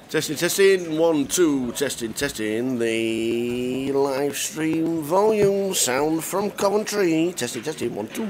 Testing, testing, 1, 2, testing, testing. The live stream volume sound from Coventry. Testing, testing, 1, 2.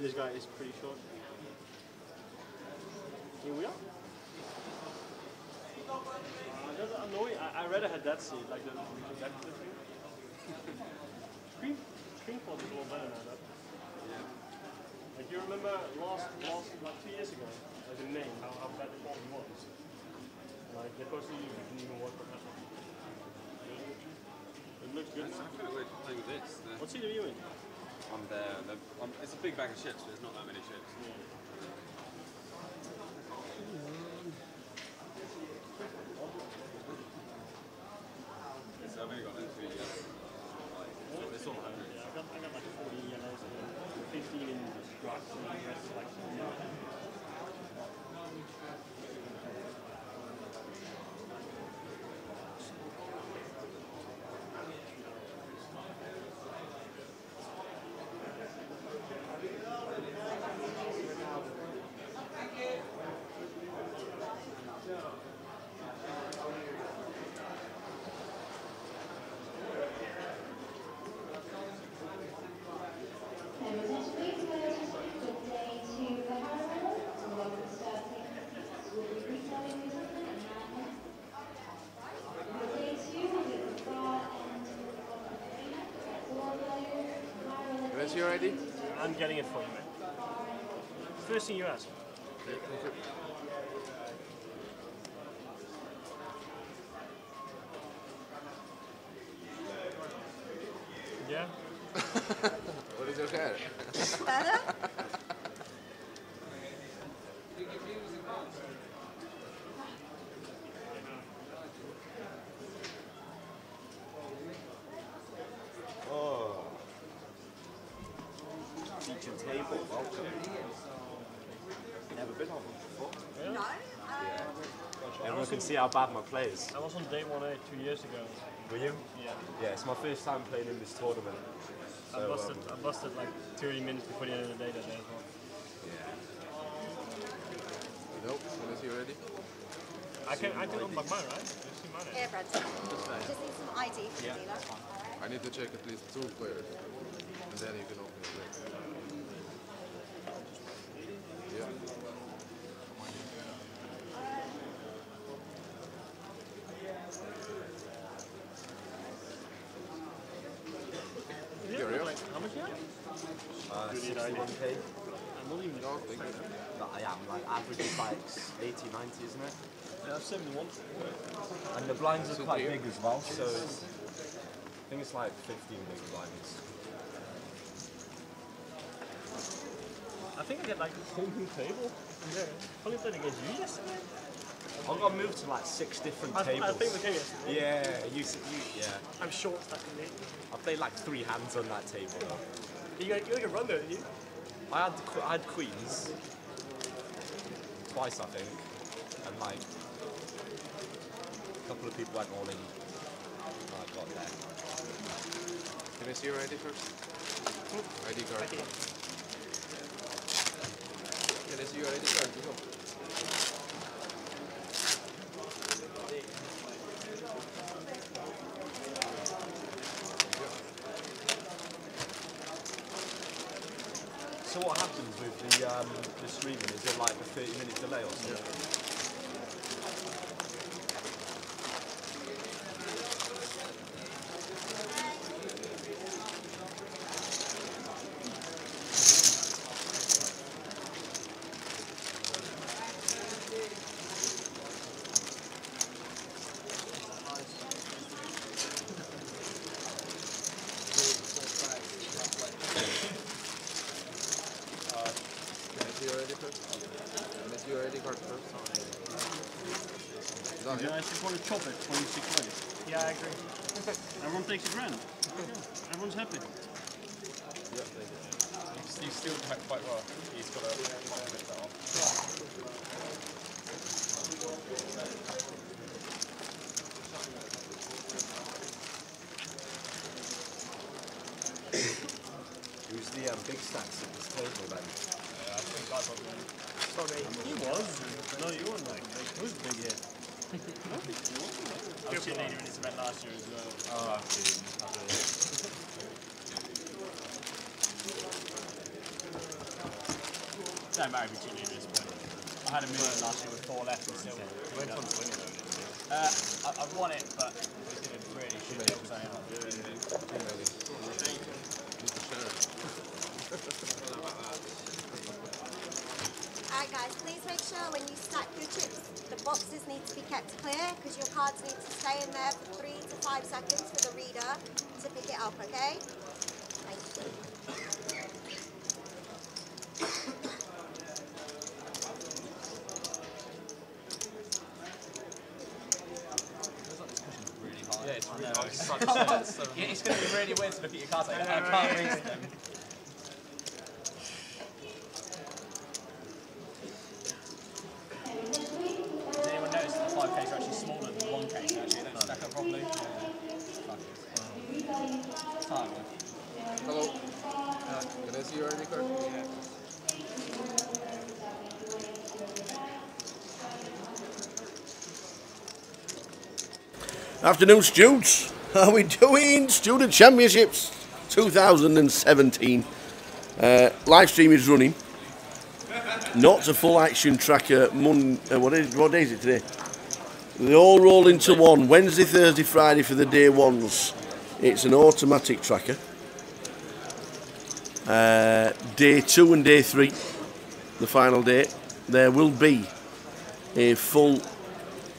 This guy is pretty short. Here we are. That's annoying. I rather had that seat, like the thing. Screen quality is a lot better now. That. Like you remember last like 2 years ago, like the name, how bad the quality was. Like the first you didn't even work for that. It looks good. I feel like we're playing with this. What seat are you in? I'm there. It's a big bag of chips, but there's not that many chips. Yeah. So I've only got like 3 yellows. It's all happening. Yeah, I got like 40 yellows and 15 in grass and the rest like You ready? I'm getting it for you, man. First thing you ask. Yeah? What is your hair? Better? Feature table, welcome. Never been on one before. No? Everyone can see how bad my play is. I was on day 1A 2 years ago. Were you? Yeah. Yeah, it's my first time playing in this tournament. So, I busted like 30 minutes before the end of the day that day as well. Nope. When is you ready? I can open mine, right? You see mine. Here, Brad. Just need some ID for you, that's fine. I need to check at least 2 players, and then you can open it. Yeah. How much you have? 61k. I'm not even That I am, like average is like 80, 90, isn't it? Yeah, 71. And the blinds are quite big as well, so it's, I think it's like 15 big blinds. I think I get like a whole new table. Yeah. Only played against you yesterday. I've got to move to like 6 different tables. I think we came yesterday. Yeah, yeah. I'm short stacking it. I played like 3 hands on that table. You got a run there, didn't you? I had queens twice, I think, and like a couple of people went all in. I got there. Can I see your ID first? ID card. Okay. Can I see your ID card? Go. So what happens with the streaming? Is it like a 30-minute delay or something? Yeah. Unless you already got first. Yeah, I just want to chop it 26 ways. Yeah, I agree. Everyone takes a grand. Everyone's happy. Yep, they did. He's still quite well. He's got a bit that off. Who's the big stacks at this table then? I think I probably He was. No, you weren't like big. Who's big here? I was 80 minutes event last year as well. Oh, Don't matter if you're at this point. I had a million last year with 4 left and still. You went on to win it though, didn't you? I won it, but it didn't really shoot it. So Alright guys, please make sure when you stack your chips, the boxes need to be kept clear because your cards need to stay in there for 3 to 5 seconds for the reader to pick it up, okay? Thank you. Yeah, it's really hard. it's going to be really weird to look at your cards like that. I can't read them. Does anyone notice that the 5Ks are actually smaller than the 1Ks actually? They don't stack up properly. Hello. Can I see your ID card? Yeah. Afternoon, students. How are we doing? Student Championships 2017. Live stream is running. Not a full action tracker. What day is it today? They all roll into one. Wednesday, Thursday, Friday for the day ones. It's an automatic tracker. Day 2 and day 3, the final day, there will be a full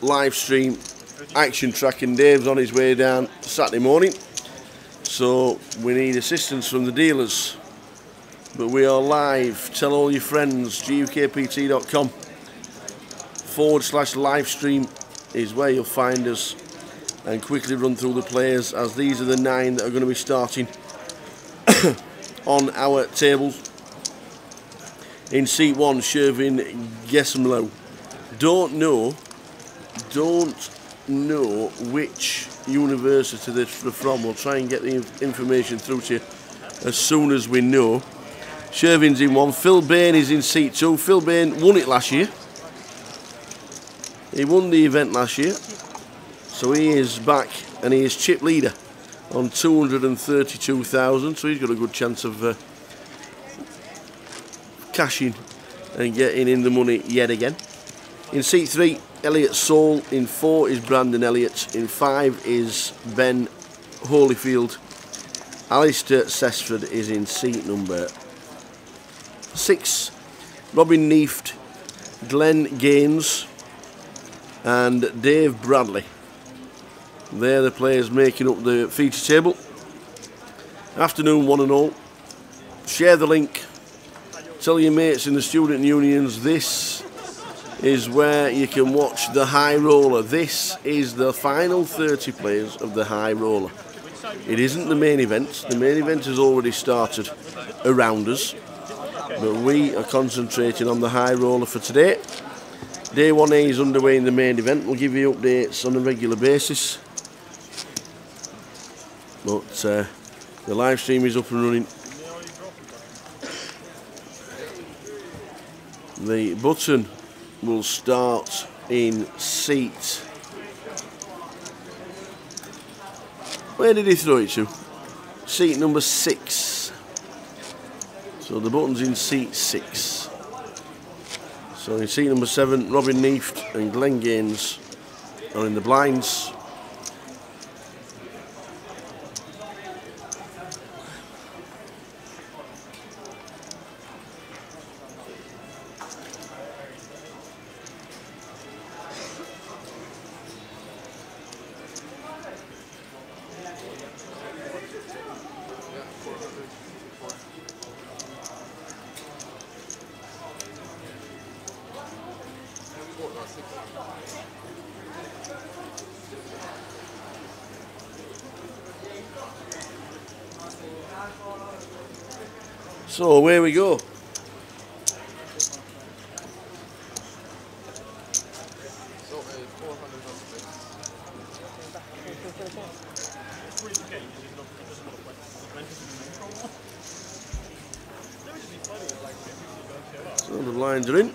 live stream action tracking. Dave's on his way down Saturday morning, so we need assistance from the dealers. But we are live. Tell all your friends. ukpt.com/live stream is where you'll find us, and quickly run through the players, as these are the 9 that are going to be starting on our tables. In seat 1, Shervin Gesmlow. Don't know which university they're from. We'll try and get the information through to you as soon as we know. Shervin's in 1. Phil Bain is in seat 2. Phil Bain won it last year. He won the event last year, so he is back, and he is chip leader on 232,000, so he's got a good chance of cashing and getting in the money yet again. In seat 3, Elliot Soul. In 4 is Brandon Elliott. In 5 is Ben Holyfield. Alistair Sesford is in seat number 6. Robin Neeft, Glenn Gaines and Dave Bradley. They're the players making up the feature table. Afternoon, one and all. Share the link. Tell your mates in the student unions. This is where you can watch the high roller. This is the final 30 players of the high roller. It isn't the main event. The main event has already started around us, but we are concentrating on the high roller for today. Day 1A is underway in the main event. We'll give you updates on a regular basis. But the live stream is up and running. The button will start in seat. Where did he throw it to? Seat number 6. So the button's in seat 6. So in seat number 7, Robin Neeft and Glenn Gaines are in the blinds. So away we go. So the blinds are in.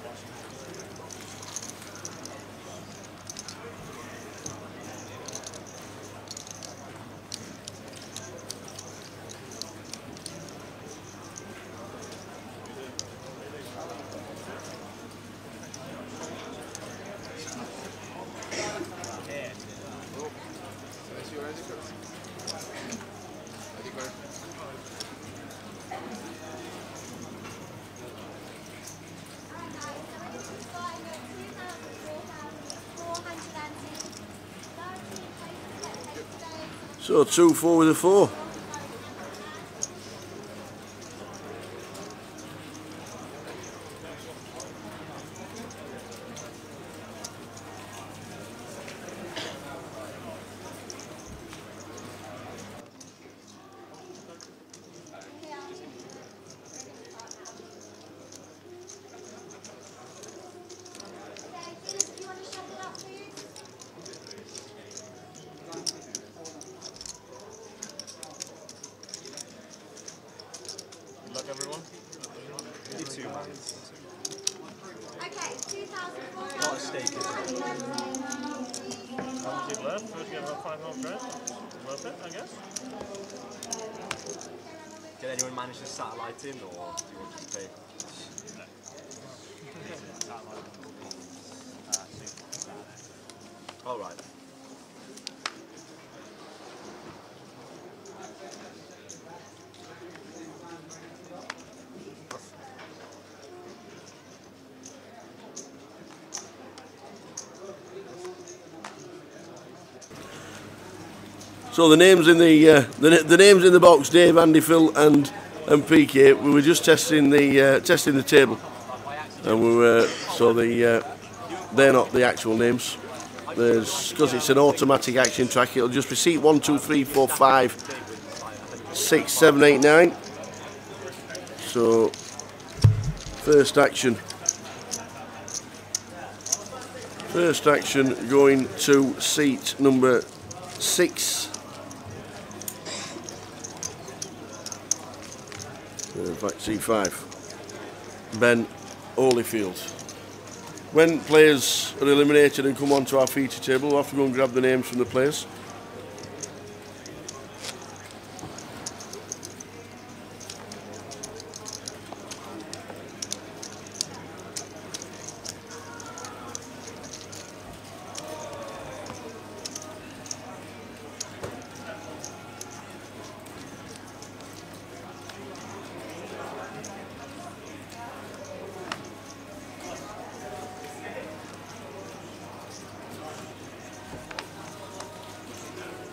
So 2-4 with a 4. Good luck, everyone. Only 2 man. Okay, 2,400. What a stake is it? How much you left? First, get about 500 grand. Worth it, I guess. Did anyone manage to satellite in, or do you want to pay? All right. So the names in the names in the box: Dave, Andy, Phil, and PK. We were just testing the table, and we were they're not the actual names. Because it's an automatic action track. It'll just be seat 1, 2, 3, 4, 5, 6, 7, 8, 9. So first action going to seat number 6. In fact, seat 5. Ben Holyfield. When players are eliminated and come onto our feature table, we'll have to go and grab the names from the players.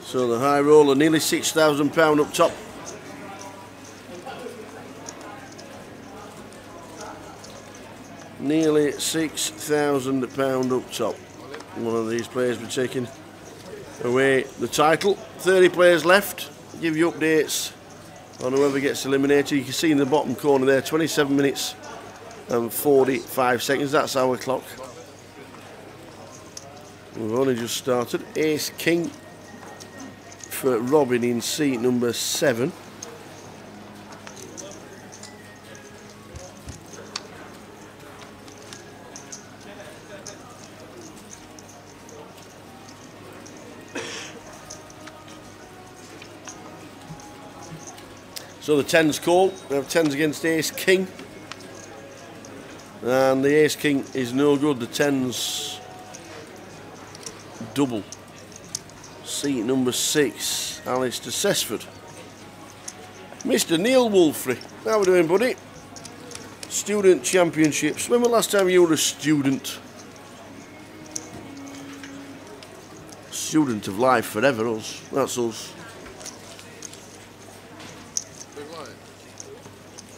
So the high roller, nearly £6,000 up top. Nearly £6,000 up top. One of these players will be taking away the title. 30 players left. I'll give you updates on whoever gets eliminated. You can see in the bottom corner there, 27 minutes and 45 seconds. That's our clock. We've only just started. Ace King for Robin in seat number 7. So the 10's call. We have 10's against Ace King. And the Ace King is no good. The 10's double. Seat number 6, Alistair Sesford. Mr. Neil Wolfrey. How are we doing, buddy? Student Championships. When was the last time you were a student? Student of life forever, us. That's us.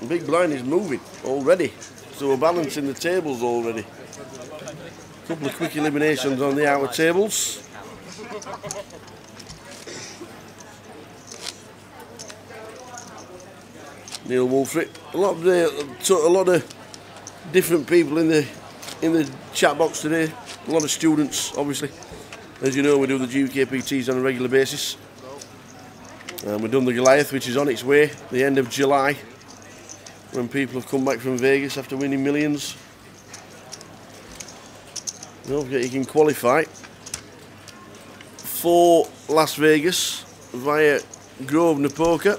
The big blind is moving already. So we're balancing the tables already. A couple of quick eliminations on the outer tables. Neil Wolfrey. A lot of different people in the chat box today. A lot of students, obviously. As you know, we do the UKPTs on a regular basis. And we've done the Goliath, which is on its way, the end of July, when people have come back from Vegas after winning millions. Don't forget you can qualify for Las Vegas via Grosvenor Poker,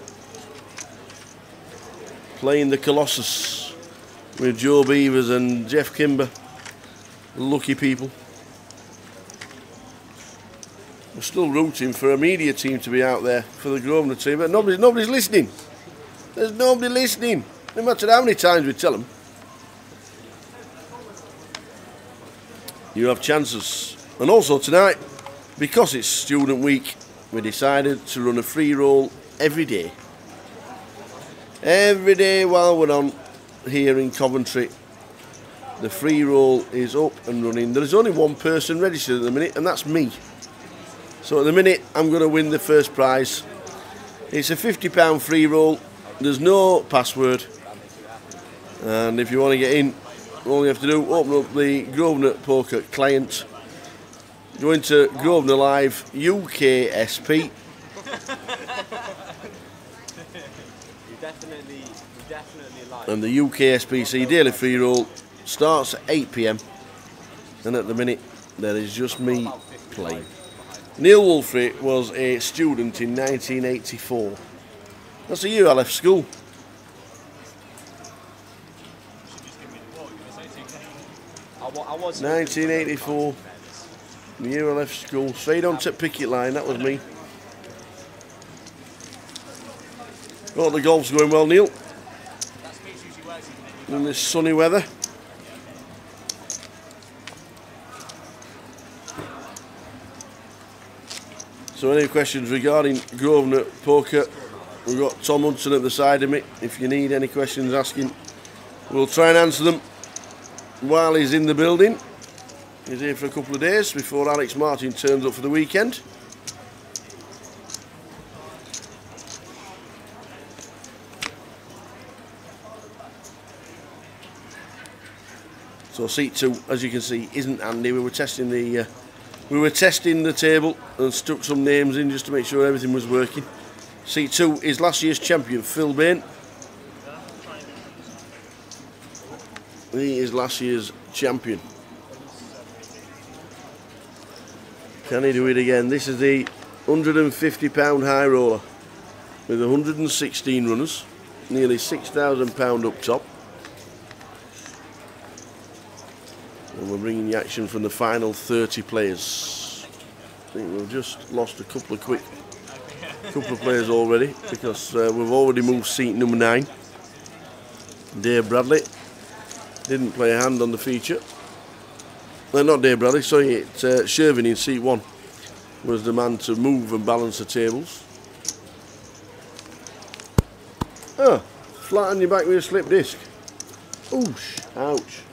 playing the Colossus with Joe Beavers and Jeff Kimber. Lucky people. We're still rooting for a media team to be out there for the Grosvenor team, but nobody's listening. There's nobody listening, no matter how many times we tell them. You have chances. And also tonight, because it's student week, we decided to run a free roll every day. Every day while we're on here in Coventry, the free roll is up and running. There's only one person registered at the minute, and that's me. So at the minute, I'm going to win the first prize. It's a £50 free roll. There's no password. And if you want to get in, all you have to do, open up the Grosvenor Poker client, go into Grosvenor Live UKSP. You definitely like. And the UKSPC daily free roll starts at 8 PM. And at the minute, there is just me playing. Neil Wolfrey was a student in 1984. That's the year I left school. I was 1984, the year I left school. Straight on to picket line, that was me. Well, the golf's going well, Neil. In this sunny weather. So any questions regarding Grosvenor Poker, we've got Tom Hudson at the side of me. If you need any questions asking, we'll try and answer them while he's in the building. He's here for a couple of days before Alex Martin turns up for the weekend. So seat 2, as you can see, isn't handy. We were testing the table and stuck some names in just to make sure everything was working. Seat 2 is last year's champion, Phil Bain. He is last year's champion. Can he do it again? This is the £150 high roller with 116 runners, nearly £6,000 up top. And we're bringing the action from the final 30 players. I think we've just lost a couple of players already because we've already moved seat number 9. Dave Bradley didn't play a hand on the feature. No, not Dave Bradley, sorry, Shervin in seat 1 was the man to move and balance the tables. Oh, flat on your back with a slip disc. Oosh, ouch.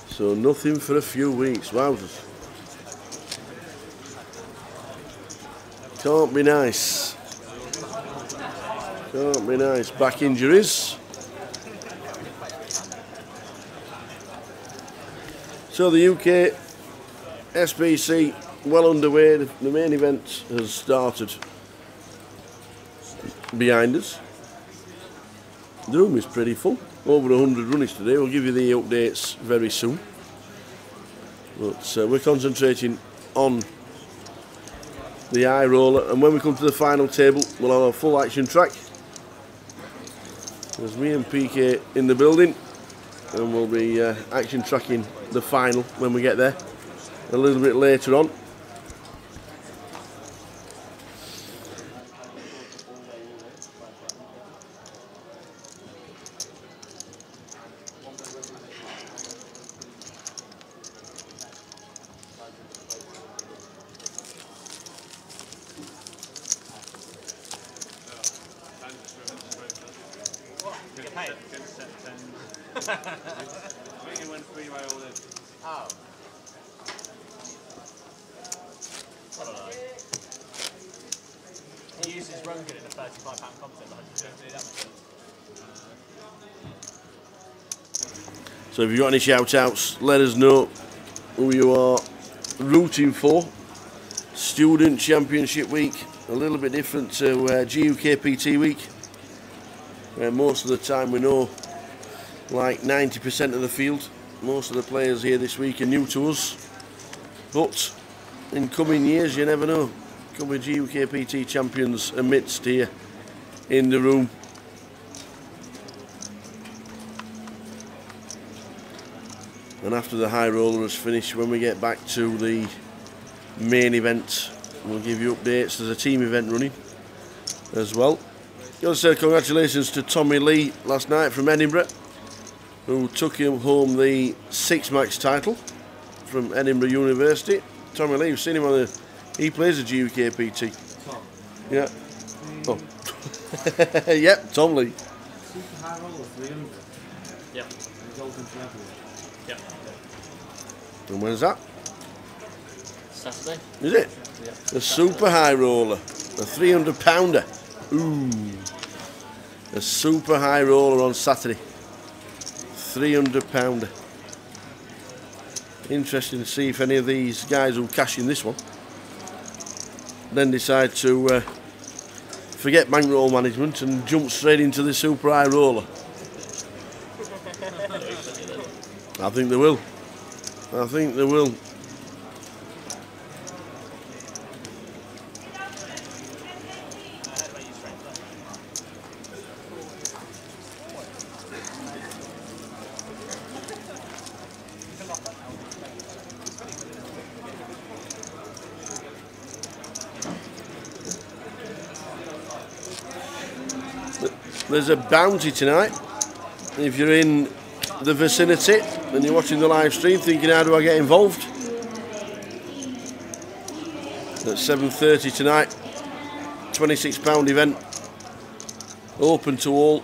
So nothing for a few weeks, wowzers. Can't be nice. Can't be nice. Back injuries. So the UKSPC well underway. The main event has started behind us. The room is pretty full. Over 100 runners today. We'll give you the updates very soon. But we're concentrating on the high roller, and when we come to the final table, we'll have a full action track. There's me and PK in the building, and we'll be action tracking the final when we get there a little bit later on. He uses Rogan in a £35 concept, but I just don't do that much. So if you've got any shout outs, let us know who you are rooting for. Student Championship Week, a little bit different to GUKPT Week, where most of the time we know like 90% of the field. Most of the players here this week are new to us, but in coming years you never know. Could be GUKPT champions amidst here in the room. And after the high roller is finished, when we get back to the main event, we'll give you updates. There's a team event running as well. Got to say congratulations to Tommy Lee last night from Edinburgh, who took him home the 6-match title from Edinburgh University. Tommy Lee, you've seen him on He plays a UKPT. Yeah. Oh. Yep, Tom Lee. Super high roller 300. Yep. He's open to everyone. Yep. And when's that? Saturday. Is it? Yep. The super high roller. A 300 pounder. Ooh. A super high roller on Saturday. 300 pounder. Interesting to see if any of these guys will cash in this one. Then decide to forget bankroll management and jump straight into the super high roller. I think they will. I think they will. There's a bounty tonight. If you're in the vicinity and you're watching the live stream thinking, how do I get involved? At 7:30 tonight, £26 event, open to all,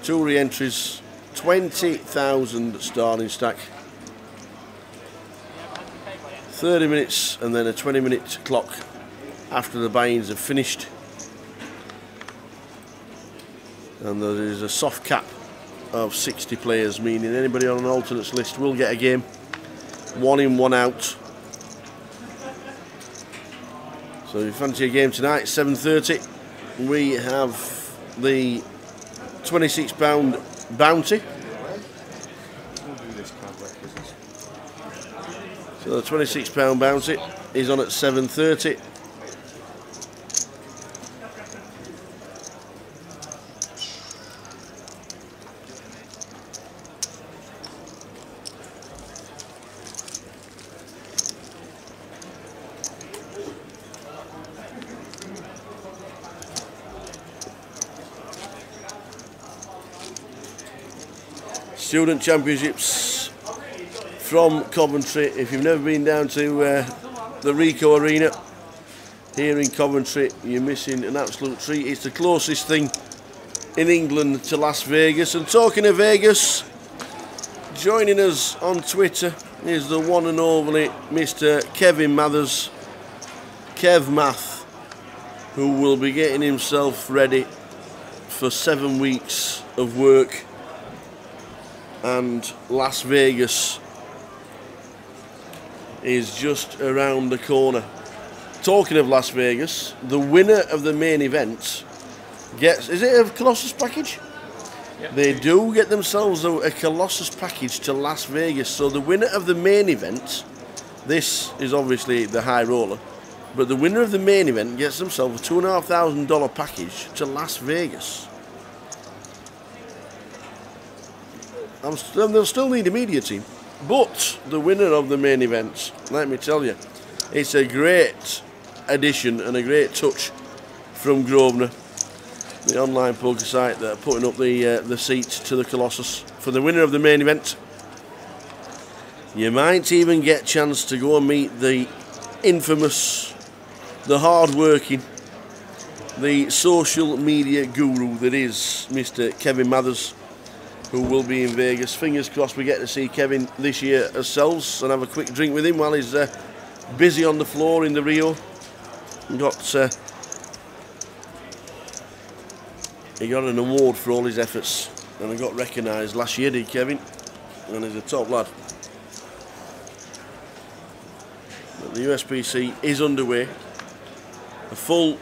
2 re-entries, 20,000 starting stack, 30 minutes and then a 20-minute clock after the buy-ins have finished. And there is a soft cap of 60 players, meaning anybody on an alternates list will get a game. 1 in, 1 out. So if you fancy a game tonight, 7:30, we have the £26 bounty. So the £26 bounty is on at 7:30. Student Championships from Coventry. If you've never been down to the Rico Arena here in Coventry, you're missing an absolute treat. It's the closest thing in England to Las Vegas. And talking of Vegas, joining us on Twitter is the one and only Mr. Kevin Mathers, Kev Math, who will be getting himself ready for 7 weeks of work. And Las Vegas is just around the corner. Talking of Las Vegas, the winner of the main event gets, is it a Colossus package? Yep. They do get themselves a Colossus package to Las Vegas. So the winner of the main event, this is obviously the high roller, but the winner of the main event gets themselves a $2,500 package to Las Vegas. They'll still need a media team, but the winner of the main event, let me tell you, it's a great addition and a great touch from Grosvenor, the online poker site that are putting up the seats to the Colossus. For the winner of the main event, you might even get a chance to go and meet the infamous, the hard-working, the social media guru that is Mr. Kevin Mathers, who will be in Vegas. Fingers crossed we get to see Kevin this year ourselves and have a quick drink with him while he's busy on the floor in the Rio. He got an award for all his efforts and he got recognised last year, did Kevin? And he's a top lad. But the USPC is underway. A full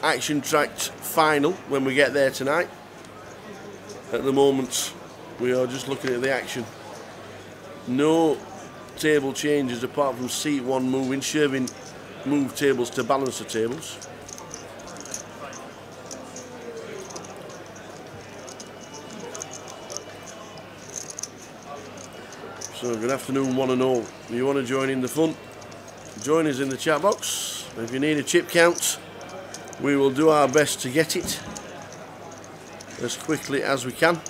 action-tracked final when we get there tonight. At the moment, we are just looking at the action. No table changes apart from seat 1 moving. Shervin moved tables to balance the tables. So good afternoon one and all. If you want to join in the fun, join us in the chat box. If you need a chip count, we will do our best to get it as quickly as we can.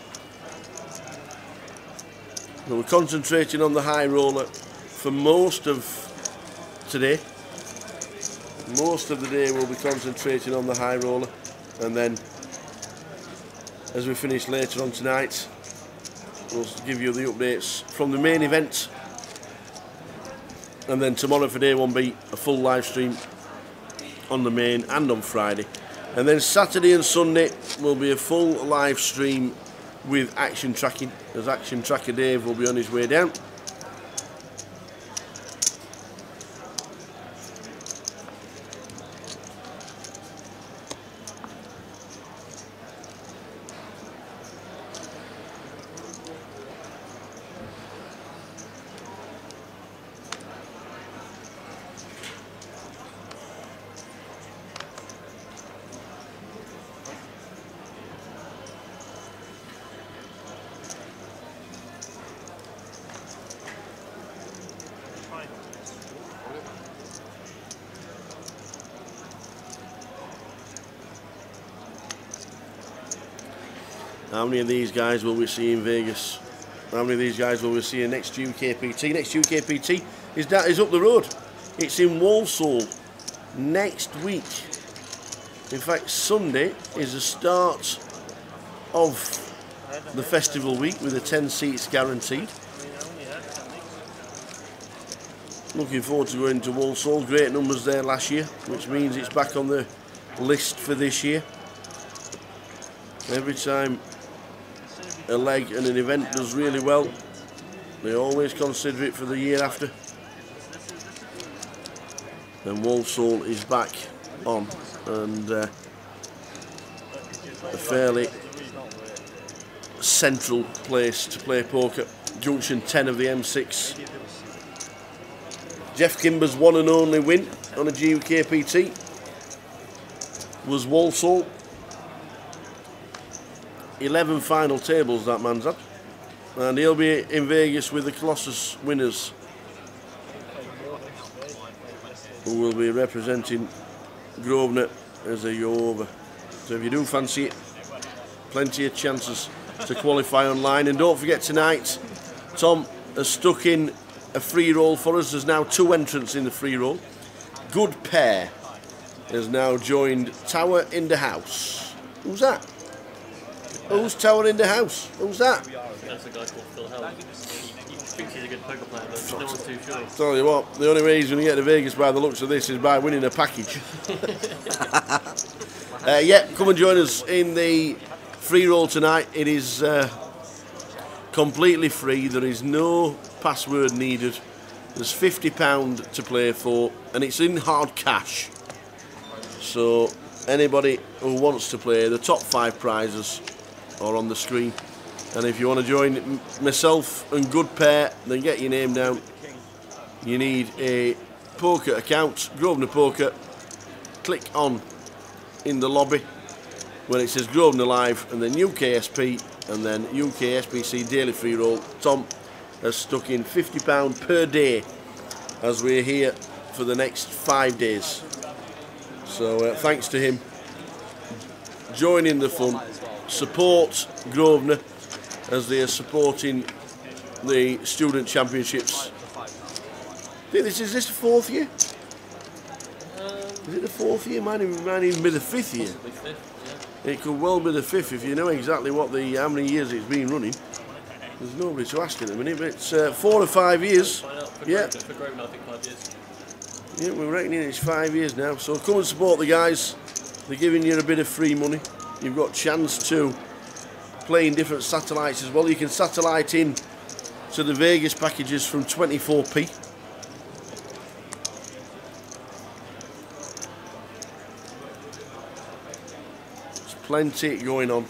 But we're concentrating on the high roller for most of today. Most of the day we'll be concentrating on the high roller, and then as we finish later on tonight, we'll give you the updates from the main event, and then tomorrow for day 1B, a full live stream on the main and on Friday, and then Saturday and Sunday will be a full live stream with action tracking, as Action Tracker Dave will be on his way down. How many of these guys will we see in Vegas? How many of these guys will we see in next UKPT? Next UKPT is up the road. It's in Walsall next week. In fact, Sunday is the start of the festival week with the 10 seats guaranteed. Looking forward to going to Walsall. Great numbers there last year, which means it's back on the list for this year. Every time a leg and an event does really well, they always consider it for the year after. And Walsall is back on, and a fairly central place to play poker. Junction 10 of the M6. Jeff Kimber's one and only win on a GUKPT was Walsall. 11 final tables that man's had, and he'll be in Vegas with the Colossus winners, who will be representing Grosvenor as they go over. So if you do fancy it, plenty of chances to qualify online. And don't forget, tonight Tom has stuck in a free roll for us. There's now 2 entrants in the free roll. Good Pair has now joined Tower in the House. Who's that? Who's Tower in the House? Who's that? That's a guy called Phil Hell. He thinks he's a good poker player, but no one's too sure. Tell you what, the only way he's going to get to Vegas by the looks of this is by winning a package. Yeah, come and join us in the free roll tonight. It is completely free. There is no password needed. There's £50 to play for, and it's in hard cash. So anybody who wants to play, the top 5 prizes are on the screen, and if you want to join myself and Good Pair, then get your name down. You need a poker account, Grosvenor Poker. Click on in the lobby where it says Grosvenor Live, and then UKSP, and then UKSPC Daily Free Roll. Tom has stuck in £50 per day as we're here for the next 5 days. So thanks to him. Join in the fun. Support Grosvenor as they are supporting the student championships. Is this the 4th year? Is it the 4th year? Might even be the 5th year. It could well be the 5th if you know exactly what how many years it's been running. There's nobody to ask at the minute, but it's 4 or 5 years. Yeah. For Grosvenor, I think 5 years. Yeah, we're reckoning it's 5 years now. So come and support the guys. They're giving you a bit of free money. You've got a chance to play in different satellites as well. You can satellite in to the Vegas packages from 24p. There's plenty going on.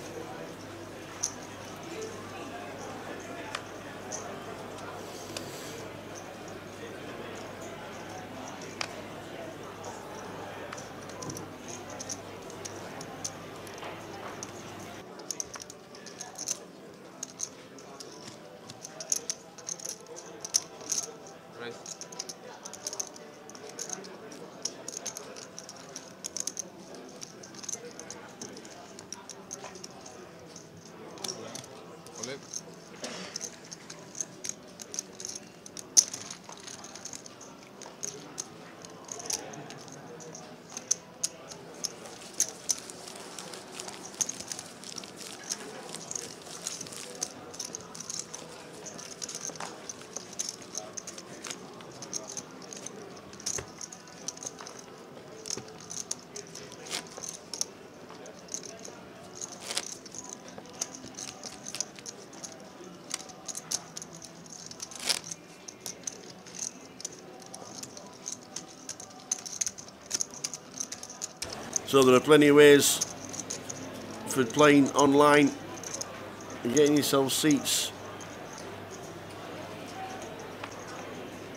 So there are plenty of ways for playing online and getting yourself seats.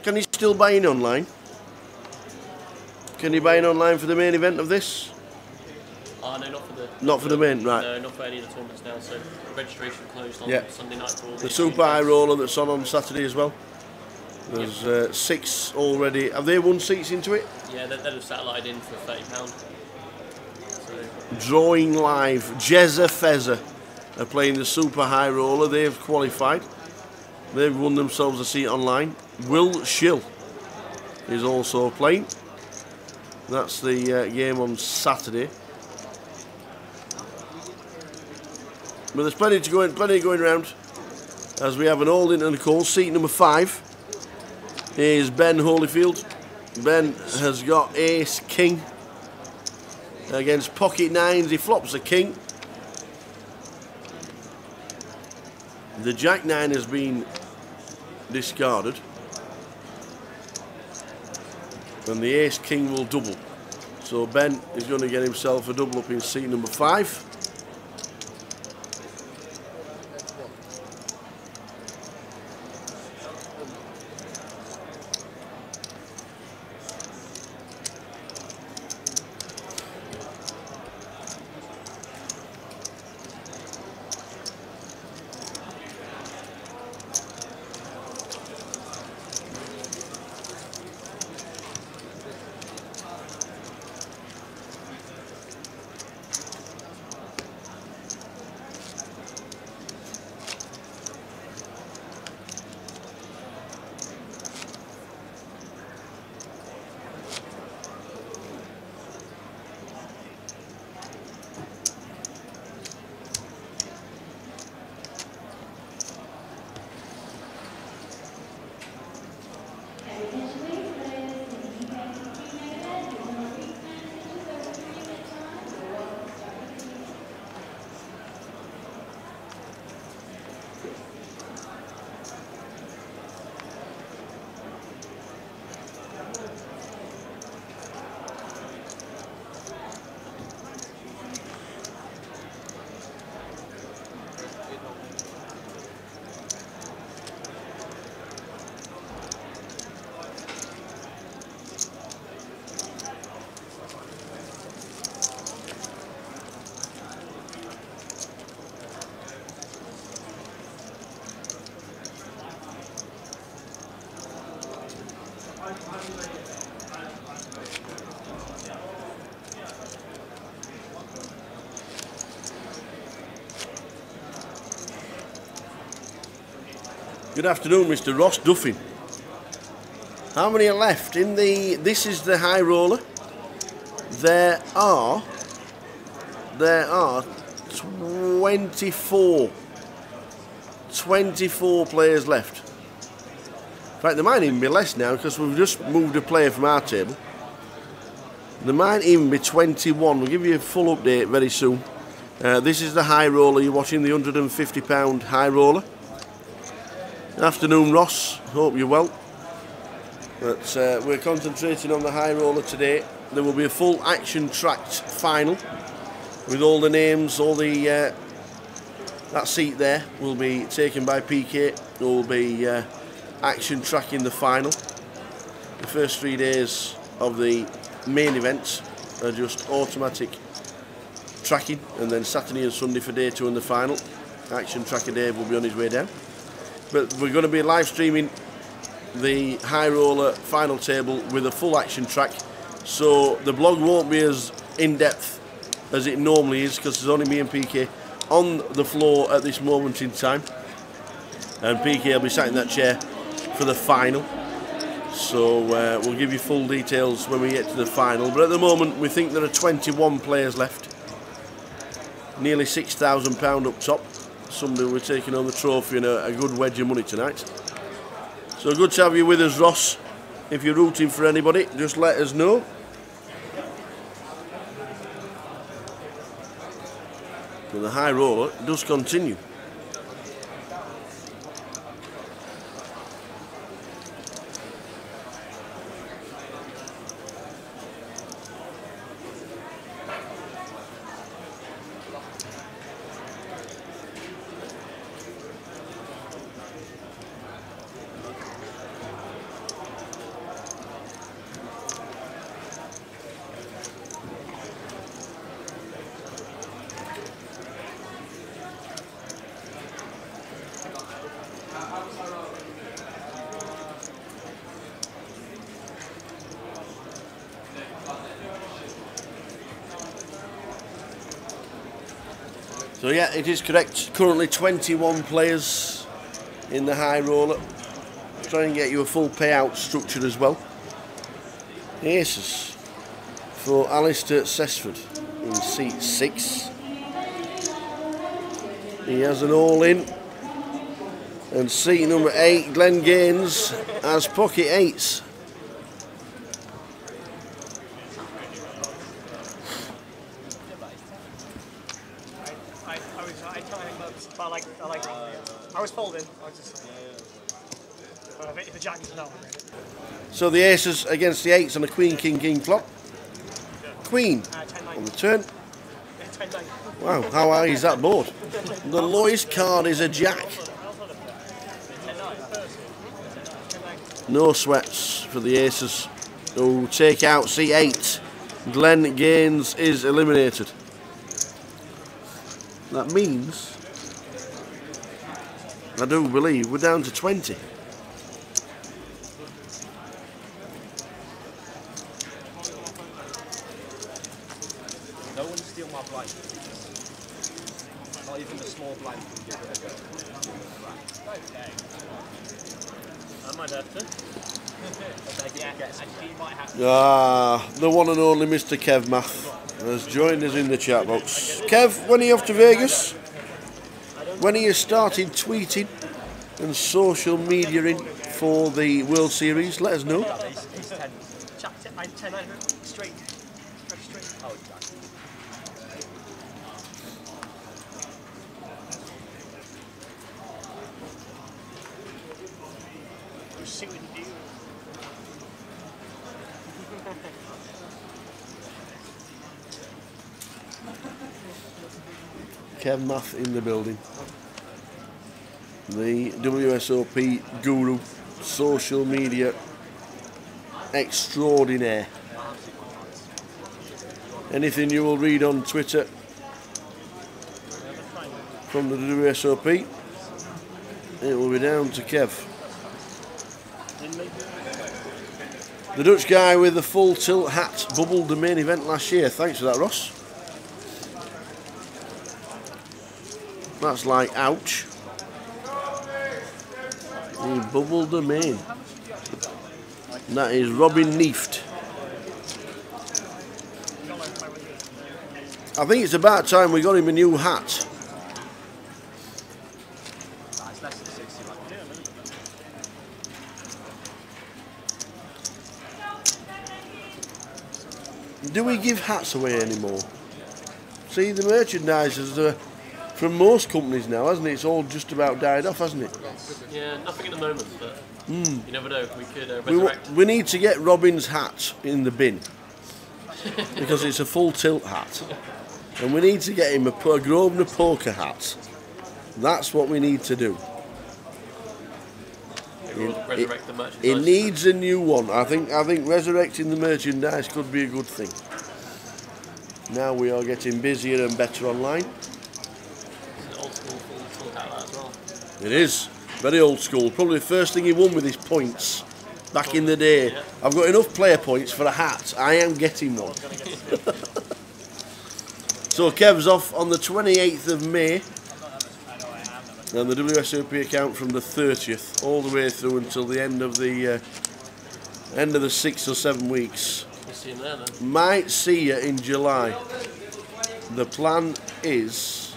Can you still buy in online? Can you buy in online for the main event of this? No, not for the... Not for the main, right. No, not for any of the tournaments now, so registration closed on Sunday night for all the Super High Roller that's on Saturday as well. There's 6 already. Have they won seats into it? Yeah, they'd have satellited in for £30. So. Drawing live. Jezza Fezza are playing the Super High Roller. They've qualified. They've won themselves a seat online. Will Schill is also playing. That's the game on Saturday. But there's plenty going around, as we have an Old and a Cole. Seat number 5 is Ben Holyfield. Ben has got Ace King against Pocket Nines. He flops a King. The Jack 9 has been discarded, and the Ace King will double. So Ben is going to get himself a double up in seat number 5. Good afternoon, Mr. Ross Duffin. How many are left in the... This is the high roller. There are 24 players left. In fact, there might even be less now because we've just moved a player from our table. There might even be 21. We'll give you a full update very soon. This is the high roller. You're watching the £150 high roller. Good afternoon, Ross. Hope you're well. But we're concentrating on the high roller today. There will be a full action-tracked final with all the names, all the... that seat there will be taken by PK. There will be action tracking the final. The first 3 days of the main event are just automatic tracking, and then Saturday and Sunday for day 2 and the final. Action tracker Dave will be on his way down. But we're going to be live streaming the high roller final table with a full action track, so the blog won't be as in-depth as it normally is because there's only me and PK on the floor at this moment in time, and PK will be sat in that chair for the final. So we'll give you full details when we get to the final, but at the moment we think there are 21 players left, nearly £6,000 up top. Somebody will be taking on the trophy and a good wedge of money tonight. So good to have you with us, Ross. If you're rooting for anybody, just let us know. But the high roller does continue. So yeah, it is correct. Currently 21 players in the high roller. Try and get you a full payout structure as well. Aces for Alistair Sesford in seat 6. He has an all-in. And seat number 8, Glenn Gaines, has pocket 8s. I was folding. I was just. If the jack is no. So the aces against the 8s on a queen, king, king flop. Queen on the turn. Wow, how high is that board? The lowest card is a jack. No sweats for the aces. Oh, take out C8. Glenn Gaines is eliminated. That means, I do believe, we're down to 20. No one steal my blind. Not even the small blind can give it a go. I might have to. Ah, the one and only Mr. Kev Math has joined us in the chat box. Kev, when are you off to Vegas? When are you started tweeting and social mediaing for the World Series? Let us know. He's 10. 10 straight. Oh, jack. Kev Math in the building. The WSOP guru, social media extraordinaire. Anything you will read on Twitter from the WSOP, it will be down to Kev. The Dutch guy with the full tilt hat bubbled the main event last year. Thanks for that, Ross. That's like, ouch. He bubbled the main. And that is Robin Neeft. I think it's about time we got him a new hat. Do we give hats away anymore? See, the merchandisers from most companies now, hasn't it? It's all just about died off, hasn't it? Yeah, nothing at the moment, but you never know. We could resurrect. We need to get Robin's hat in the bin because it's a full tilt hat, and we need to get him a Grosvenor poker hat. That's what we need to do. Resurrect the merchandise. It needs a new one. I think resurrecting the merchandise could be a good thing. Now we are getting busier and better online. It's an old school full hat as well. It is very old school. Probably the first thing he won with his points back in the day. Yeah. I've got enough player points for a hat. I am getting one. So Kev's off on the 28th of May. And the WSOP account from the 30th all the way through until the end of the 6 or 7 weeks. We'll see him there then. Might see you in July. The plan is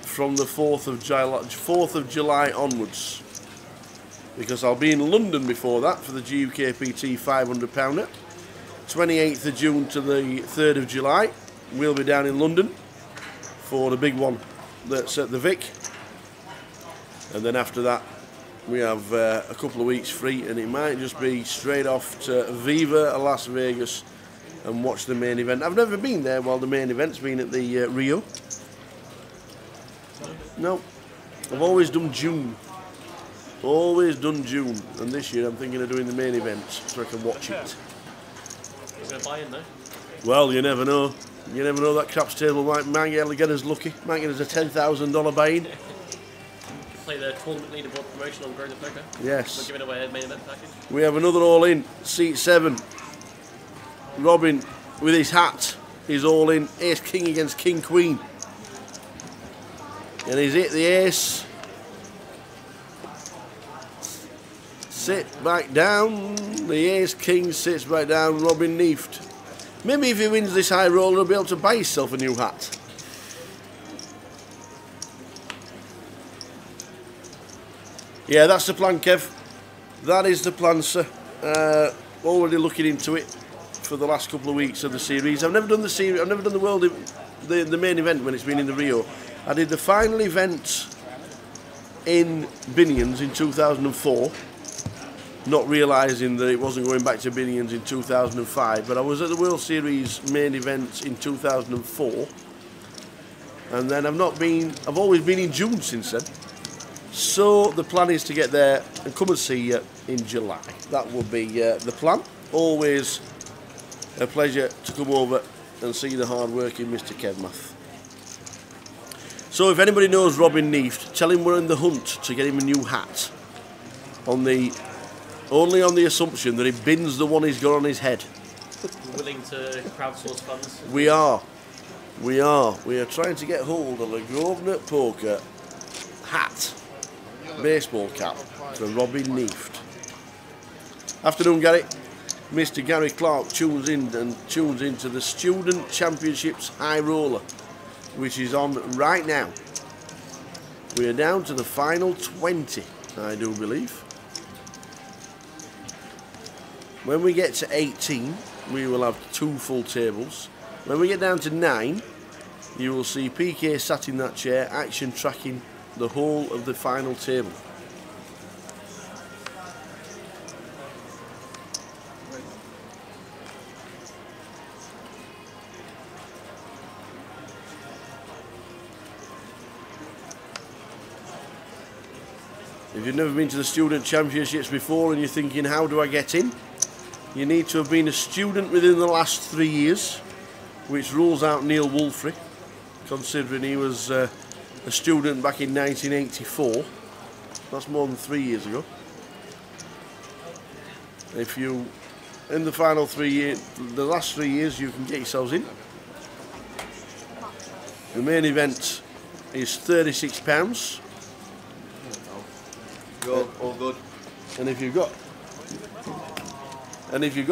from the 4th of July onwards, because I'll be in London before that for the UKSPC 500 pounder. 28th of June to the 3rd of July. We'll be down in London for the big one that's at the Vic, and then after that we have a couple of weeks free, and it might just be straight off to Viva Las Vegas and watch the main event. I've never been there while the main event's been at the Rio. No, I've always done June. And this year I'm thinking of doing the main event so I can watch it. We're going to buy in though. Well, you never know. You never know, that craps table might get us lucky. Might get us a $10,000 buy-in. Play the tournament leaderboard promotion on Growing the Poker. Yes. We're giving away a main event package. We have another all-in, seat 7. Robin with his hat. He's all in. Ace King against King Queen. And he's hit the ace. Sit back down. The Ace King sits back down. Robin Neeft. Maybe if he wins this high roller, he'll be able to buy himself a new hat. Yeah, that's the plan, Kev. That is the plan, sir. Already looking into it for the last couple of weeks of the series. I've never done the series. I've never done the main event when it's been in the Rio. I did the final event in Binions in 2004, not realising that it wasn't going back to Binions in 2005. But I was at the World Series main event in 2004, and then I've always been in June since then. So the plan is to get there and come and see you in July. That will be the plan. Always a pleasure to come over and see the hard-working Mr. Kevmath. So if anybody knows Robin Neeft, tell him we're in the hunt to get him a new hat. Only on the assumption that he bins the one he's got on his head. Willing to crowdsource funds? We are. We are trying to get hold of a Grosvenor Poker hat, baseball cap for Robin Neeft. Afternoon, Gary. Mr. Gary Clark tunes into the Student Championships High Roller, which is on right now. We are down to the final 20, I do believe. When we get to 18, we will have 2 full tables. When we get down to 9, you will see PK sat in that chair, action tracking the whole of the final table. If you've never been to the Student Championships before and you're thinking, how do I get in? You need to have been a student within the last 3 years, which rules out Neil Wolfrey, considering he was a student back in 1984. That's more than 3 years ago. If you, in the final 3 years, the last 3 years, you can get yourselves in. The main event is £36. All good. And if you've got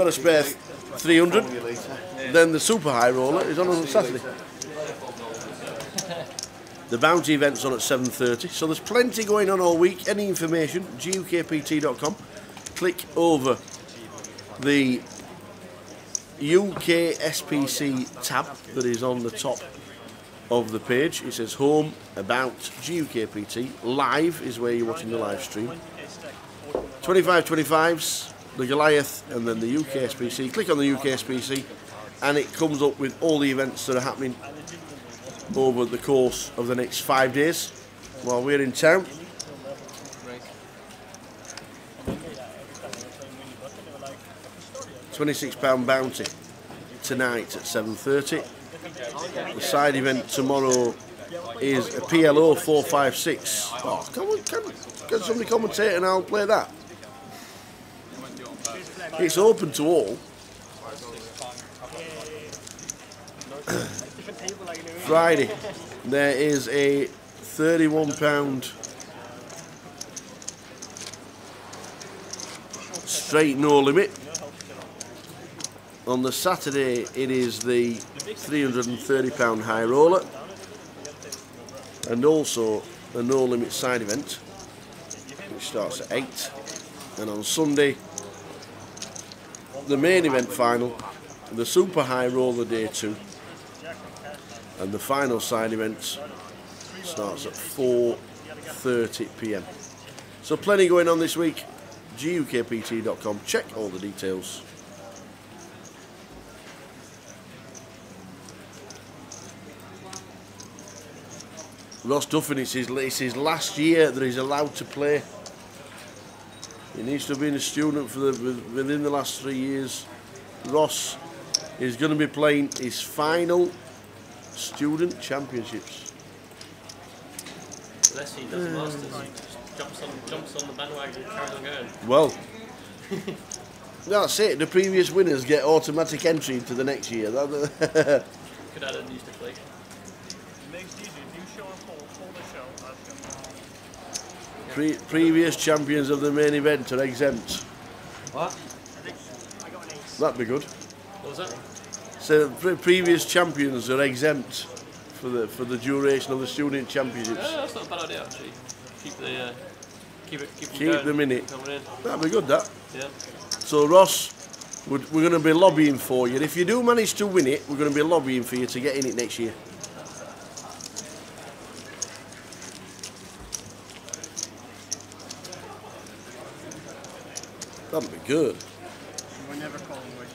a spare 300, then the super high roller is on Saturday. The bounty event's on at 7:30, so there's plenty going on all week. Any information, ukpt.com. Click over the UKSPC tab that is on the top of the page. It says Home, About, GUKPT. Live is where you're watching the live stream. 25/25s, the Goliath, and then the UKSPC. Click on the UKSPC and it comes up with all the events that are happening over the course of the next 5 days while we're in town. £26 bounty tonight at 7:30. The side event tomorrow is a PLO 456. Oh, can somebody commentate and I'll play that? It's open to all. Friday, there is a £31 straight no limit. On the Saturday, it is the £330 high roller, and also a no limit side event, which starts at 8. And on Sunday, the main event final, the super high roller day 2, and the final side event starts at 4:30 PM. So plenty going on this week. GUKPT.com. Check all the details. Ross Duffin, it's his last year that he's allowed to play. He needs to have been a student within the last 3 years. Ross is going to be playing his final Student Championships. Unless he does Masters, jumps on the bandwagon and carries on going. Well, That's it. The previous winners get automatic entry into the next year. Could add a new stipulation. It makes it easy. If you show and pull the show, I'll show. Previous champions of the main event are exempt. What? I got an ace. That'd be good. What was that? So previous champions are exempt for the duration of the student championships. That's not a bad idea actually. Keep the Keep them in it. Coming in. That'd be good. That. Yeah. So Ross, we're going to be lobbying for you. If you do manage to win it, we're going to be lobbying for you to get in it next year. That'd be good. We're never calling away.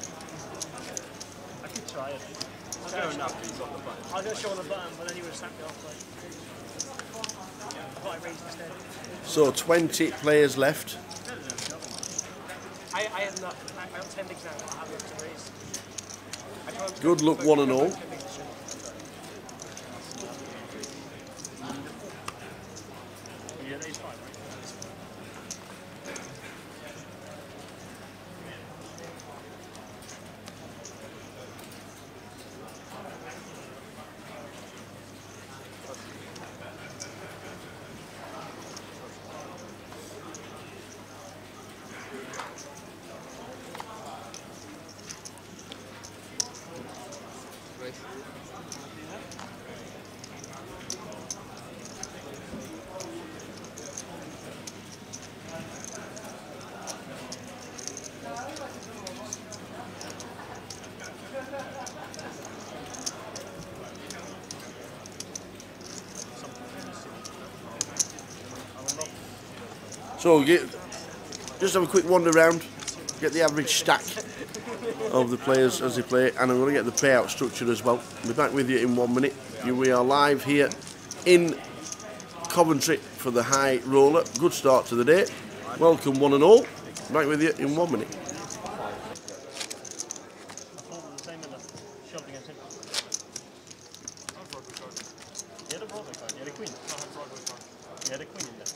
I could try it. Fair enough, he's on the button. I was going to show on the button, but then he would have snapped it off. I thought I raised instead. So 20 players left. I have enough. I have 10 bigs now. I have enough to raise. Good luck, one and all. Yeah, that is fine, right? So just have a quick wander around, get the average stack of the players as they play, and I'm going to get the payout structure as well. I'll be back with you in 1 minute. We are live here in Coventry for the high roller. Good start to the day. Welcome one and all. Back with you in 1 minute. I folded the same and shoved against him. Yeah, the Broadway card. Yeah, the Queen. Yeah, the Queen in there.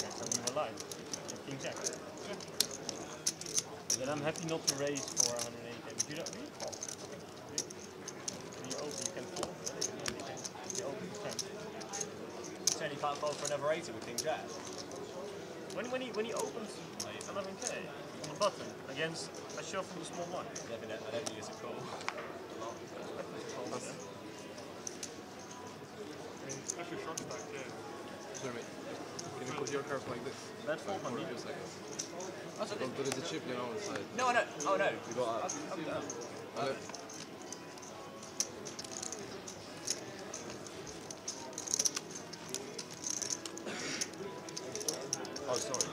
Yeah, so you were live. King Jack. Then I'm happy not to raise for 180, but you don't really call. When you open, you can fold. You open, you can. Tony can't fold for another 80 with King Jack. When he opens 11k on the button against a shove from the small blind. I don't think it's a call. Sorry, mate. Can you put your cards like this? That's fold on me. Don't put the chip, on the side. No, I know. Oh, no. You go up. Okay. Oh, sorry.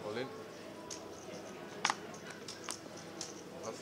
All in. Pass.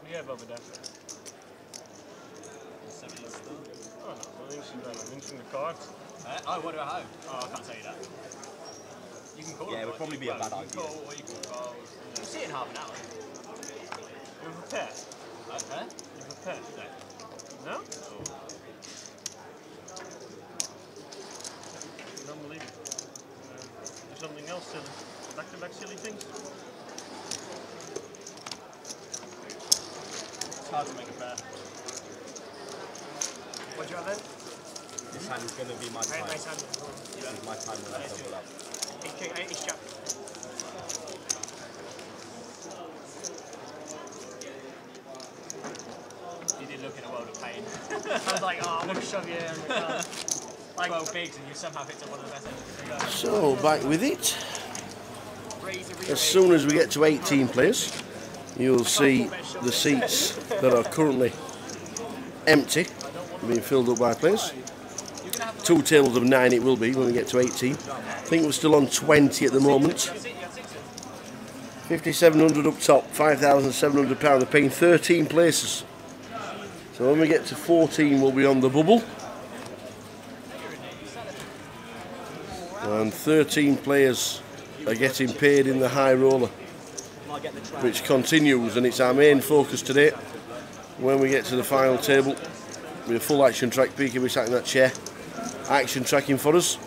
do you have over there? 70 still. Oh, no, I'm interested in the cards. Oh, what do I have? Oh, I can't tell you that. You can call Yeah, it would probably be a bad idea. Call, or you can call. You see it in half an hour. You're prepared? Huh? You're prepared? No? I don't believe it. Do something else silly. Back-to-back silly things. It's hard to make a pair. What do you have then? This hand is going to be my time. Nice hand. This is my time when I double up. 8 chap. You did look in a world of pain. I was like, oh, I want to shove you in the car. Like 12 bigs and you somehow picked up one of the best ends. So back with it. As soon as we get to 18 players, you'll see the seats that are currently empty being filled up by players. 2 tables of 9 it will be when we get to 18. I think we're still on 20 at the moment. 5,700 up top, £5,700. They're paying 13 places. So when we get to 14 we'll be on the bubble. And 13 players are getting paid in the high roller, which continues, and it's our main focus today. When we get to the final table, with a full action track, Peaky will be sat in that chair, action tracking for us,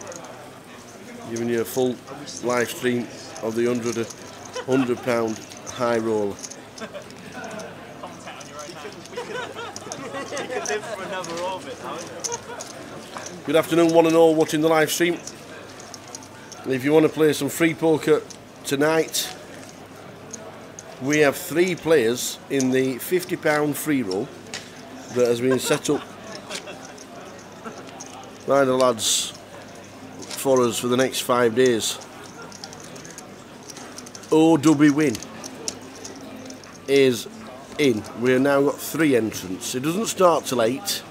giving you a full live stream of the £100 high roller. You could live for another orbit, Good afternoon, one and all watching the live stream. If you want to play some free poker tonight, we have 3 players in the £50 free roll that has been set up by the lads for us for the next 5 days. OW win is in. We have now got 3 entrants. It doesn't start till 8,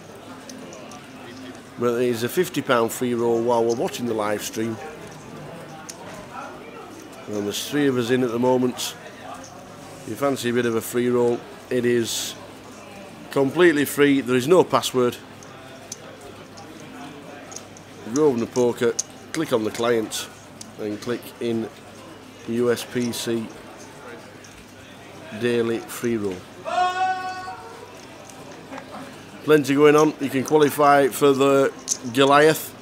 but it is a £50 free roll while we're watching the live stream. And there's 3 of us in at the moment. If you fancy a bit of a free roll, it is completely free. There is no password. Go over to poker, click on the client, and click in UKSPC daily free roll. Plenty going on. You can qualify for the Goliath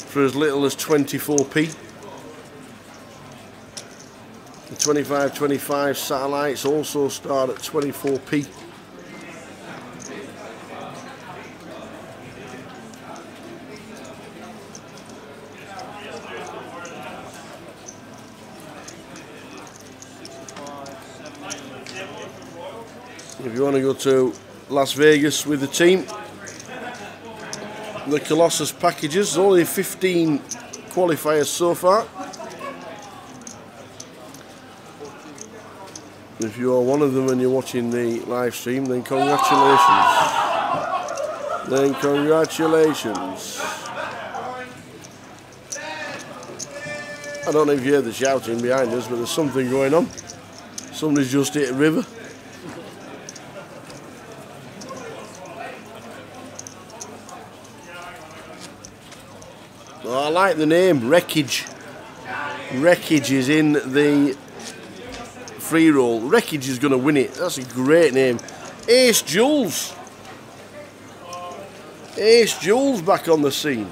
for as little as 24p. The 25-25 satellites also start at 24p. If you want to go to Las Vegas with the team, the Colossus packages, only 15 qualifiers so far. If you are one of them and you're watching the live stream, then congratulations. Then congratulations. I don't know if you hear the shouting behind us, but there's something going on. Somebody's just hit a river. Oh, I like the name, Wreckage. Wreckage is in the free roll. Wreckage is going to win it. That's a great name. Ace Jules. Ace Jules back on the scene.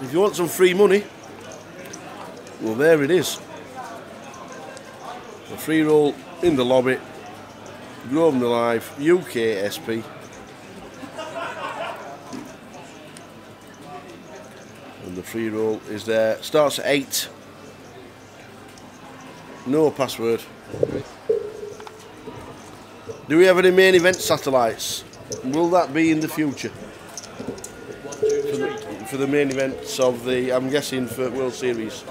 If you want some free money, well, there it is. The free roll in the lobby. Grosvenor Live, UKSP. And the free roll is there. Starts at 8. No password. Do we have any main event satellites? Will that be in the future? For the main events of the, I'm guessing, for World Series.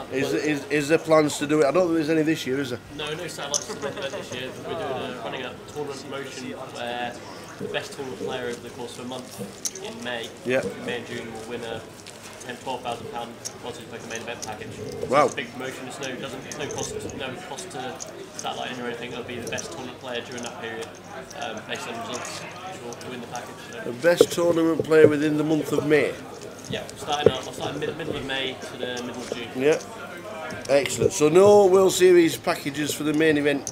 Is there plans to do it? I don't think there's any this year, is there? No satellites for the event this year. We're doing running a tournament promotion where the best tournament player over the course of a month in May, yeah. May and June, will win a £12,000 Aussie Poker main event package. So Wow. it's a big promotion. There's no cost to satellite or anything. It'll be the best tournament player during that period, based on results, to win the package. So, The best tournament player within the month of May. yeah, I'll start middle of May to the middle of June. Yeah. Excellent. So no World Series packages for the main event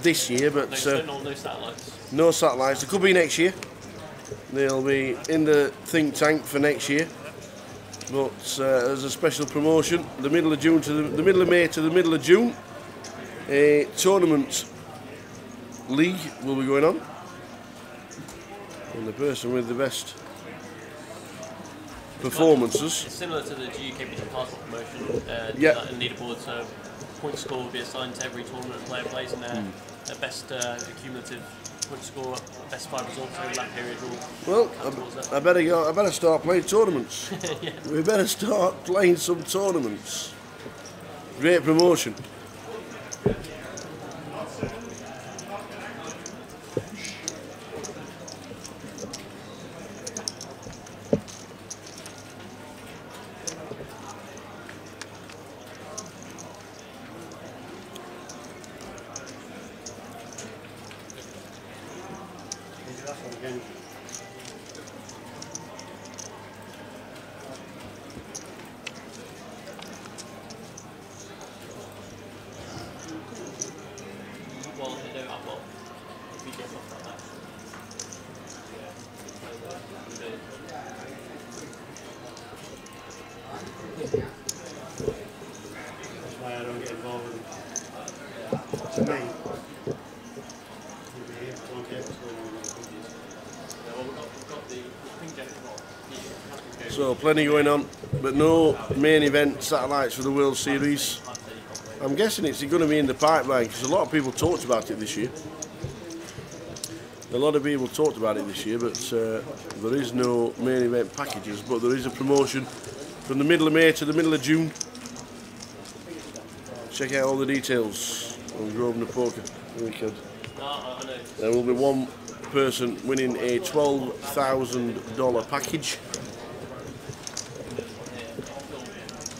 this year, but No satellites. no satellites. There could be next year. They'll be in the think tank for next year. But as a special promotion, the middle of June to the middle of May to the middle of June, a tournament league will be going on, and the person with the best performances. It's similar to the UKPC passport promotion. Yeah. And leaderboard. So point score will be assigned to every tournament a player plays, and their best cumulative point score, best 5 results over that period will Well, count towards that. I better start playing tournaments. Yeah. We better start playing some tournaments. Great promotion. Well, they don't have if you get off like that. That's why I don't get involved with it. To me, don't get what's going on with the cookies. We've got the ping jacket as well. So plenty going on, but no main event satellites for the World Series. I'm guessing it's going to be in the pipeline because a lot of people talked about it this year. A lot of people talked about it this year, but there is no main event packages, but there is a promotion from the middle of May to the middle of June. Check out all the details on Grosvenor Poker Weekend. There will be one person winning a $12,000 package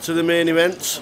to the main event.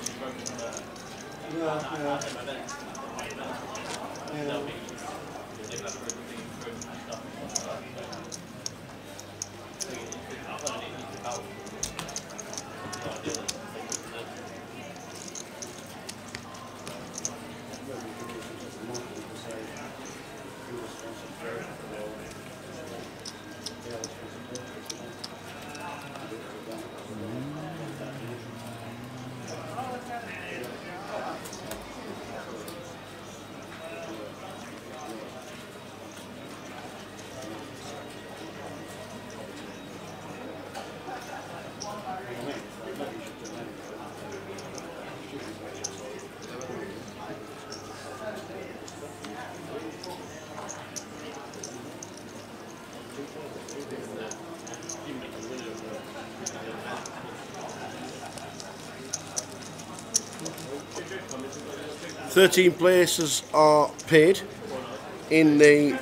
$13 places are paid in the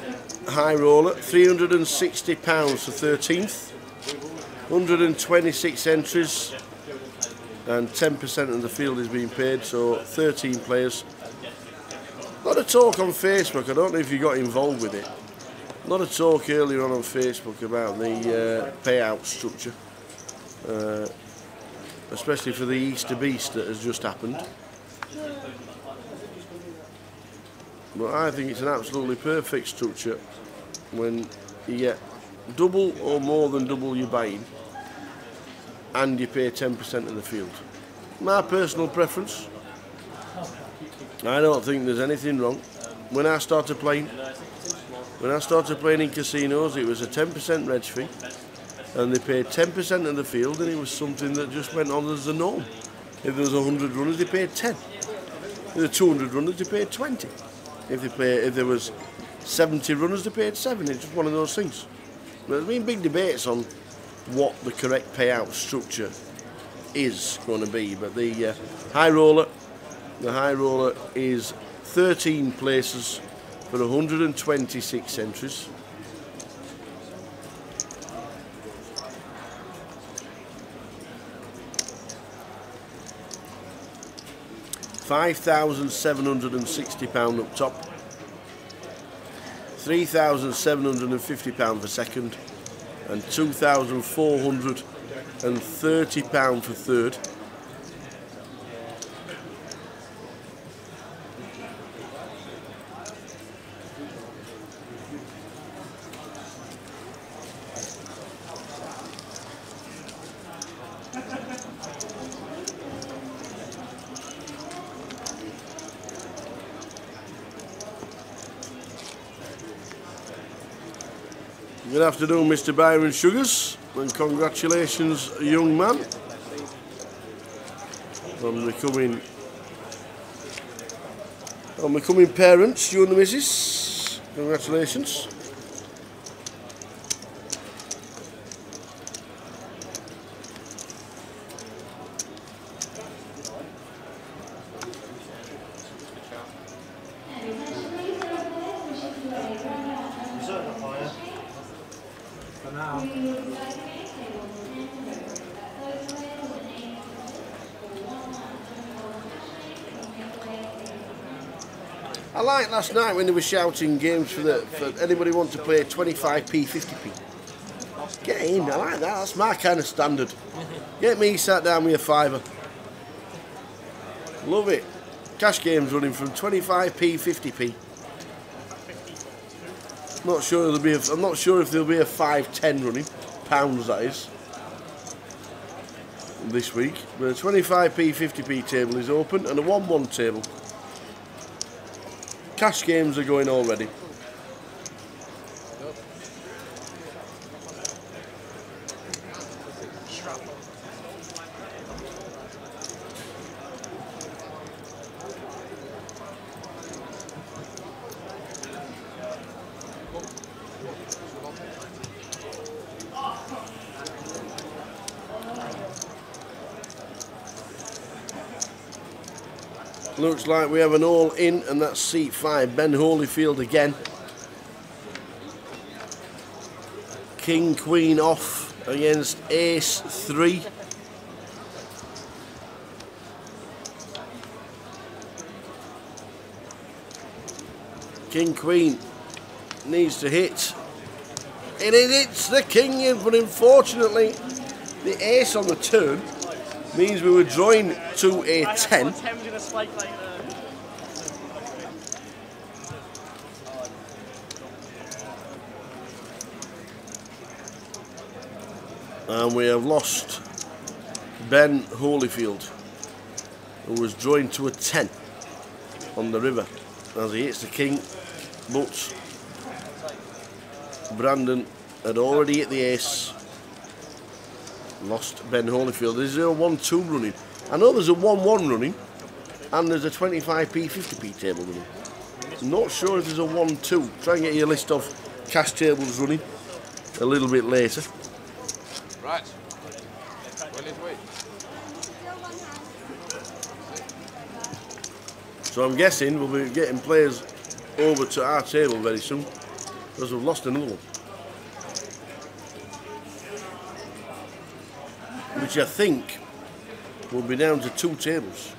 high roller. £360 for 13th, 126 entries, and 10% of the field is being paid, so 13 players. A lot of talk on Facebook, I don't know if you got involved with it. A lot of talk earlier on Facebook about the payout structure, especially for the Easter Beast that has just happened. But I think it's an absolutely perfect structure when you get double or more than double your buying and you pay 10% of the field. My personal preference, I don't think there's anything wrong. When I started playing in casinos, it was a 10% reg fee and they paid 10% of the field, and it was something that just went on as a norm. If there was 100 runners, they paid 10. If there were 200 runners, they paid 20. If there was 70 runners, they paid 7. It's just one of those things. There's been big debates on what the correct payout structure is going to be, but the high roller is 13 places for 126 entries. £5,760 up top, £3,750 for second, and £2,430 for third. Good afternoon, Mr. Byron Sugars, and congratulations, young man, on becoming parents, you and the missus. Congratulations. I liked last night when they were shouting games for anybody want to play 25p, 50p. Get in, I like that, that's my kind of standard. Get me sat down with a fiver. Love it. Cash games running from 25p, 50p. I'm not sure if there'll be a 5-10 running, pounds that is, this week. But a 25p, 50p table is open and a 1-1 table. Cash games are going already. Looks like we have an all in, and that's seat 5, Ben Holyfield again. King Queen off against Ace 3. King Queen needs to hit. It hits the King, but unfortunately the ace on the turn means we were drawing to a 10. And we have lost Ben Holyfield, who was drawing to a 10 on the river as he hits the King, but Brandon had already hit the ace. Lost Ben Holyfield. There's a 1-2 running. I know there's a 1-1 running, and there's a 25p, 50p table running. I'm not sure if there's a 1-2. Try and get your list of cash tables running a little bit later. Right. Ready to wait. So I'm guessing we'll be getting players over to our table very soon, because we've lost another one, which I think will be down to 2 tables.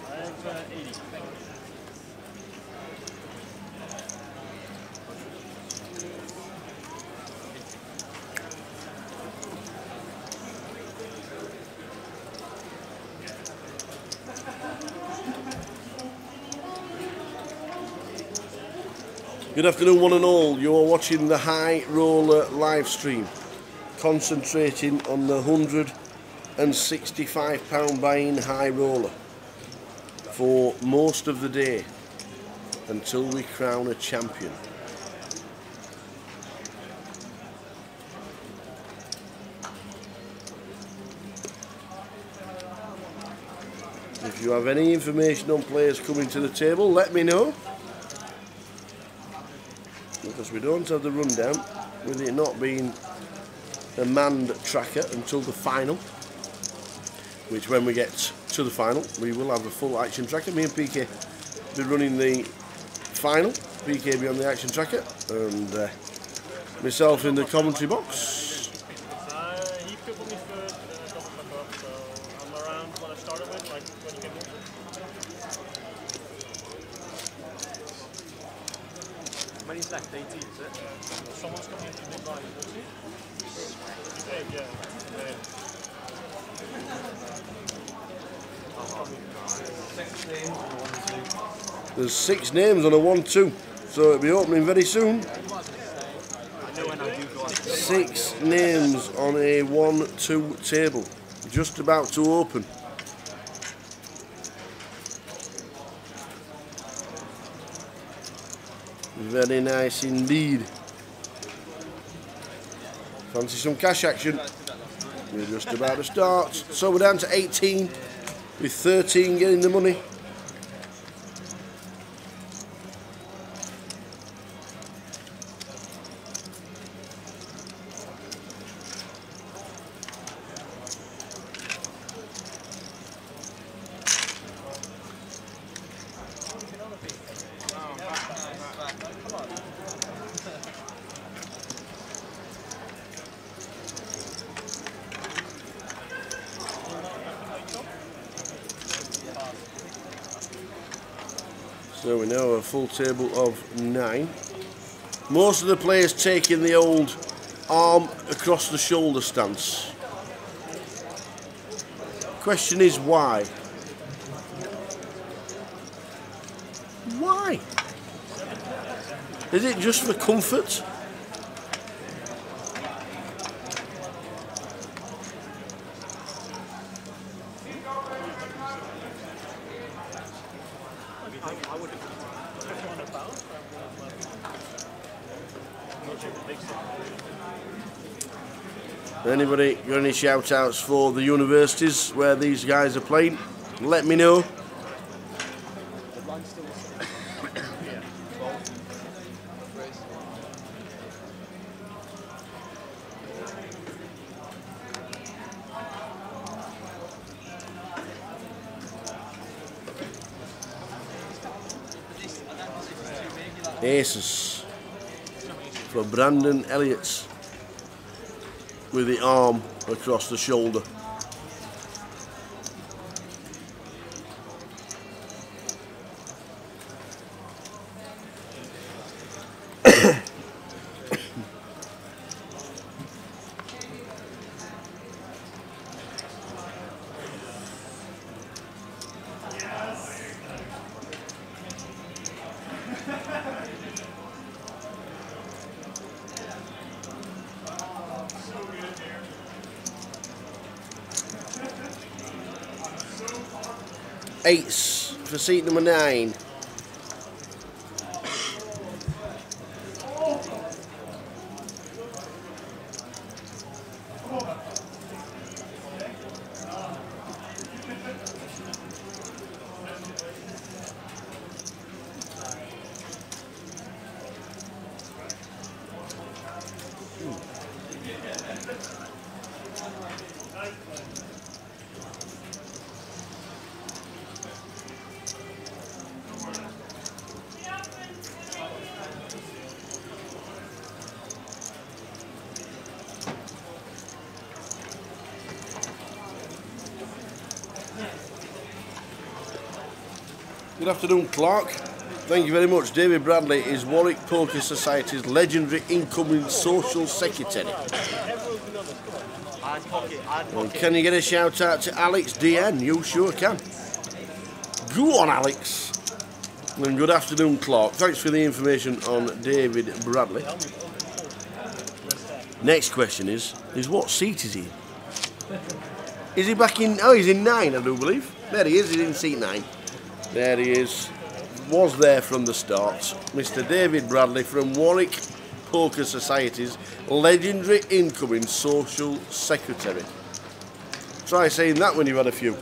I have 80. Good afternoon, one and all. You are watching the High Roller live stream, concentrating on the £165 buy-in High Roller for most of the day until we crown a champion. If you have any information on players coming to the table, let me know, because we don't have the rundown, with it not being a manned tracker until the final, which when we get to the final we will have a full action tracker. Me and PK be running the final, PK be on the action tracker, and myself in the commentary box. He put me third, double fuck up, so I'm There's 6 names on a 1-2, so it'll be opening very soon. 6 names on a 1-2 table, just about to open. Very nice indeed. Fancy some cash action? We're just about to start. So we're down to 18, with 13 getting the money. So we now have a full table of 9. Most of the players taking the old arm across the shoulder stance. Question is why? Why? Is it just for comfort? Anybody got any shout outs for the universities where these guys are playing? Let me know. Aces for Brandon Elliott with the arm across the shoulder. Eights for seat number 9. Good afternoon, Clark. Thank you very much. David Bradley is Warwick Poker Society's legendary incoming social secretary. And can you get a shout out to Alex DN? You sure can. Go on, Alex. And good afternoon, Clark. Thanks for the information on David Bradley. Next question is what seat is he in? Is he back in? Oh, he's in 9, I do believe. There he is. He's in seat 9. There he is. Was there from the start. Mr. David Bradley from Warwick Poker Society's legendary incoming social secretary. Try saying that when you've had a few.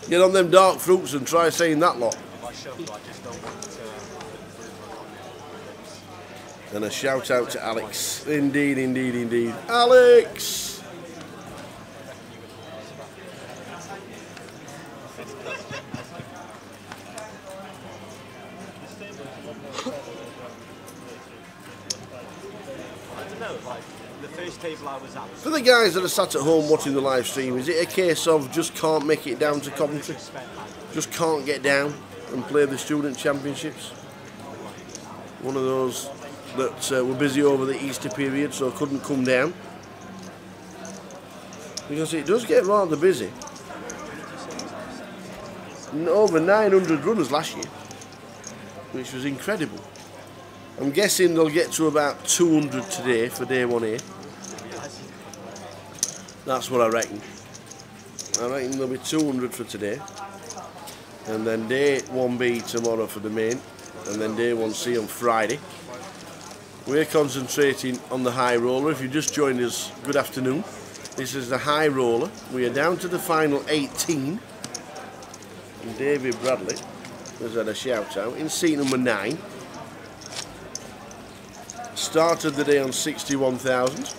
Get on them dark fruits and try saying that lot. And a shout out to Alex. Indeed, indeed, indeed. Alex! For the guys that are sat at home watching the live stream, is it a case of just can't make it down to Coventry? Just can't get down and play the student championships? One of those that were busy over the Easter period, so couldn't come down? Because it does get rather busy. Over 900 runners last year. which was incredible. I'm guessing they'll get to about 200 today for day 1A. That's what I reckon. I reckon there'll be 200 for today. And then day 1B tomorrow for the main. And then day 1C on Friday. We're concentrating on the high roller. If you just joined us, good afternoon. This is the high roller. We are down to the final 18. And David Bradley has had a shout out in seat number 9. Started the day on 61,000.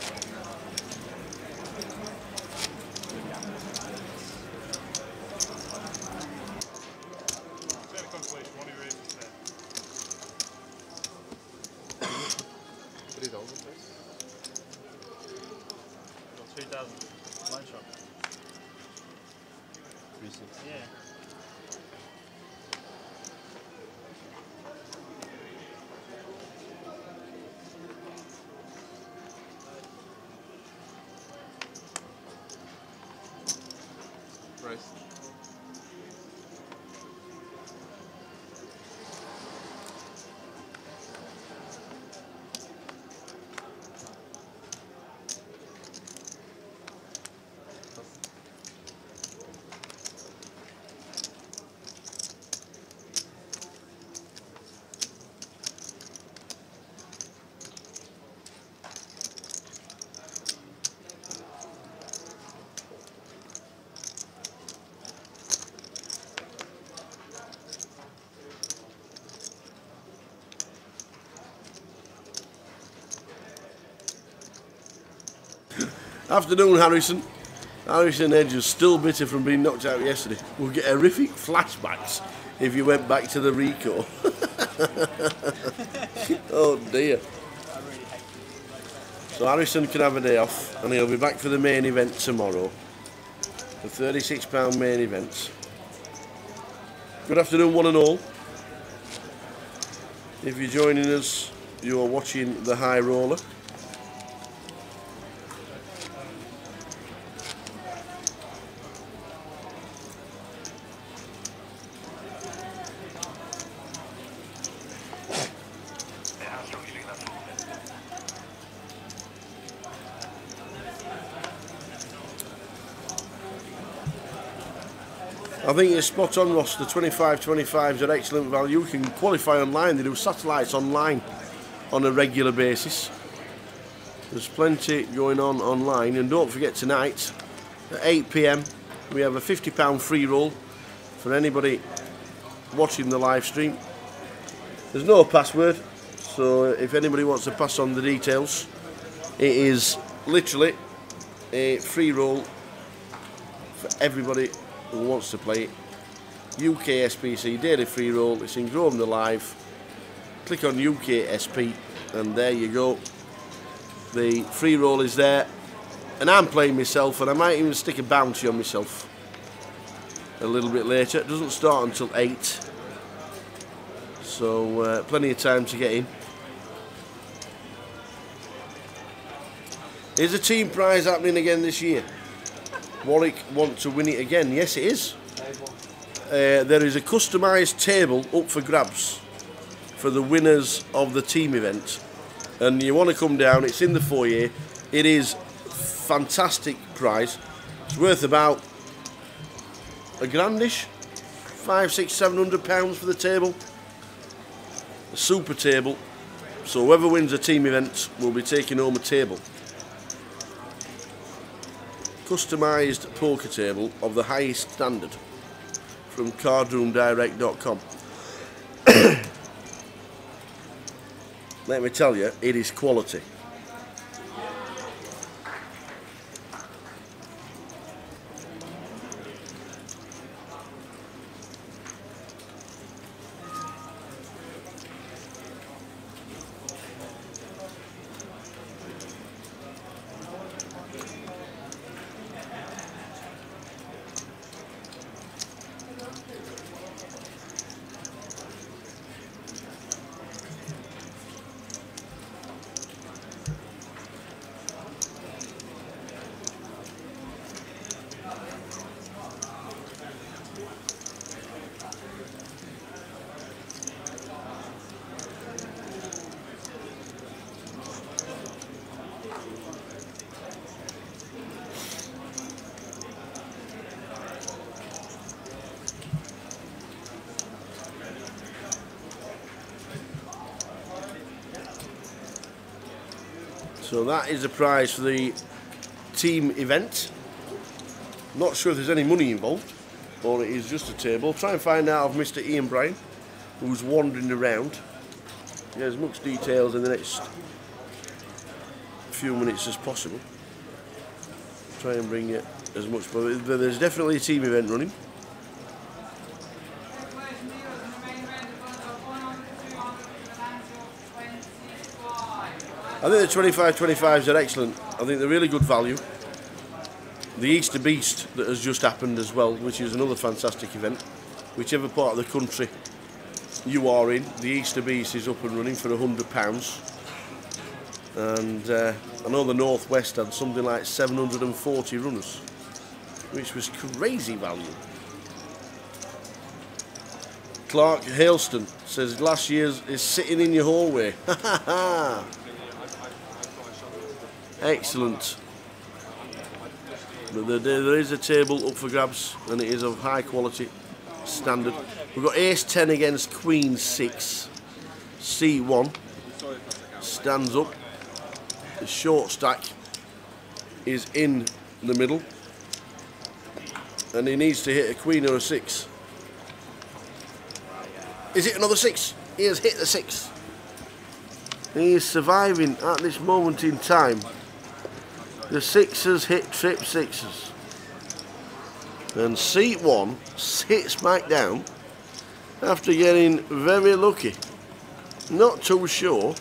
Afternoon, Harrison. Harrison Edge is still bitter from being knocked out yesterday. We'll get horrific flashbacks if you went back to the Rico. Oh dear. So Harrison can have a day off and he'll be back for the main event tomorrow. The £36 main event. Good afternoon, one and all. If you're joining us, you are watching the high roller. I think you're spot on, Ross. The 25-25s are excellent value. You can qualify online. They do satellites online on a regular basis. There's plenty going on online. And don't forget, tonight at 8 PM we have a £50 free roll for anybody watching the live stream. There's no password, so if anybody wants to pass on the details, it is literally a free roll for everybody who wants to play it. UKSPC daily free roll. It's in Grosvenor the Live. Click on UKSP and there you go. The free roll is there, and I'm playing myself, and I might even stick a bounty on myself a little bit later. It doesn't start until 8, so plenty of time to get in. Is a team prize happening again this year? Warwick want to win it again? Yes, it is. There is a customised table up for grabs for the winners of the team event, and you want to come down. It's in the foyer. It is fantastic prize. It's worth about a grandish, £500–700 for the table. A super table. So whoever wins a team event will be taking home a table. Customised poker table of the highest standard from cardroomdirect.com. Let me tell you, it is quality. So that is the prize for the team event. Not sure if there's any money involved or it is just a table. Try and find out of Mr. Ian Bryan, who's wandering around. Get as much details in the next few minutes as possible. Try and bring it as much, but there's definitely a team event running. I think the 25-25s are excellent. I think they're really good value. The Easter Beast that has just happened as well, which is another fantastic event. Whichever part of the country you are in, the Easter Beast is up and running for £100. And I know the Northwest had something like 740 runners, which was crazy value. Clark Hailston says last year's is sitting in your hallway. Excellent. But there is a table up for grabs, and it is of high quality standard. We've got Ace 10 against Queen 6. C1 stands up. The short stack is in the middle, and he needs to hit a queen or a 6. Is it another 6? He has hit the 6. He is surviving at this moment in time. The 6s hit trip 6s. And seat 1 sits back down after getting very lucky. Not too sure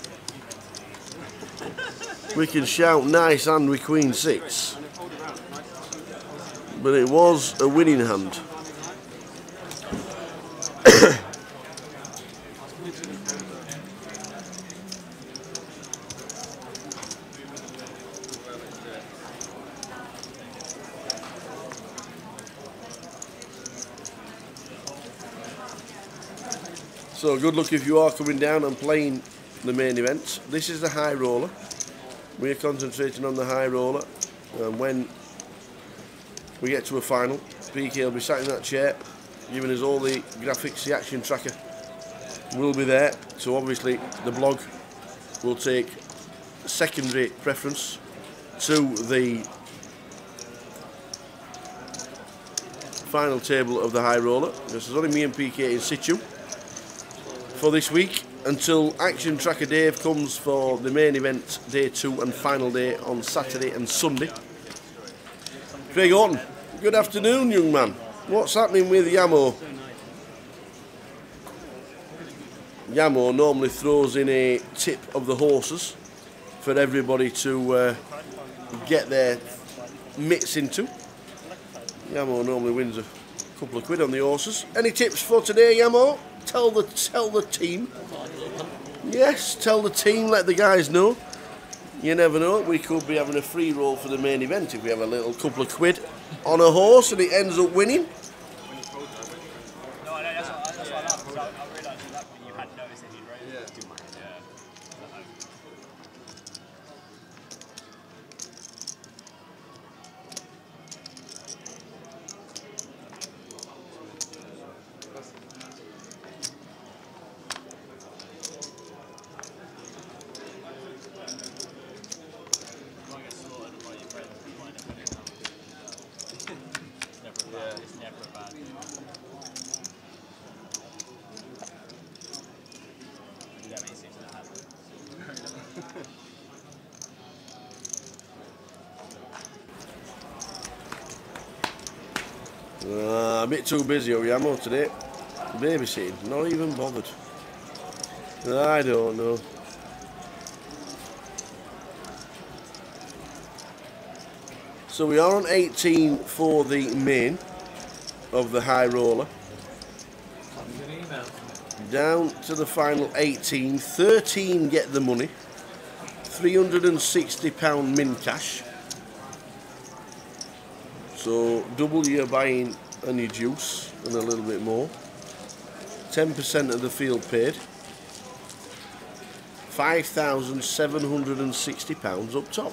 we can shout nice hand with Queen 6. But it was a winning hand. So good luck if you are coming down and playing the main event. This is the high roller. We are concentrating on the high roller, and when we get to a final, PK will be sat in that chair giving us all the graphics. The action tracker will be there, so obviously the blog will take secondary preference to the final table of the high roller. This is only me and PK in situ for this week until Action Tracker Dave comes for the main event day 2 and final day on Saturday and Sunday. Craig Orton, good afternoon, young man. What's happening with Yamo? Yamo normally throws in a tip of the horses for everybody to get their mitts into. Yamo normally wins a couple of quid on the horses. Any tips for today, Yamo? Tell the team. Yes, tell the team, let the guys know. You never know, we could be having a free roll for the main event if we have a little couple of quid on a horse and it ends up winning. No, that's what I laughed, because I realised that when you had noticed that he'd raised it. It's never a bad thing. You don't mean six and a half. A bit too busy, Yamo, today. Babysitting, not even bothered. I don't know. So we are on 18 for the main of the high roller. Down to the final 18. 13 get the money. £360 min cash. So double your buying and your juice and a little bit more. 10% of the field paid. £5,760 up top.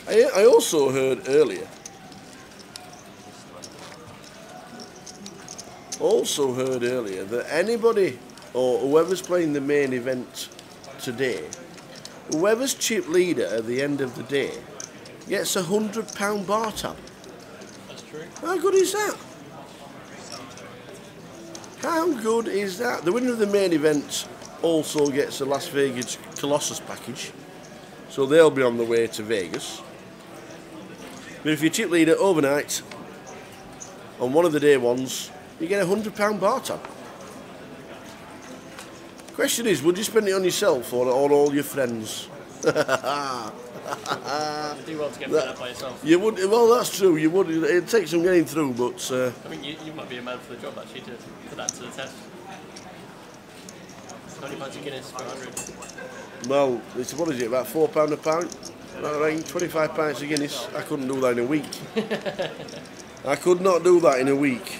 I also heard earlier that anybody or whoever's playing the main event today, whoever's chip leader at the end of the day gets a £100 bar tab. That's true. How good is that? How good is that? The winner of the main event also gets the Las Vegas Colossus package, so they'll be on the way to Vegas. But if you're chip leader overnight, on one of the day ones, you get a £100 bar tab. Question is, would you spend it on yourself or all your friends? You do well to get through that by yourself. You would. Well, that's true. You would. It takes some getting through, but. I mean, you might be a man for the job actually to put that to the test. 20 pints of Guinness for 100. Well, it's, what is it? About £4 a pint. Right, 25 pints of Guinness. I couldn't do that in a week. I could not do that in a week.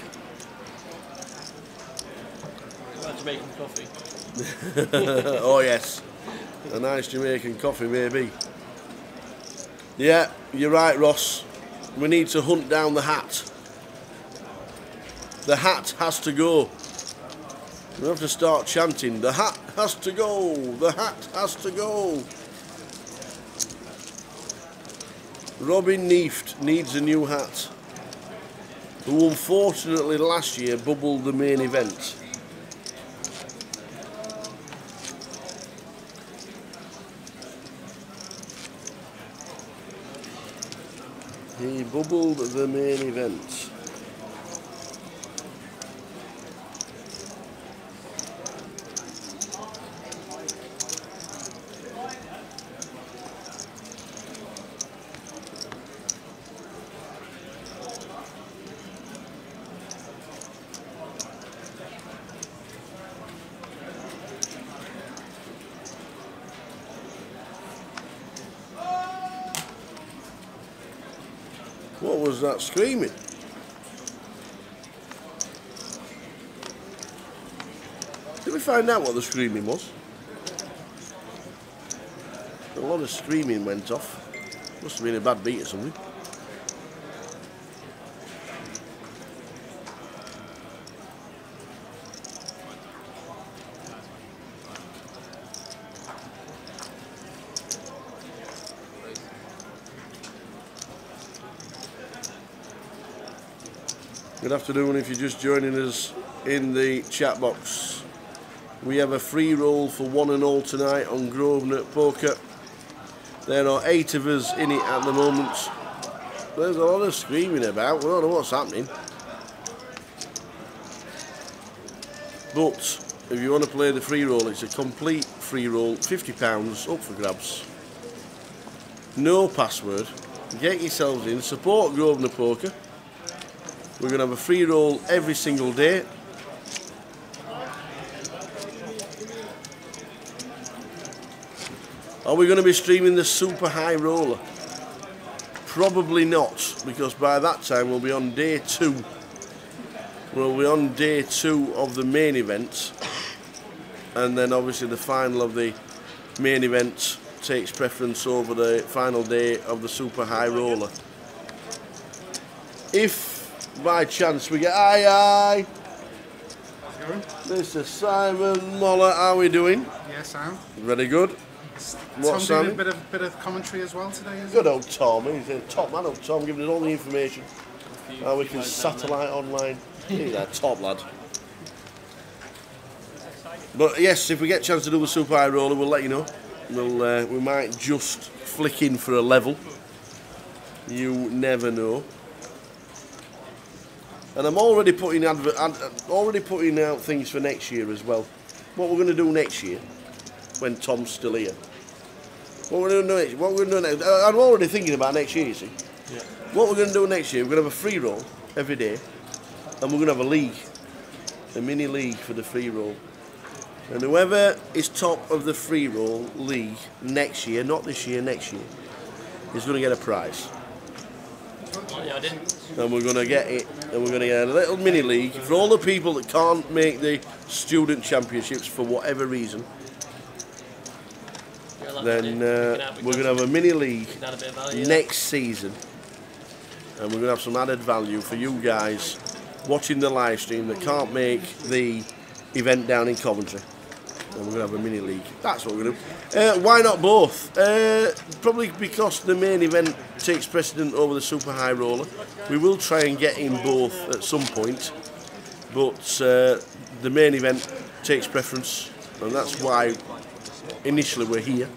What about Jamaican coffee? Oh yes, a nice Jamaican coffee maybe. Yeah, you're right, Ross. We need to hunt down the hat. The hat has to go. We have to start chanting, the hat has to go, the hat has to go. Robin Neeft needs a new hat, who unfortunately last year bubbled the main event. He bubbled the main event. What was that screaming? Did we find out what the screaming was? A lot of screaming went off. Must have been a bad beat or something. Good afternoon if you're just joining us in the chat box. We have a free roll for one and all tonight on Grosvenor Poker. There are 8 of us in it at the moment. There's a lot of screaming about, we don't know what's happening. But if you want to play the free roll, it's a complete free roll, £50 up for grabs. No password. Get yourselves in, support Grosvenor Poker. We're going to have a free roll every single day. Are we going to be streaming the super high roller? Probably not, because by that time we'll be on day 2. We'll be on day 2 of the main event, and then obviously the final of the main event takes preference over the final day of the super high roller. If by chance we get aye. Mr. Simon Moller, how are we doing? Yes, Sam. Very good. Tom What's doing a bit of commentary as well today, isn't Good old Tom, he's a top man, old Tom, giving us all the information. How we can satellite online. He's a top lad. But yes, if we get a chance to do the super high roller, we'll let you know. We might just flick in for a level. You never know. And I'm already putting out things for next year as well. What we're going to do next year, when Tom's still here. What we're going to do next. I'm already thinking about next year, you see. Yeah. What we're going to do next year, we're going to have a free roll every day, and we're going to have a league, a mini league for the free roll. And whoever is top of the free roll league next year, not this year, next year, is going to get a prize. Oh, yeah, I didn't. And we're going to get it, and we're going to get a little mini league for all the people that can't make the student championships for whatever reason. Then we're going to have a mini league next season, and we're going to have some added value for you guys watching the live stream that can't make the event down in Coventry. And we're going to have a mini league. That's what we're going to do. Why not both? Probably because the main event takes precedent over the super high roller. We will try and get in both at some point, but the main event takes preference, and that's why initially we're here.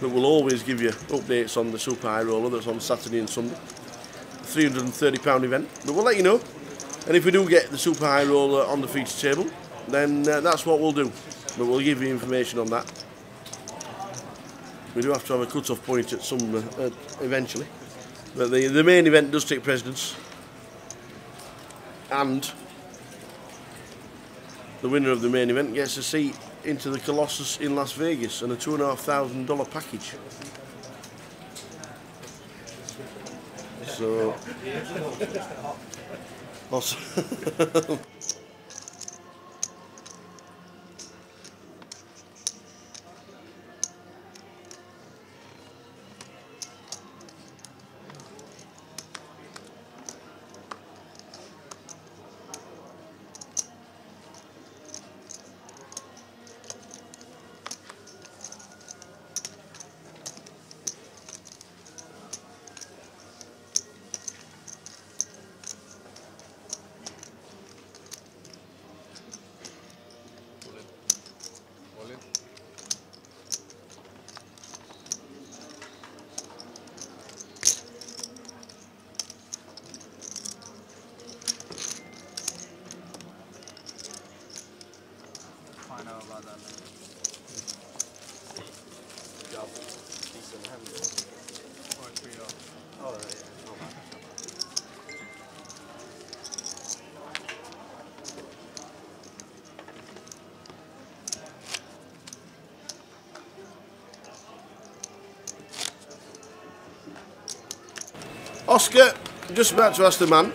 But we'll always give you updates on the super high roller that's on Saturday and Sunday. £330 event, but we'll let you know. And if we do get the super high roller on the feature table, then that's what we'll do. But we'll give you information on that. We do have to have a cut-off point at some eventually, but the main event does take precedence, and the winner of the main event gets a seat into the Colossus in Las Vegas and a $2,500 package. So, awesome. I know about that later. Decent, haven't you? Or 3 off. Oh, yeah. Not bad. Oscar, just about to ask the man,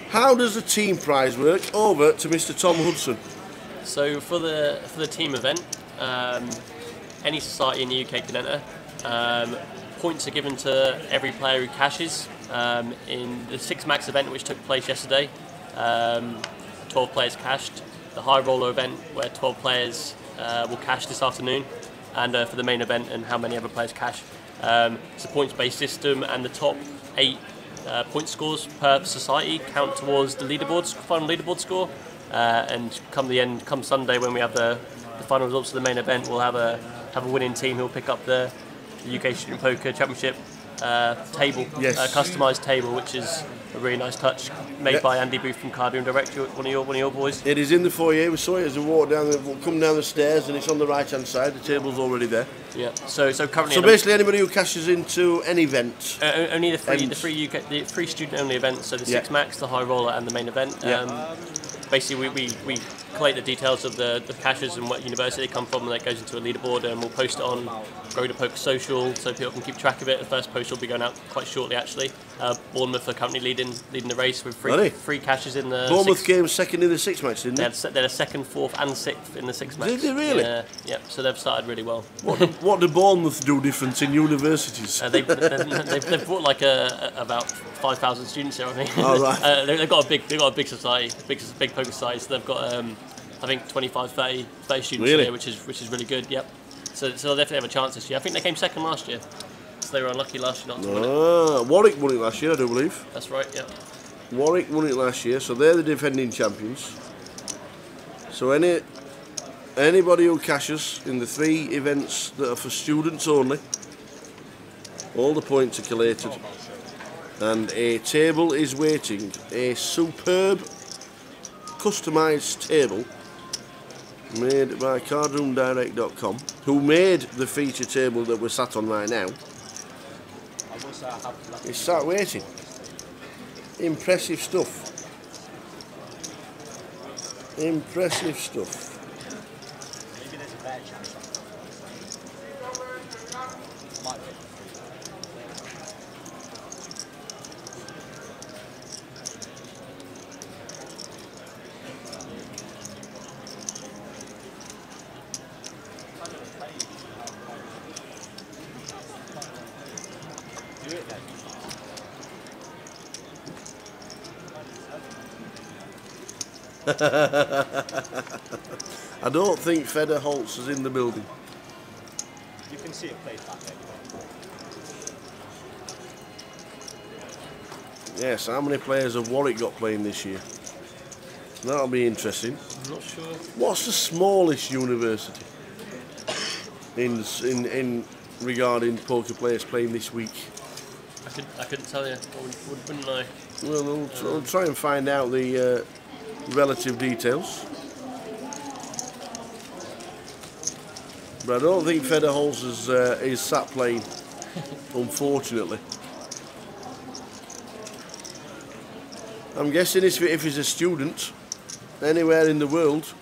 how does the team prize work? Over to Mr. Tom Hudson. So for the team event, any society in the UK can enter. Points are given to every player who cashes. In the 6 max event, which took place yesterday, 12 players cashed. The high roller event, where 12 players will cash this afternoon, and for the main event and how many other players cash. It's a points-based system, and the top 8 point scores per society count towards the final leaderboard score. And come Sunday, when we have the final results of the main event, we'll have a winning team who'll pick up the UK Student Poker Championship table, Yes. customised table, which is a really nice touch, made by Andy Booth from Cardiff Direct, one of your boys. It is in the foyer. We saw it as we walk down, come down the stairs, and it's on the right-hand side. The table's already there. Yeah. So currently. So basically, anybody who cashes into an event, only the free student-only events. So the 6 max, the high roller, and the main event. Basically, we collate the details of the cashes and what university they come from, and that goes into a leaderboard, and we'll post it on Grow to Poker Social so people can keep track of it. The first post will be going out quite shortly, actually. Bournemouth are currently leading the race with three cashes in the. Bournemouth came second in the 6 match, didn't they? They're a 2nd, 4th, and 6th in the 6 match. Did they really? Yeah. So they've started really well. What do Bournemouth do different in universities? They've brought like about 5,000 students here, I think. Oh, right. They've got a big society, big poker society. So they've got I think 25, 30 students here, which is really good. Yep. So they'll definitely have a chance this year. I think they came 2nd last year, so they were unlucky last year not to win it. Warwick won it last year, I do believe. That's right. Yeah. Warwick won it last year, so they're the defending champions. So anybody who cashes in the 3 events that are for students only, all the points are collated, and a table is waiting. A superb, customised table made by cardroomdirect.com, who made the feature table that we're sat on right now. It's sat waiting. Impressive stuff. Impressive stuff. Maybe there's a better chance. Might be. Do it then. I don't think Feder Holtz is in the building. You can see it played back anyway. Yes, how many players have Warwick got playing this year? That'll be interesting. I'm not sure. What's the smallest university in regarding poker players playing this week? I couldn't tell you. I wouldn't know. Well, we'll try and find out the relative details. But I don't think Feder Holtz is sat playing, unfortunately. I'm guessing if he's a student anywhere in the world,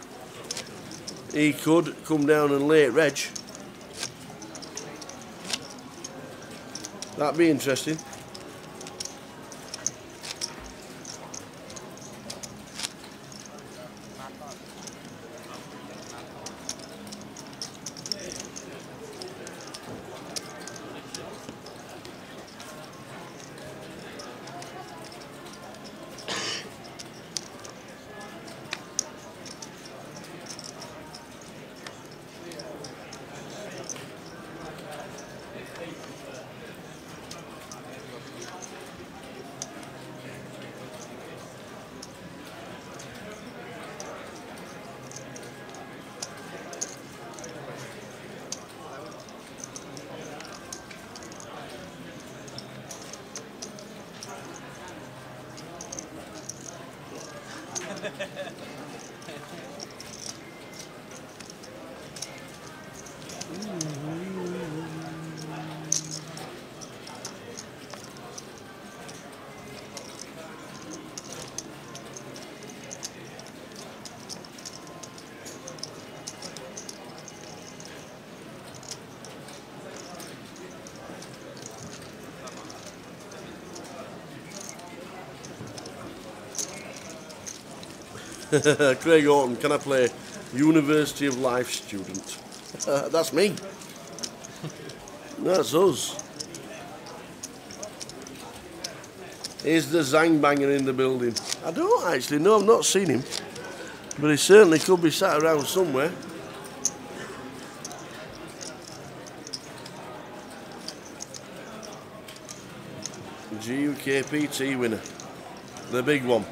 he could come down and lay at Reg. That'd be interesting. Craig Orton, can I play University of Life student? That's me. That's us. Is the Zangbanger in the building? I don't actually know, I've not seen him. But he certainly could be sat around somewhere. UKSPC winner. The big one.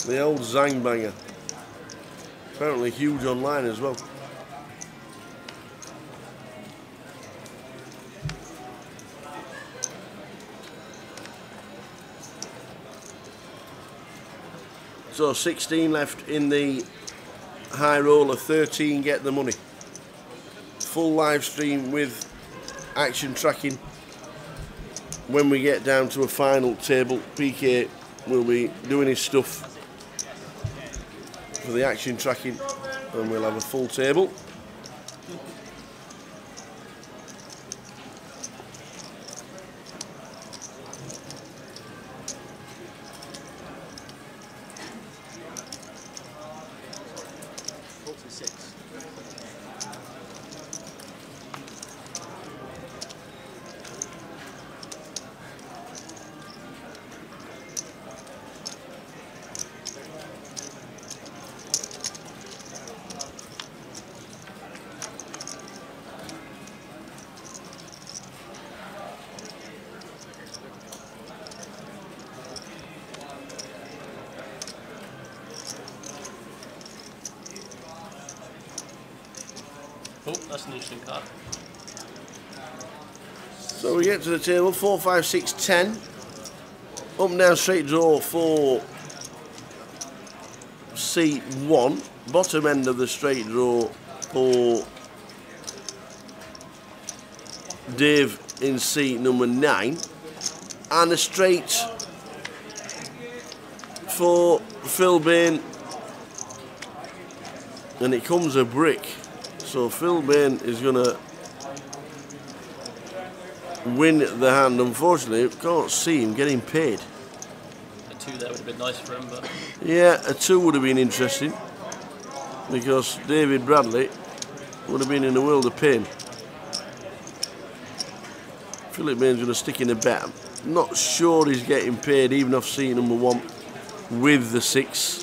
The old Zangbanger. Apparently huge online as well. So 16 left in the high roller, 13 get the money. Full live stream with action tracking. When we get down to a final table, PK will be doing his stuff for the action tracking, and we'll have a full table. Oh, that's an interesting card. So we get to the table, 4, 5, 6, 10. Up and down straight draw for C1. Bottom end of the straight draw for Dave in seat number 9. And a straight for Phil Bain. And it comes a brick. So Phil Bain is going to win the hand. Unfortunately, can't see him getting paid. A 2 there would have been nice for him, but... Yeah, a 2 would have been interesting, because David Bradley would have been in a world of pain. Philip Bain's going to stick in a bet. I'm not sure he's getting paid even off seat number 1 with the 6.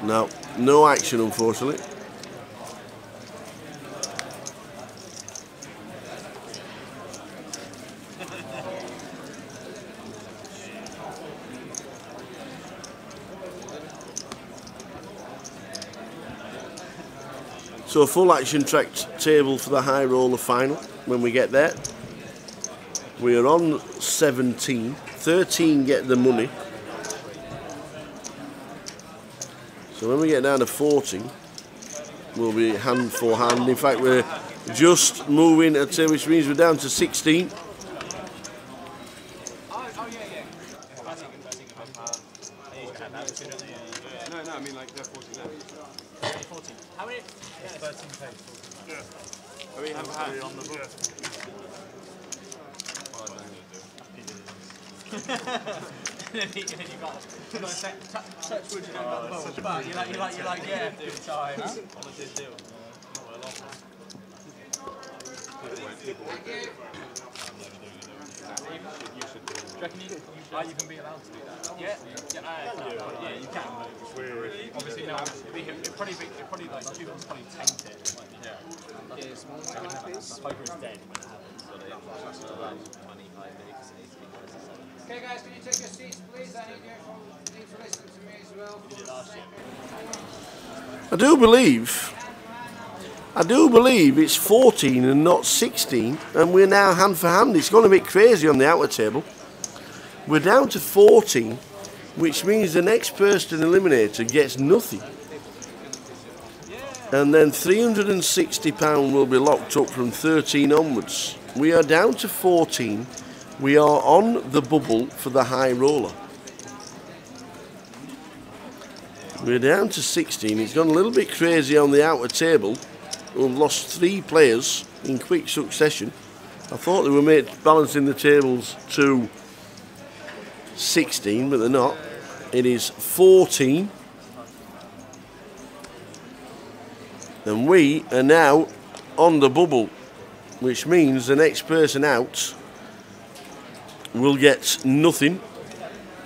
No, no action unfortunately. So a full action tracked table for the high roller final when we get there. We are on 17, 13 get the money. So when we get down to 14, we'll be hand for hand. In fact, we're just moving, which means we're down to 16. No, I mean like they're 14 now. 14. How many? 13 pages. Yeah. Are we have a hand? On the book. And then you got touch wood, you know, got the bowl. But you're like, yeah, good time. Huh? Honestly, deal. Not well off. You should do it. Do you reckon you can be allowed to do that? Yeah, yeah, you can. Obviously, no. It'd probably like students probably taint it. Like, poker is dead when it happens. Okay, guys, can you take your seats, please? I need you to listen to me as well. You did last year. I do believe it's 14 and not 16, and we're now hand for hand. It's gone a bit crazy on the outer table. We're down to 14, which means the next person eliminated gets nothing. And then £360 will be locked up from 13 onwards. We are down to 14. We are on the bubble for the high roller. We're down to 16. It's gone a little bit crazy on the outer table. We've lost 3 players in quick succession. I thought they were balancing the tables to 16, but they're not. It is 14. And we are now on the bubble, which means the next person out will get nothing,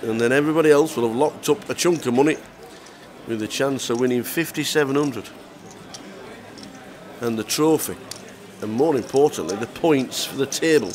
and then everybody else will have locked up a chunk of money with the chance of winning 5,700 and the trophy, and more importantly the points for the table.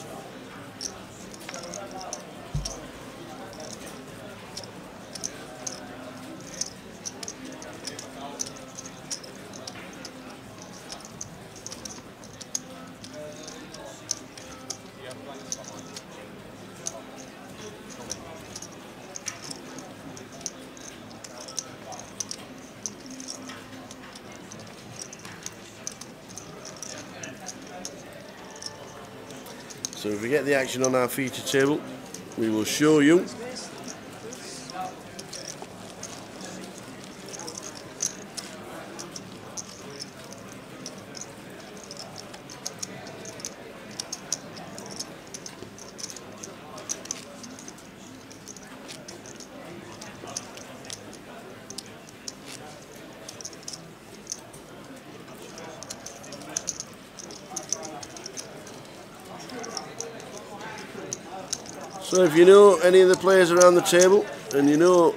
So if we get the action on our feature table, we will show you. So if you know any of the players around the table, and you know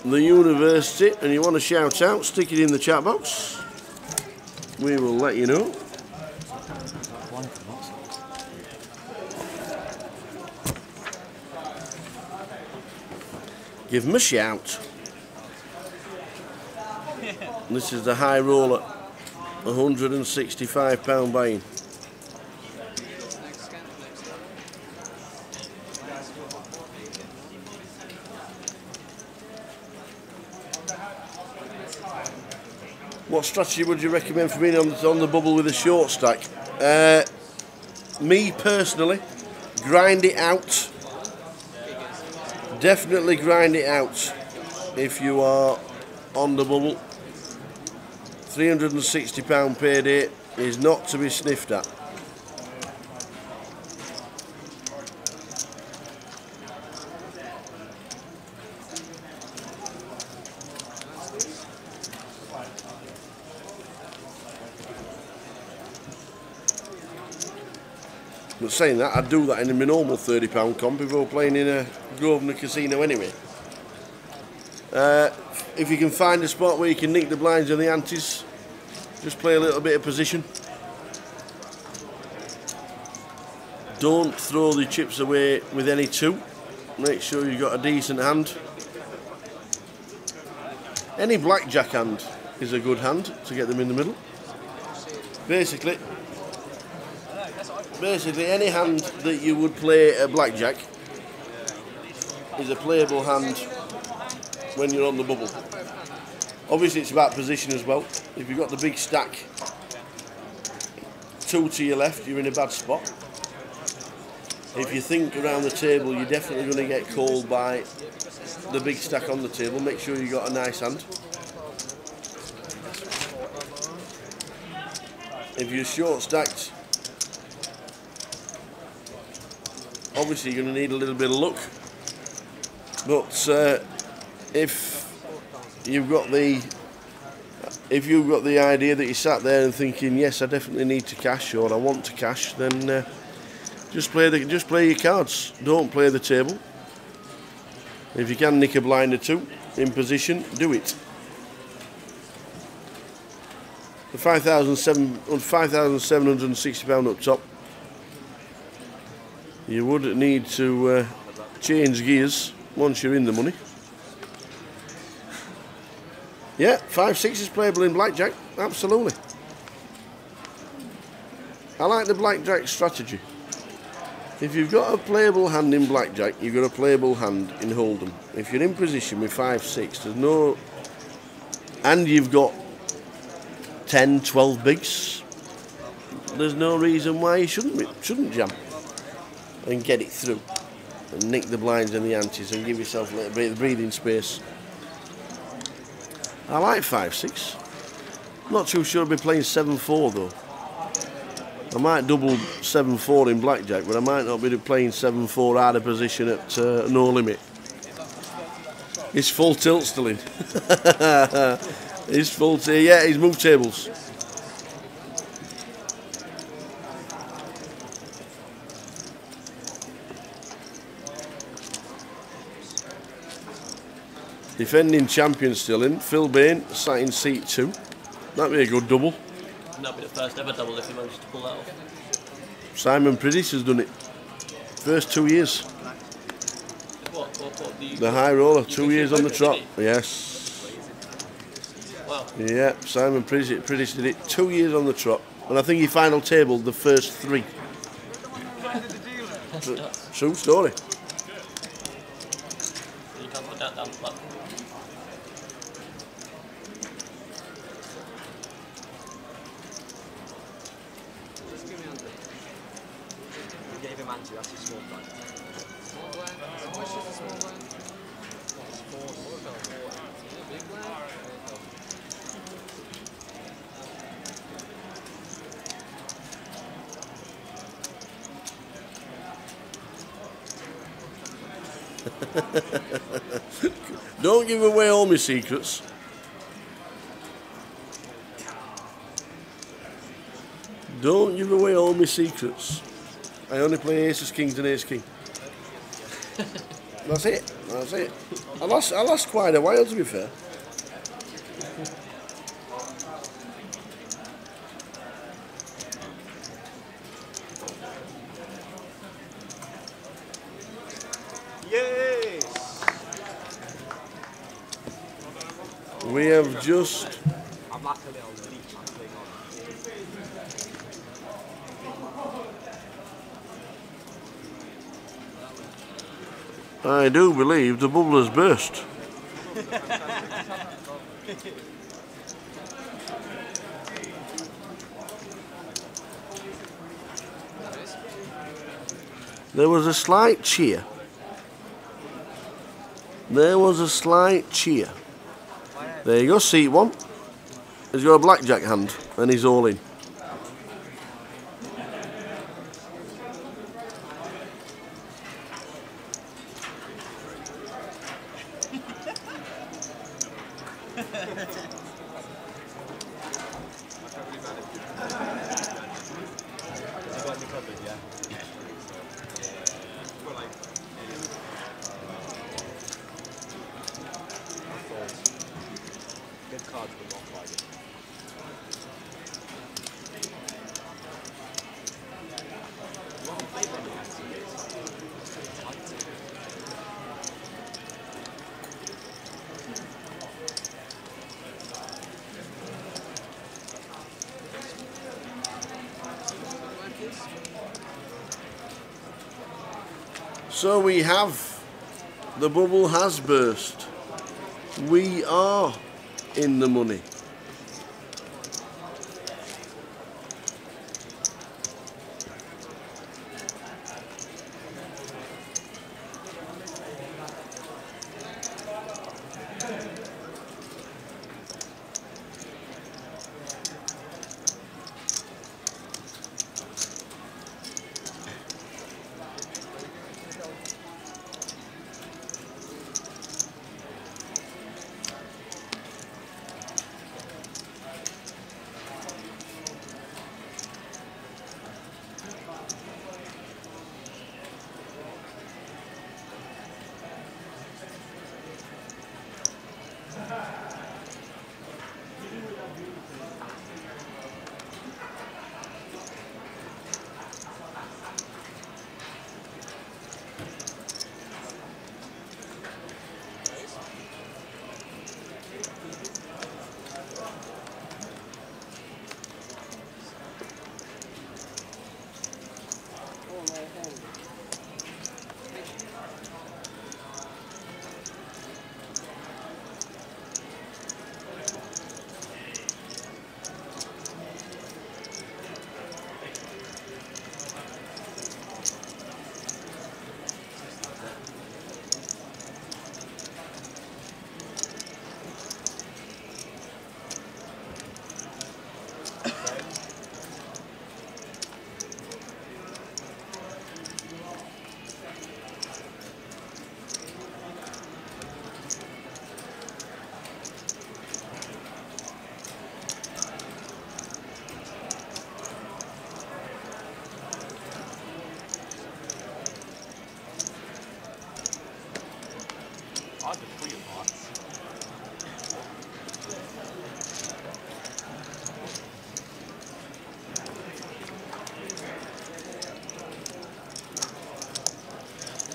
the university, and you want to shout out, stick it in the chat box. We will let you know. Give them a shout. This is the high roller. £165 buy-in. What strategy would you recommend for being on the bubble with a short stack? Me personally, grind it out. Definitely grind it out if you are on the bubble. £360 payday is not to be sniffed at. But But saying that, I'd do that in my normal £30 comp if we were playing in a Grosvenor casino anyway. If you can find a spot where you can nick the blinds and the antes, just play a little bit of position. Don't throw the chips away with any two. Make sure you've got a decent hand. Any blackjack hand is a good hand to get them in the middle. Basically any hand that you would play at blackjack is a playable hand when you're on the bubble. Obviously it's about position as well. If you've got the big stack, two to your left, you're in a bad spot. If you think around the table, you're definitely going to get called by the big stack on the table. Make sure you got a nice hand. If you're short stacked, obviously you're going to need a little bit of luck. But if you've got the idea that you sat there and thinking, yes, I definitely need to cash or I want to cash, then just play your cards. Don't play the table. If you can nick a blind or two in position, do it. The £5,760 up top, you would need to change gears once you're in the money. Yeah, 5-6 is playable in blackjack, absolutely. I like the blackjack strategy. If you've got a playable hand in blackjack, you've got a playable hand in hold'em. If you're in position with 5-6, there's no, and you've got 10, 12 bigs, there's no reason why you shouldn't jam and get it through and nick the blinds and the antes and give yourself a little bit of breathing space. I like 5-6. Not too sure I'll be playing 7-4 though. I might double 7-4 in blackjack, but I might not be playing 7-4 out of position at no limit. It's full tilt still in. He's full tilt. Yeah, he's moved tables. Defending champion still in. Phil Bain sat in seat 2. That'd be a good double. That'd be the first ever double if he managed to pull that off. Simon Priddis has done it. First 2 years. What the high roller, 2 years on the trot. Yes. Wow. Yeah, Simon Priddis did it 2 years on the trot. And I think he final tabled the first 3. True story. You can't put that down the platform. Gave him anti, that's a small blind. Small blind? How much is a small blind? It's 4. Big blind? Don't give away all my secrets. Don't give away all my secrets. I only play aces, kings and ace king. That's it. That's it. I lost quite a while, to be fair. Yes! We have just... I'm like a little leech, I'm playing on. I do believe the bubble has burst. There was a slight cheer. There was a slight cheer. There you go, seat 1. He's got a blackjack hand and he's all in. Has he got any covered, yeah? So we have, the bubble has burst. We are in the money.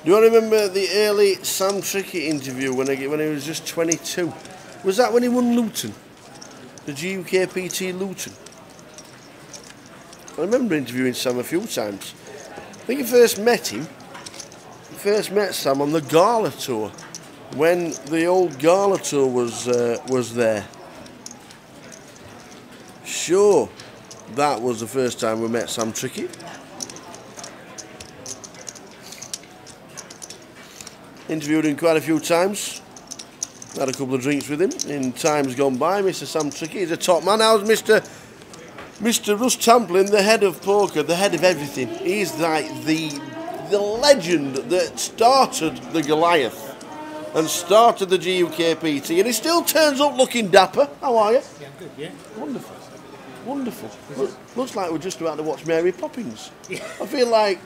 Do you remember the early Sam Trickett interview when he was just 22? Was that when he won Luton? The UKPT Luton? I remember interviewing Sam a few times. I think I first met Sam on the Gala Tour, when the old Gala Tour was there. Sure, that was the first time we met Sam Trickett. Interviewed him quite a few times. Had a couple of drinks with him in times gone by. Mr. Sam Trickett, he's a top man. How's Mr. Russ Tamplin, the head of poker, the head of everything? He's like the legend that started the Goliath and started the GUKPT, and he still turns up looking dapper. How are you? Yeah, I'm good, yeah. Wonderful. Wonderful. Looks like we're just about to watch Mary Poppins. Yeah. I feel like...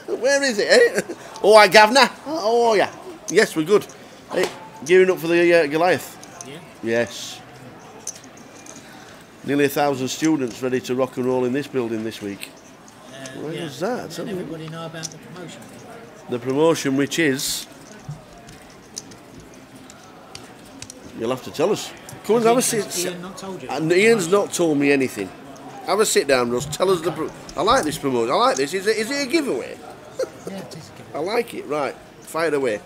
where is it, eh? Oh, hi, Gavna. Oh, yeah. Yes, we're good. Hey, gearing up for the Goliath. Yeah. Yes. Nearly 1,000 students ready to rock and roll in this building this week. Where was that? Does everybody know about the promotion? The promotion, which is... You'll have to tell us. Come on, have a sit. Ian not told you? Ian's not told me anything. Have a sit down, Russ. Tell us the... I like this promotion. I like this. Is it a giveaway? Yeah, it is a giveaway. I like it. Right. Fire away.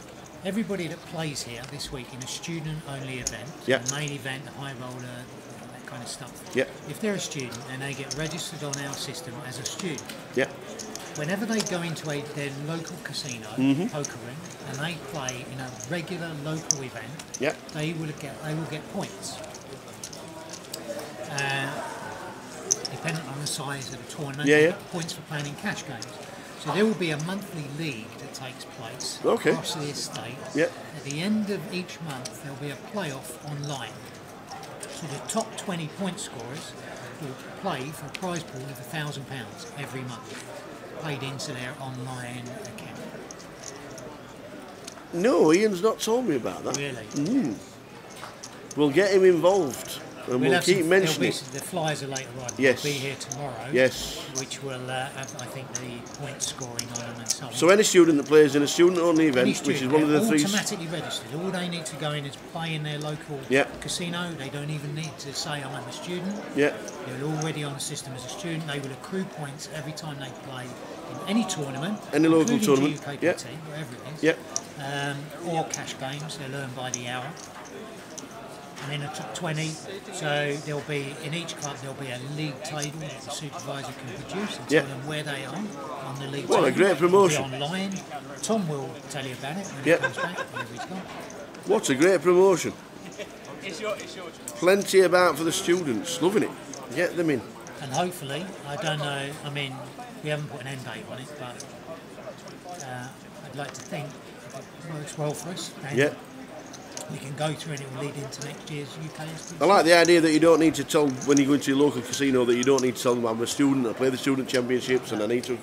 Everybody that plays here this week in a student-only event, Yep. the main event, the high roller, that kind of stuff. Yep. If they're a student and they get registered on our system as a student, Yep. whenever they go into their local casino, poker room, and they play in a regular local event, Yep. they will get points. Dependent on the size of the tournament, Yeah, you yeah. get points for playing in cash games. So there will be a monthly league that takes place Okay. across the estate. Yep. At the end of each month, there'll be a playoff online. So the top 20 point scorers will play for a prize pool of £1,000 every month, paid into their online account. No, Ian's not told me about that. Really? We'll get him involved, and we'll keep mentioning it. The flyers are later on. Yes. They'll be here tomorrow. Yes. Which will have, I think, the point scoring on them and so on. So any student that plays in a student-only event, which is one of the three... automatically registered. All they need to go in is play in their local casino. They don't even need to say I'm a student. Yeah. They're already on the system as a student. They will accrue points every time they play in any tournament, any local including tournament, UKPT, wherever it is, or cash games. They'll earn by the hour. And in the top 20, so there'll be, in each club there'll be a league table that the supervisor can produce and tell them where they are on the league table. What a great promotion. It'll be online. Tom will tell you about it when he comes back, whenever he's gone. What a great promotion. It's your choice. Plenty about for the students, loving it. Get them in. And hopefully, I don't know, I mean, we haven't put an end date on it, but I'd like to think it works well for us. And we can go through and it will lead into next year's UKSPC. I like the idea that you don't need to tell, when you go into your local casino, that you don't need to tell them I'm a student, I play the student championships and I need to...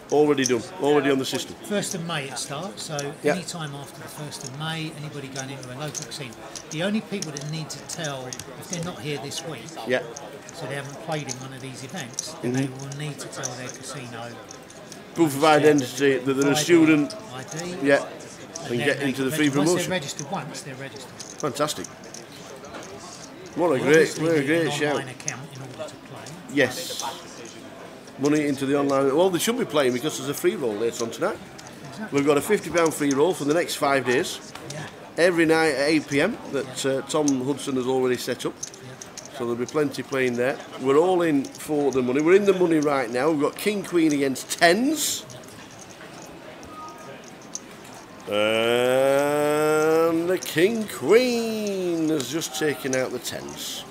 Already done, already on the system. 1st of May it starts, so any time after the 1st of May, anybody going into a local casino. The only people that need to tell, if they're not here this week, so they haven't played in one of these events, then they will need to tell their casino. Proof of identity, that they're a student. ID. And get into the free promotion. Once they're registered once, they're registered. Fantastic. What a great shout. Account in order to play. Yes. Money into the online. Well, they should be playing because there's a free roll later on tonight. We've got a £50 free roll for the next 5 days. Every night at 8 PM that Tom Hudson has already set up. So there'll be plenty playing there. We're all in for the money. We're in the money right now. We've got King Queen against tens. And the King Queen has just taken out the tens.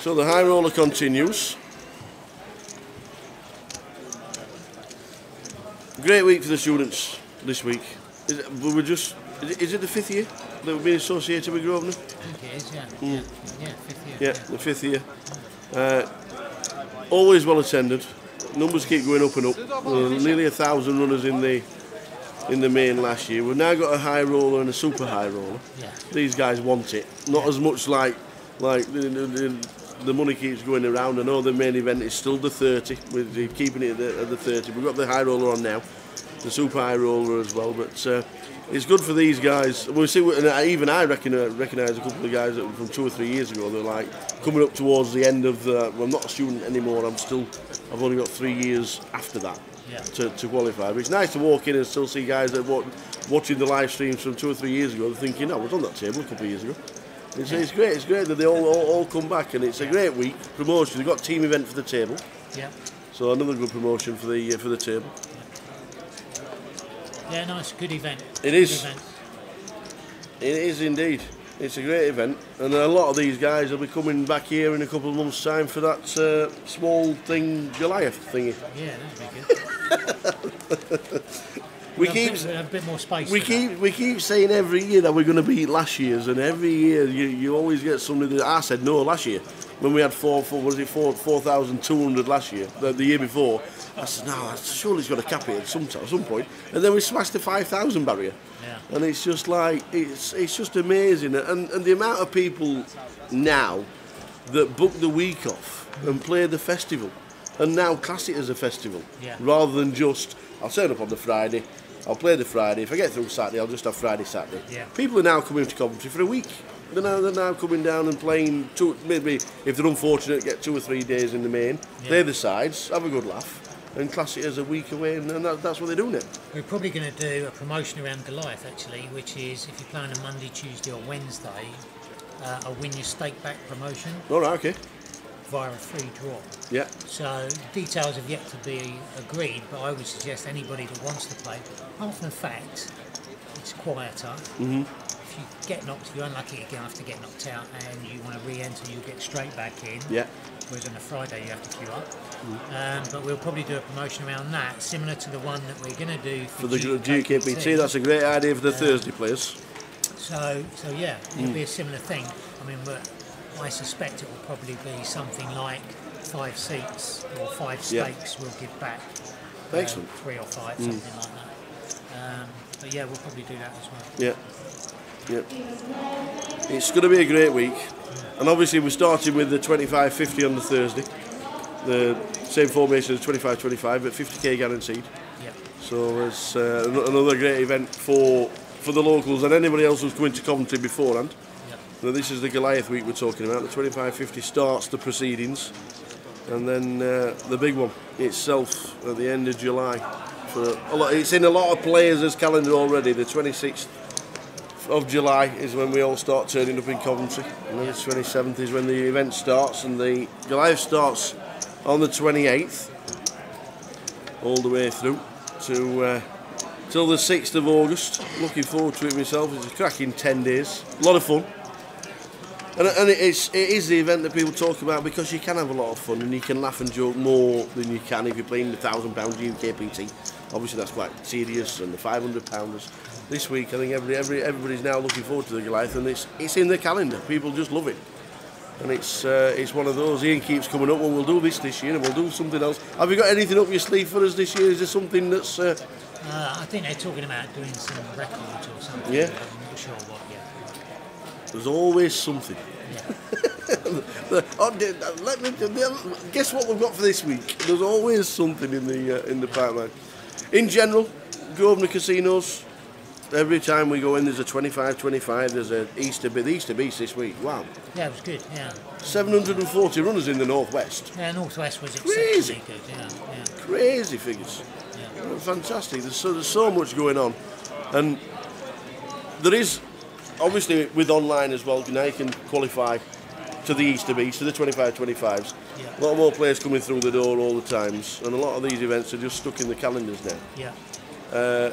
So the high roller continues. Great week for the students this week. Is it the 5th year that we've been associated with Grosvenor? I think it is, yeah. 5th year. Yeah, the 5th year. Always well attended. Numbers keep going up and up. Nearly 1,000 runners in the main last year. We've now got a high roller and a super high roller. These guys want it. Not as much like the money keeps going around. I know the main event is still the 30. We're keeping it at the 30. We've got the high roller on now, the super high roller as well. But it's good for these guys. We see, even I recognise a couple of guys from 2 or 3 years ago. They're like coming up towards the end of. Well, I'm not a student anymore. I've only got 3 years after that to qualify. But it's nice to walk in and still see guys that watching the live streams from 2 or 3 years ago. They're thinking, I was on that table a couple of years ago. It's great. It's great that they all come back, and it's a great week. Promotion. We've got team event for the table. So another good promotion for the table. Yeah, nice, good event. It is. It is indeed. It's a great event, and a lot of these guys will be coming back here in a couple of months' time for that small thing, Goliath thingy. Yeah, that'd be good. We keep a bit more space. We keep saying every year that we're going to beat last year's, and every year you always get somebody that I said no last year when we had 4,200 last year, the year before. I said no, surely it's got to cap it at some point, and then we smashed the 5,000 barrier, and it's just like it's just amazing, and the amount of people now that book the week off and play the festival, and now class it as a festival rather than just I'll turn up on the Friday. I'll play the Friday. If I get through Saturday, I'll just have Friday, Saturday. People are now coming to Coventry for a week. They're now coming down and playing, maybe if they're unfortunate, get 2 or 3 days in the main, play the sides, have a good laugh, and class it as a week away, and that's what they're doing it. We're probably going to do a promotion around Goliath, actually, which is if you play on a Monday, Tuesday or Wednesday, a win your stake back promotion. All right, okay. Via a free draw. Yeah. So details have yet to be agreed, but I would suggest anybody that wants to play, apart from the fact it's quieter. If you get knocked, if you're unlucky, you're going to have to get knocked out, and you want to re-enter, you get straight back in. Whereas on a Friday you have to queue up. But we'll probably do a promotion around that, similar to the one that we're going to do for the UKPT. That's a great idea for the Thursday players. So yeah, it'll be a similar thing. I mean, I suspect it will probably be something like 5 seats or 5 stakes we'll give back. Excellent. 3 or 5, something like that. But yeah, we'll probably do that as well. It's going to be a great week. And obviously we're starting with the 25-50 on the Thursday. The same formation as 25-25, but 50k guaranteed. So it's another great event for the locals and anybody else who's coming to Coventry beforehand. Now this is the Goliath week we're talking about. The 25-50 starts the proceedings, and then the big one itself at the end of July. It's in a lot of players' calendar already. The 26th of July is when we all start turning up in Coventry, and then the 27th is when the event starts, and the Goliath starts on the 28th all the way through to till the 6th of August. Looking forward to it myself. It's a cracking 10 days, a lot of fun. And it is the event that people talk about because you can have a lot of fun and you can laugh and joke more than you can if you're playing the £1,000 UKPT. Obviously that's quite serious, and the £500 this week. I think everybody's now looking forward to the Goliath, and it's in the calendar. People just love it, and it's one of those. Ian keeps coming up. Well, we'll do this year, and we'll do something else. Have you got anything up your sleeve for us this year? Is there something that's? I think they're talking about doing some records or something. Yeah. I'm not sure what yet. There's always something. Yeah. Guess what we've got for this week? There's always something in the pipeline. In general, Grosvenor casinos. Every time we go in, there's a 25-25. There's a the Easter Beast this week. Wow. Yeah, it was good. Yeah. 740 runners in the northwest. Yeah, northwest was crazy. Good. Yeah. Crazy figures. Yeah. Oh, fantastic. There's so much going on, and there is. Obviously, with online as well, now you can qualify to the Easter Beast, to the 25-25s. Yeah. A lot more players coming through the door all the times, and a lot of these events are just stuck in the calendars now. Yeah.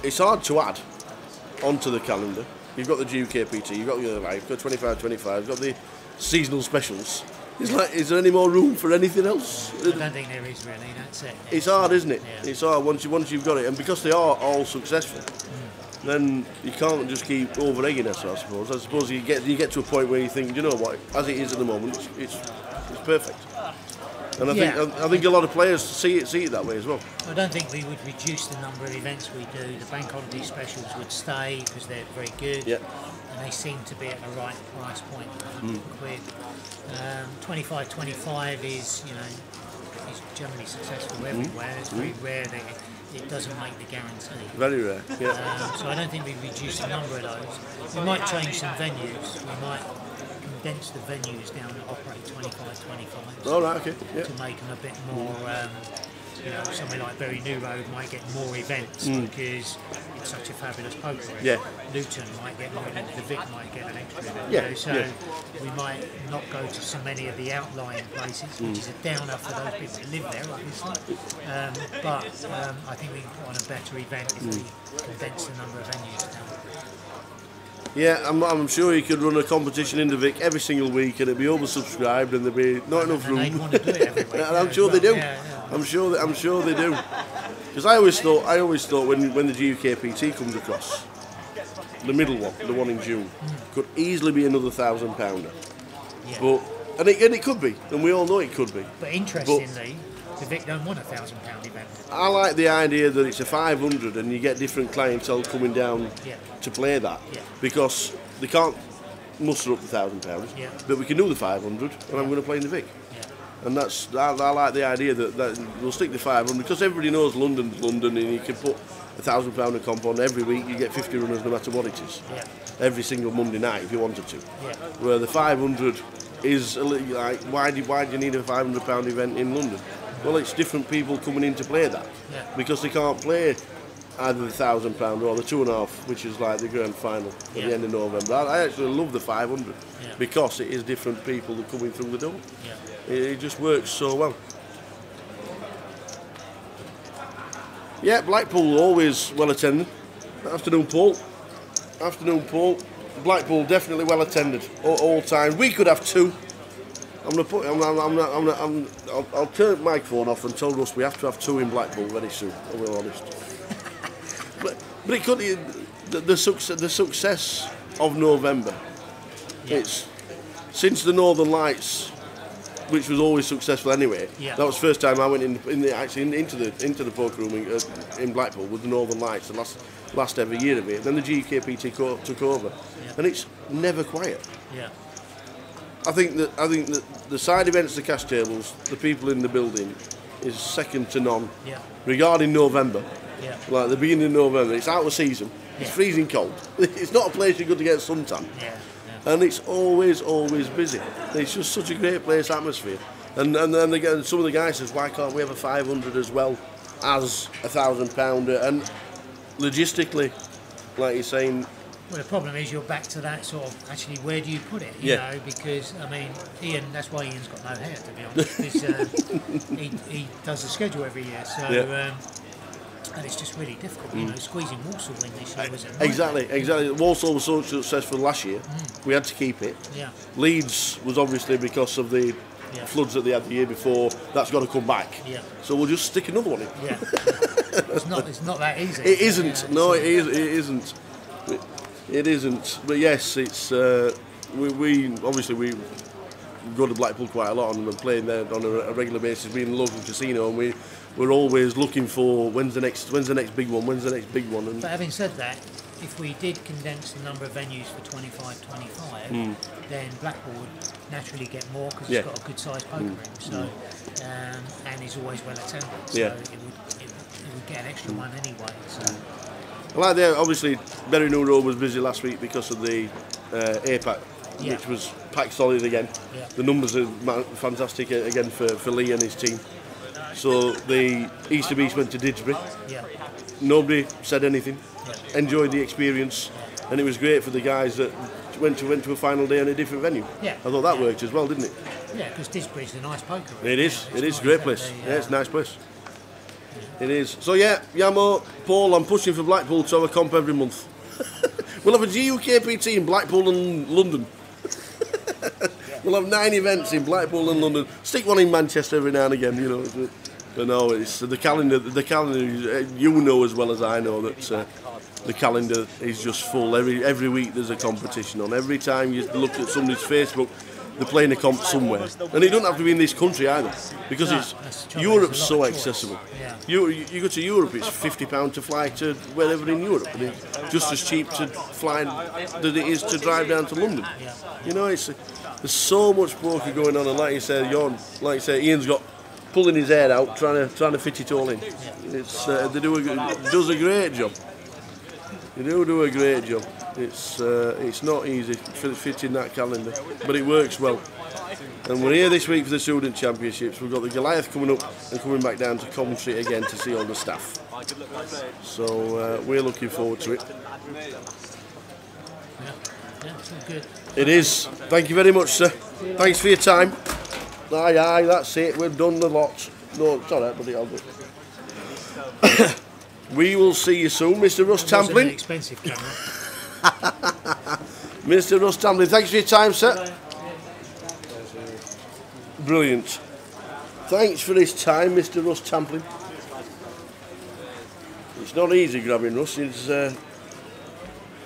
It's hard to add onto the calendar. You've got the UKPT, you've got the other life, you've got 25-25, you've got the seasonal specials. Is there any more room for anything else? I don't think there is really. That's it. It's hard, isn't it? Yeah. It's hard once you've got it, and because they are all successful. Then you can't just keep over-egging us, I suppose. I suppose you get to a point where you think, you know what, as it is at the moment, it's perfect. And I think a lot of players see it that way as well. I don't think we would reduce the number of events we do. The bank holiday specials would stay because they're very good. Yeah. And they seem to be at the right price point. £100. 25-25 is generally successful everywhere. It's very rare that it doesn't make the guarantee. Very rare, yeah. So I don't think we reduce the number of those. We might change some venues. We might condense the venues down that operate 25-25. All right, okay. Yeah. To make them a bit more, somewhere like Bury New Road might get more events because it's such a fabulous poker area. Yeah. Luton might get more events, the Vic might get an extra event. Yeah. So we might not go to so many of the outlying places, which is a downer for those people who live there, obviously. But I think we can put on a better event if we condense the number of venues down. Yeah, I'm sure you could run a competition in the Vic every single week, and it'd be oversubscribed, and there'd be not enough room. And they'd want to do it every week. And I'm sure they do. Yeah. I'm sure they do. Because I always thought when the UKPT comes across, the middle one, the one in June, could easily be another £1,000. Yeah. But and it could be, and we all know it could be. But interestingly, the Vic don't want a £1,000 event. I like the idea that it's a 500 and you get different clientele coming down to play that, because they can't muster up the £1,000, but we can do the 500, and I'm going to play in the Vic. And I like the idea that we'll stick to 500 because everybody knows London's London, and you can put a £1,000 comp on every week. You get 50 runners no matter what it is. Every single Monday night if you wanted to. Where the 500 is a little like, why do you need a £500 event in London? Well, it's different people coming in to play that because they can't play either the £1,000 or the 2.5, which is like the grand final at the end of November. I actually love the 500 because it is different people that are coming through the door. It just works so well. Yeah, Blackpool always well attended. Afternoon, Paul. Blackpool definitely well attended all time. We could have two. I'll turn the microphone off and tell Russ we have to have two in Blackpool very soon. I'll be honest. but it could the success of November. It's since the Northern Lights, which was always successful anyway. That was the first time I went into the poker room in Blackpool with the Northern Lights, the last ever year of it. Then the GKPT took over, and it's never quiet. I think that the side events, the cash tables, the people in the building is second to none. Regarding November, like the beginning of November, it's out of season. It's freezing cold. It's not a place you're going to get suntan. and it's always busy. It's just such a great place atmosphere. And then again, some of the guys says, why can't we have a 500 as well as a £1,000? And logistically, like you're saying. Well, the problem is you're back to that sort of, actually, where do you put it? You know, because, I mean, Ian, that's why Ian's got no hair, to be honest, because he does the schedule every year, so, and it's just really difficult, you know, squeezing Walsall in this year was a nightmare. Exactly. Walsall was so successful last year, we had to keep it. Yeah. Leeds was obviously because of the floods that they had the year before, that's got to come back. Yeah. So we'll just stick another one in. Yeah. It's not that easy. It isn't. No, it isn't. It isn't. But yes, it's we obviously we go to Blackpool quite a lot and playing there on a regular basis. Being in the local casino, and we're always looking for when's the next big one. And but having said that, if we did condense the number of venues for 25, then Blackpool would naturally get more because it's got a good sized poker room. So and it's always well attended. So it would get an extra one anyway. So. Like there, obviously, Berry New Road was busy last week because of the APAC, which was packed solid again. Yeah. The numbers are fantastic again for Lee and his team. So the East of East went to Didsbury. Yeah. Nobody said anything. Yeah. Enjoyed the experience, and it was great for the guys that went to a final day on a different venue. Yeah. I thought that worked as well, didn't it? Yeah, because Didsbury's a nice poker room. It is. It is a great place. Yeah, it's a nice place. It is. So yeah, Yamo, Paul, I'm pushing for Blackpool to have a comp every month. We'll have a UKPT in Blackpool and London. We'll have 9 events in Blackpool and London. Stick one in Manchester every now and again, you know. But no, it's the calendar. The calendar, you know as well as I know that the calendar is just full. Every week there's a competition on. Every time you look at somebody's Facebook, they're playing a comp somewhere, and it doesn't have to be in this country either, because Europe's so accessible. Yeah. You go to Europe, it's £50 to fly to wherever in Europe, and it's just as cheap to fly than it is to drive down to London. You know, there's so much poker going on, and like you say, Ian's got pulling his hair out, trying to fit it all in. It's they does a great job. They do a great job. It's not easy fitting that calendar, but it works well. And we're here this week for the Student Championships. We've got the Goliath coming up and coming back down to Coventry again to see all the staff. So we're looking forward to it. Yeah, it's good. It is. Thank you very much, sir. Thanks for your time. Aye, that's it. We've done the lot. No, it's all right, buddy. I'll do it. We will see you soon, Mr. Russ Tamplin. An expensive camera. Mr. Russ Tamplin, thanks for your time, sir. Brilliant. Thanks for his time, Mr. Russ Tamplin. It's not easy grabbing Russ. I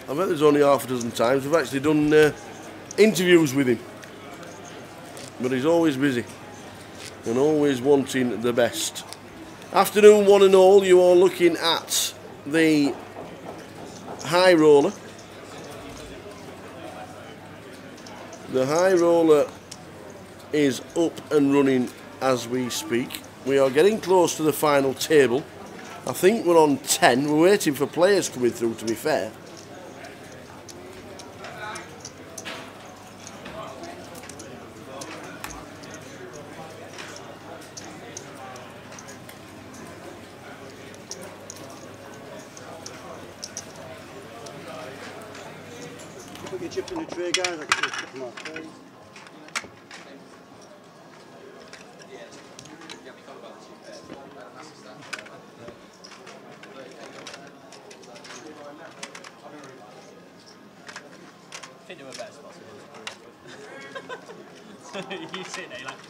bet there's only half a dozen times. We've actually done interviews with him. But he's always busy and always wanting the best. Afternoon, one and all. You are looking at the high roller. The high roller is up and running as we speak. We are getting close to the final table. I think we're on 10. We're waiting for players coming through, to be fair. Put your chip in the tray, guys. I can put them off, please. I think they were better spots. You sit there, you're like,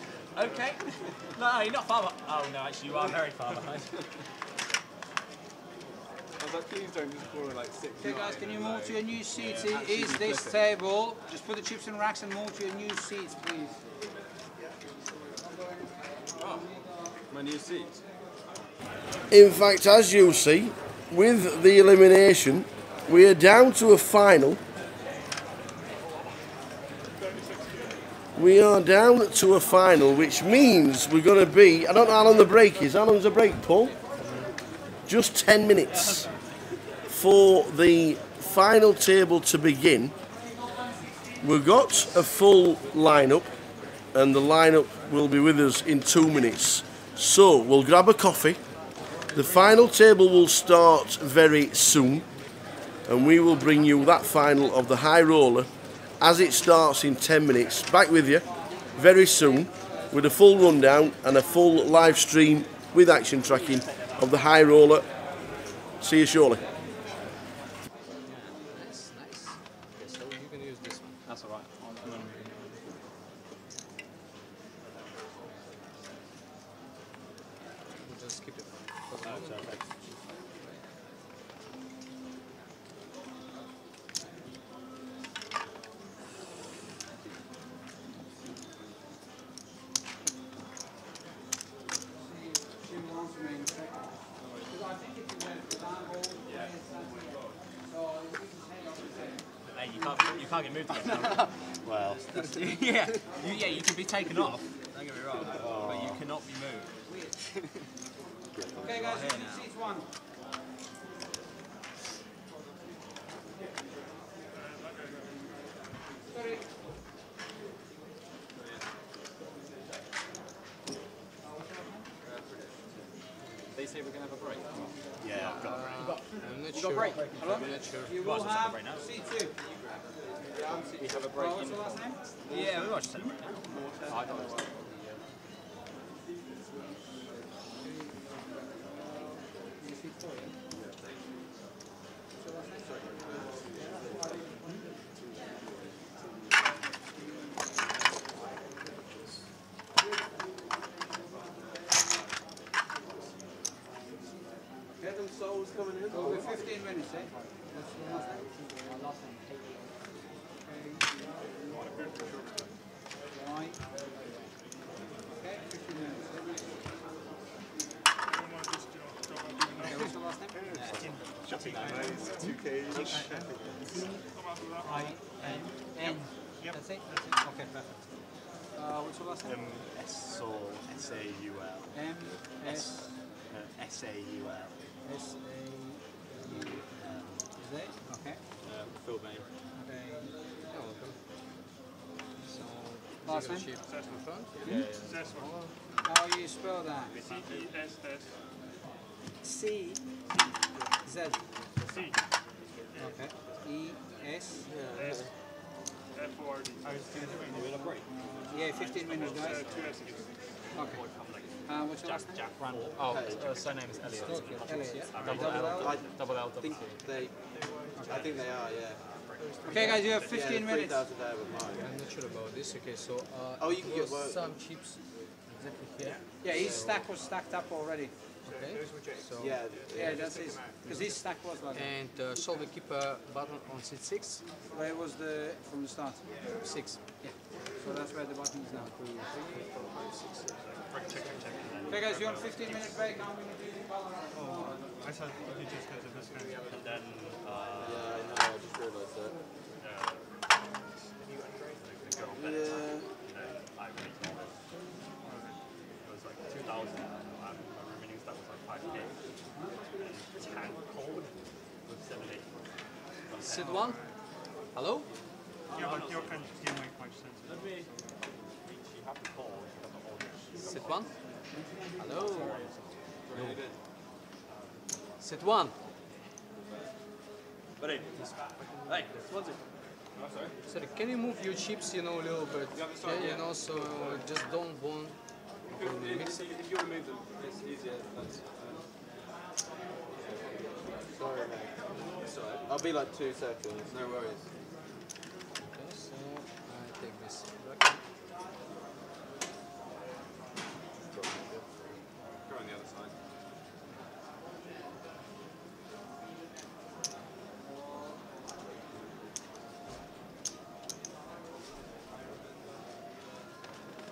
okay. No, you're not far behind. Oh no, actually you are very far behind. I was like, please don't just score like 6. Okay guys, can you move to your new seats? Is this table? Just put the chips in racks and move to your new seats, please. Oh, my new seat. In fact, as you see, with the elimination, we are down to a final. We are down to a final, which means we're going to be... I don't know how long the break is. How long is the break, Paul? Just 10 minutes for the final table to begin. We've got a full lineup, and the lineup will be with us in 2 minutes. So we'll grab a coffee. The final table will start very soon, and we will bring you that final of the high roller as it starts in 10 minutes. Back with you very soon with a full rundown and a full live stream with action tracking of the high roller. See you shortly. Nice, nice. Okay, so you can use this one. That's alright. We'll just keep it. Hey, you can't get moved again. Well, You can be taken off. Don't get me wrong, but you cannot be moved. Okay, guys, you can seat one. Sorry. They say we're gonna have a break. yeah, I've got a break. I'm not You sure. got a break? Hello? I'm not sure. You Might will as well have celebrate now. seat two. We have a break. What's your last name? Yeah, we might just celebrate now. I don't know. Heaven Souls coming in. It'll be 15 minutes, eh? What's your last name? Right. Okay, 15 minutes. Okay, what's your last name? Shopping nice, 2K. I-N. That's it? Okay, perfect. What's your last name? S-O-U-L. S-A-U-L. M-S-S-A-U-L. Is it? Okay. Phil Bain. Okay. You're welcome. So, Last zero name? chip at the front. How you spell that? C-E-S-S. C-Z. C. Okay. E-S. S. F-O-R-D. Yeah, 15 minutes, guys. 2 S's. Okay. What's your last name? Jack Randall. Oh, surname is Elliot. Elliot, yeah? Double L, double L, double T. I think they are, yeah. Okay, guys, you have 15 minutes. 3,000 there with mine. I'm not sure about this. Okay, so Oh, you can it get was work. some chips exactly here. Yeah, his stack was stacked up already. Okay. So Yeah, that's his. Because his stack was like that. and shall we keep a button on seat 6? Where it was the from the start. 6. Yeah. So that's where the button is now. Okay, guys, you want 15-minute break? Now we're going to do the color up. Oh, I thought you just go to this kind and then, Yeah, I know, I just realised that. the girl Yeah. I really told her. It was like 2,000. My remaining stuff was like 5K. And tank cold with 7-8. Seat 1? Hello? Yeah, but your kind didn't make much sense. Sit 1? Hello? Sit 1? Buddy. Hey, what's it? Sorry, can you move your chips, a little bit? Yeah, so just don't want to mix it. If you remove them, it's easier. Sorry, mate. It's alright. I'll be like 2 seconds. No worries. Okay, so I take this back. Go on the other side.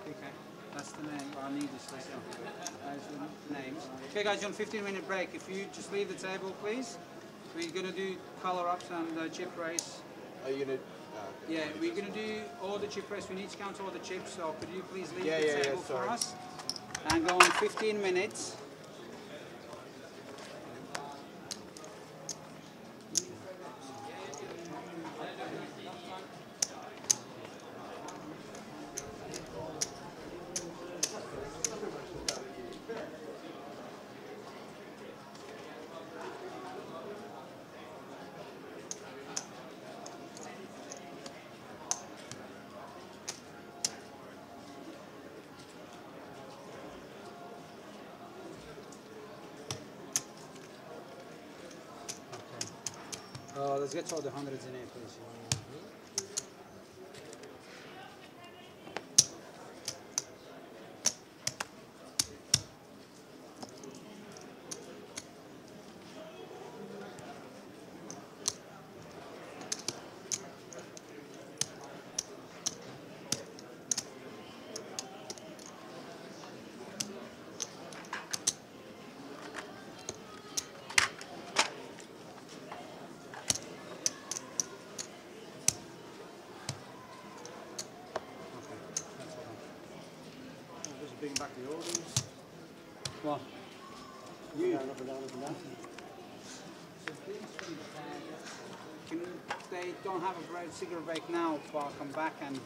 Okay, that's the name. I need this list. Those are the names. Okay, guys, you're on 15-minute break. If you just leave the table, please. We're going to do color-ups and chip race. Are you gonna? Yeah, we're going to do all the chip race. We need to count all the chips, so could you please leave Yeah, the yeah, table for sorry. us? And go on 15 minutes. So let's get all the hundreds in here, please. Just bring back the organs. What? You. Down, up and down, up and down. They don't have a cigarette break now, but I'll come back and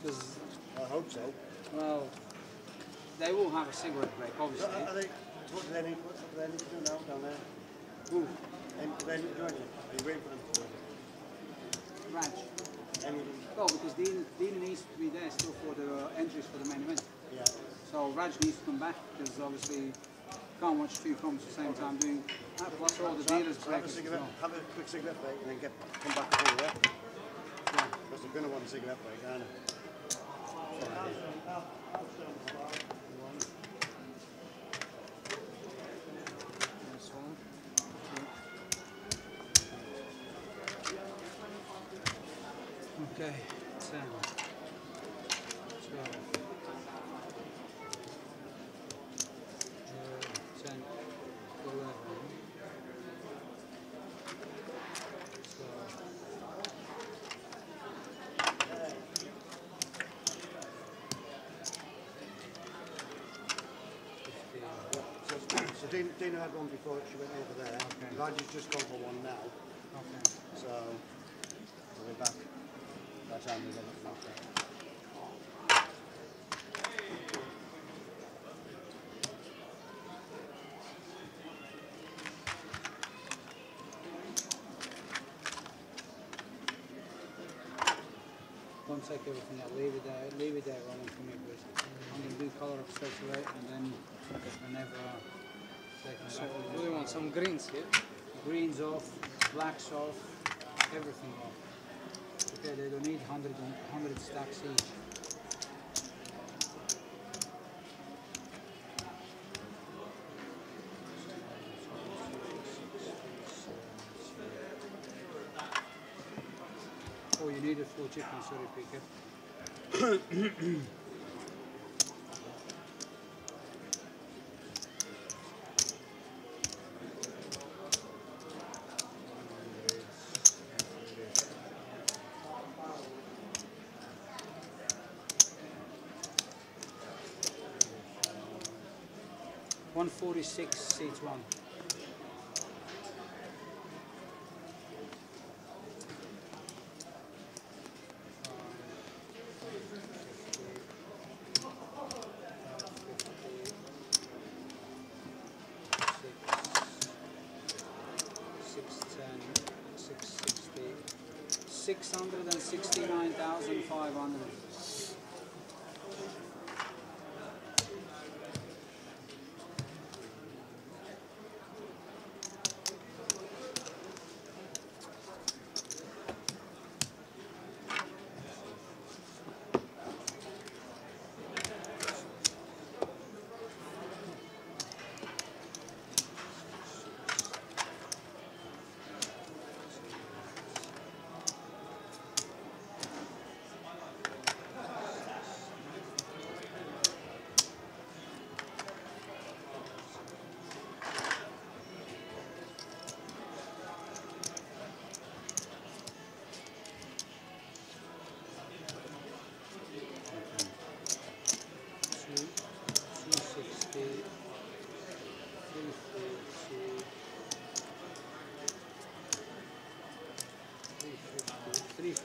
because I hope so. well, they will have a cigarette break, obviously. What do they need to do now down there? Who? Do they need to do anything? Are you waiting for them? Raj. Oh, because Dean needs to be there still for the entries for the main event. Yeah. So Raj needs to come back because obviously can't watch two comps at the same time doing plus all the dealers break. Have a quick cigarette break and then come back over there. Yeah. Because they're going to want a cigarette break, aren't they? This one. Okay, 10, 12, 10, 11, 12, So Dina had one before she went over there. Okay. Raj's just gone for one now. Okay. So we'll be back by the time we get it knocked out. Don't take everything out, leave it there rolling for me, please. I'm going to do colour up straight away and then whenever take it So back. we want some greens here. Greens off, blacks off, everything off. Okay, they don't need 100 stacks each. Oh, you need a full chip, I'm sorry, Peter. $146 seats one. $669,500. $355,500.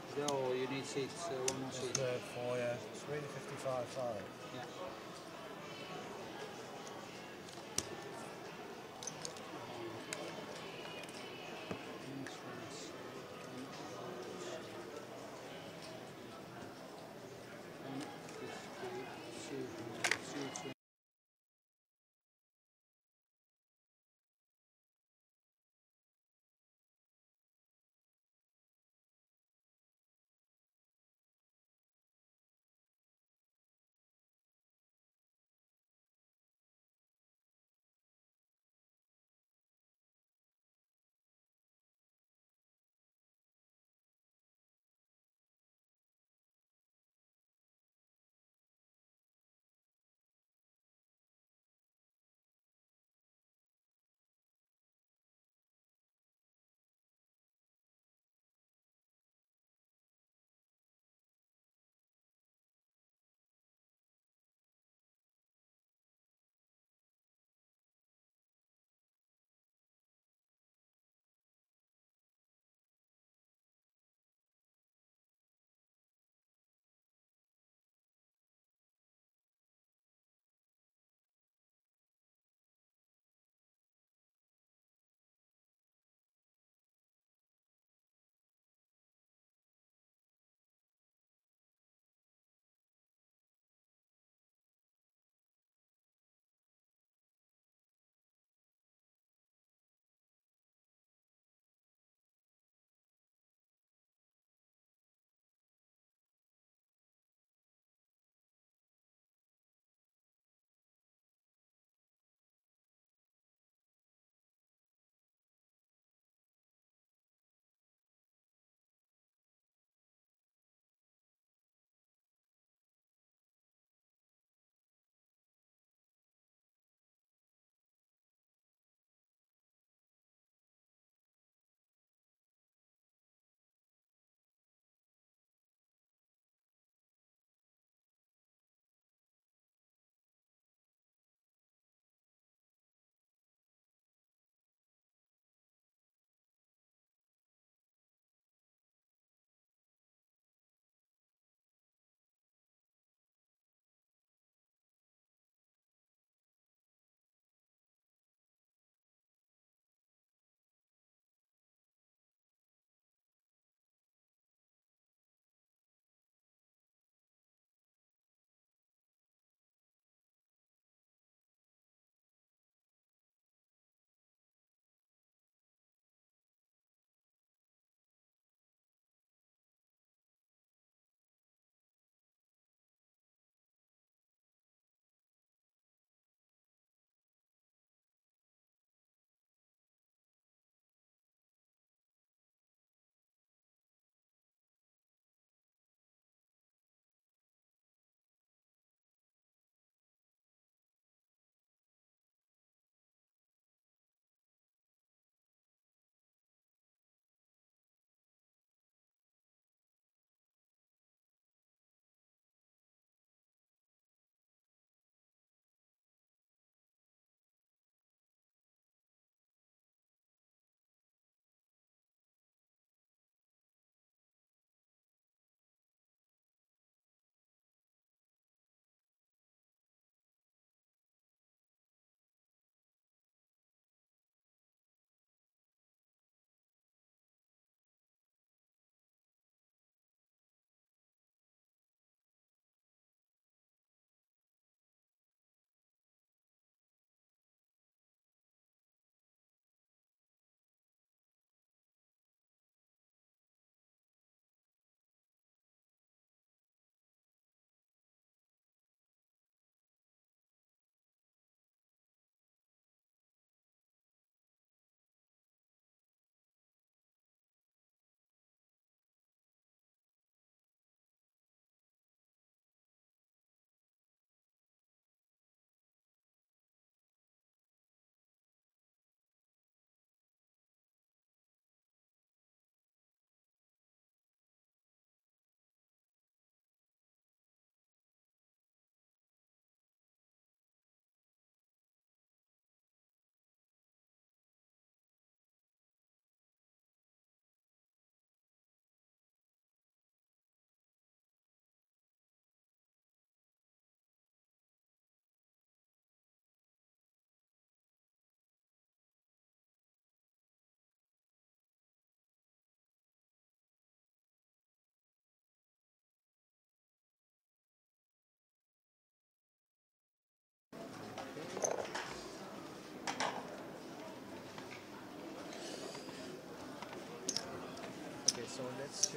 Is that all you need seats? One more seat. For yeah, it's really 55.5. Yeah.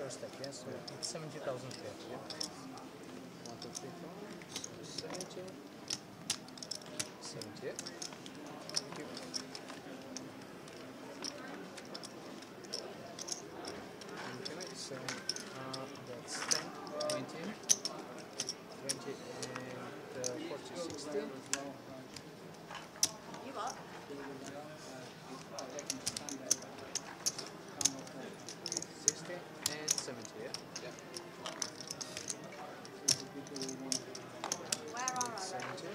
your stake, yes? So it's 70,000 here. Yeah. 1, 2, 3, 4. So 70. 70. Thank you. Okay, so that's 10, 20, 20 and 40, 60. You what? 60 and 70, yeah? Yeah. Where are our 70.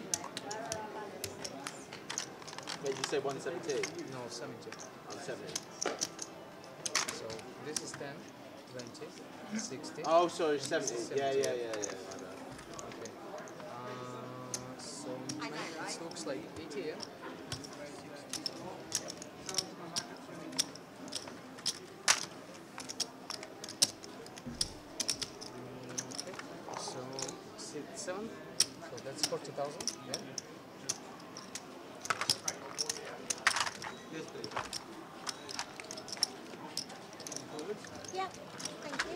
Where are our banners? Wait, you say 170? No, 70. 170. So this is 10, 20, 60. Oh, sorry, 70. 70. Yeah. Okay. So I know, right? it looks like 80, yeah? Okay. So 7. So that's 40,000, yeah? Yes, please. Yeah, thank you.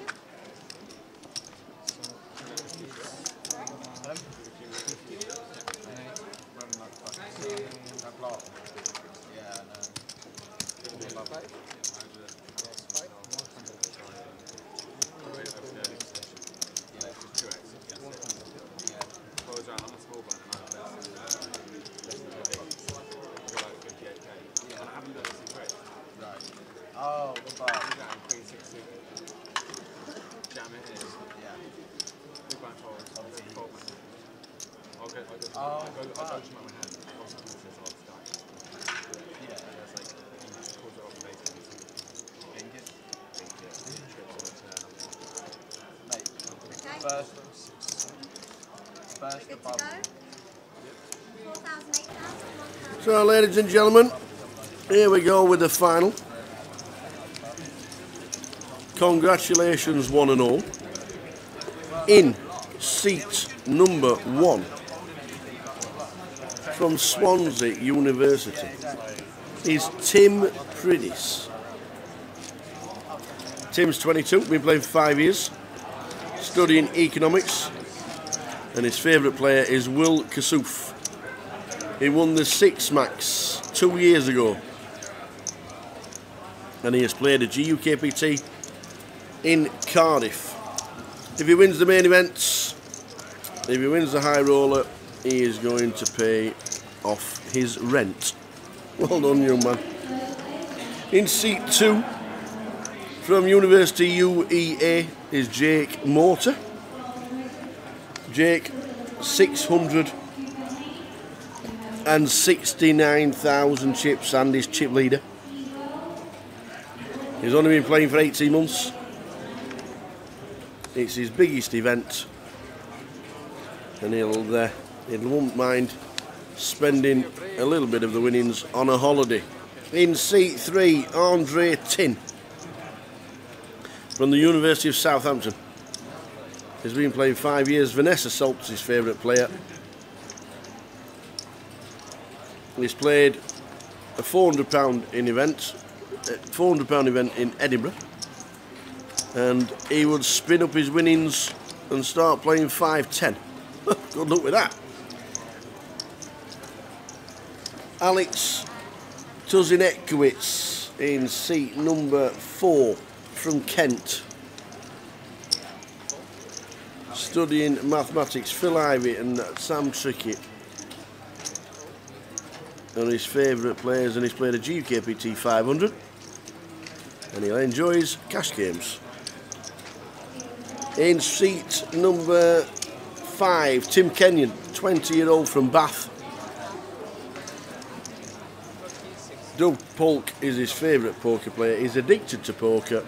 Oh, the bar. Jam it in. Yeah. Big blind fold. Fold my hand. I'll go to my hand. I'll start. Yeah. And that's like, he calls it off the base. Ink it. Trips on a turn. Mate, Okay, first we're good to above. go. 4,000, 8,000, 1,000. So, ladies and gentlemen, here we go with the final. Congratulations, one and all. In seat number 1 from Swansea University is Tim Pridis. Tim's 22, been playing for 5 years, studying economics, and his favourite player is Will Kassouf. He won the Six Max 2 years ago, and he has played a GUKPT in Cardiff. If he wins the main events, if he wins the high roller, he is going to pay off his rent. Well done, young man. In seat 2 from University UEA is Jake Mortar. Jake, 669,000 chips and his chip leader. He's only been playing for 18 months. It's his biggest event, and he won't mind spending a little bit of the winnings on a holiday. In seat 3, Andre Tin from the University of Southampton. He's been playing 5 years. Vanessa Salt's his favourite player. He's played a £400 event in Edinburgh, and he would spin up his winnings and start playing 5-10. Good luck with that. Alex Tuzinekowicz in seat number 4 from Kent, studying mathematics. Phil Ivey and Sam Trickett are his favourite players, and he's played a GUKPT 500, and he enjoys cash games. In seat number 5, Tim Kenyon, 20-year-old from Bath. Doug Polk is his favourite poker player. He's addicted to poker.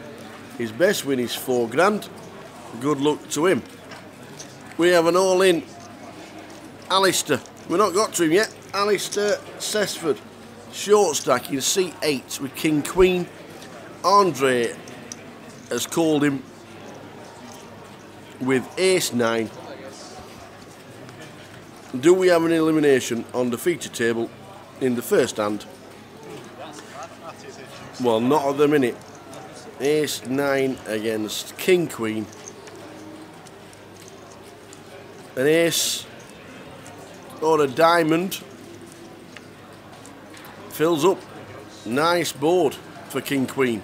His best win is £4,000. Good luck to him. We have an all-in Alistair. We've not got to him yet. Alistair Cessford, short stack in seat 8 with King Queen. Andre has called him with Ace 9. Do we have an elimination on the feature table in the first hand? Well, not at the minute. Ace 9 against King Queen. An ace or a diamond fills up. Nice board for King Queen.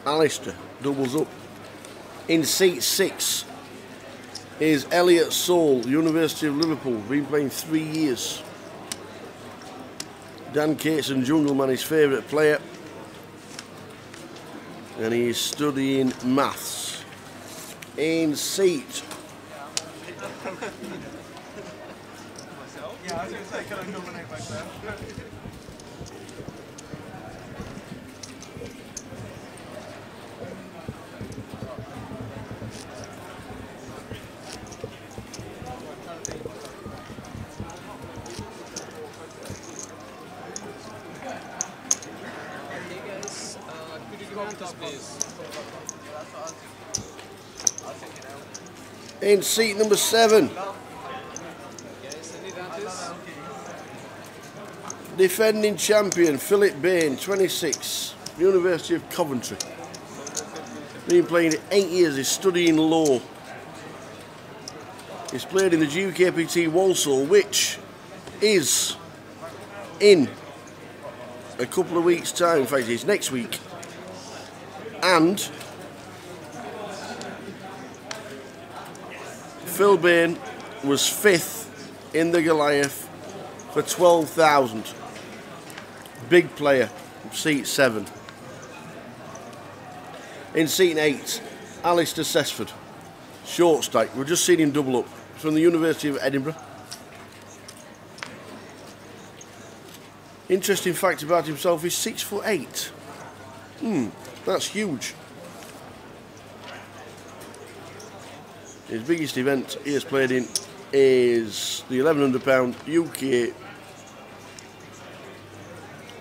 Alistair doubles up. In seat 6 is Elliot Soul, University of Liverpool, been playing 3 years. Dan Cates and Jungleman, his favourite player, and he's studying maths. In seat Yeah, I was going to say, can I nominate myself? in seat number 7. Defending champion Philip Bain, 26, University of Coventry. Been playing 8 years, he's studying law. He's played in the UKSPC Walsall, which is in a couple of weeks' time. In fact, it's next week. And Phil Bain was 5th in the Goliath for 12,000. Big player, seat 7. In seat 8, Alistair Sesford, short stack. We've just seen him double up from the University of Edinburgh. Interesting fact about himself, he's 6'8". That's huge. His biggest event he has played in is the £1,100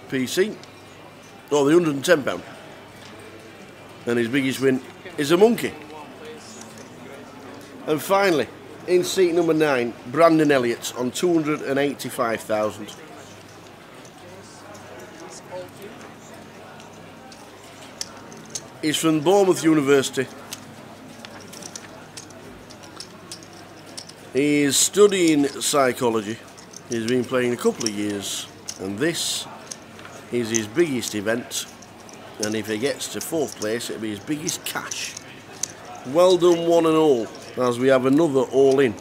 UKSPC, or the £110. And his biggest win is a monkey. And finally, in seat number 9, Brandon Elliott on 285,000. He's from Bournemouth University. He's studying psychology. He's been playing a couple of years, and this is his biggest event. And if he gets to 4th place, it'll be his biggest cash. Well done, one and all, as we have another all-in.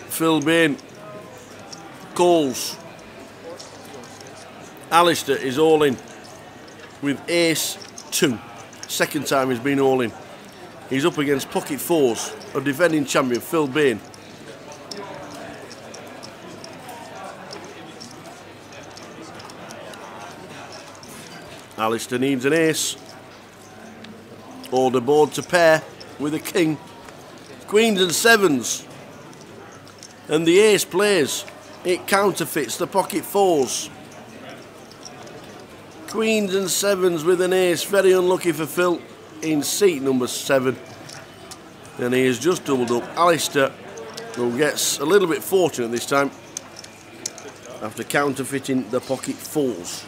Phil Bain calls. Alistair is all in with ace 2. Second time he's been all in. He's up against pocket 4s of defending champion Phil Bain. Alistair needs an ace or the board to pair with a king. Queens and 7s. And the ace plays. It counterfeits the pocket 4s. Queens and 7s with an ace. Very unlucky for Phil in seat number 7. And he has just doubled up. Alistair, who gets a little bit fortunate this time after counterfeiting the pocket 4s.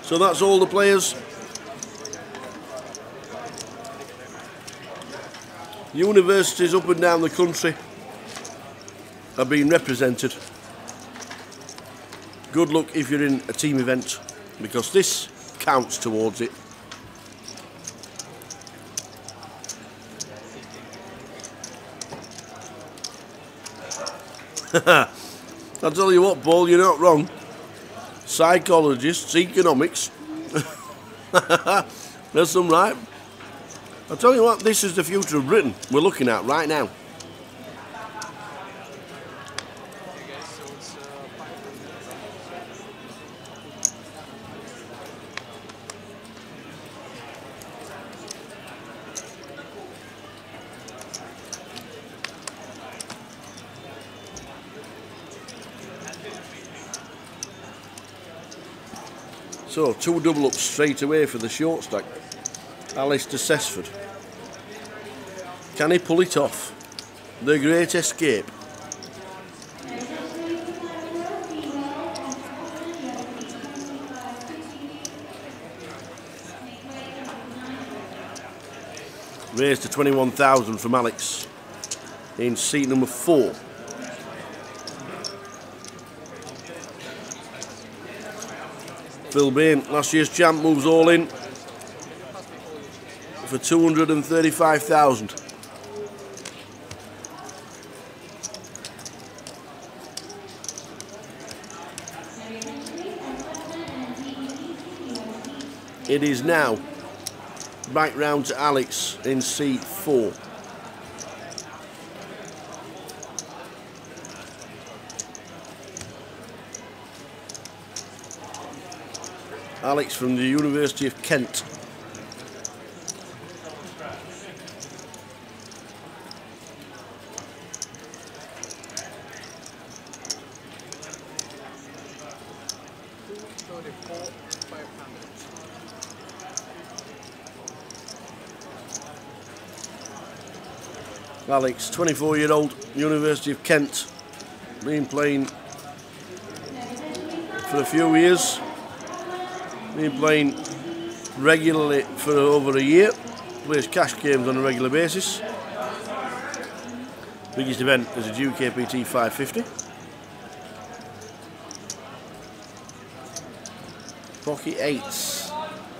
So that's all the players. Universities up and down the country are being represented. Good luck if you're in a team event, because this counts towards it. I'll tell you what, Paul, you're not wrong. psychologists, economics. There's some right. I'll tell you what, this is the future of Britain we're looking at right now. So, 2 double ups straight away for the short stack. Alistair Cessford. Can he pull it off? The Great Escape. Raised to 21,000 from Alex in seat number 4. Phil Bain, last year's champ, moves all in for 235,000. It is now back round to Alex in seat 4. Alex from the University of Kent. Alex, 24-year-old, University of Kent, been playing for a few years. Been playing regularly for over a year, plays cash games on a regular basis. Biggest event is a UKSPC 550. Pocket 8s.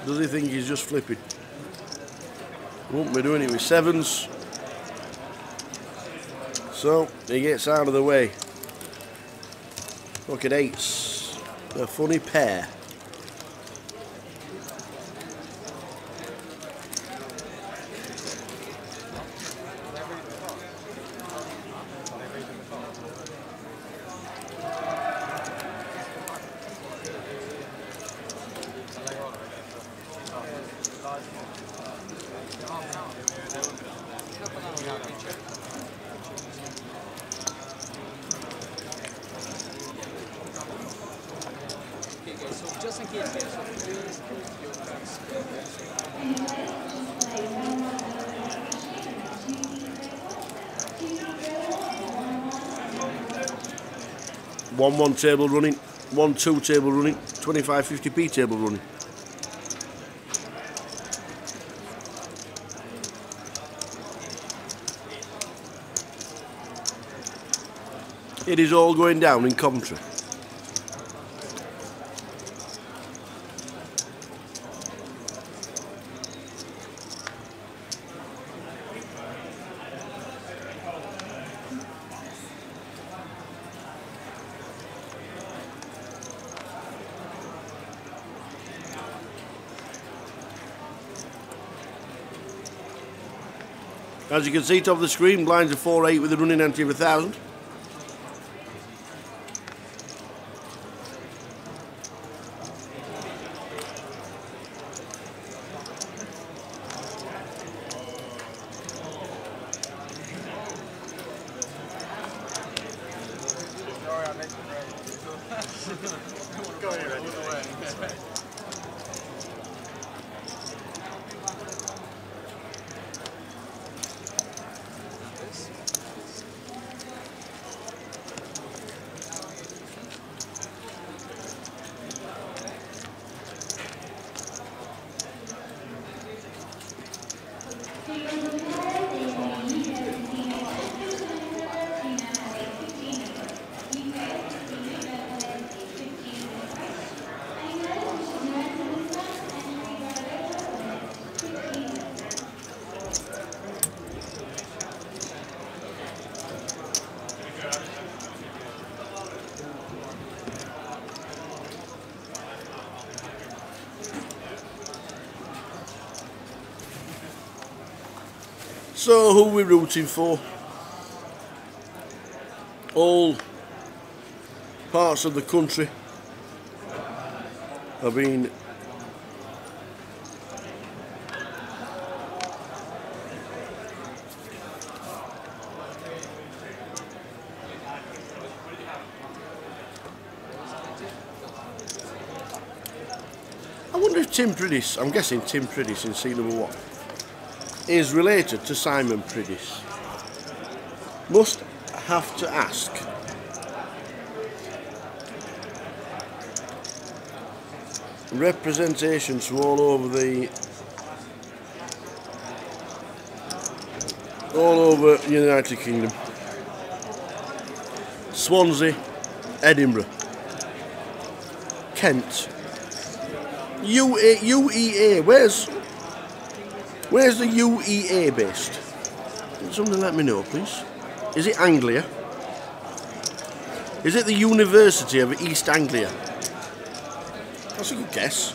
Does he think he's just flipping? Won't be doing it with 7s. So he gets out of the way. Pocket 8s. A funny pair. Just in case, please keep your cards. 1-1 table running, 1-2 table running, 25-50p table running. It is all going down in Coventry. As you can see, top of the screen, blinds are 4-8 with a running ante of 1,000. So who are we rooting for? All parts of the country have been I wonder if Tim Priddis, I'm guessing Tim Priddis in seat number 1, is related to Simon Priddis. Must have to ask. Representations from all over the United Kingdom. Swansea, Edinburgh, Kent, UEA. Where's the UEA based? Can somebody let me know, please? Is it Anglia? Is it the University of East Anglia? That's a good guess.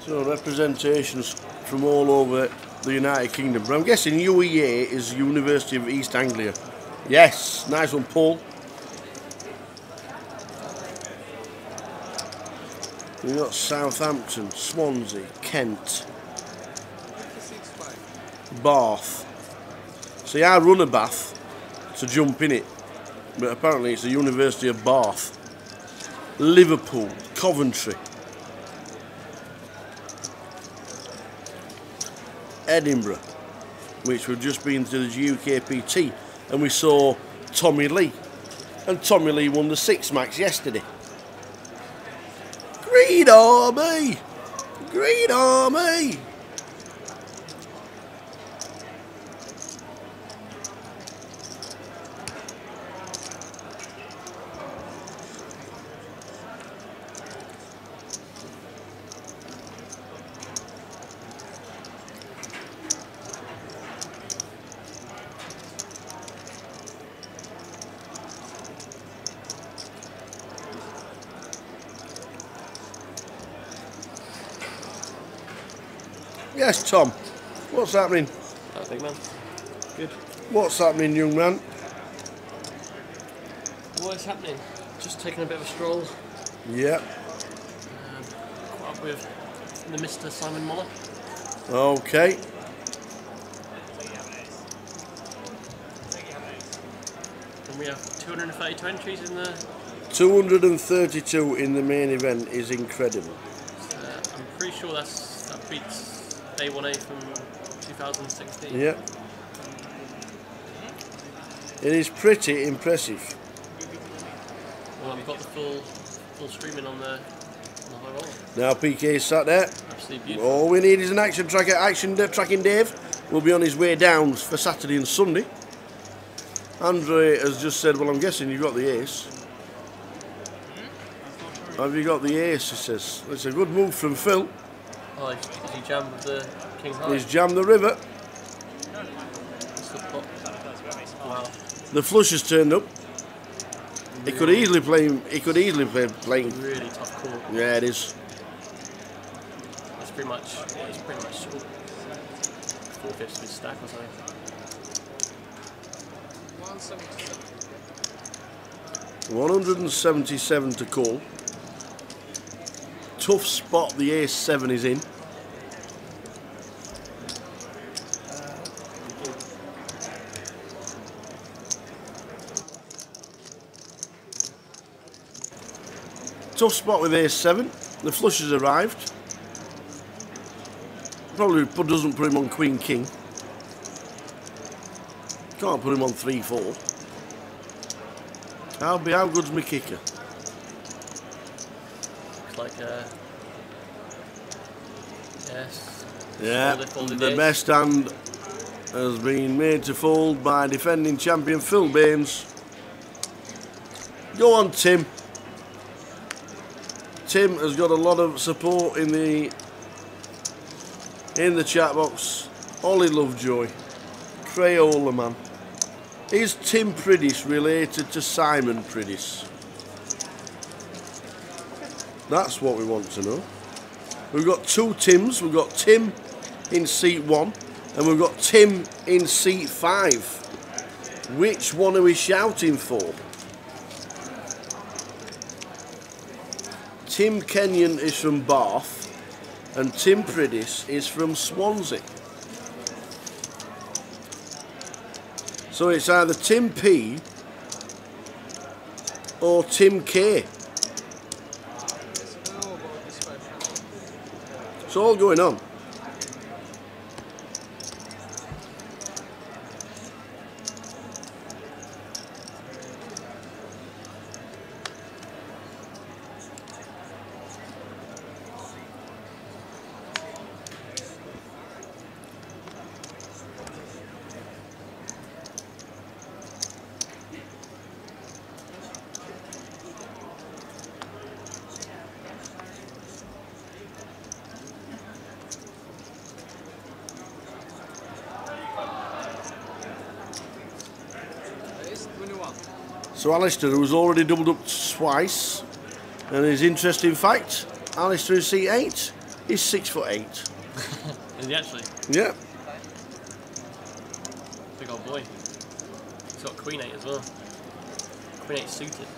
So representations from all over the United Kingdom. But I'm guessing UEA is University of East Anglia. Yes, nice one, Paul. We've got Southampton, Swansea, Kent, Bath. See, I run a bath to jump in it, but apparently it's the University of Bath. Liverpool, Coventry, Edinburgh, which we've just been to the UKPT, and we saw Tommy Lee, and Tommy Lee won the Six Max yesterday. Green Army! Green Army! Yes, Tom. What's happening? That big man. Good. What's happening, young man? What is happening? Just taking a bit of a stroll. Yeah. Caught up with the Mr. Simon Muller. Okay. And we have 232 entries in the... 232 in the main event is incredible. I'm pretty sure that beats Day 1A from 2016. Yeah. It is pretty impressive. Well, I've got the full streaming on the high roller. Now PK sat there. Absolutely beautiful. All we need is an action tracker. Tracking Dave will be on his way down for Saturday and Sunday. Andre has just said, well, I'm guessing you've got the ace. Have you got the ace, he says. It's a good move from Phil. Oh, he jammed the King High. He's jammed the river. Wow. The flush has turned up. He could easily play. He could easily play. Really tough call. Yeah, it is. It's pretty much 4/5 of his stack or something. 177 to call. Tough spot the ace 7 is in. Tough spot with ace 7. The flush has arrived. Probably doesn't put him on Queen King. Can't put him on 3/4. How good's my kicker? It's like yes. Yeah, the best hand has been made to fold by defending champion Phil Baines. Go on, Tim. Tim has got a lot of support in the chat box. Ollie Lovejoy, Crayola man. Is Tim Priddis related to Simon Priddis? That's what we want to know. We've got two Tims. We've got Tim in seat 1 and we've got Tim in seat 5. Which one are we shouting for? Tim Kenyon is from Bath and Tim Priddis is from Swansea. So it's either Tim P or Tim K. It's all going on. So Alistair, who's already doubled up twice, and his interesting fact, Alistair in seat 8 is 6'8". Is he actually? Yeah. Big old boy. He's got Queen 8 as well. Queen 8 suited.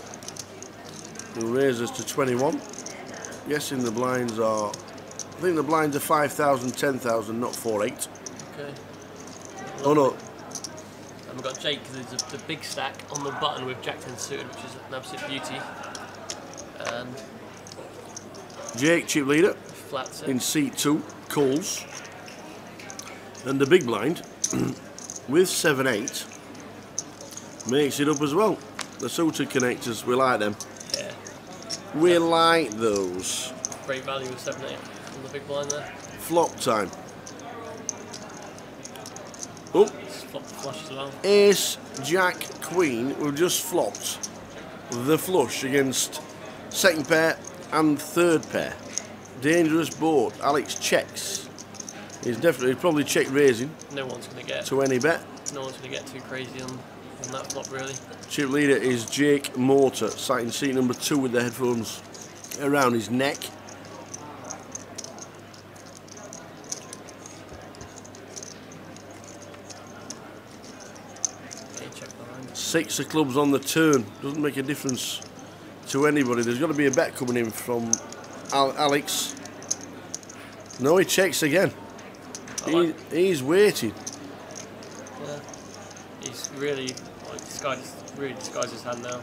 He'll raise us to 21. Guessing the blinds are, I think the blinds are 5,000, 10,000, not 4-8. Okay. Oh no. And we've got Jake, because there's the big stack on the button with Jack 10 suited, which is an absolute beauty. And Jake, chip leader, flat set. in seat 2, Coles. And the big blind, with 7-8, makes it up as well. The suited connectors, we like them. Yeah. We like those. Great value with 7-8 on the big blind there. Flop time. Oh. Flop flush as well. Ace, Jack, Queen, we've just flopped the flush against second pair and third pair. Dangerous board. Alex checks. He's probably check raising. No one's going to get to any bet. No one's going to get too crazy on that flop really. Chip leader is Jake Mortar, sat in seat number 2 with the headphones around his neck. Six of clubs on the turn. Doesn't make a difference to anybody. There's got to be a bet coming in from Alex. No, he checks again. He's waiting. Yeah. He's really disguised his hand now.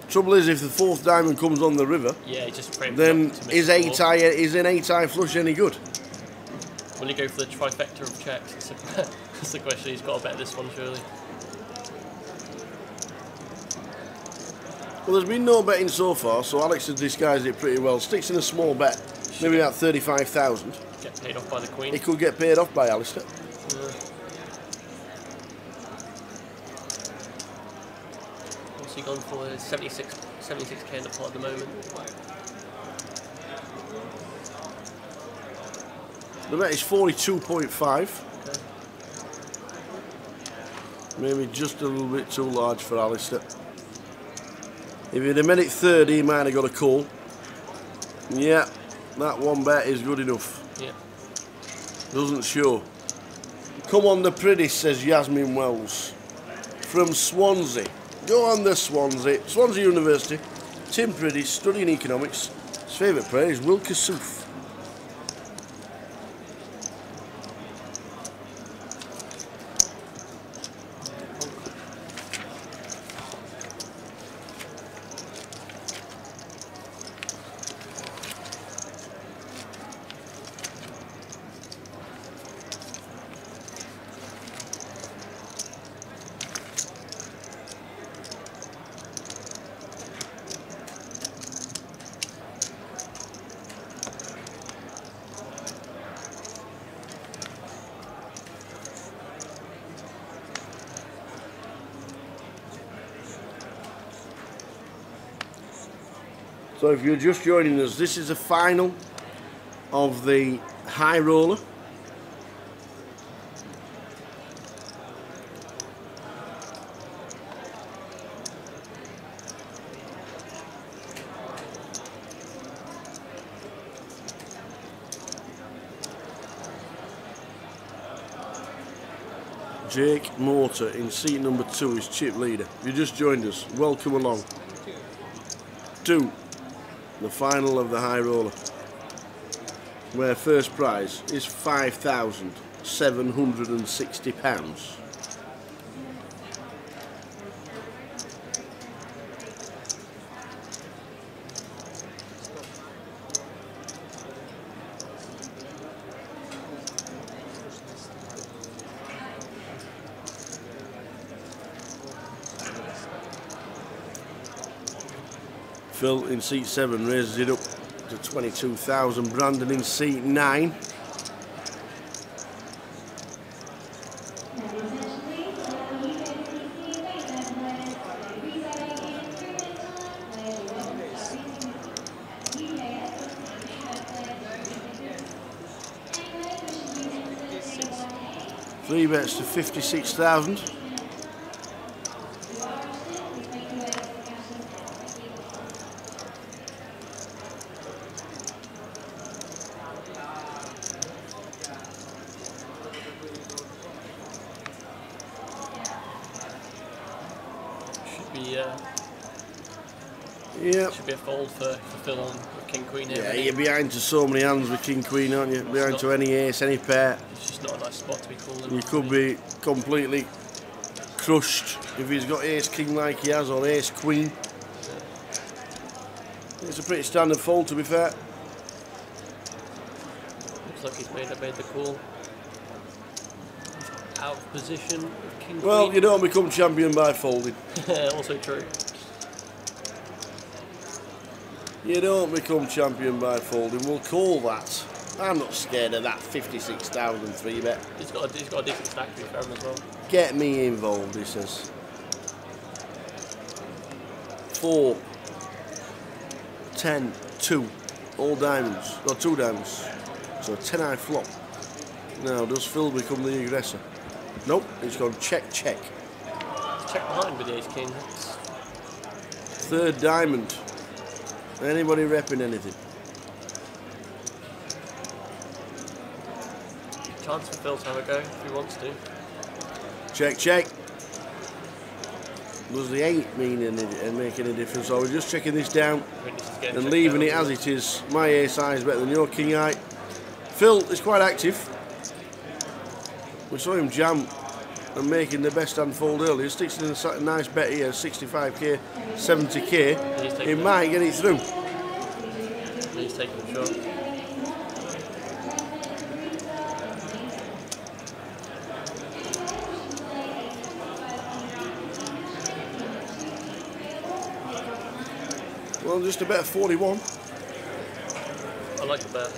Trouble is, if the 4th diamond comes on the river, yeah, he just frames then up to is an 8-eye flush any good? Will he go for the trifecta of checks? That's the question. He's got to bet this one, surely. Well, there's been no betting so far, so Alex has disguised it pretty well. Sticks in a small bet, maybe about 35,000. Get paid off by the Queen. He could get paid off by Alistair. Yeah. What's he gone for? 76k in the pot at the moment. The bet is 42.5. Okay. Maybe just a little bit too large for Alistair. If he'd have made it 3rd, he might have got a call. Yeah, that one bet is good enough. Yeah. Doesn't show. Come on the Priddis, says Yasmin Wells. From Swansea. Go on the Swansea. Swansea University. Tim Priddis, studying economics. His favourite player is Will Kassouf. So if you're just joining us, this is the final of the high roller. Jake Mortar in seat number 2 is chip leader. If you just joined us, welcome along to the final of the high roller, where first prize is £5,760. Phil in seat 7 raises it up to 22,000. Brandon in seat 9. Three bets to 56,000. Yeah. Should be a fold for Phil on King Queen here. Yeah, you're behind to so many hands with King Queen, aren't you? Behind to any ace, any pair. It's just not a nice spot to be calling. You could be completely crushed if he's got ace king like he has, or ace queen. It's a pretty standard fold, to be fair. Looks like he's made the call. He's out of position with King Well, Queen. you don't become champion by folding. Also true. You don't become champion by folding. We'll call that. I'm not scared of that 56,000 3 bet. He's got a decent stack to be fair as well. Get me involved, he says. 4, 10, 2, all diamonds, or 2 diamonds. So a 10-eye flop. Now, does Phil become the aggressor? Nope, he's gone check, check. Check behind with the ace king. Third diamond. Anybody repping anything? Chance for Phil to have a go if he wants to. Check, check. Does the 8 mean and make any difference? Or we're just checking this down and leaving it as it is. My ace eye is better than your king eye. Phil is quite active. We saw him jam and making the best hand fold earlier. Sticks in a nice bet here, 65k, 70k. He might get it through. He's taking the shot. Well, just a bet of 41. I like the bet.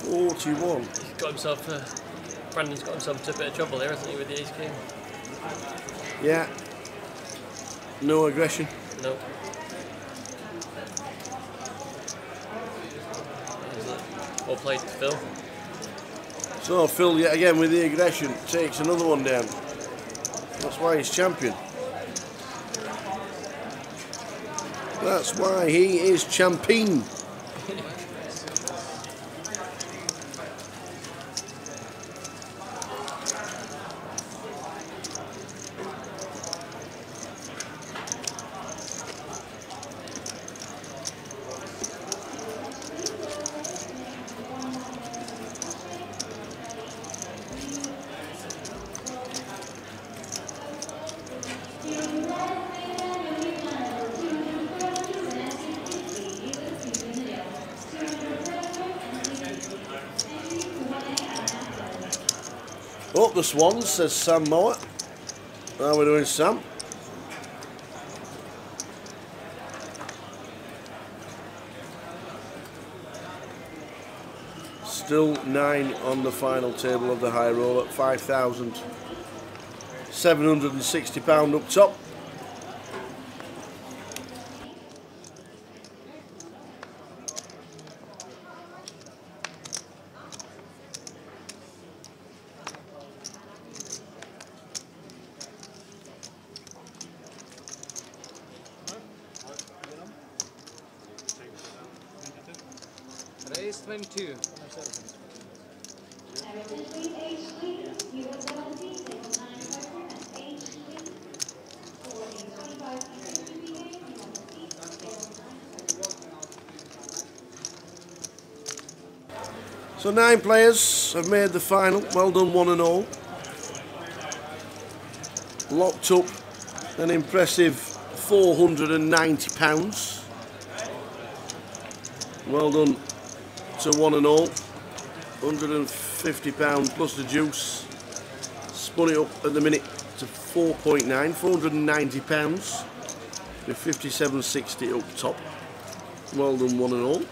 41. He's got himself. Brandon's got himself into a bit of trouble here, hasn't he, with the ace king? Yeah. No aggression. No. Well played, Phil. So Phil, yet again with the aggression, takes another one down. That's why he's champion. That's why he is champion. Up the Swans, says Sam Moore. How are we doing, Sam? Still 9 on the final table of the high roll at £5,760 up top. 22. So 9 players have made the final. Well done, one and all. Locked up an impressive £490. Well done to one and all. £150 plus the juice. Spun it up at the minute to 4.9, £490 with 57.60 up top. Well done, one and all.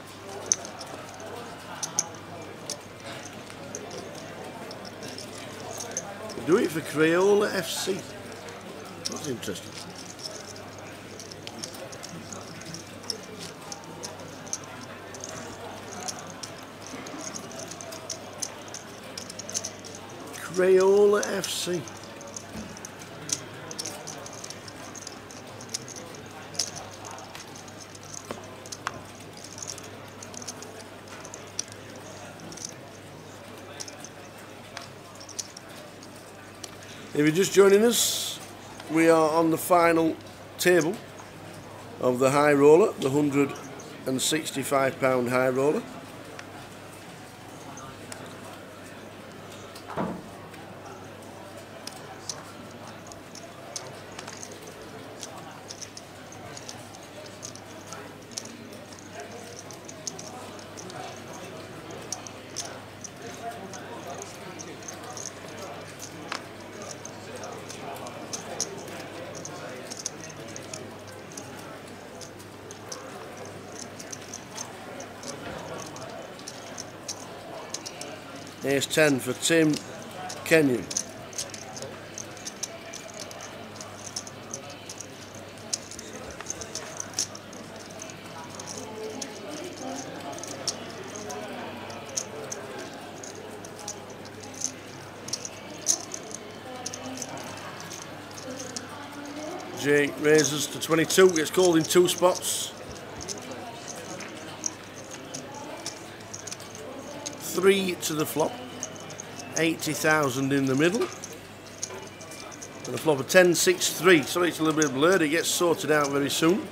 Do it for Crayola FC. That's interesting. Crayola FC. If you're just joining us, we are on the final table of the high roller, the £165 high roller. Ace 10 for Tim Kenyon. Jay raises to 22, gets called in 2 spots. 3 to the flop, 80,000 in the middle, and a flop of 10-6-3. Sorry, it's a little bit blurred. It gets sorted out very soon.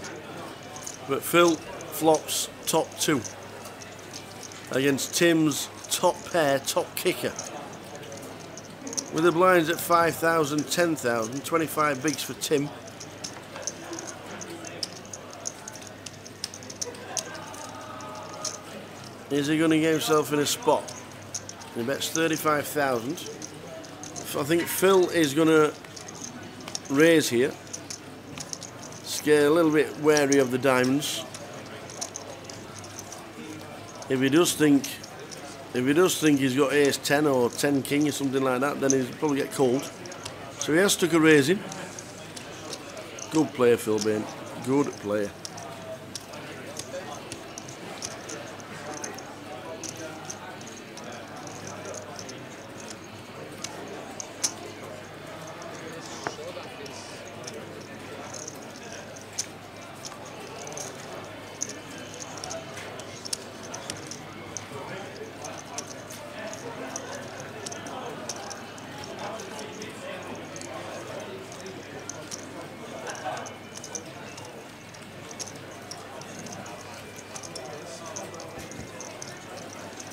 But Phil flops top 2 against Tim's top pair, top kicker. With the blinds at 5,000, 10,000, 25 bigs for Tim. Is he going to get himself in a spot? He bets 35,000. I think Phil is going to raise here. Get a little bit wary of the diamonds. If he does think he's got ace 10 or 10 king or something like that, then he'll probably get called. So he has took a raising. Good player, Phil Bain. Good player.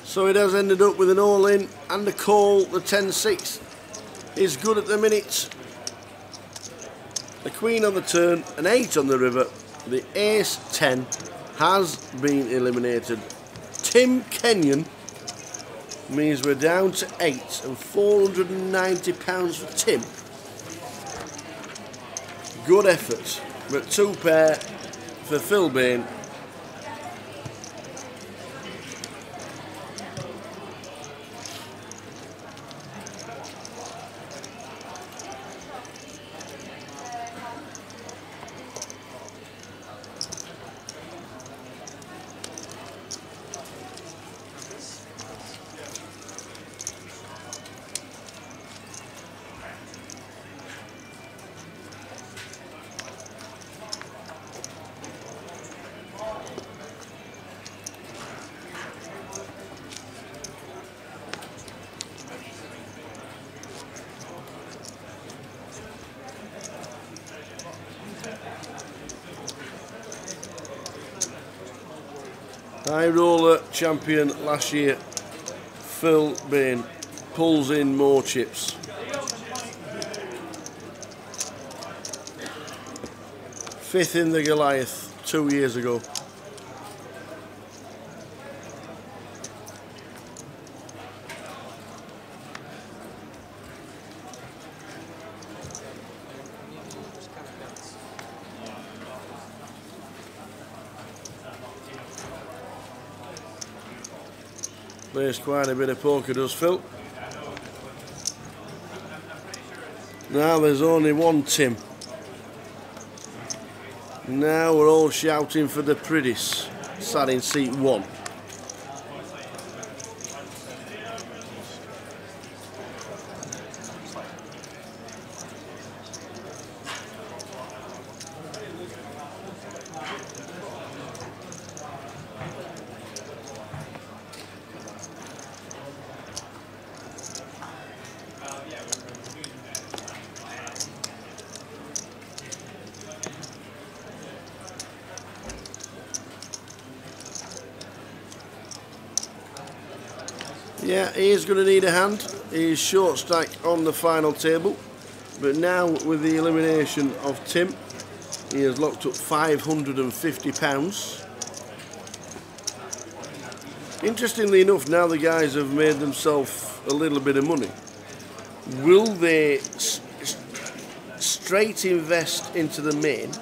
So it has ended up with an all-in and a call. The 10-6 is good at the minute. The queen on the turn, an 8 on the river. The ace 10 has been eliminated. Tim Kenyon means we're down to 8 and £490 for Tim. Good effort. We're at 2 pair for Phil Bain. High roller champion last year, Phil Bain, pulls in more chips. Fifth in the Goliath 2 years ago. Plays quite a bit of poker, does Phil. Now there's only one Tim. Now we're all shouting for the Pridis, sat in seat 1. Yeah, he is going to need a hand. He is short stack on the final table. But now with the elimination of Tim, he has locked up £550. Interestingly enough, now the guys have made themselves a little bit of money. Will they straight invest into the main,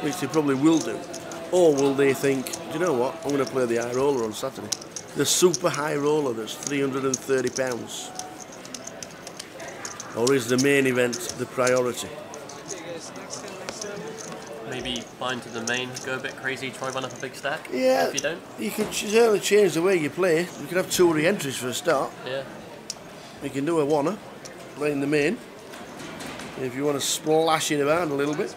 which they probably will do, or will they think, do you know what, I'm going to play the high roller on Saturday? The super high roller that's £330. Or is the main event the priority? Maybe bind to the main, go a bit crazy, try run up a big stack. Yeah, if you don't. You could certainly change the way you play. You could have 2 re-entries for a start. Yeah. You can do a wanna, playing the main. If you want to splash it around a little bit.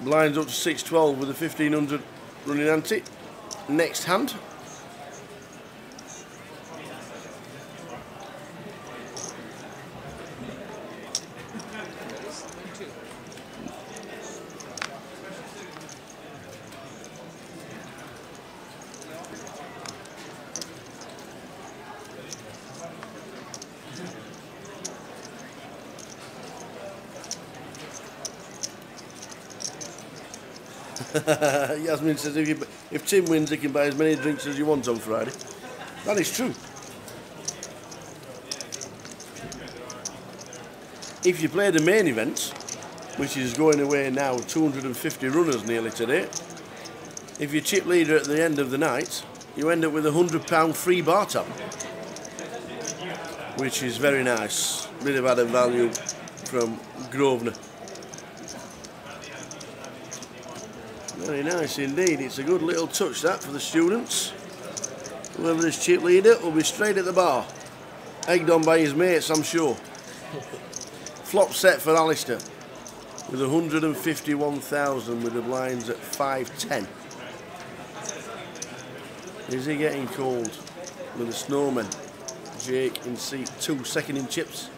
Blinds up to 612 with a 1500 running ante. Next hand. Yasmin says if Tim wins, he can buy as many drinks as you want on Friday. That is true. If you play the main event, which is going away now, 250 runners nearly today, if you're chip leader at the end of the night, you end up with a £100 free bar tab, which is very nice. Bit of added value from Grosvenor. Very nice indeed. It's a good little touch that for the students. Whoever is chip leader will be straight at the bar. Egged on by his mates, I'm sure. Flop set for Alistair with 151,000 with the blinds at 510. Is he getting cold with the snowman? Jake in seat 2, second in chips.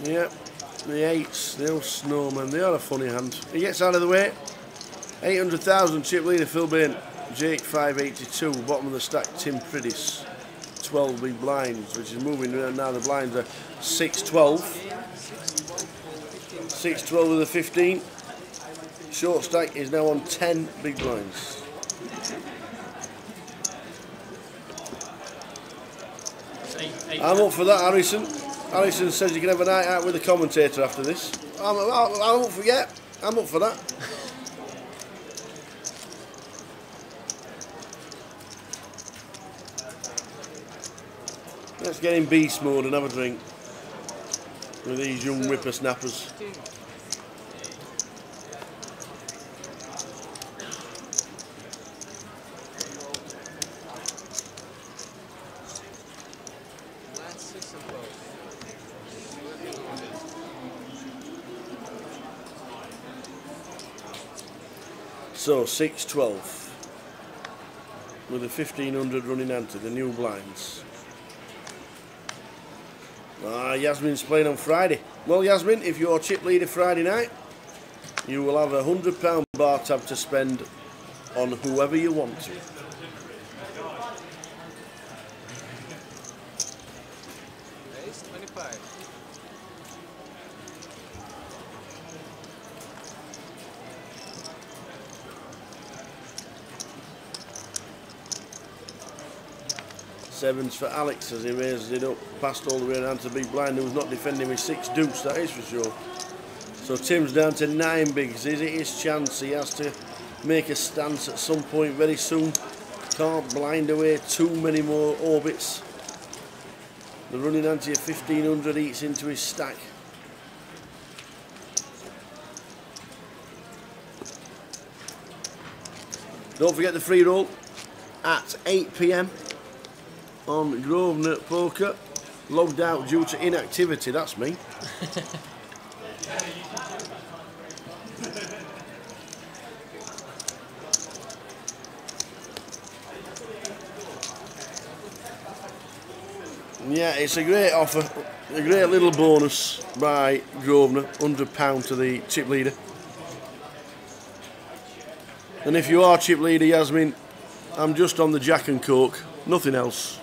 Yep, the 8s, the old snowman, they are a funny hand. He gets out of the way. 800,000 chip leader Phil Bain. Jake 582, bottom of the stack Tim Pridis. 12 big blinds, which is moving now. The blinds are 612. 612 with a 15. Short stack is now on 10 big blinds. I'm up for that, Harrison. Harrison says you can have a night out with a commentator after this. I'm up for, yeah, I'm up for that. Let's get in beast mode and have a drink with these young whippersnappers. So 6-12 with a 1500 running ante, the new blinds. Yasmin's playing on Friday. Well, Yasmin, if you're chip leader Friday night, you will have a £100 bar tab to spend on whoever you want to. Ace 25. Sevens for Alex as he raises it up, passed all the way around to big blind, who's not defending with 6 deuce, that is for sure. So Tim's down to 9 bigs. Is it his chance? He has to make a stance at some point very soon. Can't blind away too many more orbits. The running ante of 1500 eats into his stack. Don't forget the free roll at 8 PM on Grosvenor Poker. Logged out due to inactivity, that's me. Yeah, it's a great offer, a great little bonus by Grosvenor, £100 to the chip leader. And if you are chip leader, Yasmin, I'm just on the Jack and Coke, nothing else.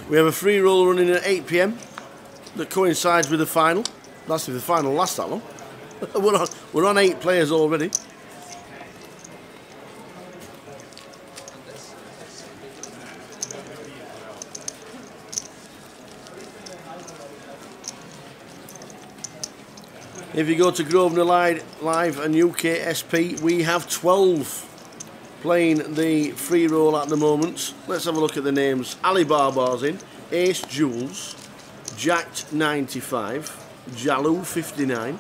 We have a free roll running at 8 PM that coincides with the final. That's if the final lasts that long. we're on 8 players already. If you go to Grosvenor Live and UKSP, we have 12 playing the free roll at the moment. Let's have a look at the names. Alibaba's in, Ace Jules, Jacked 95, Jaloo 59.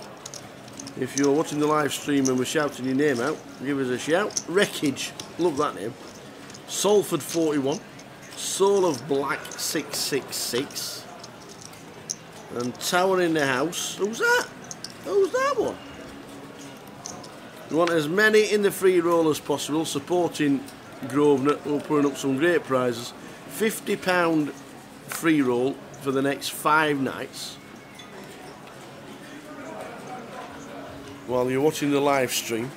If you're watching the live stream and we're shouting your name out, give us a shout. Wreckage, love that name. Salford 41, Soul of Black 666, and Tower in the House. Who's that? Who's that one? We want as many in the free roll as possible, supporting Grosvenor, who are putting up some great prizes. £50 free roll for the next 5 nights. While you're watching the live stream,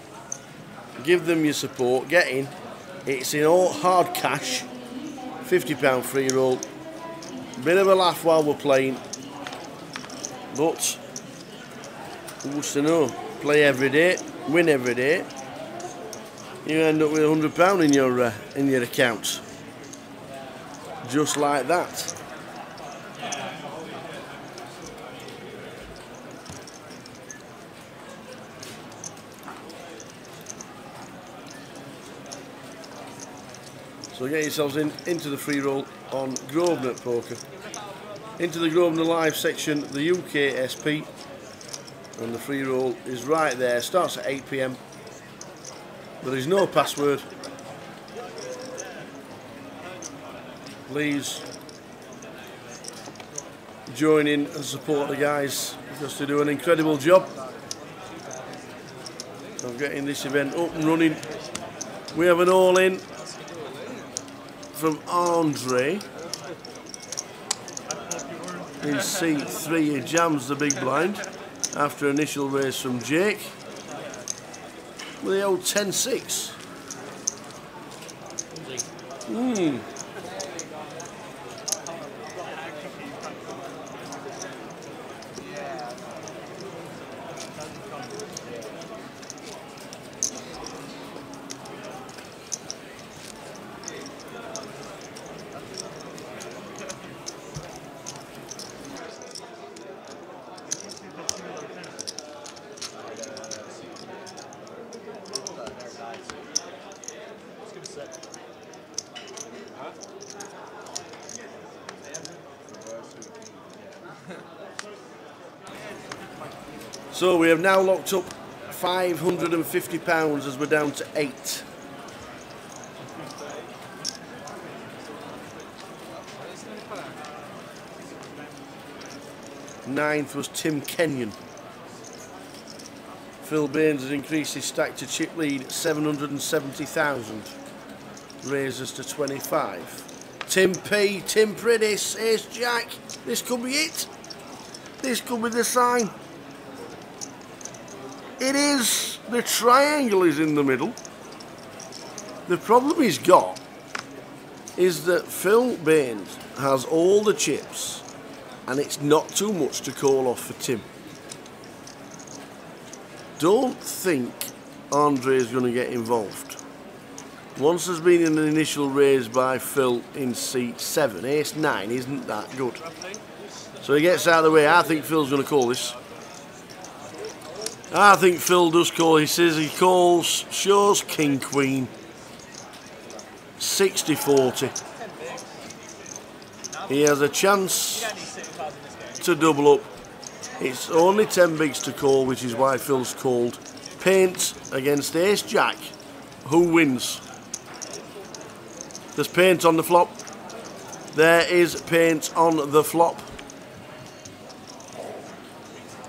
give them your support, get in. It's in all hard cash, £50 free roll. Bit of a laugh while we're playing, but who's to know? Play every day, win every day. You end up with £100 in your account, just like that. So get yourselves into the free roll on Grosvenor Poker. Into the Grosvenor Live section, the UKSP. And the free roll is right there, starts at 8 PM. There is no password. Please join in and support the guys because they do an incredible job of getting this event up and running. We have an all-in from Andre. In seat 3, he jams the big blind after initial raise from Jake with the old 10-6. So we have now locked up £550 as we're down to 8. Ninth was Tim Kenyon. Phil Baines has increased his stack to chip lead 770,000. Raises to 25. Tim P, Tim Pridis, Ace Jack. This could be it. This could be the sign. It is. The triangle is in the middle. The problem he's got is that Phil Baines has all the chips and it's not too much to call off for Tim. Don't think Andre is going to get involved. Once there's been an initial raise by Phil in seat 7, ace 9 isn't that good. So he gets out of the way. I think Phil's going to call this. I think Phil does call. He says he calls, shows King Queen. 60-40. He has a chance to double up. It's only 10 bigs to call, which is why Phil's called. Paint against Ace Jack. Who wins? There's paint on the flop. There is paint on the flop.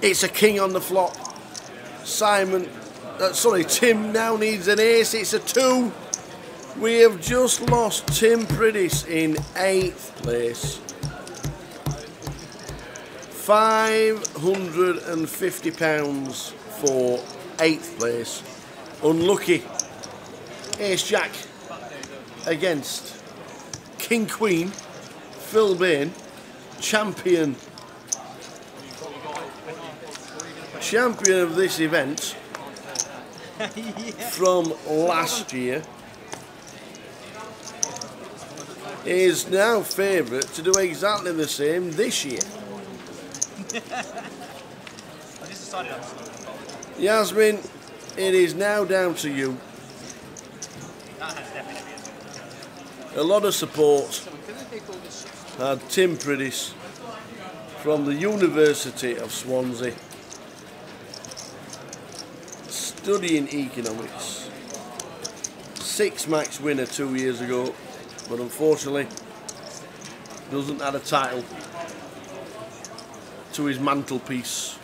It's a king on the flop. Tim now needs an ace. It's a 2. We have just lost Tim Pridis in 8th place. £550 for 8th place. Unlucky. Ace Jack against King Queen. Phil Bain, champion of this event from last year, is now favourite to do exactly the same this year. Yasmin, it is now down to you. A lot of support had Tim Pridis from the University of Swansea, studying economics. 6 max winner 2 years ago, but unfortunately doesn't add a title to his mantelpiece.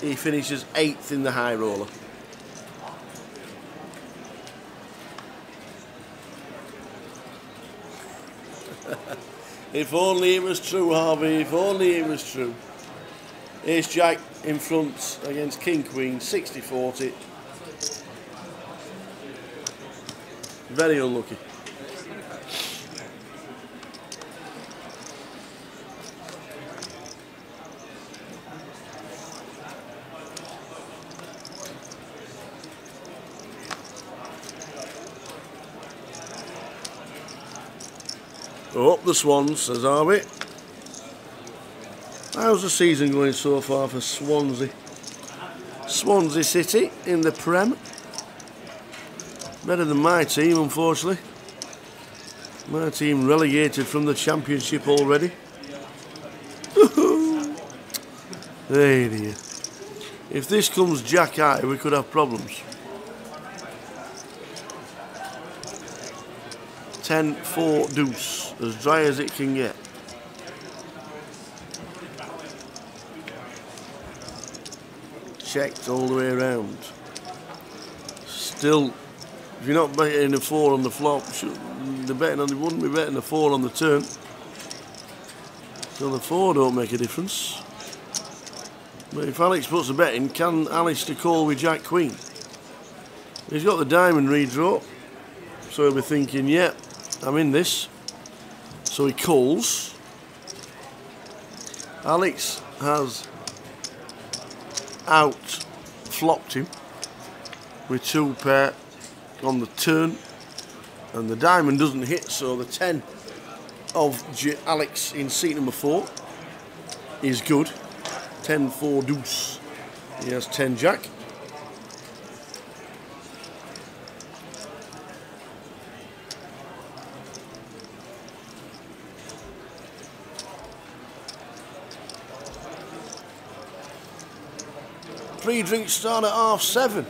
He finishes 8th in the high roller. If only it was true, Harvey, if only it was true. Ace Jack in front against King Queen, 60-40. Very unlucky. Up the Swans, says Harvey. How's the season going so far for Swansea? Swansea City in the Prem. Better than my team, unfortunately. My team relegated from the Championship already. Hey dear. If this comes Jack High, we could have problems. 10-4 deuce, as dry as it can get. Checked all the way around. Still, if you're not betting a 4 on the flop, they wouldn't be betting a 4 on the turn. So the 4 don't make a difference. But if Alex puts a bet in, can Alistair call with Jack Queen? He's got the diamond redraw, so he'll be thinking, yeah, I'm in this. So he calls. Alex has out-flopped him with 2 pair on the turn, and the diamond doesn't hit, so the 10 of Alex in seat number 4 is good. 10-4 deuce. He has 10 Jack. Pre-drinks start at 7:30.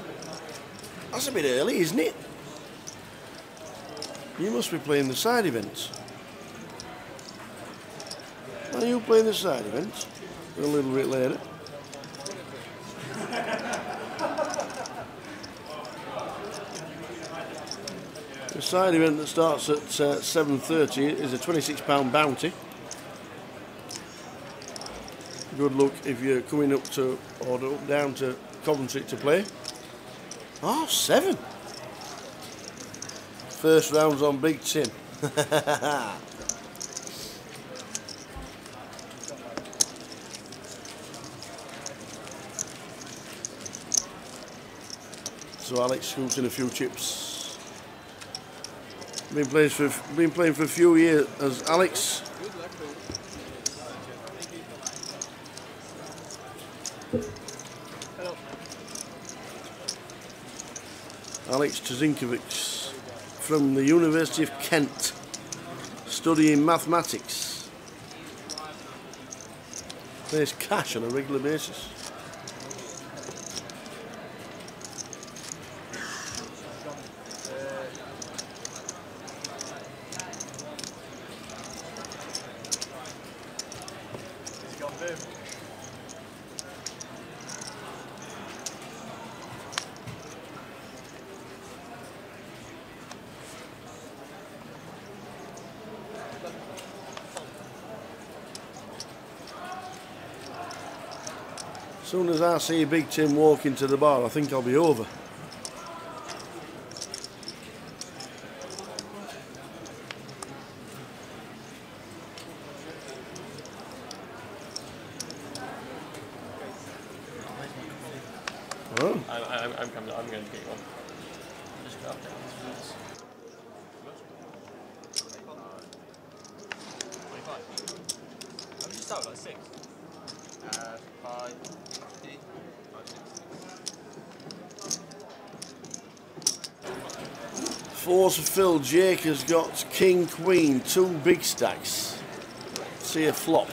That's a bit early, isn't it? You must be playing the side events. Are you playing the side events? A little bit later. The side event that starts at 7:30 is a £26 bounty. Good luck if you're coming up to or down to Coventry to play. 7:30. First round's on Big Tim. So Alex scoops in a few chips. Been playing for a few years as Alex. Hello. Alex Trzinkovic from the University of Kent, studying mathematics. Plays cash on a regular basis. As soon as I see Big Tim walk into the bar, I think I'll be over. Oh. I'm coming. I'm going to get one. Just go up there. 25. How did you start? Like 6? 5. 50. 4 to Phil. Jake has got King, Queen, 2 big stacks. See a flop.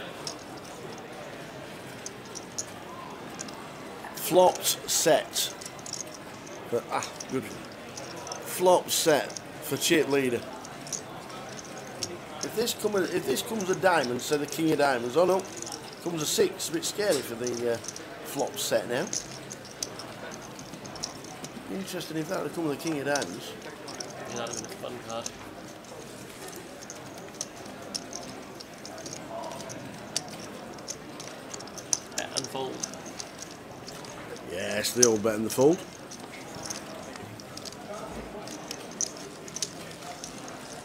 Flopped set. But, good. Flop set for chip leader. If this comes a diamond, say the King of Diamonds. Oh no, comes a 6. A bit scary for the flop set now. Interesting if that would come with the King of Diamonds. Yeah, that would have been a fun card. Bet and fold. Yes, they all bet in the fold.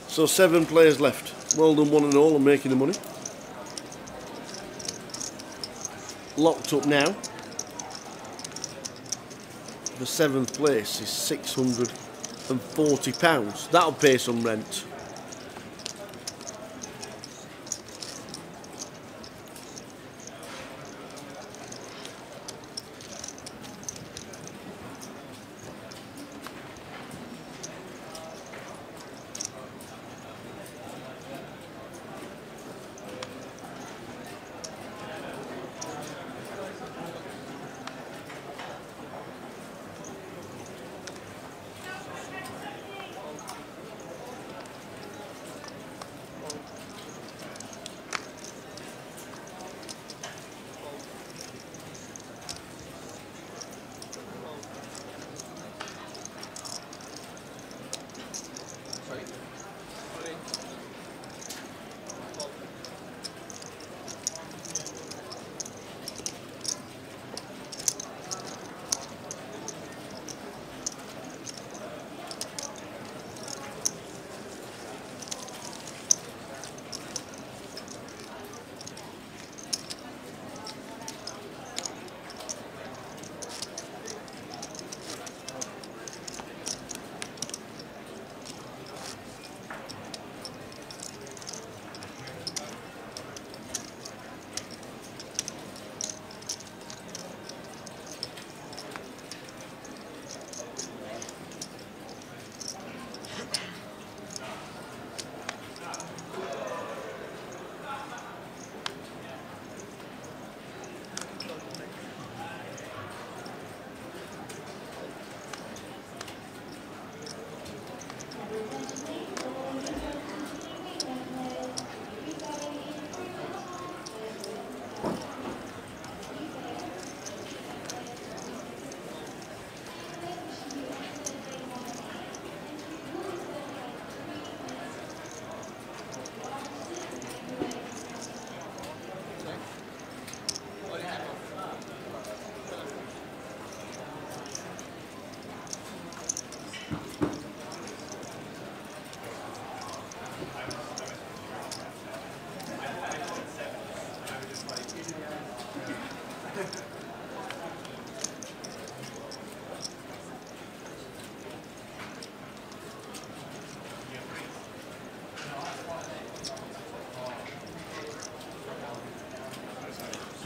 So 7 players left. Well done one and all on making the money. Locked up now. The 7th place is £640. That'll pay some rent.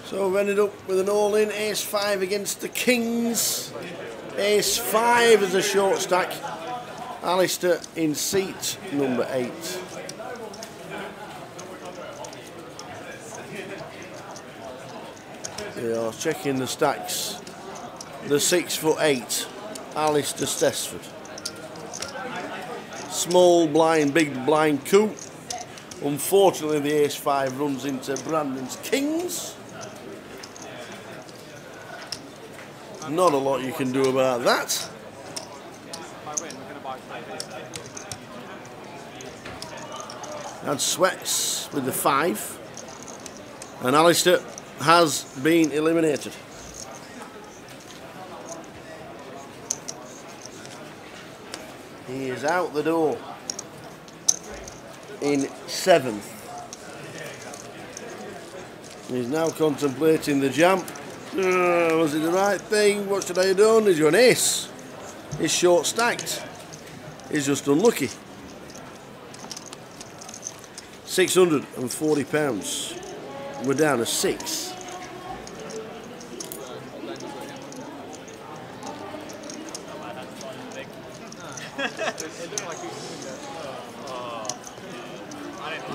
So we've ended up with an all-in ace-5 against the Kings. Ace-5 as a short stack. Alistair in seat number 8. We are checking the stacks. The 6'8", Alistair Stessford. Small blind, big blind coup. Unfortunately, the ace-5 runs into Brandon's Kings. Not a lot you can do about that. And Sweats with the 5. And Alistair has been eliminated. He is out the door in 7th. He's now contemplating the jump. Was it the right thing? What should I have done? He's got an ace. He's short stacked. He's just unlucky. £640. We're down to 6.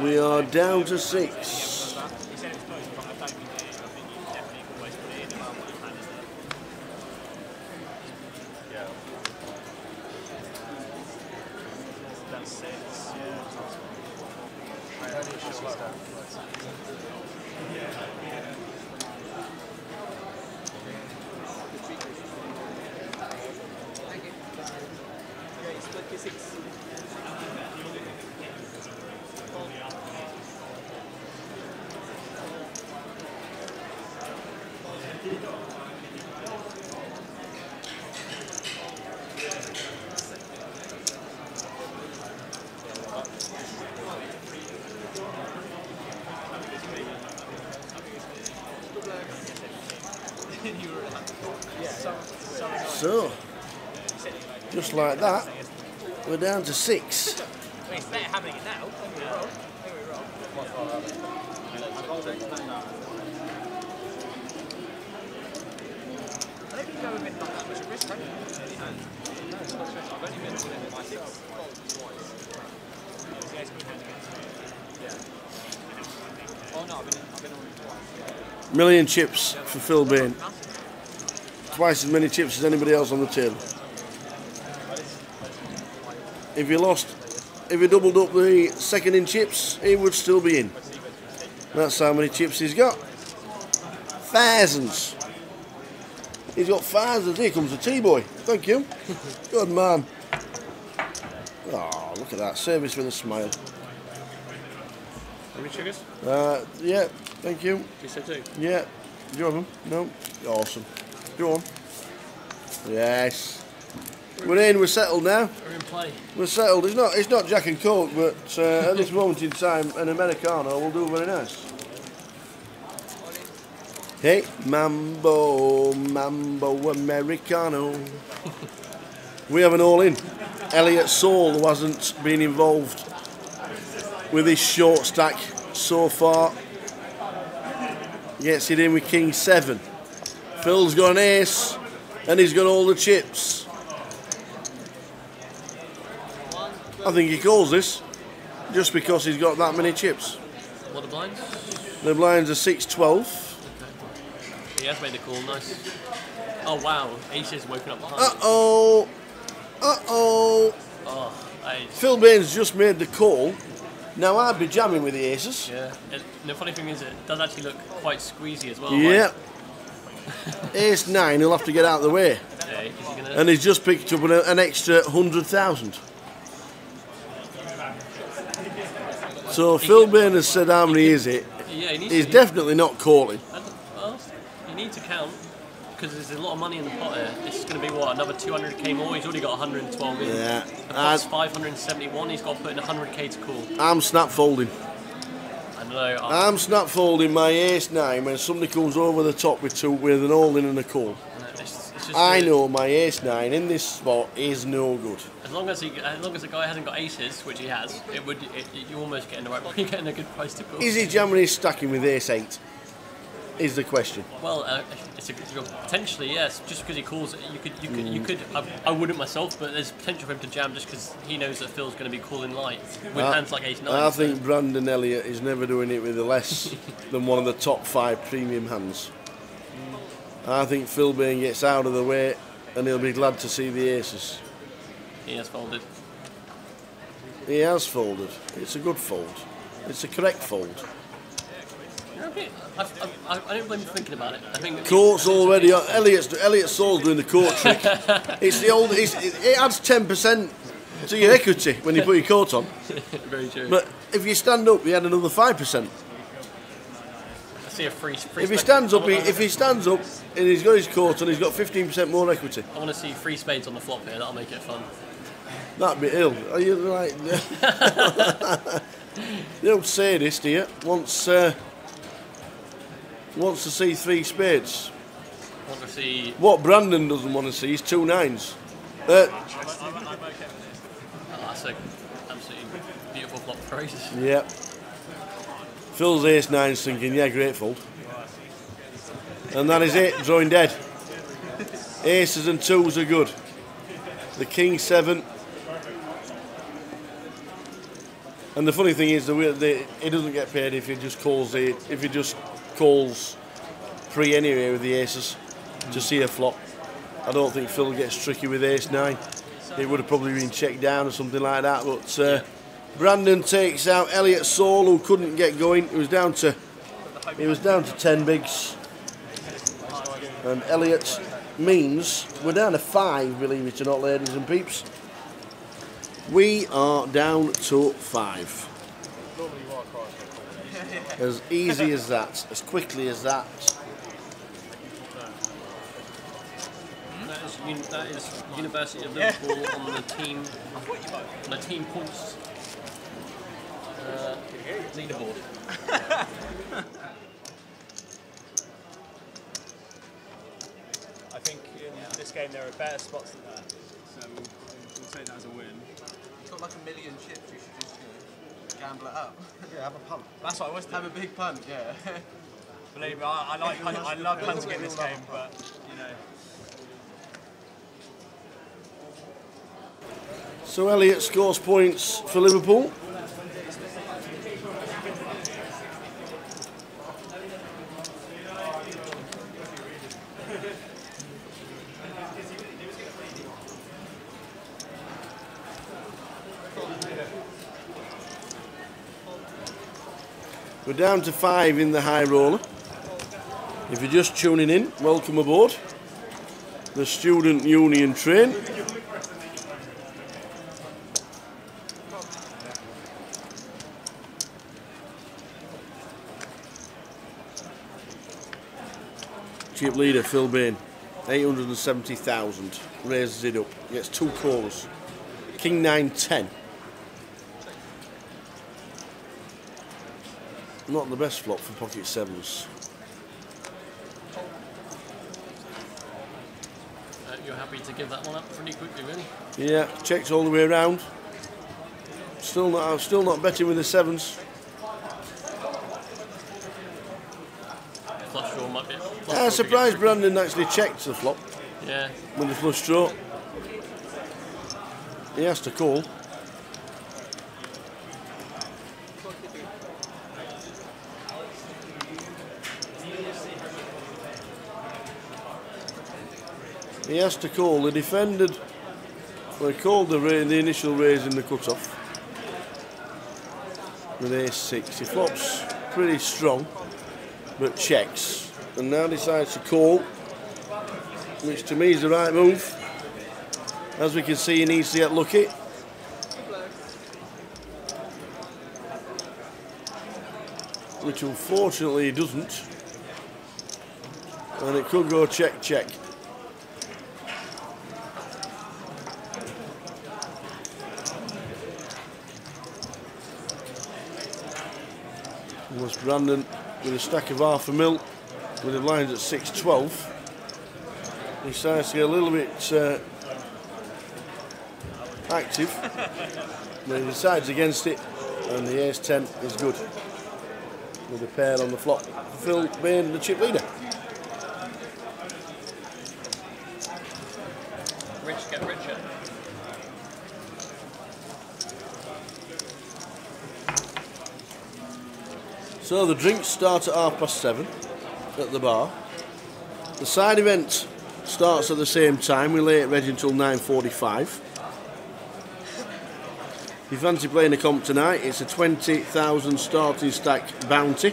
We are down to 6. So, just like that, we're down to 6. It's better having it now. I think you've been not that much at risk, have you? No, it's not risk. I've only been within my 6 twice. Oh no, I've been on twice. Million chips for Phil Bain. Twice as many chips as anybody else on the table. If he doubled up the second in chips, he would still be in. That's how many chips he's got. Thousands. He's got thousands. Here comes the T-boy. Thank you. Good man. Oh, look at that. Service with a smile. Any sugars? Yeah, thank you. You said 2? Yeah. Do you have them? No? Awesome. Go on. Yes. We're in, we're settled now. We're in play. We're settled. It's not Jack and Coke, but at this moment in time, an Americano will do very nice. Hey, Mambo Americano. We have an all-in. Elliot Saul, who hasn't been involved with his short stack so far, gets it in with King 7. Phil's got an ace, and he's got all the chips. I think he calls this, just because he's got that many chips. What are the blinds? The blinds are 6-12. Okay. He has made the call, nice. Oh wow, Ace is woken up behind. Uh-oh. Uh-oh. Oh, Phil Bain's just made the call. Now I'd be jamming with the aces. Yeah. And the funny thing is, it does actually look quite squeezy as well. Yeah. Ace 9, he'll have to get out of the way. Yeah, is he gonna... And he's just picked up an extra 100,000. So Phil Bain has said how many is it? Yeah, he's definitely not calling. Well, you need to count. because there's a lot of money in the pot here. This is going to be what, another 200k more. He's already got 112 in. Yeah. The pot's 571. He's got to put in 100k to call. I'm snap folding. I know. I'm snap folding my ace-9 when somebody comes over the top with an all-in and a call. I know my ace-9 in this spot is no good. As long as the guy hasn't got aces, which he has, you almost get in the right. You're getting a good price to call. Is he jamming his stacking with ace-8? Is the question. Well, potentially yes. Just because he calls it, you could. I wouldn't myself, but there's potential for him to jam just because he knows that Phil's going to be calling light with hands like ace-9. I think Brandon Elliott is never doing it with less than one of the top 5 premium hands. I think Phil Bain gets out of the way and he'll be glad to see the aces. He has folded. He has folded. It's a good fold. It's a correct fold. I don't blame him for thinking about it. I think Court's already on. Elliott Saul's doing the court trick. It's the old. It adds 10% to your equity when you put your court on. Very true. But if you stand up, you add another 5%. I see a free if he stands up, and he's got his court on, he's got 15% more equity. I want to see 3 spades on the flop here. That'll make it fun. That'd be ill. Are you right? You don't say this, do you? Wants to see 3 spades. Want to see. What Brandon doesn't want to see is 2 9s. I'm okay with this. Oh, that's an absolutely beautiful flop for aces. Yeah. Phil's ace-9's thinking, yeah, great fold. And that is it, drawing dead. Aces and 2s are good. The king 7. And the funny thing is, he doesn't get paid if he just calls pre anyway with the aces to see a flop. I don't think Phil gets tricky with ace-9. It would have probably been checked down or something like that. But Brandon takes out Elliott Saul, who couldn't get going. He was down to 10 bigs. And Elliott means we're down to 5, believe it or not, ladies and peeps. We are down to 5. As easy as that, as quickly as that. That is University of Liverpool on the team points leaderboard. I think in this game there are better spots than that, so we'll take that as a win. You've got like a million chips, you should just gamble it up. Yeah, have a punt. That's what I was thinking. Have a big punt, yeah. Believe me, I love punting in this game, but you know. So Elliott scores points for Liverpool. We're down to 5 in the high roller. If you're just tuning in, welcome aboard the Student Union train. Chip leader Phil Bain, 870,000, raises it up, gets 2 calls, king 9-10. Not the best flop for pocket 7s. You're happy to give that one up pretty quickly, really? Yeah, checks all the way around. Still not betting with the 7s. Flush draw might be. I'm surprised Brandon actually checked the flop. Yeah. With the flush draw. He has to call. He has to call. The defended. Well, he called the initial raise in the cut-off with ace-6. He flops pretty strong, but checks, and now decides to call, which to me is the right move. As we can see, he needs to get lucky. Which unfortunately he doesn't. And it could go check, check. Was Brandon with a stack of £500,000 with the blinds at 6-12. He starts to get a little bit active, but he decides against it, and the ace-10 is good with a pair on the flop. Phil Bain, the chip leader. Rich get richer. So the drinks start at 7:30 at the bar. The side event starts at the same time. We lay it ready until 9:45. If you fancy playing a comp tonight, it's a 20,000 starting stack bounty.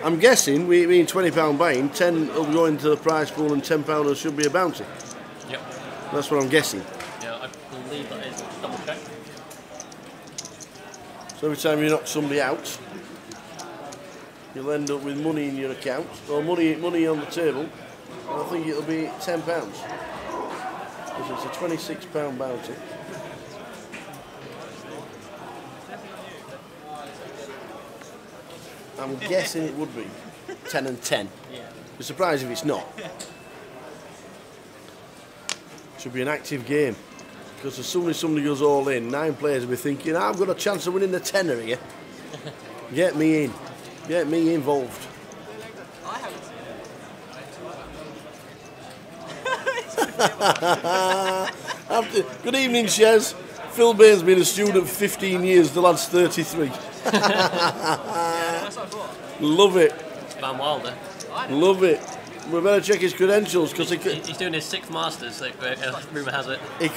I'm guessing, we mean £20 buying, 10 will go into the prize pool and £10 should be a bounty. Yep. That's what I'm guessing. Yeah, I believe that is. Double check. So every time you knock somebody out, you'll end up with money in your account, or money on the table, and I think it'll be £10. Because it's a £26 bounty. I'm guessing it would be 10 and 10. Yeah. Be surprised if it's not. Should be an active game. Because as soon as somebody goes all in, 9 players will be thinking, I've got a chance of winning the tenner here. Get me in. Get me involved. I haven't seen it. Good evening, Shez. Phil Bain's been a student for 15 years, the lad's 33. Yeah, that's what I thought. Love it. Van Wilder. Love it. We better check his credentials because He's doing his 6th Masters, so rumour has it. he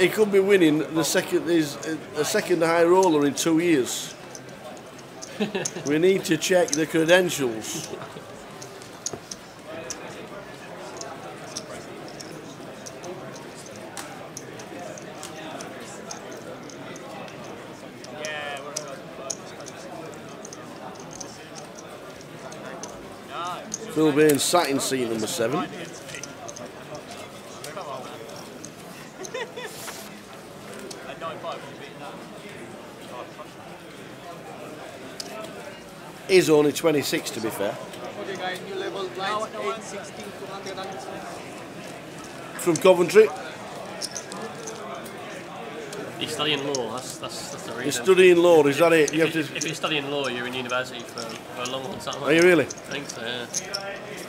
could be winning the second a second high roller in 2 years. We need to check the credentials. Phil Bain sat in seat number 7. He's only 26 to be fair. From Coventry. He's studying law, that's the reason. He's studying law, is that it? If you're studying law, you're in university for a long time. Are you really? I think so, yeah.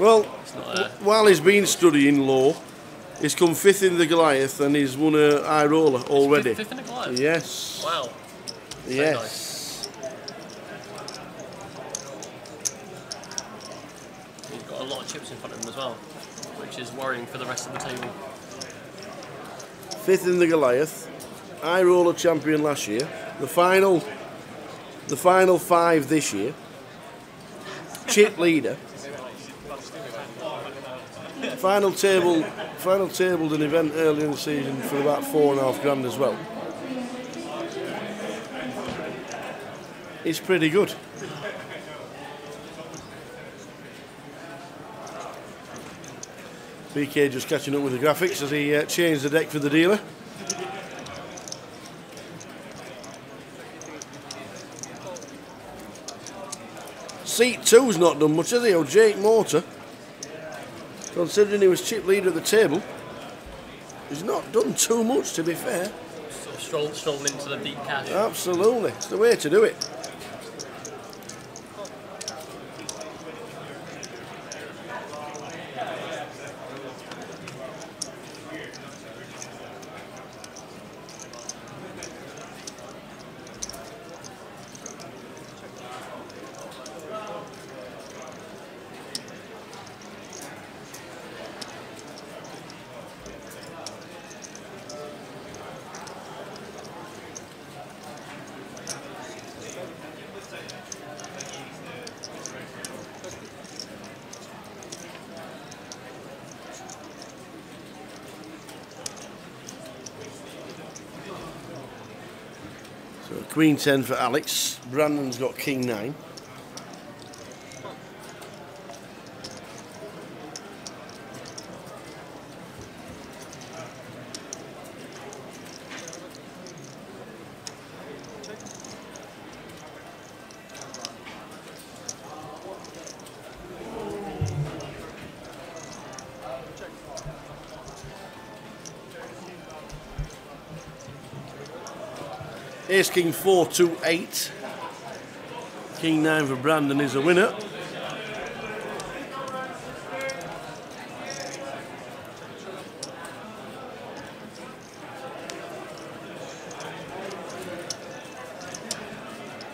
Well, not, while he's been studying law, he's come 5th in the Goliath and he's won a high roller already. 5th in the Goliath? Yes. Wow. Yes. Nice. He's got a lot of chips in front of him as well, which is worrying for the rest of the table. 5th in the Goliath, high roller champion last year, the final 5 this year, chip leader, final tabled an event earlier in the season for about £4.5 as well. It's pretty good. BK just catching up with the graphics as he changed the deck for the dealer. Seat 2's not done much, has he? Oh, Jake Mortar. Considering he was chip leader at the table, he's not done too much, to be fair. Sort of strolling into the deep cash. Absolutely, it's the way to do it. Queen 10 for Alex. Brandon's got King 9. Ace King 428. King 9 for Brandon is a winner.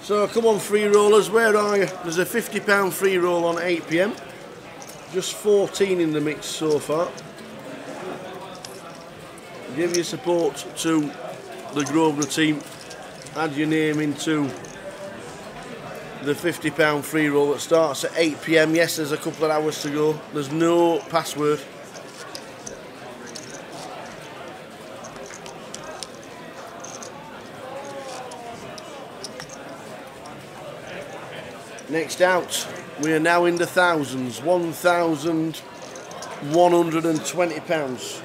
So come on, free rollers, where are you? There's a £50 free roll on 8 PM. Just 14 in the mix so far. Give your support to the Grosvenor team. Add your name into the £50 free roll that starts at 8 PM. Yes, there's a couple of hours to go. There's no password. Next out, we are now in the thousands, £1,120.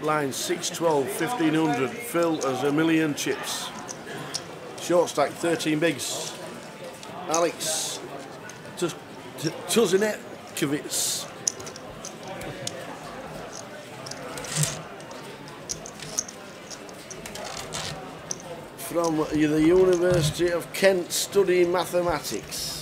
Line 6, 12, 1500. Phil has a million chips. Short stack 13 bigs. Alex Tuzinetkovitz. From the University of Kent, studying mathematics.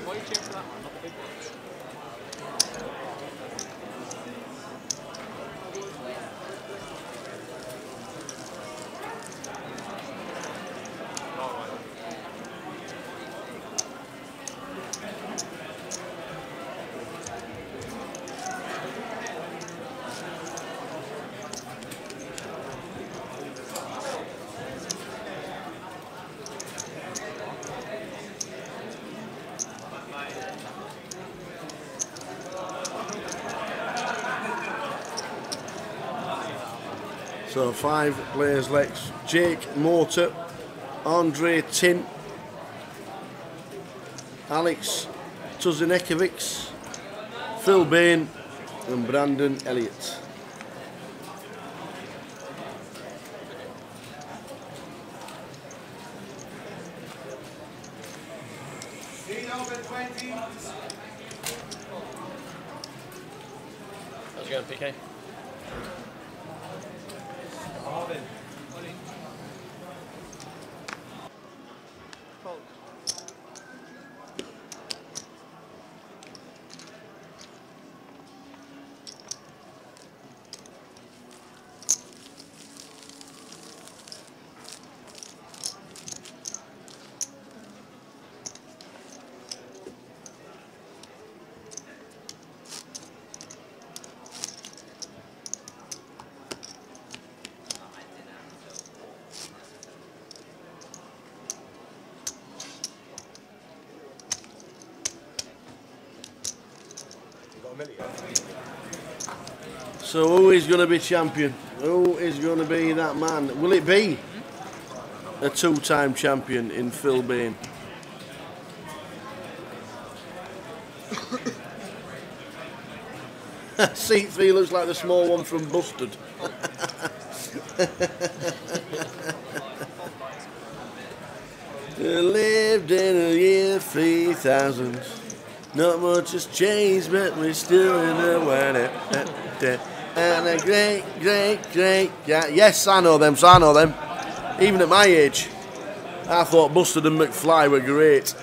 Why are you cheering for that one, not the big one? So 5 players left. Jake Mortar, Andre Tin, Alex Tuzinekovic, Phil Bain and Brandon Elliott. How's it going, PK? So who is going to be champion? Who is going to be that man? Will it be a two-time champion in Phil Bain. Seat 3 looks like the small one from Busted. Lived in a year 3000. Not much has changed, but we're still in the weather. And a great, yeah, yes, I know them, so I know them. Even at my age, I thought Busted and McFly were great.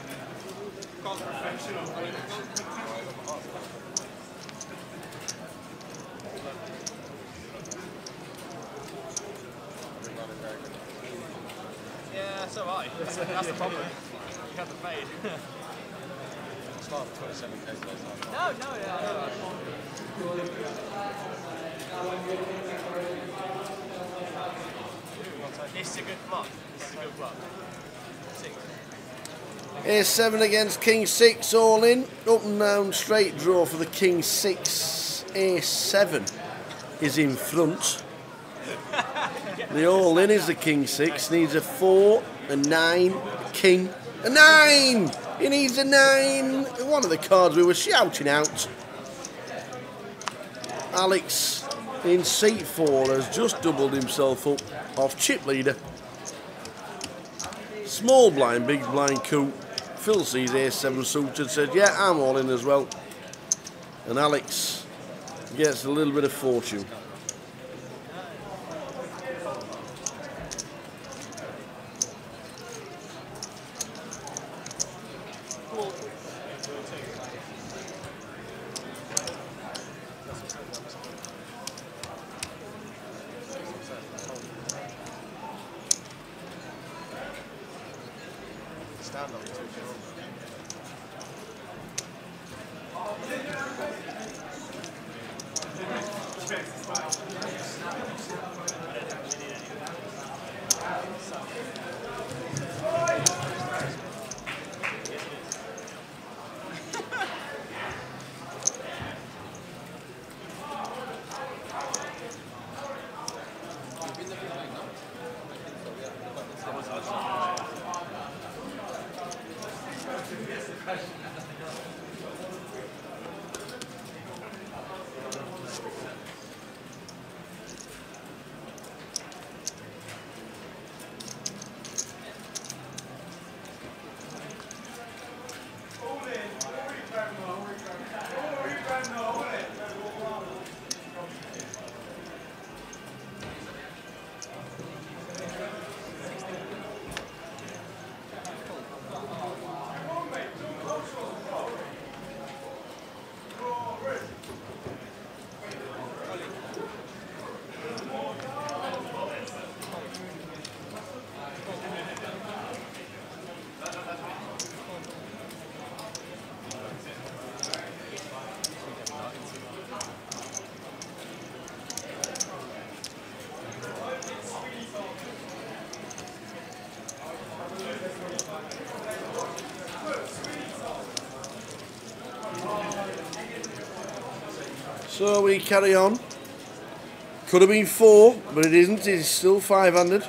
Yeah, so am I. That's the problem. You have to fade. It's not 27 k's last time. No, yeah. This is a good block. A7 against King 6, all in. Up and down, straight draw for the King 6. A7 is in front. The all in is the King 6. Needs a 4, a 9, a King. A 9! He needs a 9. One of the cards we were shouting out. Alex in seat 4 has just doubled himself up off chip leader. Small blind, big blind coup. Phil sees A7 suited, said, yeah, I'm all in as well. And Alex gets a little bit of fortune. Stand up, 2 So we carry on. Could have been 4, but it isn't. It's still 5-handed.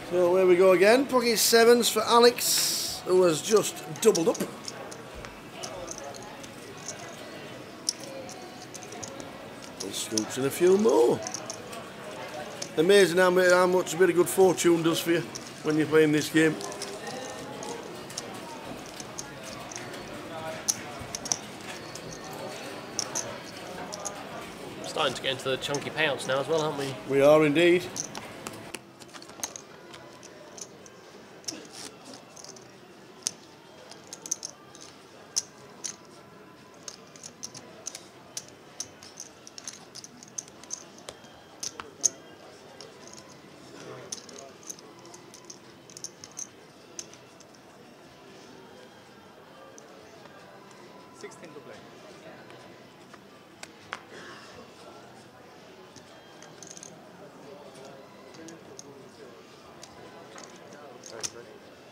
So where we go again, pocket 7s for Alex, who has just doubled up. And scoops in a few more. Amazing how much a bit of good fortune does for you when you're playing this game. I'm starting to get into the chunky payouts now as well, aren't we? We are indeed.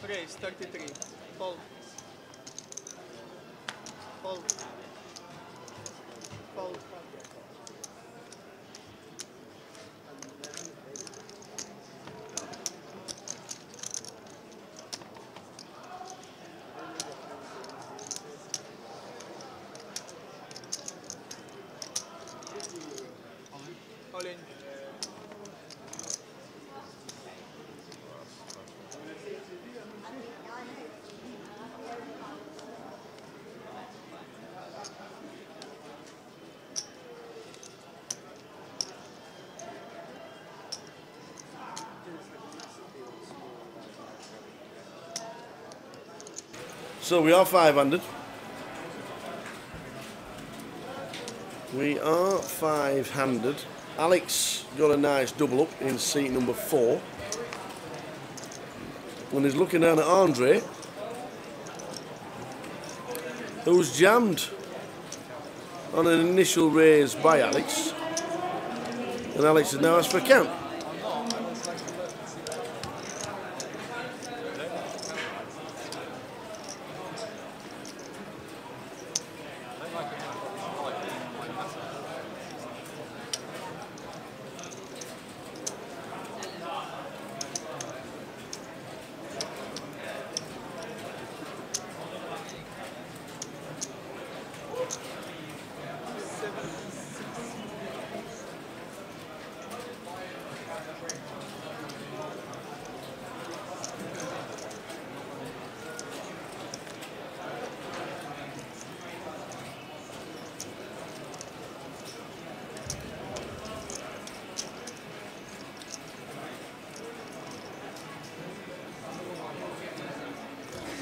Okay, it's 33. Fold. Fold. Fold. All in. So we are five-handed. We are five-handed. Alex got a nice double up in seat number 4. And he's looking down at Andre, who's jammed on an initial raise by Alex. And Alex has now asked for a count.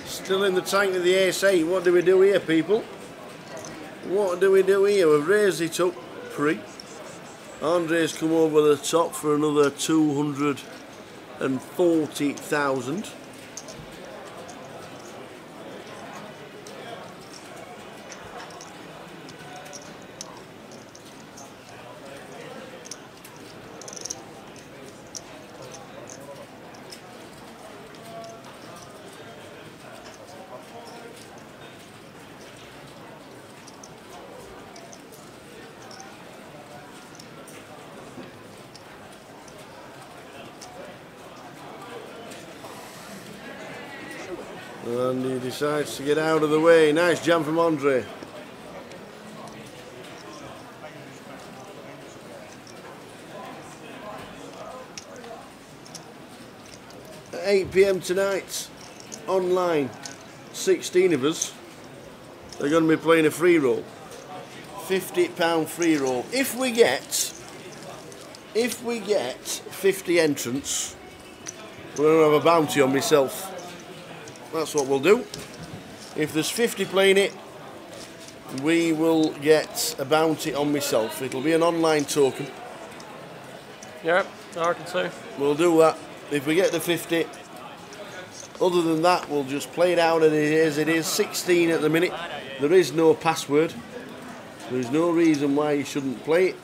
Still in the tank of the ace-8. What do we do here, people? What do we do here? We've raised it up pre. Andre's come over the top for another 240,000. And he decides to get out of the way. Nice jam from Andre. At 8 PM tonight, online, 16 of us are going to be playing a free roll. £50 free roll. If we get 50 entrants, we're going to have a bounty on myself. That's what we'll do. If there's 50 playing it, we will get a bounty on myself. It'll be an online token. Yeah, I reckon so. We'll do that. If we get to 50, other than that, we'll just play it out as it is. 16 at the minute. There is no password. There's no reason why you shouldn't play it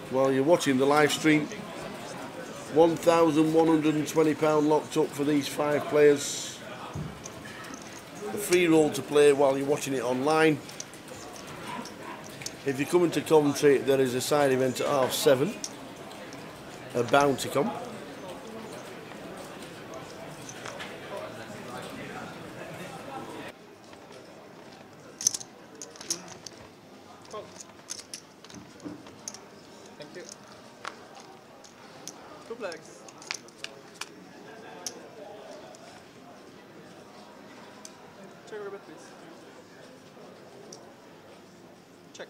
while you're watching the live stream. £1,120 locked up for these 5 players. A free roll to play while you're watching it online. If you come into Coventry, there is a side event at 7:30, a bounty comp. Thank you. 2 flags. Check a bit, please. Check.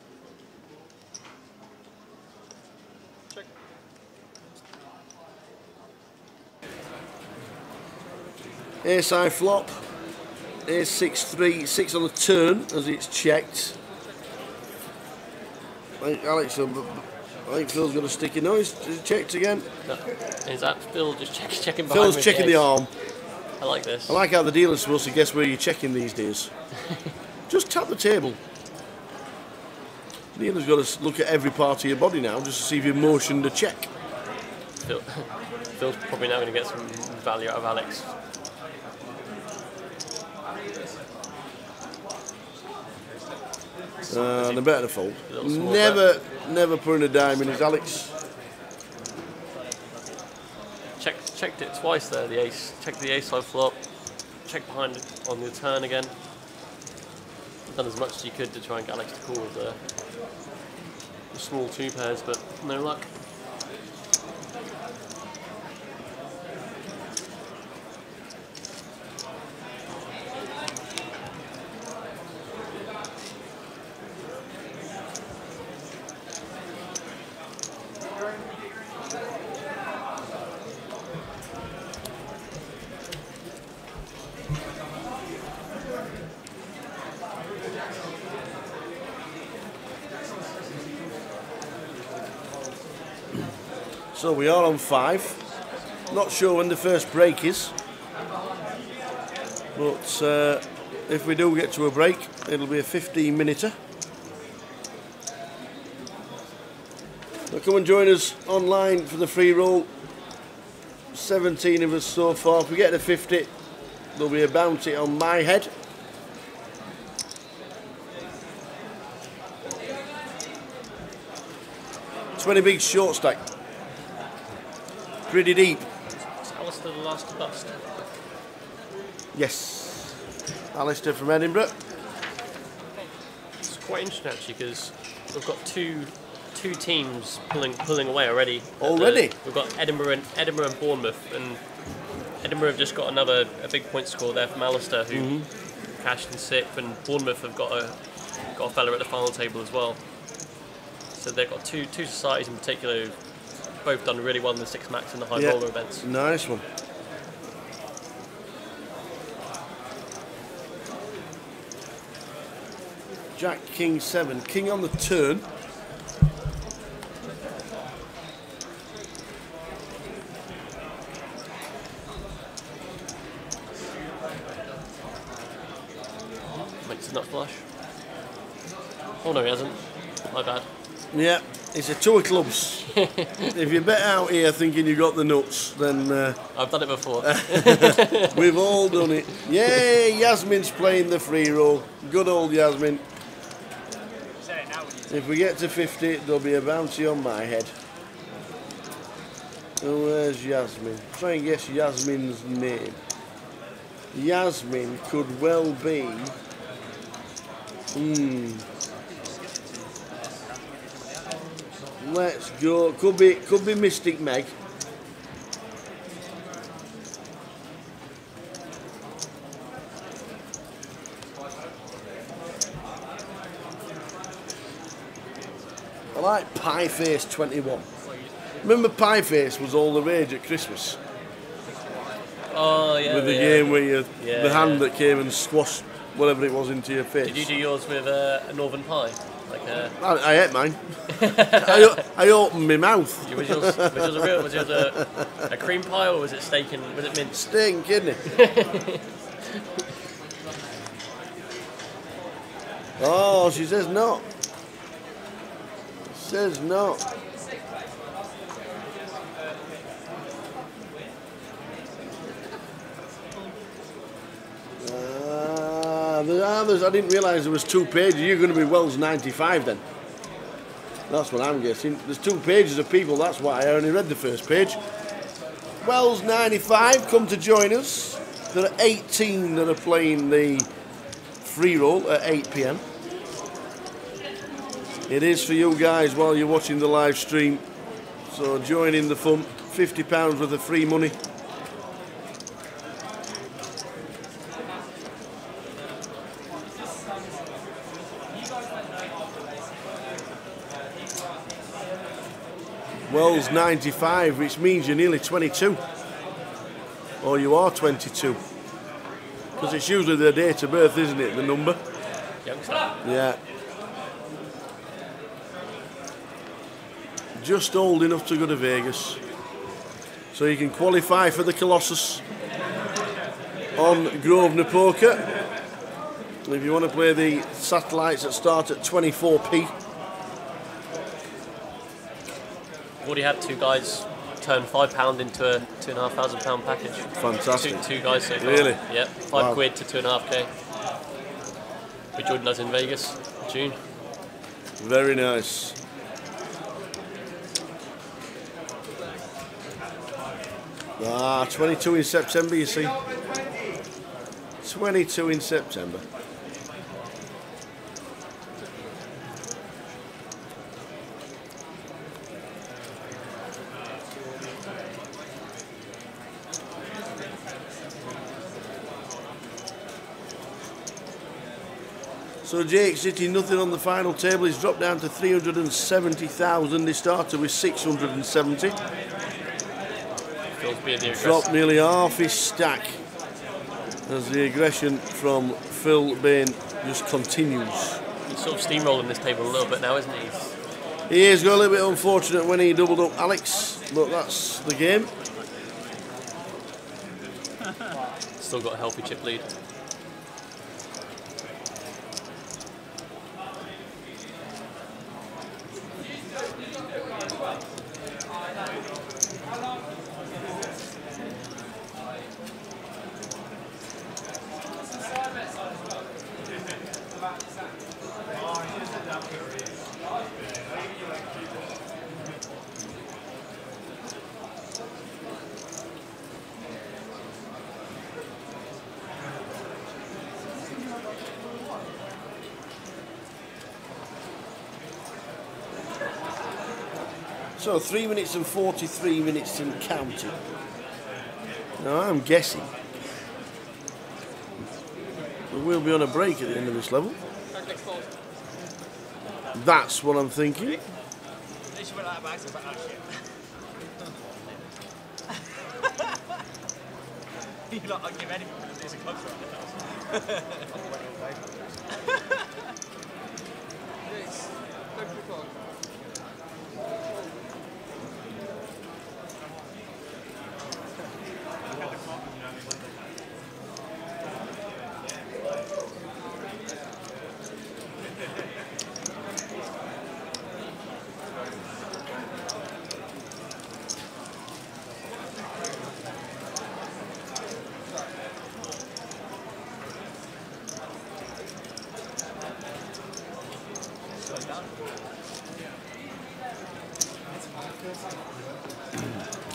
Ace high flop. Ace 6-3, 6 on the turn as it's checked. I think Phil's going to stick in. No, he's checked again. No. Is that Phil just checking behind Phil's with checking the arm. I like this. I like how the dealer's supposed to guess where you're checking these days. Just tap the table. The dealer's got to look at every part of your body now just to see if you've motioned a check. Phil's probably now going to get some value out of Alex. And a better fold. Never putting a dime in his Alex. Checked it twice there, the ace. Checked the ace high flop. Checked behind it on the turn again. Done as much as you could to try and get Alex to call with the small 2 pairs, but no luck. So we are on 5. Not sure when the first break is, but if we do get to a break, it'll be a 15-minuter. So come and join us online for the free roll. 17 of us so far. If we get to 50, there'll be a bounty on my head. $20 big short stack. Pretty deep. Is Alistair the last to bust? Yes. Alistair from Edinburgh. It's quite interesting actually because we've got two teams pulling away already. Already? We've got Edinburgh and Bournemouth, and Edinburgh have just got a big point score there from Alistair who cashed in 6th, and Bournemouth have got a fella at the final table as well. So they've got two societies in particular who've both done really well in the 6 max and the high roller events. Nice one. Jack, King 7. King on the turn. Makes it not flush. Oh no, he hasn't. My bad. Yeah, it's a 2 of clubs. If you bet out here thinking you got the nuts, then... I've done it before. We've all done it. Yay, Yasmin's playing the free roll. Good old Yasmin. If we get to 50, there'll be a bounty on my head. Oh, where's Yasmin? Try and guess Yasmin's name. Yasmin could well be... Let's go. Could be Mystic Meg. I like Pie Face 21. Remember Pie Face was all the rage at Christmas? Oh yeah. With the game where you the hand that came and squashed whatever it was into your face. Did you do yours with a Northern Pie? Like I ate mine. I opened my mouth. Was yours a cream pie or was it steak and was it mint? Steak and kidney. Oh, she says not. Says not. I didn't realise there was 2 pages. You're going to be Wells 95 then. That's what I'm guessing. There's 2 pages of people, that's why I only read the first page. Wells 95, come to join us. There are 18 that are playing the free roll at 8 PM. It is for you guys while you're watching the live stream. So join in the fun. £50 worth of free money. Wells 95, which means you're nearly 22. Or you are 22. Because it's usually their date of birth, isn't it, the number? Youngster. Yeah. Just old enough to go to Vegas. So you can qualify for the Colossus on Grosvenor Poker. If you want to play the satellites that start at 24p. Already had 2 guys turn £5 into a £2,500 package. Fantastic. Two guys so far. Really? Yep, 5 quid to 2.5k. Which Jordan does in Vegas, June. Very nice. Ah, 22 in September, you see. 22 in September. So Jake sitting nothing on the final table. He's dropped down to 370,000. He started with 670. Dropped nearly half his stack as the aggression from Phil Bain just continues. He's sort of steamrolling this table a little bit now, isn't he? He is got a little bit unfortunate when he doubled up Alex, but that's the game. Still got a healthy chip lead. So 3 minutes and 43 minutes and counting. Now I'm guessing we will be on a break at the end of this level. That's what I'm thinking. You're like, I'll give anything for this clubs right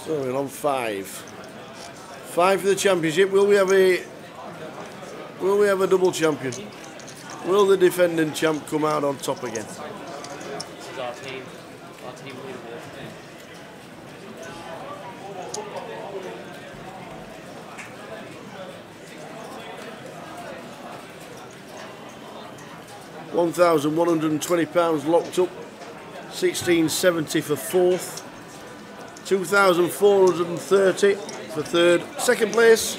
So we're on 5. 5 for the championship. Will we have a double champion? Will the defending champ come out on top again? This is our team. Our team leaderboard. £1,120 locked up. 1670 for 4th. 2,430 for 3rd. Second place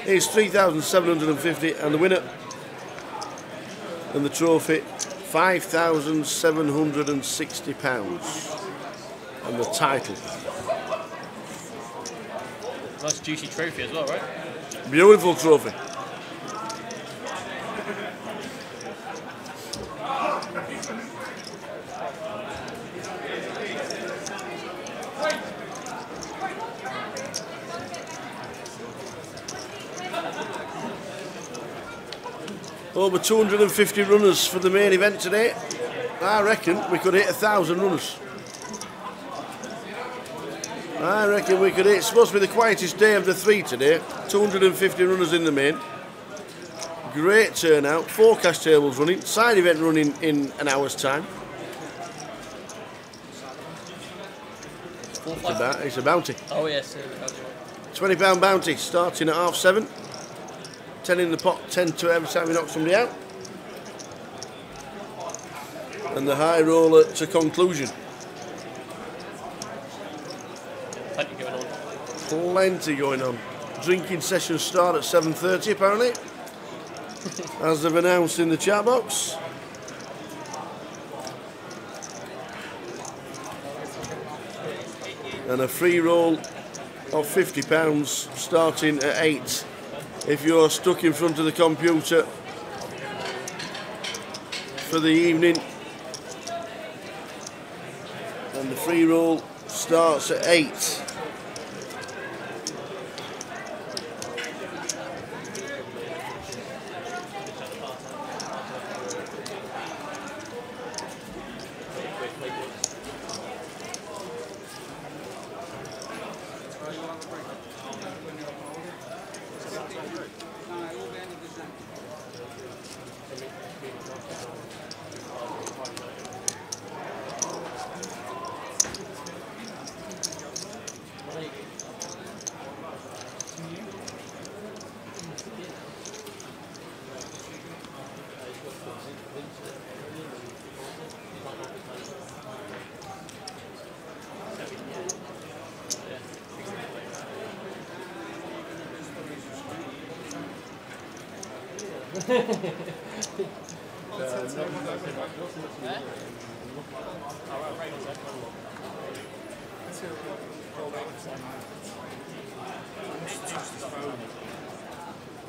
is 3,750 and the winner and the trophy £5,760 and the title. Nice juicy trophy as well, right? Beautiful trophy. Over 250 runners for the main event today. I reckon we could hit 1,000 runners. I reckon we could hit. It's supposed to be the quietest day of the 3 today. 250 runners in the main. Great turnout. 4 cash tables running. Side event running in an hour's time. It's a bounty. Oh yes. £20 bounty starting at 7:30. 10 in the pot, 10 to every time we knock somebody out. And the high roller to conclusion. Plenty going on. Plenty going on. Drinking sessions start at 7:30 apparently. as they've announced in the chat box. And a free roll of £50 starting at 8 if you're stuck in front of the computer for the evening. And the free roll starts at 8.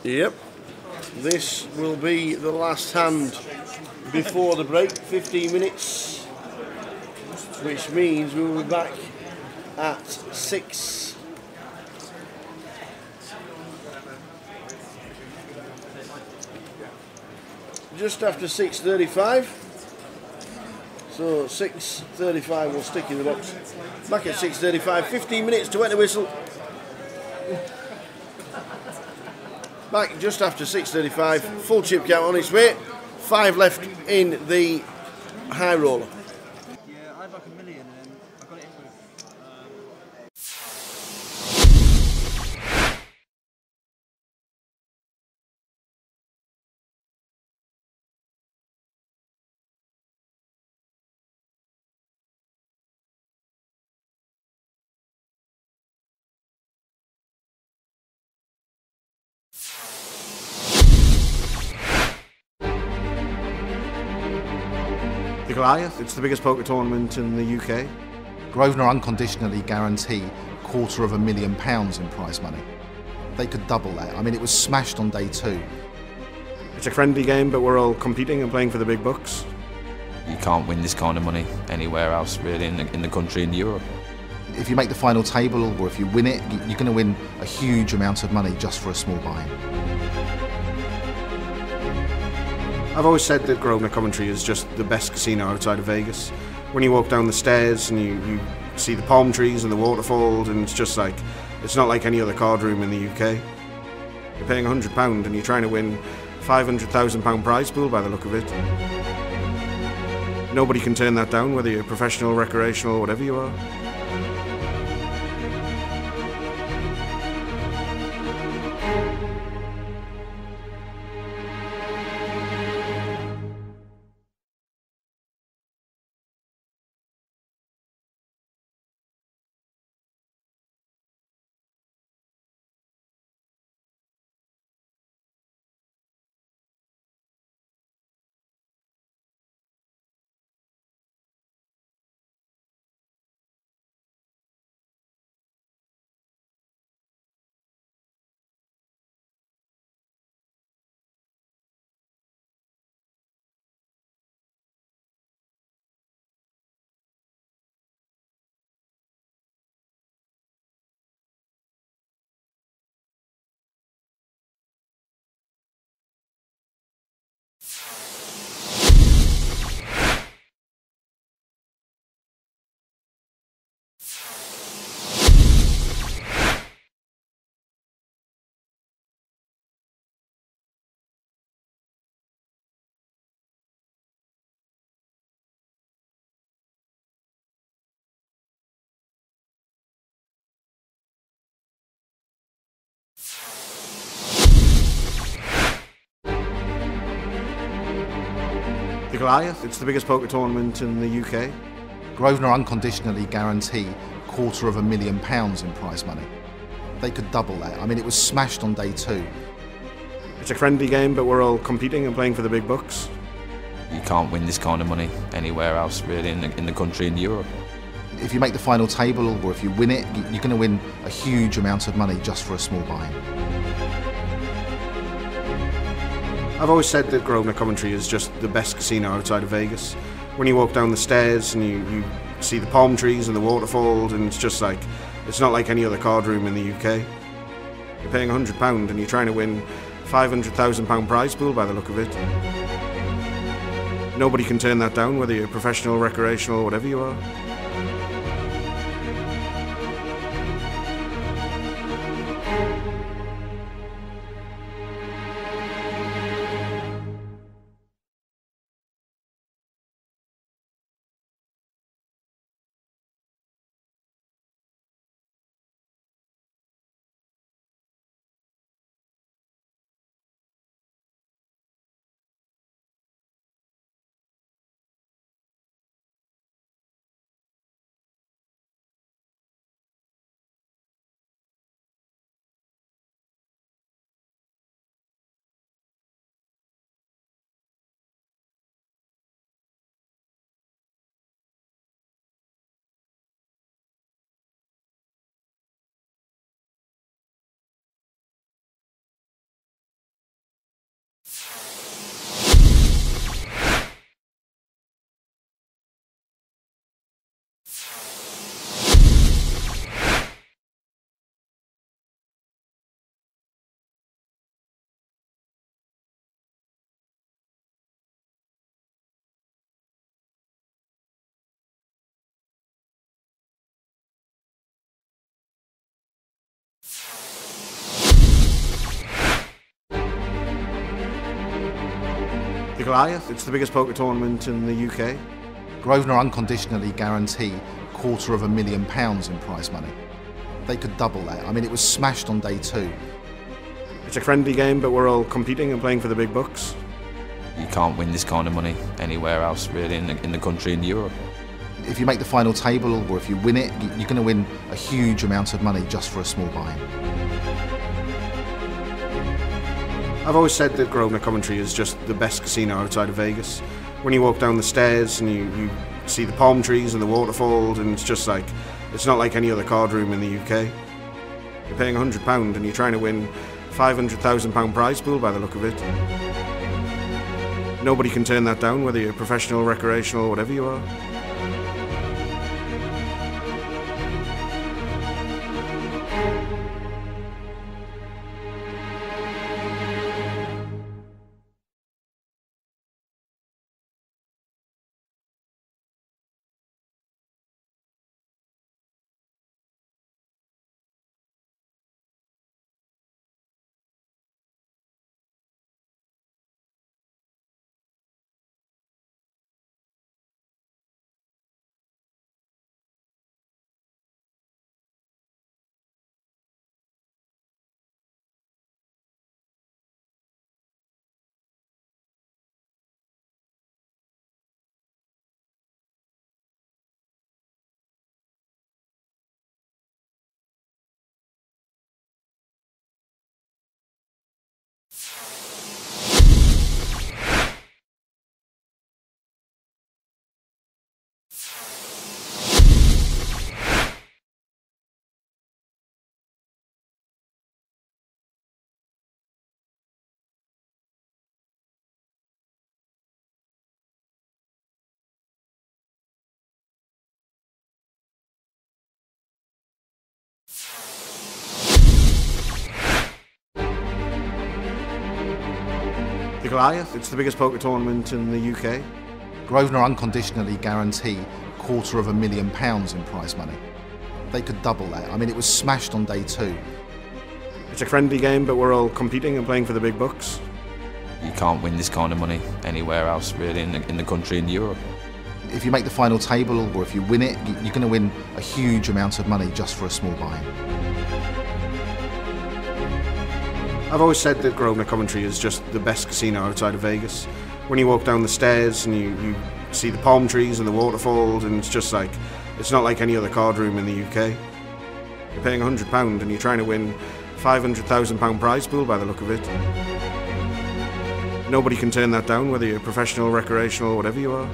Yep, this will be the last hand before the break, 15 minutes, which means we will be back at 6. Just after 6:35, so 6:35 will stick in the box. Back at 6:35, 15 minutes to wet the whistle. Back just after 6:35, full chip count on its way, 5 left in the high roller. Yeah, I had like $1 million and then I got it in with... The Goliath, it's the biggest poker tournament in the UK. Grosvenor unconditionally guarantee £250,000 in prize money. They could double that. I mean, it was smashed on day 2. It's a friendly game, but we're all competing and playing for the big bucks. You can't win this kind of money anywhere else, really, in the country, in Europe. If you make the final table, or if you win it, you're going to win a huge amount of money just for a small buy-in. I've always said that Grosvenor Coventry is just the best casino outside of Vegas. When you walk down the stairs and you see the palm trees and the waterfalls, and it's just like, it's not like any other card room in the UK. You're paying £100 and you're trying to win £500,000 prize pool by the look of it. Nobody can turn that down, whether you're professional, recreational, whatever you are. The Goliath, it's the biggest poker tournament in the UK. Grosvenor unconditionally guarantee £250,000 in prize money. They could double that. I mean, it was smashed on day 2. It's a friendly game, but we're all competing and playing for the big bucks. You can't win this kind of money anywhere else really in the country, in Europe. If you make the final table or if you win it, you're going to win a huge amount of money just for a small buy-in. I've always said that Grosvenor Coventry is just the best casino outside of Vegas. When you walk down the stairs and you see the palm trees and the waterfalls, and it's just like, it's not like any other card room in the UK. You're paying £100 and you're trying to win £500,000 prize pool by the look of it. Nobody can turn that down, whether you're professional, recreational, whatever you are. The Goliath, it's the biggest poker tournament in the UK. Grosvenor unconditionally guarantee £250,000 in prize money. They could double that. I mean, it was smashed on day 2. It's a friendly game, but we're all competing and playing for the big bucks. You can't win this kind of money anywhere else really in the country, in Europe. If you make the final table or if you win it, you're going to win a huge amount of money just for a small buy-in. I've always said that Grosvenor Coventry is just the best casino outside of Vegas. When you walk down the stairs and you see the palm trees and the waterfalls, and it's just like, it's not like any other card room in the UK. You're paying £100 and you're trying to win £500,000 prize pool by the look of it. Nobody can turn that down, whether you're professional, recreational, whatever you are. The Goliath, it's the biggest poker tournament in the UK. Grosvenor unconditionally guarantee £250,000 in prize money. They could double that. I mean, it was smashed on day 2. It's a friendly game, but we're all competing and playing for the big bucks. You can't win this kind of money anywhere else really in the country, in Europe. If you make the final table or if you win it, you're going to win a huge amount of money just for a small buy-in. I've always said that Grosvenor Coventry is just the best casino outside of Vegas. When you walk down the stairs and you see the palm trees and the waterfalls, and it's just like, it's not like any other card room in the UK. You're paying £100 and you're trying to win £500,000 prize pool by the look of it. Nobody can turn that down, whether you're professional, recreational, whatever you are.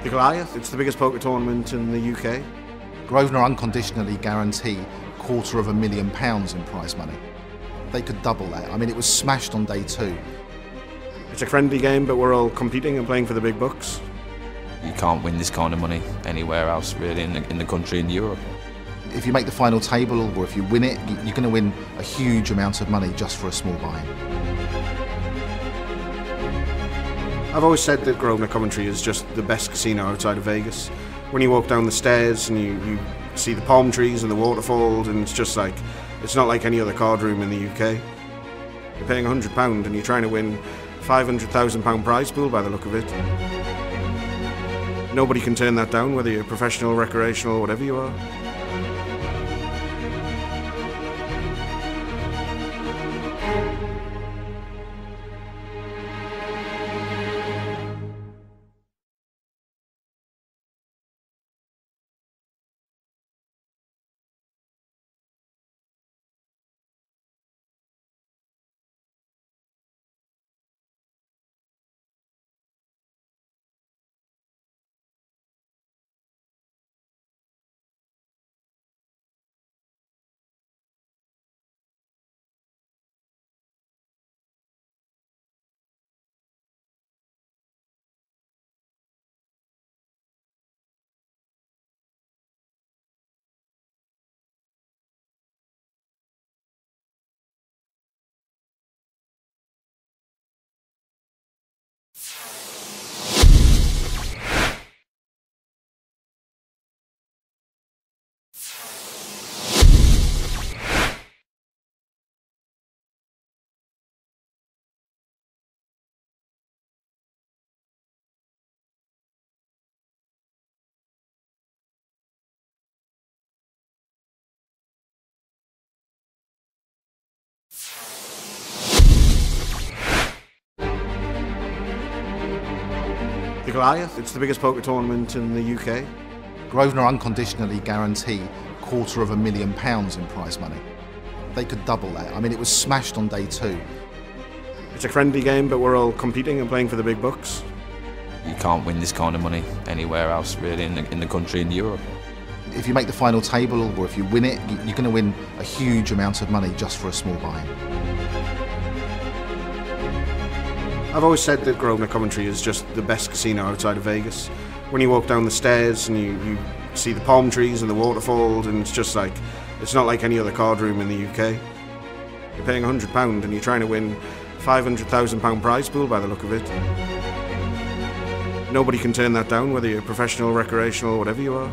The Goliath, it's the biggest poker tournament in the UK. Grosvenor unconditionally guarantee £250,000 in prize money. They could double that. I mean, it was smashed on day 2. It's a friendly game, but we're all competing and playing for the big bucks. You can't win this kind of money anywhere else, really, in the country, in Europe. If you make the final table, or if you win it, you're going to win a huge amount of money just for a small buy-in. I've always said that Grosvenor Coventry is just the best casino outside of Vegas. When you walk down the stairs and you see the palm trees and the waterfalls, and it's just like, it's not like any other card room in the UK. You're paying £100 and you're trying to win £500,000 prize pool by the look of it. Nobody can turn that down, whether you're professional, recreational, whatever you are. The Goliath, it's the biggest poker tournament in the UK. Grosvenor unconditionally guarantee £250,000 in prize money. They could double that. I mean, it was smashed on day 2. It's a friendly game, but we're all competing and playing for the big bucks. You can't win this kind of money anywhere else, really, in the country, in Europe. If you make the final table, or if you win it, you're going to win a huge amount of money just for a small buy-in. I've always said that Grosvenor Coventry is just the best casino outside of Vegas. When you walk down the stairs and you see the palm trees and the waterfalls, and it's just like, it's not like any other card room in the UK. You're paying £100 and you're trying to win £500,000 prize pool by the look of it. Nobody can turn that down, whether you're professional, recreational, whatever you are.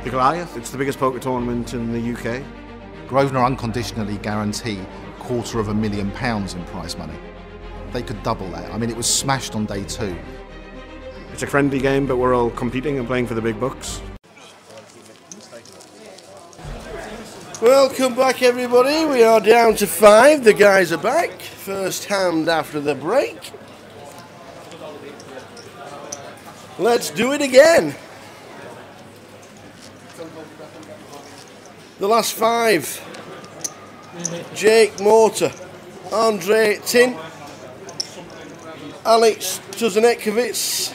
The Goliath. It's the biggest poker tournament in the UK. Grosvenor unconditionally guarantee £250,000 in prize money. They could double that. I mean, it was smashed on day 2. It's a friendly game, but we're all competing and playing for the big bucks. Welcome back, everybody. We are down to 5. The guys are back. First hand after the break. Let's do it again. The last 5. Jake Mortar, Andre Tin, Alex Tuzanekovitz,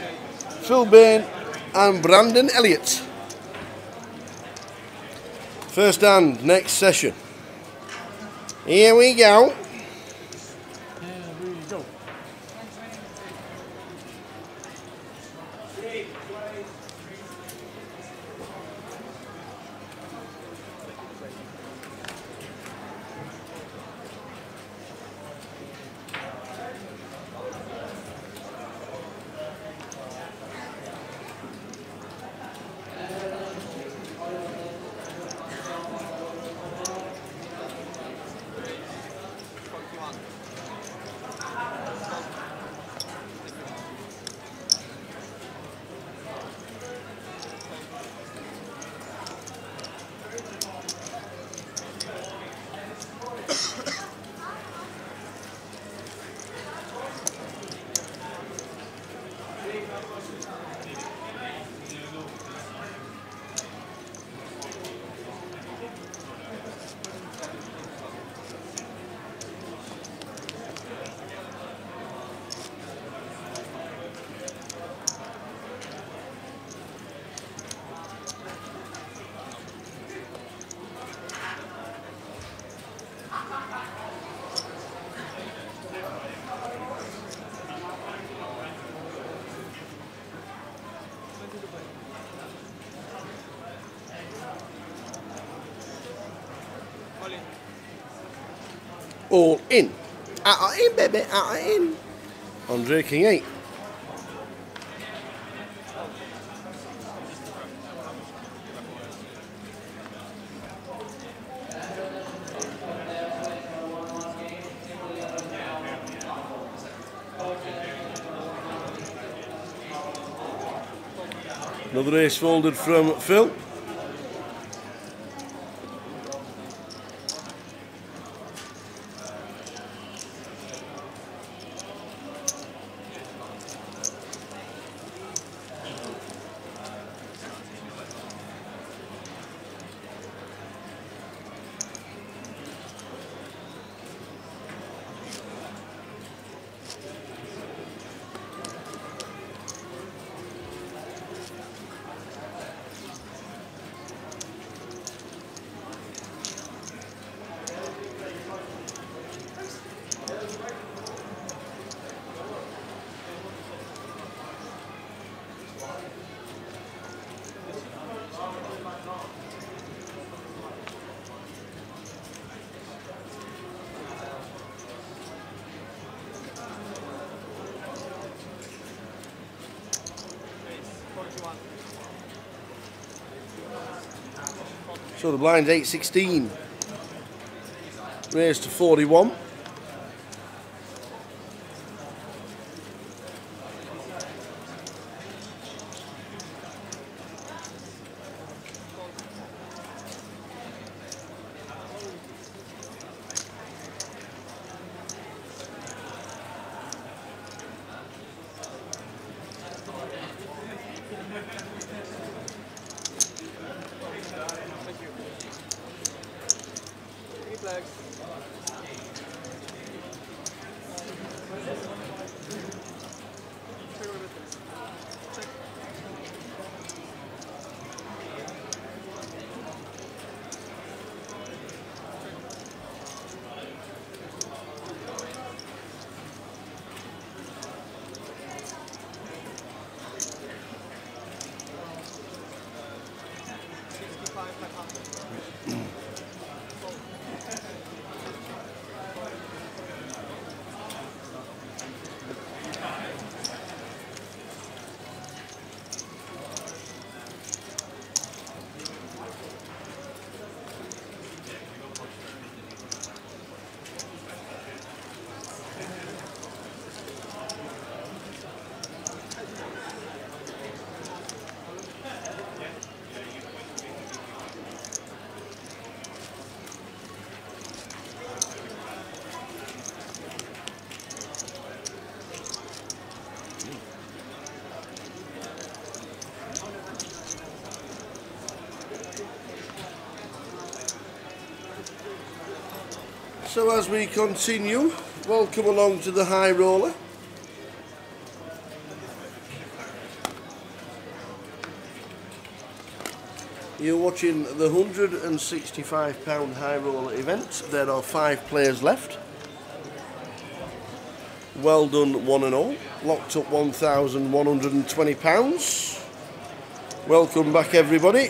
Phil Bain and Brandon Elliott. First hand, next session. Here we go. All in. Out in, baby, out in. Andre King 8. Another ace folded from Phil. So the blind's 8-16. Raised to 41. So as we continue, welcome along to the high roller. You're watching the £165 high roller event. There are 5 players left. Well done one and all. Locked up £1,120. Welcome back everybody.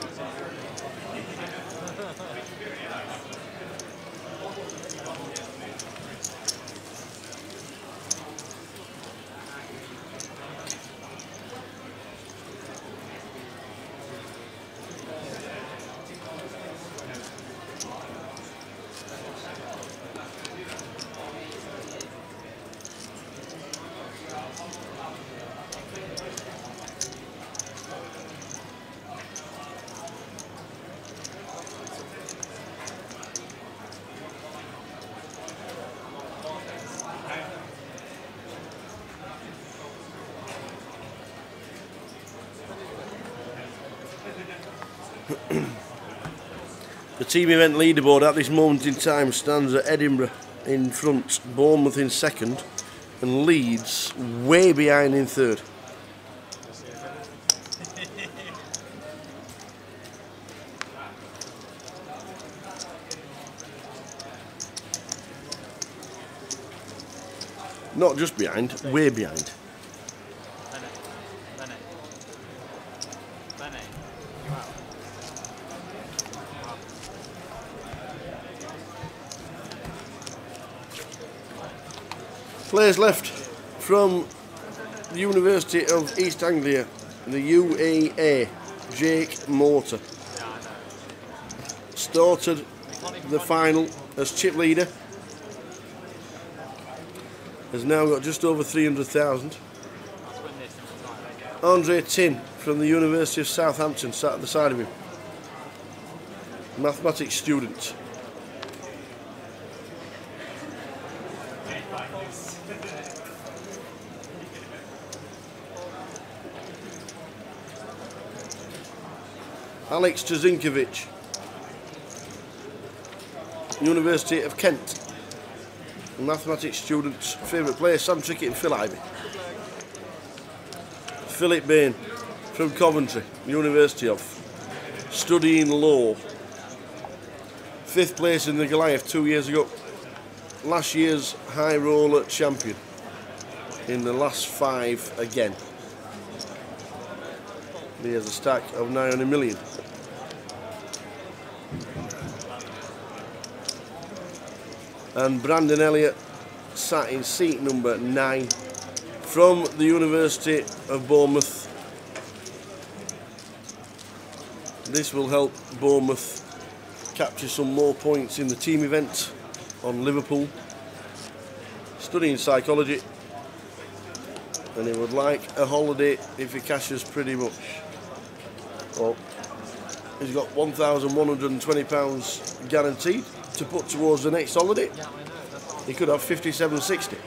The team event leaderboard at this moment in time stands at Edinburgh in front, Bournemouth in second, and Leeds way behind in third. Not just behind, way behind. Players left from the University of East Anglia, the UAA, Jake Mortar. Started the final as chip leader. Has now got just over 300,000. Andre Tin from the University of Southampton sat at the side of him. Mathematics student. Alex Trzinkovic, University of Kent. Mathematics student's favourite player, Sam Trickett and Phil Ivey. Philip Bain from Coventry, University of, studying law. 5th place in the Goliath 2 years ago. Last year's high roller champion. In the last 5 again. There's a stack of 900 million. And Brandon Elliott sat in seat number 9 from the University of Bournemouth. This will help Bournemouth capture some more points in the team event on Liverpool. Studying psychology, and he would like a holiday if he cashes pretty much. Well, he's got £1,120 guaranteed to put towards the next holiday. He could have 57.60.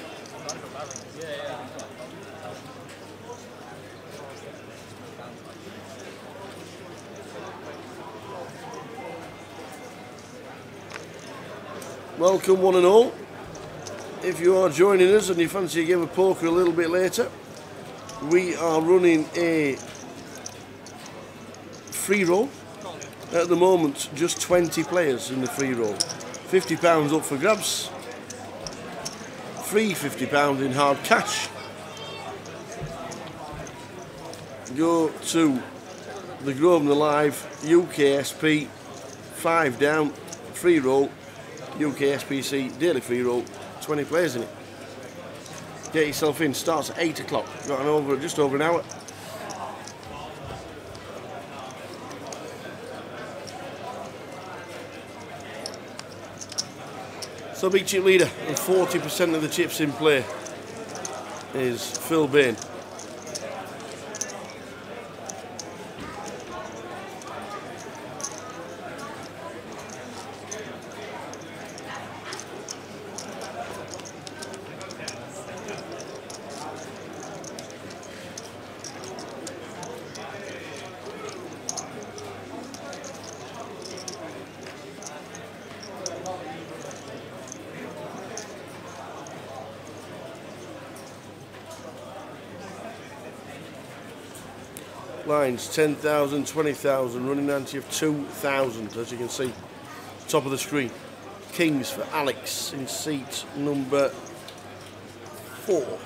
Welcome one and all. If you are joining us and you fancy a game of poker a little bit later, we are running a free roll. At the moment, just 20 players in the free roll. £50 up for grabs. Free £50 in hard cash. Go to the Grosvenor Live UKSP 5 down free roll. UKSPC daily free roll. 20 players in it. Get yourself in. Starts at 8 o'clock. Got just over an hour. So big chip leader, and 40% of the chips in play is Phil Bain. Lines 10,000, 20,000, running ante of 2,000, as you can see, top of the screen. Kings for Alex in seat number 4.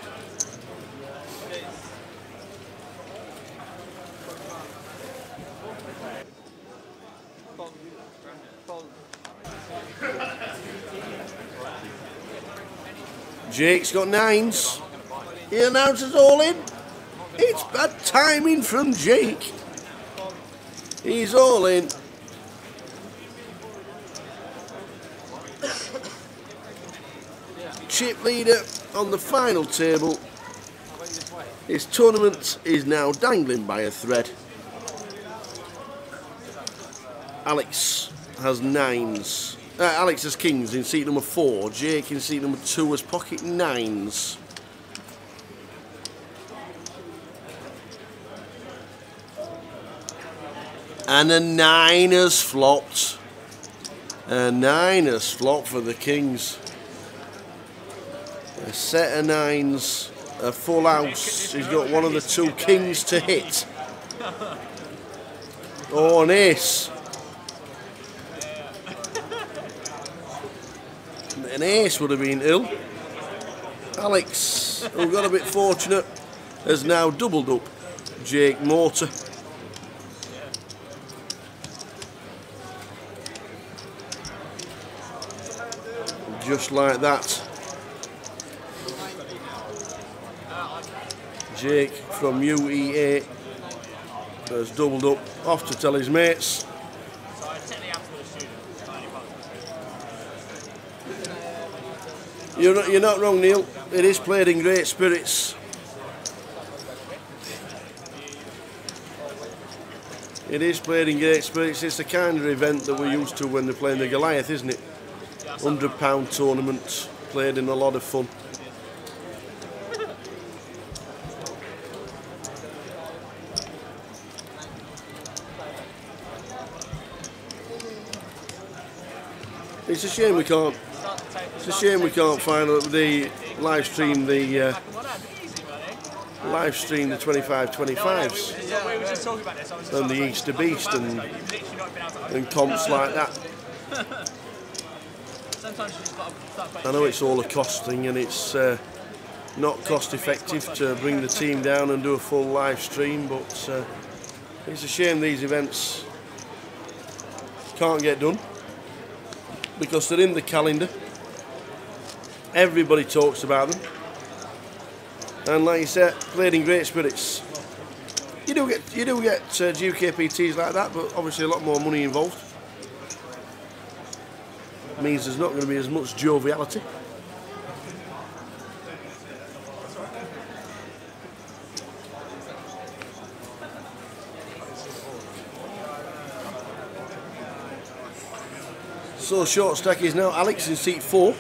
Jake's got 9s. He announces all in. It's bad timing from Jake. He's all in. Chip leader on the final table. His tournament is now dangling by a thread. Alex has 9s. Alex has kings in seat number 4. Jake in seat number 2 has pocket 9s. And a 9 has flopped. A 9 has flopped for the kings. A set of 9s, a full house. He's got one of the 2 kings to hit. Oh, an ace. An ace would have been ill. Alex, who got a bit fortunate, has now doubled up Jake Mortar. Just like that. Jake from UEA has doubled up, off to tell his mates. You're not wrong, Neil. It is played in great spirits. It is played in great spirits. It's the kind of event that we're used to when they're playing the Goliath, isn't it? £100 tournament, played in a lot of fun. It's a shame we can't. It's a shame we can't find the live stream the 25/25s and the Easter Beast and comps like that. I know it's all a cost thing and it's not cost effective to bring the team down and do a full live stream, but it's a shame these events can't get done because they're in the calendar. Everybody talks about them, and like you said, played in great spirits. You do get UKPTs like that, but obviously a lot more money involved. It means there's not going to be as much joviality. So short stack is now Alex in seat 4.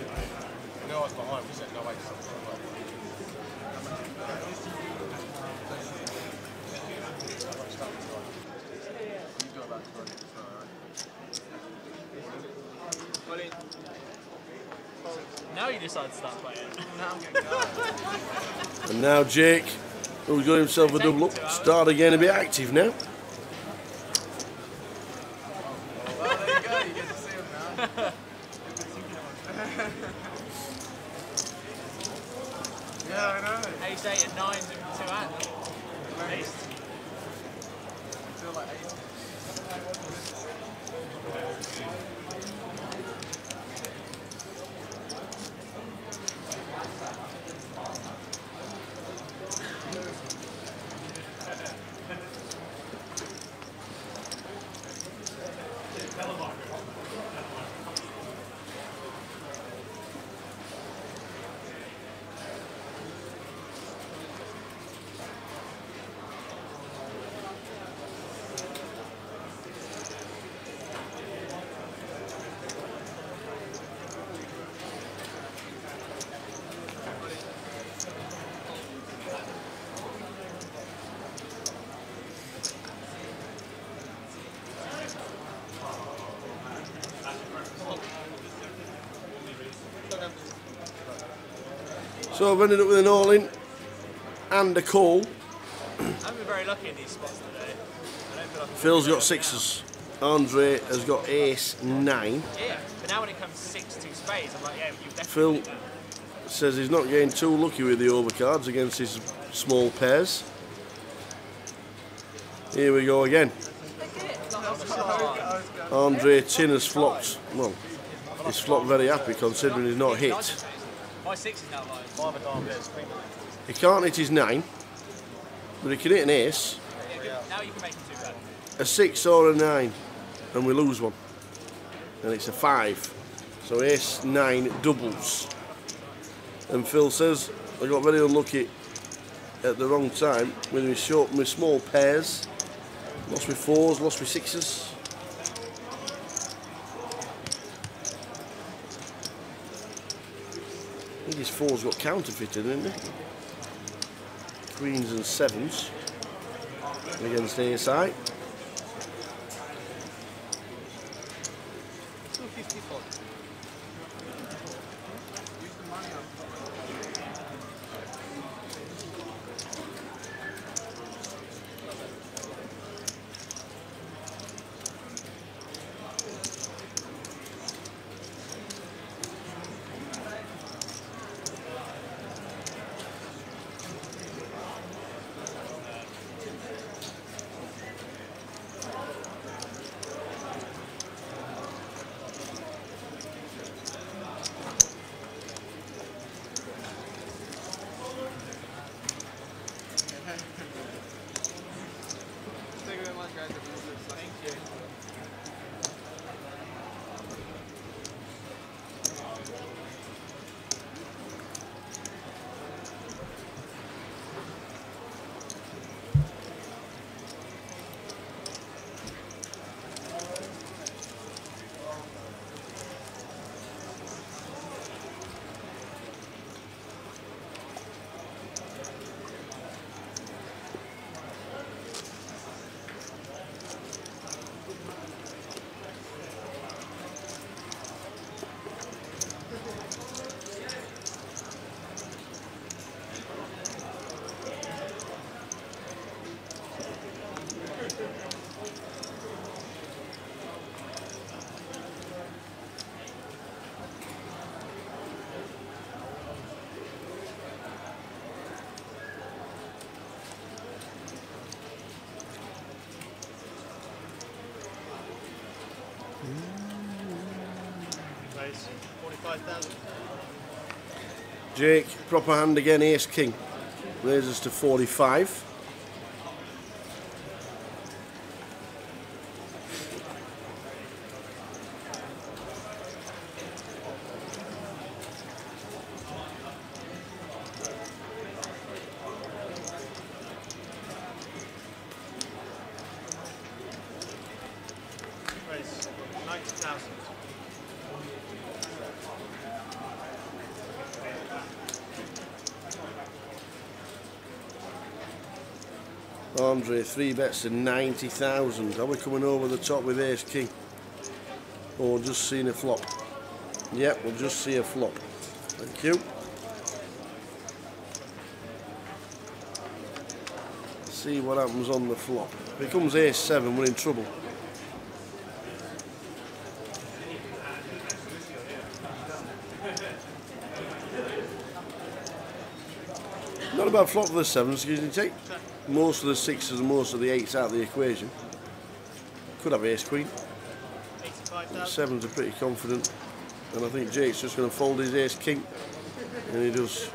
Now you decide to start playing. And now Jake, who's got himself a double up, start again to be active now. Well, there you go, you get to see him now. Yeah, I know. Ace 8 and 9s in 2 hands. At least. I feel like 8. So I've ended up with an all-in and a call. I've been very lucky in these spots today. Phil's got sixes. Andre has got ace 9. Yeah, but now when it comes 6-2 spades, I'm like, yeah, you definitely. Phil says he's not getting too lucky with the overcards against his small pairs. Here we go again. Andre Tin has flopped. Well, he's flopped very happy considering he's not hit. My 6 is now like. He can't hit his 9, but he can hit an ace, Now you can make him too bad. a 6 or a 9, and we lose one. And it's a 5. So ace 9 doubles. And Phil says, I got very unlucky at the wrong time with my small pairs. Lost my 4s, lost my 6s. I think his 4's got counterfeited, isn't it? Queens and 7s against ASI. Raise 45,000. Jake, proper hand again, ace king. Raises to 45. Raise 90,000. Andre, 3 bets to 90,000. Are we coming over the top with ace king? Or just seeing a flop? Yep, we'll just see a flop. Thank you. See what happens on the flop. If it comes ace 7, we're in trouble. Not a bad flop for the 7s, because you take most of the 6s and most of the 8s out of the equation. Could have ace queen. 7s are pretty confident, and I think Jake's just going to fold his ace king, and he does.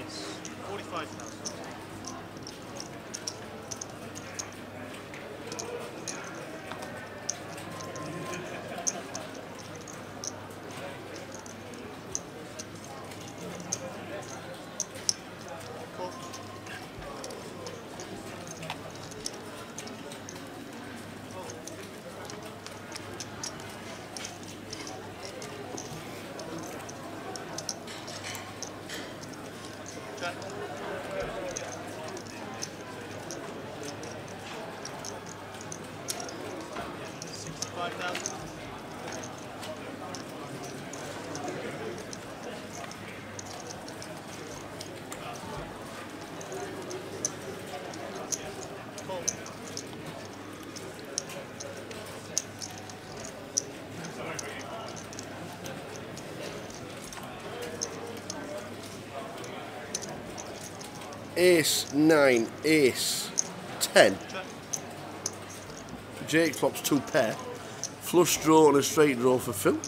Race 45,000. Ace 9, Ace 10. Jake flops 2 pair. Flush draw and a straight draw for Phil.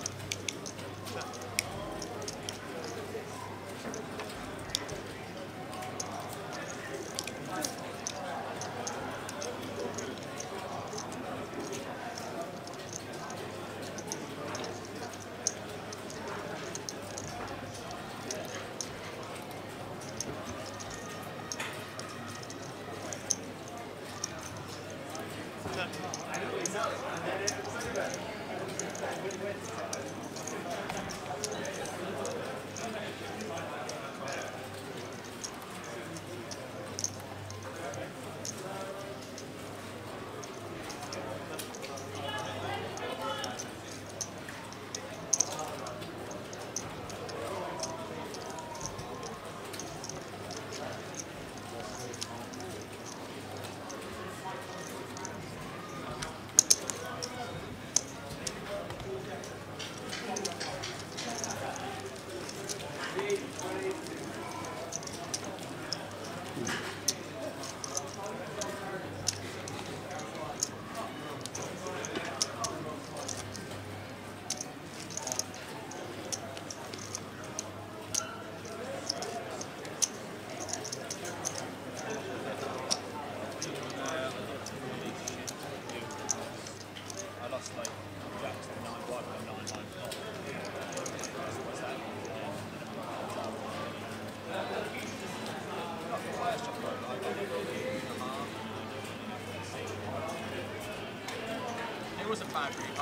It wasn't bad for you. I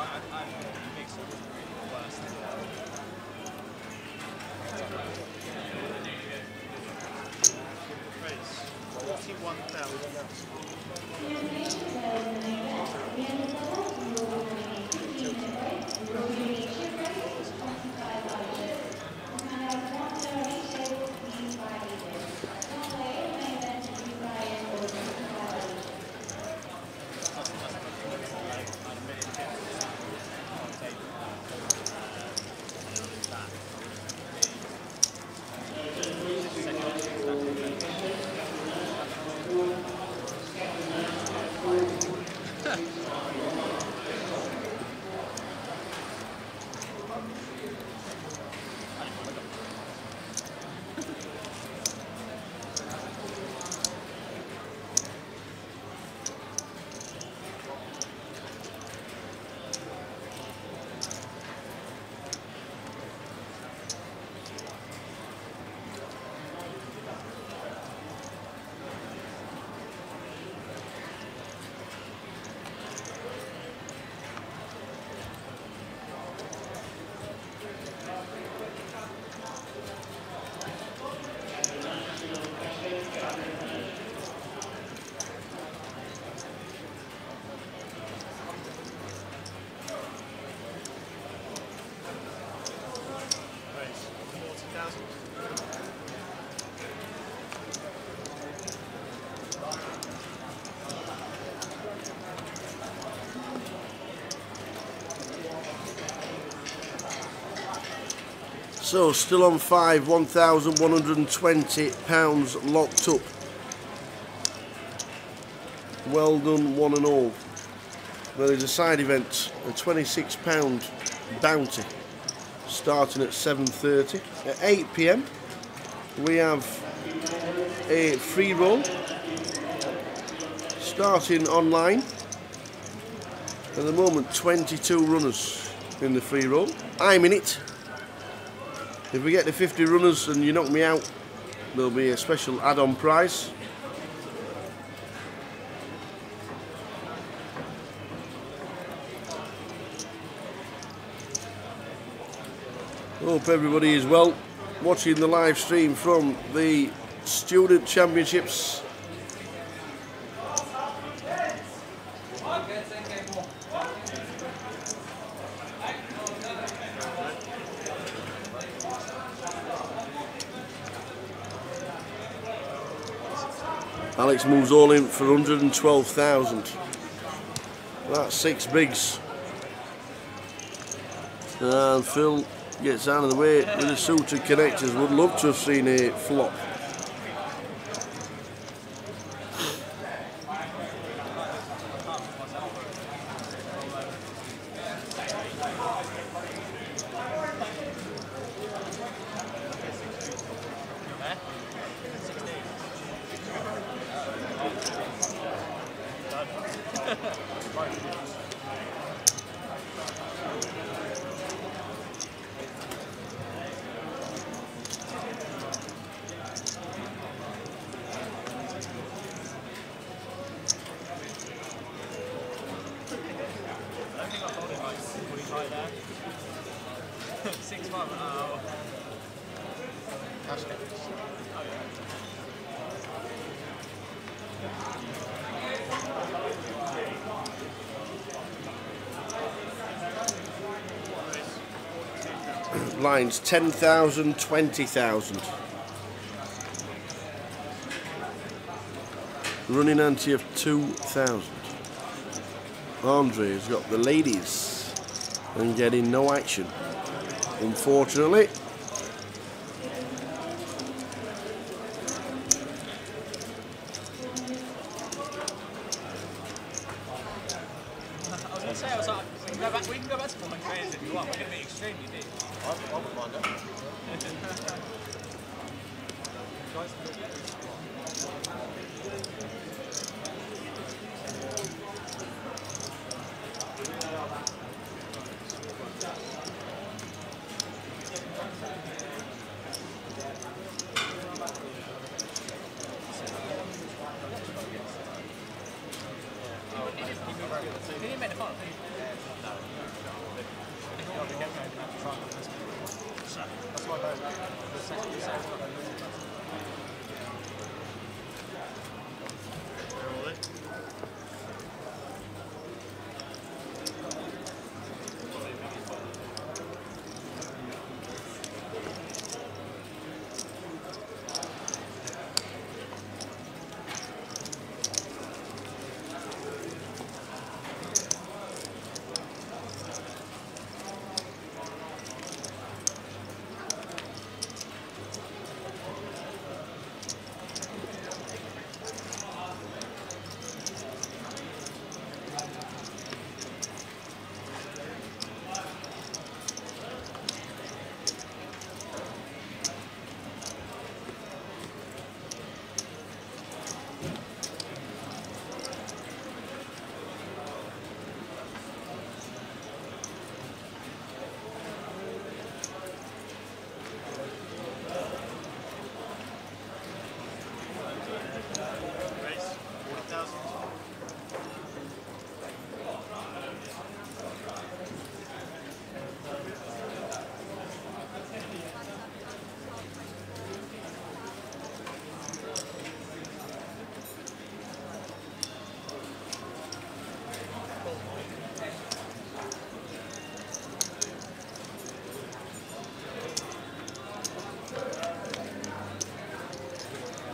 mixed it wasn't really the worst. Race 40,000. So still on 5, £1,120 locked up. Well done, one and all. There is a side event, a £26 bounty, starting at 7:30. At 8 PM we have a free roll starting online. At the moment 22 runners in the free roll. I'm in it. If we get to 50 runners and you knock me out, there'll be a special add-on prize. Hope everybody is well, watching the live stream from the Student Championships. Alex moves all in for 112,000. That's 6 bigs. And Phil gets out of the way with the suited connectors. Would love to have seen a flop. Blinds 10,000, 20,000. Running ante of 2,000. Andre's got the ladies and getting no action, unfortunately. I was going to say, I was like, we can go back to format trainers if you want. We're going to be extremely deep. I wouldn't mind that. Can you make the final? No. That's why the second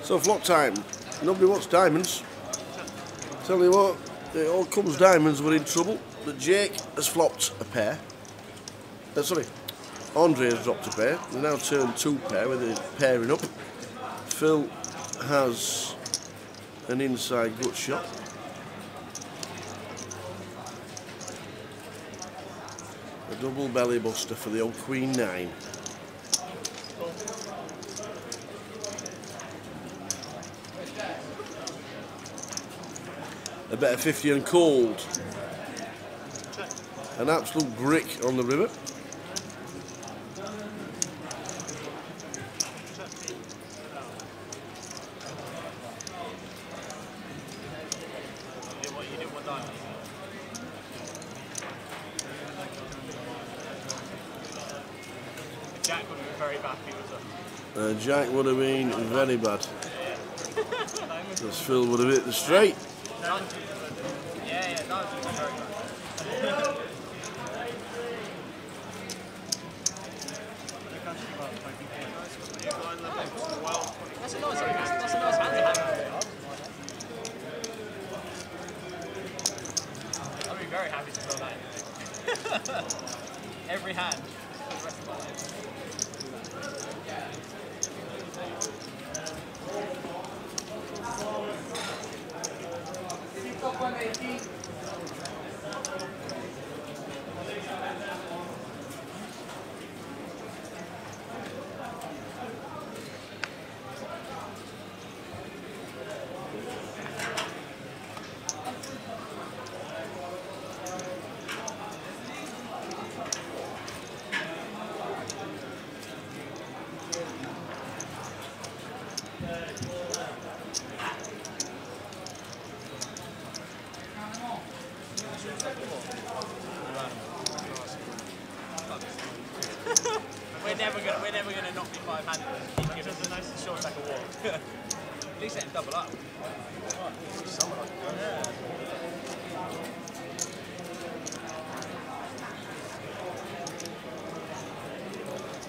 So flop time. Nobody wants diamonds. Tell you what, it all comes diamonds, we're in trouble. But Jake has flopped a pair. Sorry, Andre has dropped a pair. They now turn 2 pair with it pairing up. Phil has an inside gut shot. A double belly buster for the old Queen 9. A better 50 and cold. An absolute brick on the river. Jack would have been very bad if he was a... Jack would have been very bad. Because Phil would have hit the straight. Yeah, that would be very bad. That's a nice hand to have. I'd be very happy to throw that in. Every hand. For the rest of my life. We're never gonna knock me 500. Keep giving the nice short stack of walk. At least let him double up.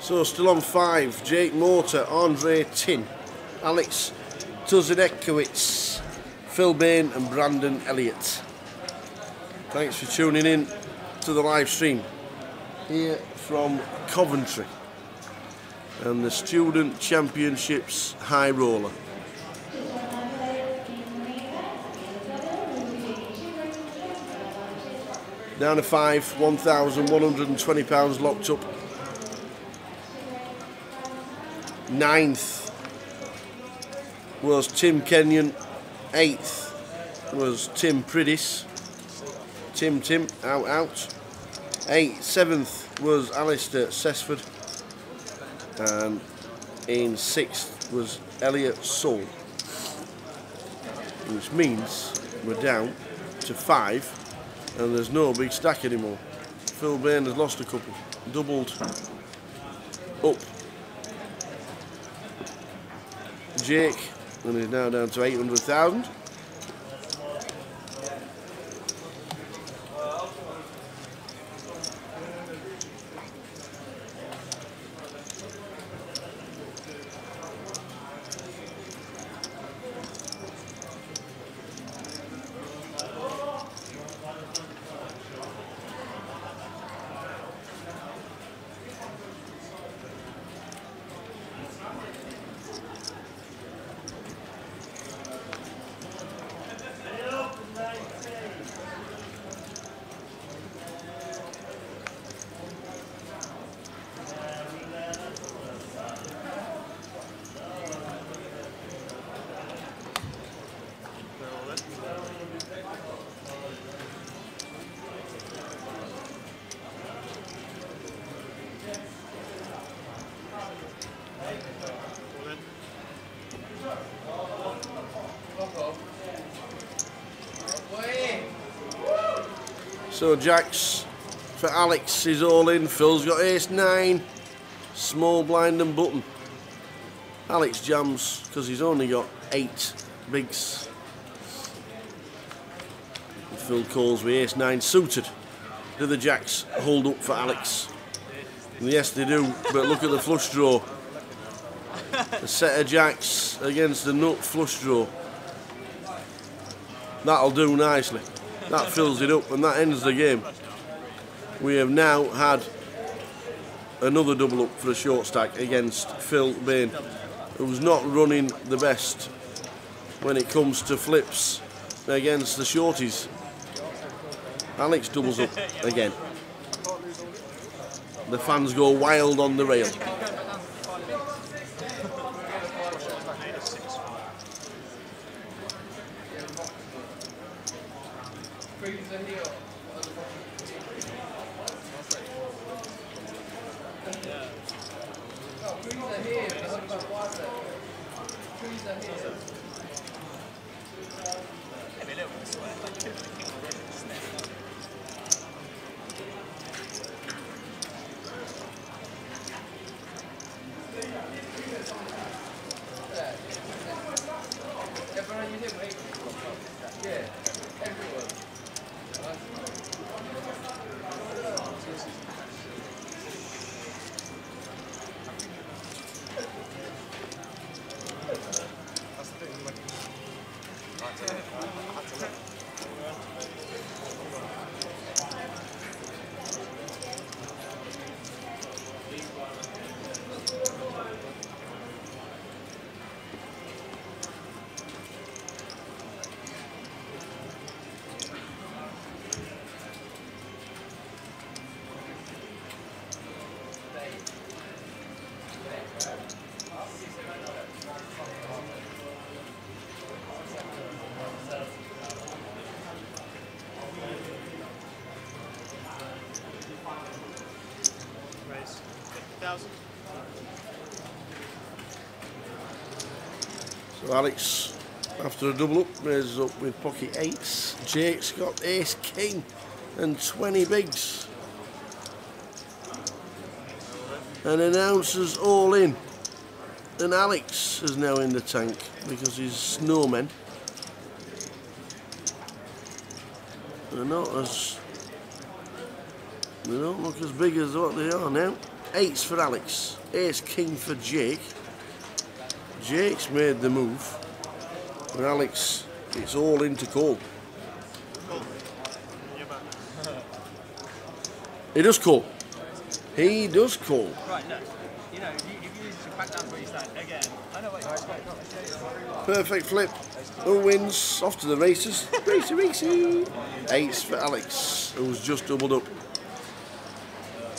So still on 5, Jake Mortar, Andre Tin, Alex Tuzadekowicz, Phil Bain and Brandon Elliott. Thanks for tuning in to the live stream here from Coventry and the Student Championships High Roller. Down to 5, £1,120 locked up. 9th was Tim Kenyon. 8th was Tim Pridis. Tim out. 7th was Alistair Sesford. And in 6th was Elliot Soul. Which means we're down to 5 and there's no big stack anymore. Phil Bain has lost a couple. Doubled up Jake and is now down to 800,000. So Jacks for Alex is all in. Phil's got ace 9, small blind and button. Alex jams because he's only got 8 bigs. And Phil calls with ace 9 suited. Do the Jacks hold up for Alex? And yes they do, but look at the flush draw. A set of Jacks against the nut flush draw. That'll do nicely. That fills it up and that ends the game. We have now had another double up for a short stack against Phil Bain, who's not running the best when it comes to flips against the shorties. Alex doubles up again. The fans go wild on the rail. Raise 50,000. So Alex, after a double up, raises up with pocket eights. Jake's got ace king and 20 bigs. And announces all in. And Alex is now in the tank because he's snowmen. They don't look as big as what they are now. Eights for Alex, ace king for Jake. Jake's made the move, and Alex, it's all in to call. He does call. He does call. Right, look. You know, if you should back down where you stand again. I know what you're Perfect flip. Who wins? Off to the races. Racy, racy. Eights for Alex, who's just doubled up.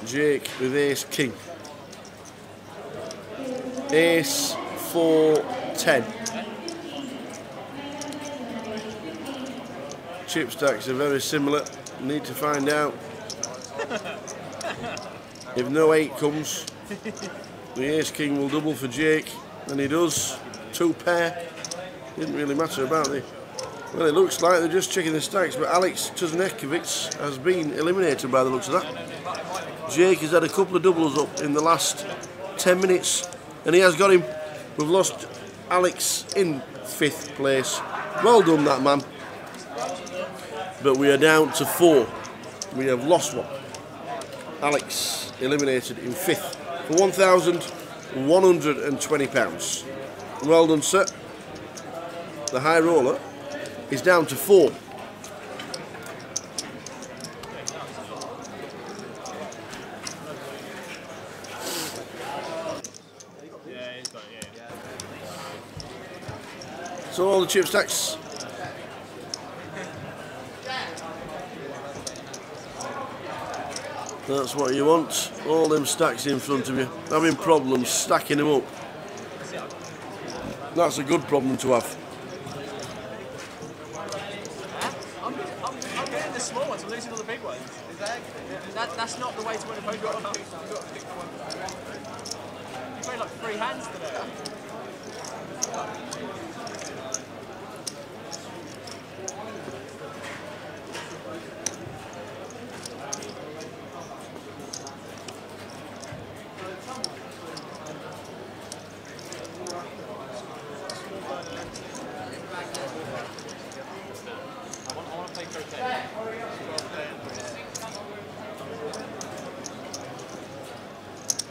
Jake with ace king. Ace 4 10. Chip stacks are very similar. Need to find out if no 8 comes. The ace king will double for Jake, and he does. 2 pair. Didn't really matter about the. Well, it looks like they're just checking the stacks, but Alex Tuznekovic has been eliminated by the looks of that. Jake has had a couple of doubles up in the last 10 minutes, and he has got him. We've lost Alex in 5th place. Well done, that man. But we are down to 4. We have lost one. Alex eliminated in 5th for £1,120. Well done, sir. The high roller is down to 4. So all the chip stacks. That's what you want. All them stacks in front of you. Having problems stacking them up. That's a good problem to have. I'm getting the small ones, I'm losing all the big ones. That's not the way to win a poker. You played like 3 hands today.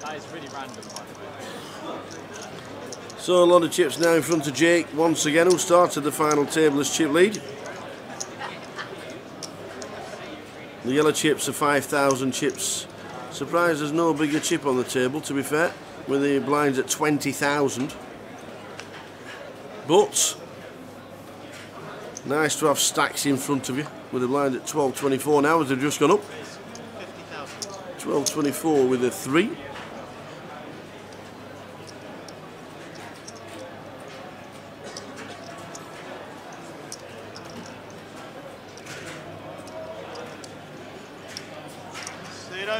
That is really random, by the way. So a lot of chips now in front of Jake once again, who started the final table as chip lead. The yellow chips are 5,000 chips. Surprised there's no bigger chip on the table, to be fair, with the blinds at 20,000. But nice to have stacks in front of you with the blind at 12.24 now as they've just gone up. 12.24 with a 3.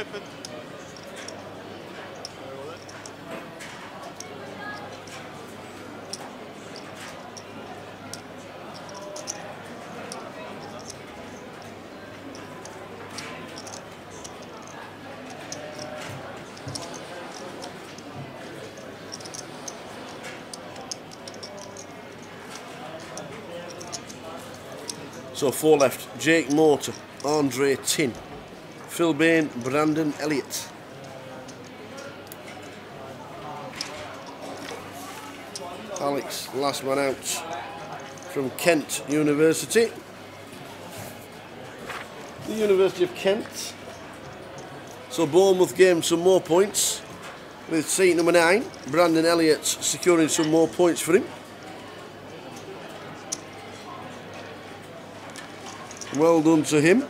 open. So 4 left: Jake Mortar, Andre Tin, Phil Bain, Brandon Elliott. Alex, last man out from Kent University. The University of Kent. So Bournemouth gained some more points with seat number 9, Brandon Elliott, securing some more points for him. Well done to him.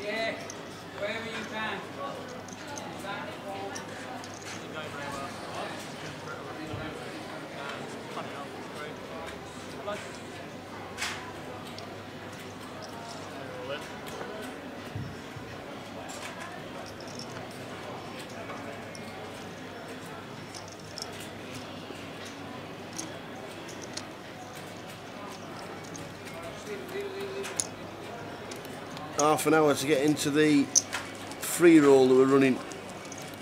Yeah, wherever you can. Half an hour to get into the free roll that we're running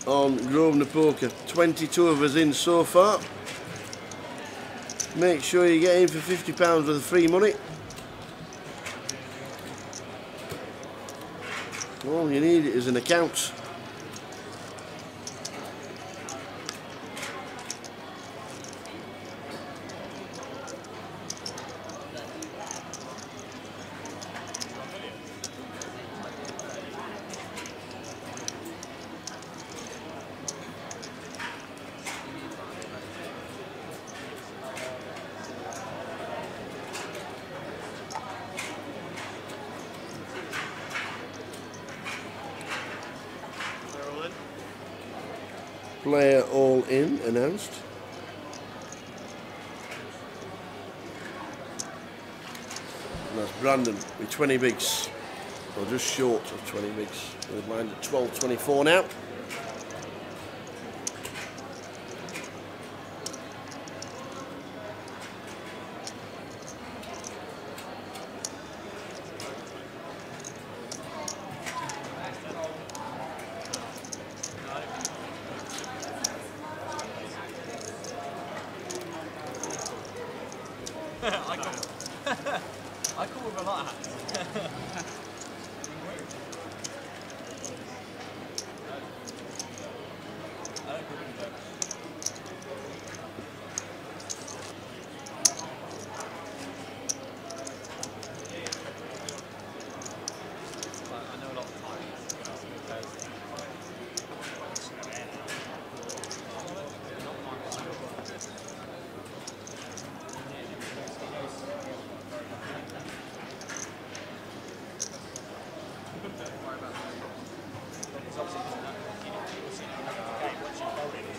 on Grosvenor Poker. 22 of us in so far. Make sure you get in for £50 worth of free money. All you need is an account. Player all in announced. And that's Brandon with 20 bigs, or just short of 20 bigs. We're blind at 12.24 now. I call with a lot of hats.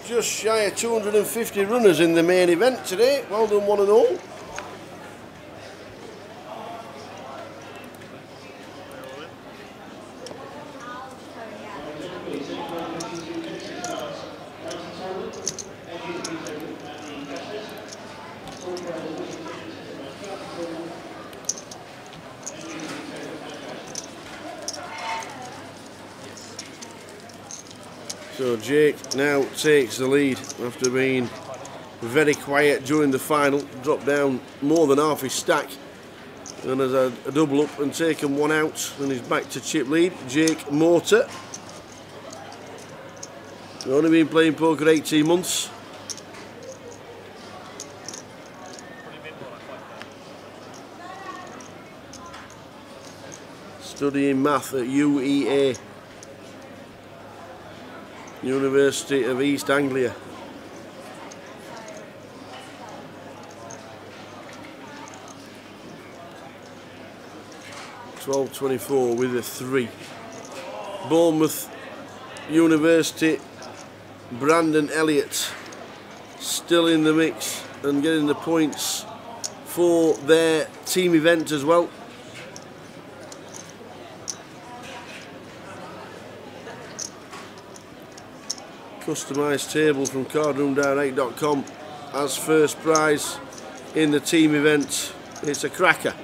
Just shy of 250 runners in the main event today. Well done, one and all. So Jake now takes the lead after being very quiet during the final. Dropped down more than half his stack and has had a double up and taken one out, and he's back to chip lead. Jake Mortar. He's only been playing poker 18 months. studying math at UEA, University of East Anglia. $12.24 with a 3. Bournemouth University, Brandon Elliott still in the mix and getting the points for their team event as well. Customised table from cardroomdirect.com as first prize in the team event. It's a cracker.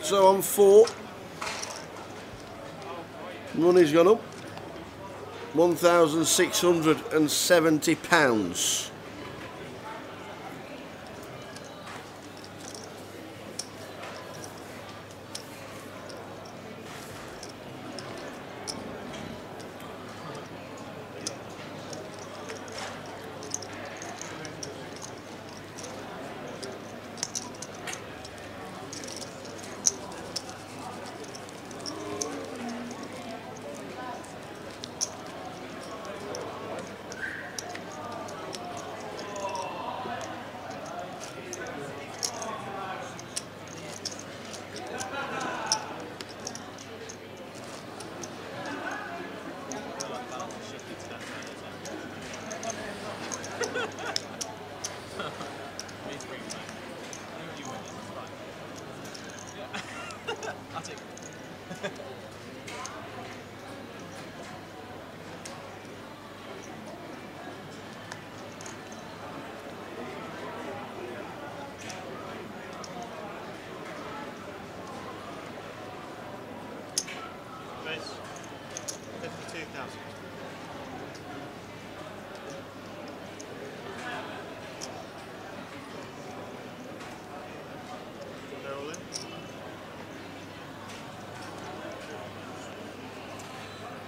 So on 4, money's gone up, £1,670.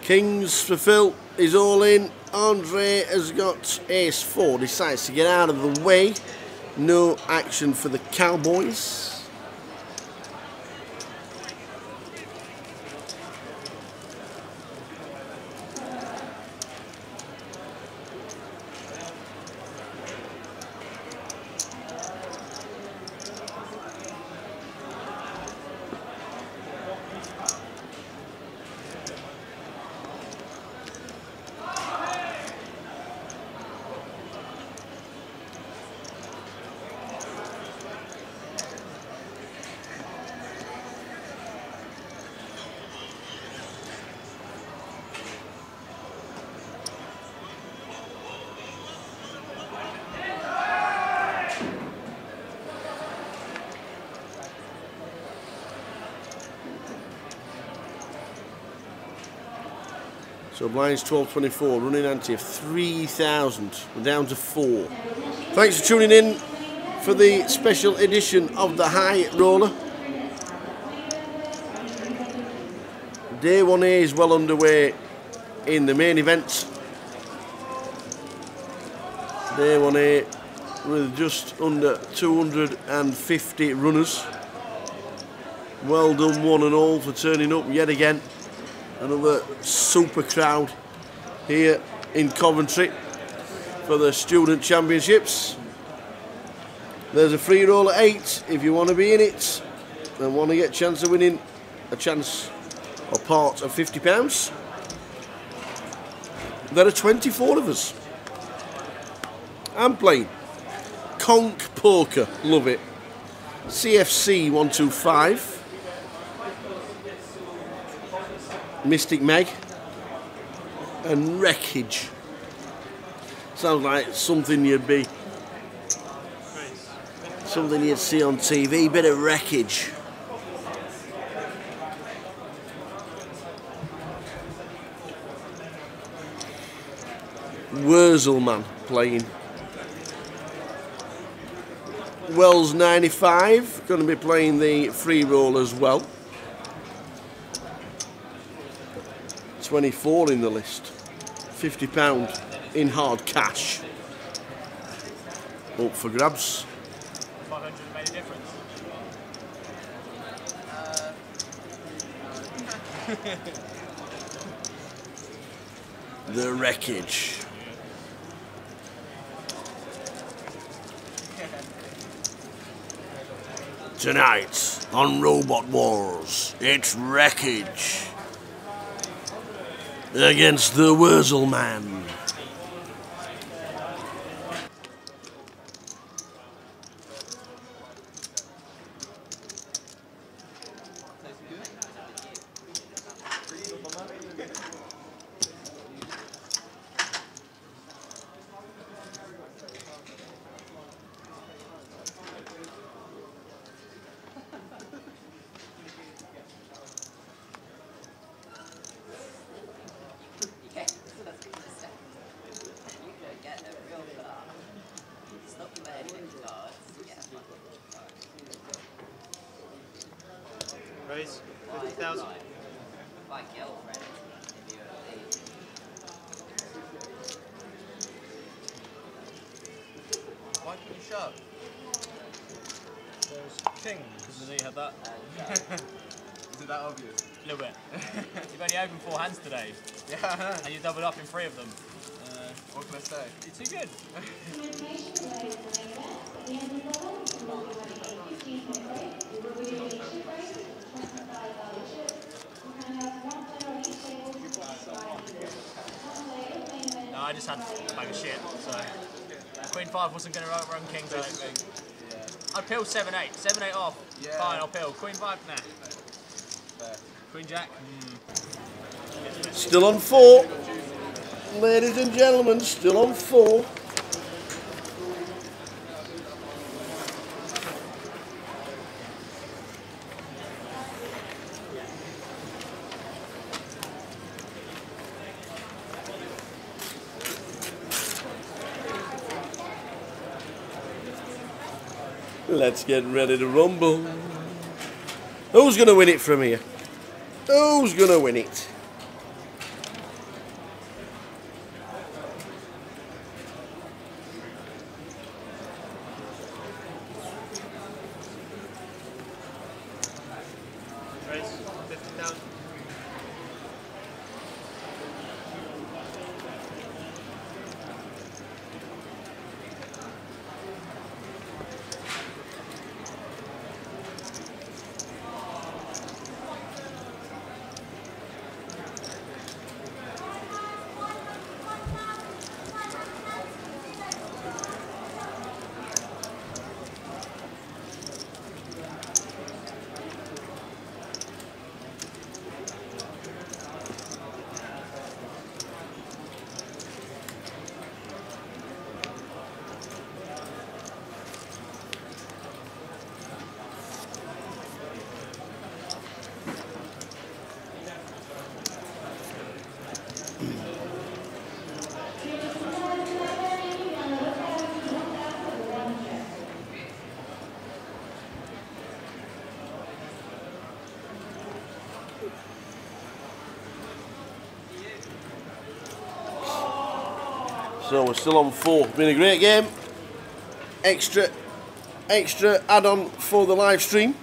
Kings for Phil is all in. Andre has got ace 4, decides to get out of the way. No action for the Cowboys. So blinds 12.24, running ante of 3,000. We're down to 4. Thanks for tuning in for the special edition of the high roller. Day 1A is well underway in the main event. Day 1A with just under 250 runners. Well done one and all for turning up yet again. Another super crowd here in Coventry for the Student Championships. There's a free roll at 8 if you want to be in it and want to get a chance of winning a chance or part of £50. There are 24 of us. I'm playing Conch Poker, love it. CFC 125. Mystic Meg and Wreckage. Sounds like something you'd see on TV. Bit of Wreckage. Wurzelman playing. Wells 95 going to be playing the free roll as well. 24 in the list. £50 in hard cash. Up for grabs. 500 made a difference. The Wreckage. Tonight on Robot Wars, it's Wreckage against the Wurzelman. Raise 50,000. Why didn't you shove? There's king. Because you had that. Is it that obvious? A little bit. You've only opened 4 hands today. Yeah. And you doubled up in 3 of them. What can I say? You're too good. No, I just had a bag of shit, so Queen 5 wasn't going to run kings, I don't think. Yeah. I'd pill 7-8. 7-8 off. Yeah. Fine, I'll pill. Queen 5, nah. Fair. Queen Jack, Still on 4. Ladies and gentlemen, still on 4. Let's get ready to rumble. Who's going to win it from here? Who's going to win it? Raise 50,000. So we're still on 4. Been a great game. Extra add-on for the live stream.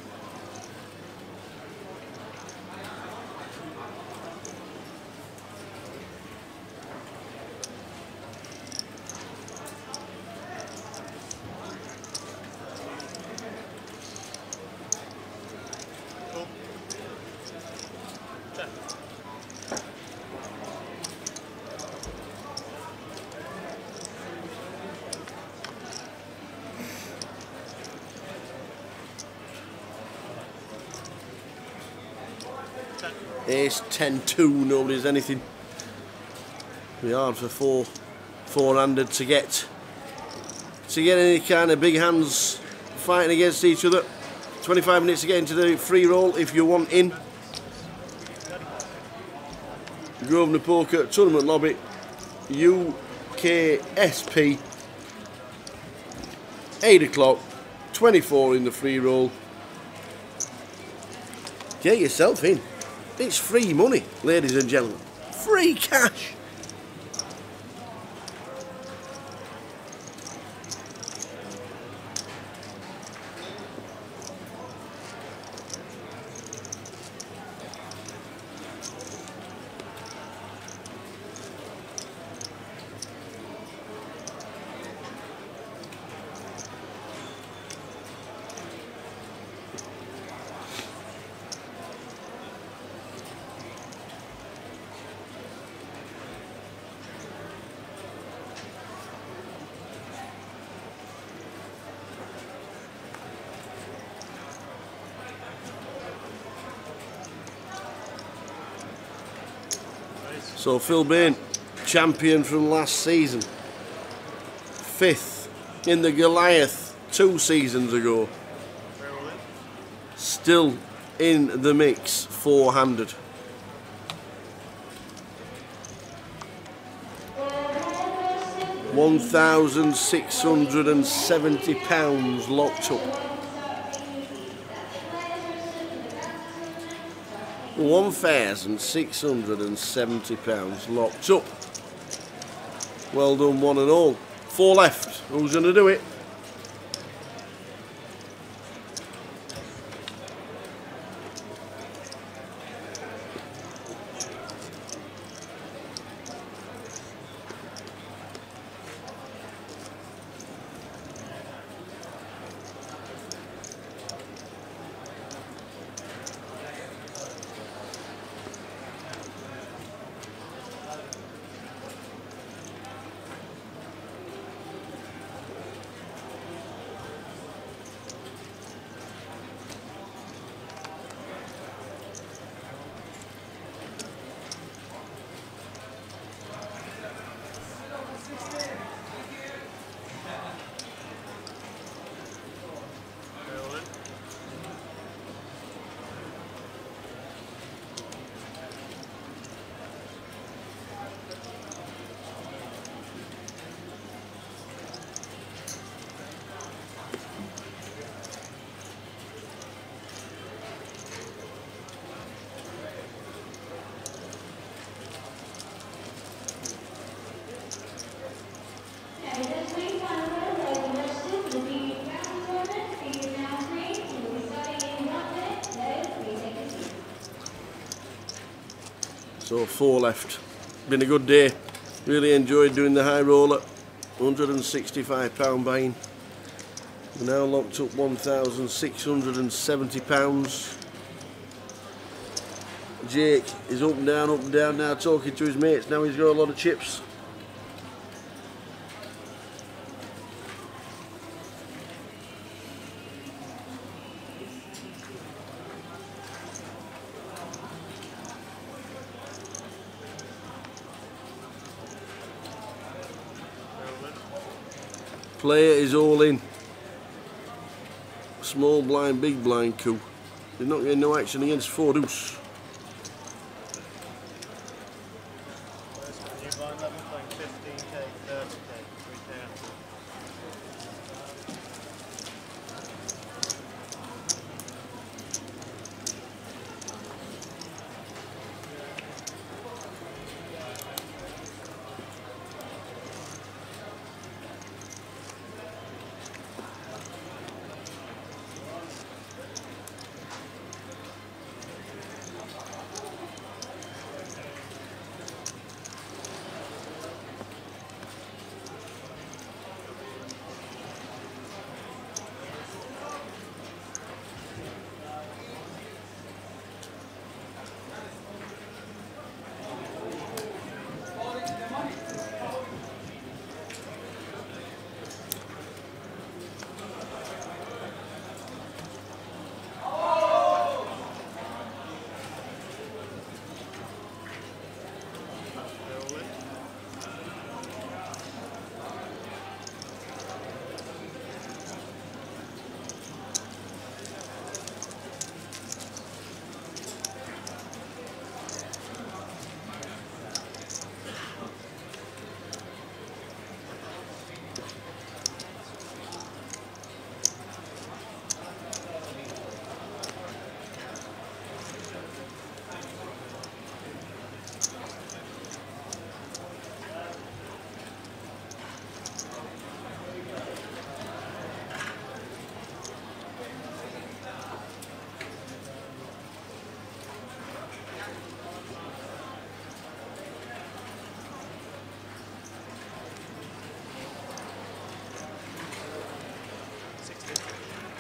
Ace 10-2, nobody's anything. We hard for four-handed to get any kind of big hands fighting against each other. 25 minutes to get into the free roll if you want in. Grosvenor Poker Tournament Lobby, UKSP, 8 o'clock, 24 in the free roll. Get yourself in. It's free money, ladies and gentlemen. Free cash. So Phil Bain, champion from last season, 5th in the Goliath 2 seasons ago, still in the mix, 4-handed. £1,670 locked up. £1,670 locked up. Well done, one and all. 4 left. Who's going to do it? So 4 left. Been a good day. Really enjoyed doing the high roller. £165 buying. We're now locked up £1,670. Jake is up and down now, talking to his mates. Now he's got a lot of chips. Player is all in. Small blind, big blind coup. They're not getting no action against 4 deuce.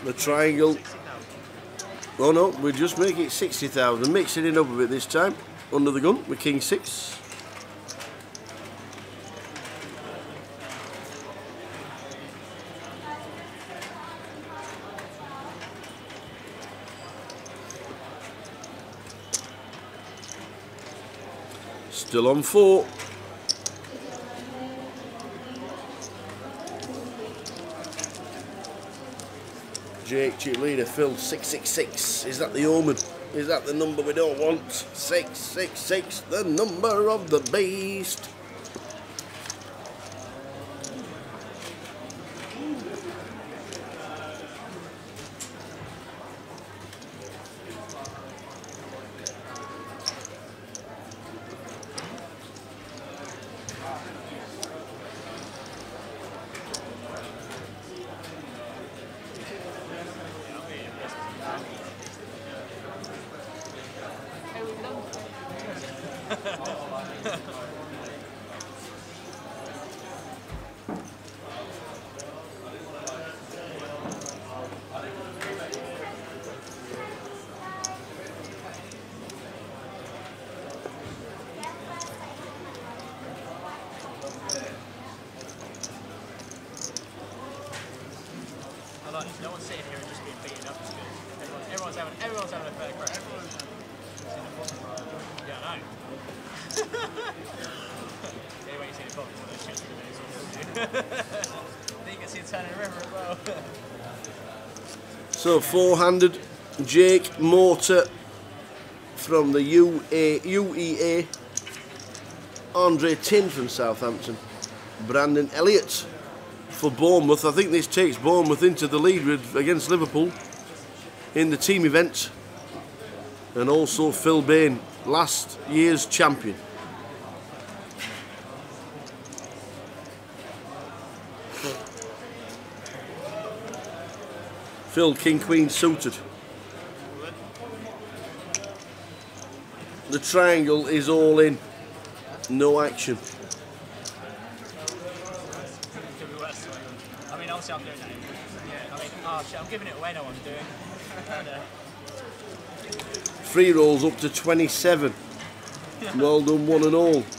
The triangle. Oh no, we just make it 60,000. Mixing it up a bit this time. Under the gun with King 6. Still on 4. Jake, chip leader, Phil, 666. Is that the omen? Is that the number we don't want? 666, the number of the beast. No one's sitting here and just being beaten up. It's good. Everyone's having a fair crack. Yeah, I know. Yeah, when you see the box, those chance for minutes. Then you can see it turning the river as well. So 4-handed, Jake Mortar from the UEA, Andre Tin from Southampton, Brandon Elliott for Bournemouth. I think this takes Bournemouth into the lead against Liverpool in the team event, and also Phil Bain, last year's champion. Phil, King Queen suited. The triangle is all in, no action. I mean, obviously I'm doing that. Yeah, I mean, oh shit, I'm giving it away now. I'm doing. Free rolls up to 27. Well done, one and all. If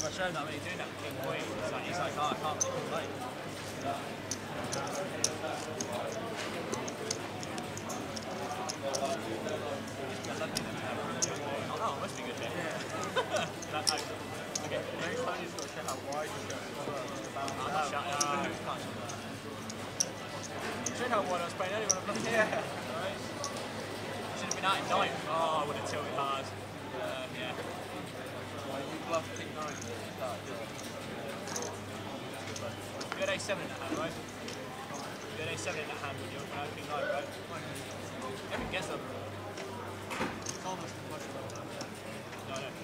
I show him that when he's doing that with King Queen, he's like, oh, I can't really complain. Oh, it must be good here. Okay. Next time you've got to check out wide you're going as well. I'm not shut up. Check out wide I was playing anyway when I'm looking here. Right. Should have been out in 9. Oh, I would have tilted hard. Yeah. You bluffed King 9. You had A7 in that hand, right? You had A7 in that hand when you were King 9, right? Everyone gets them. It's almost as much as that. No, no.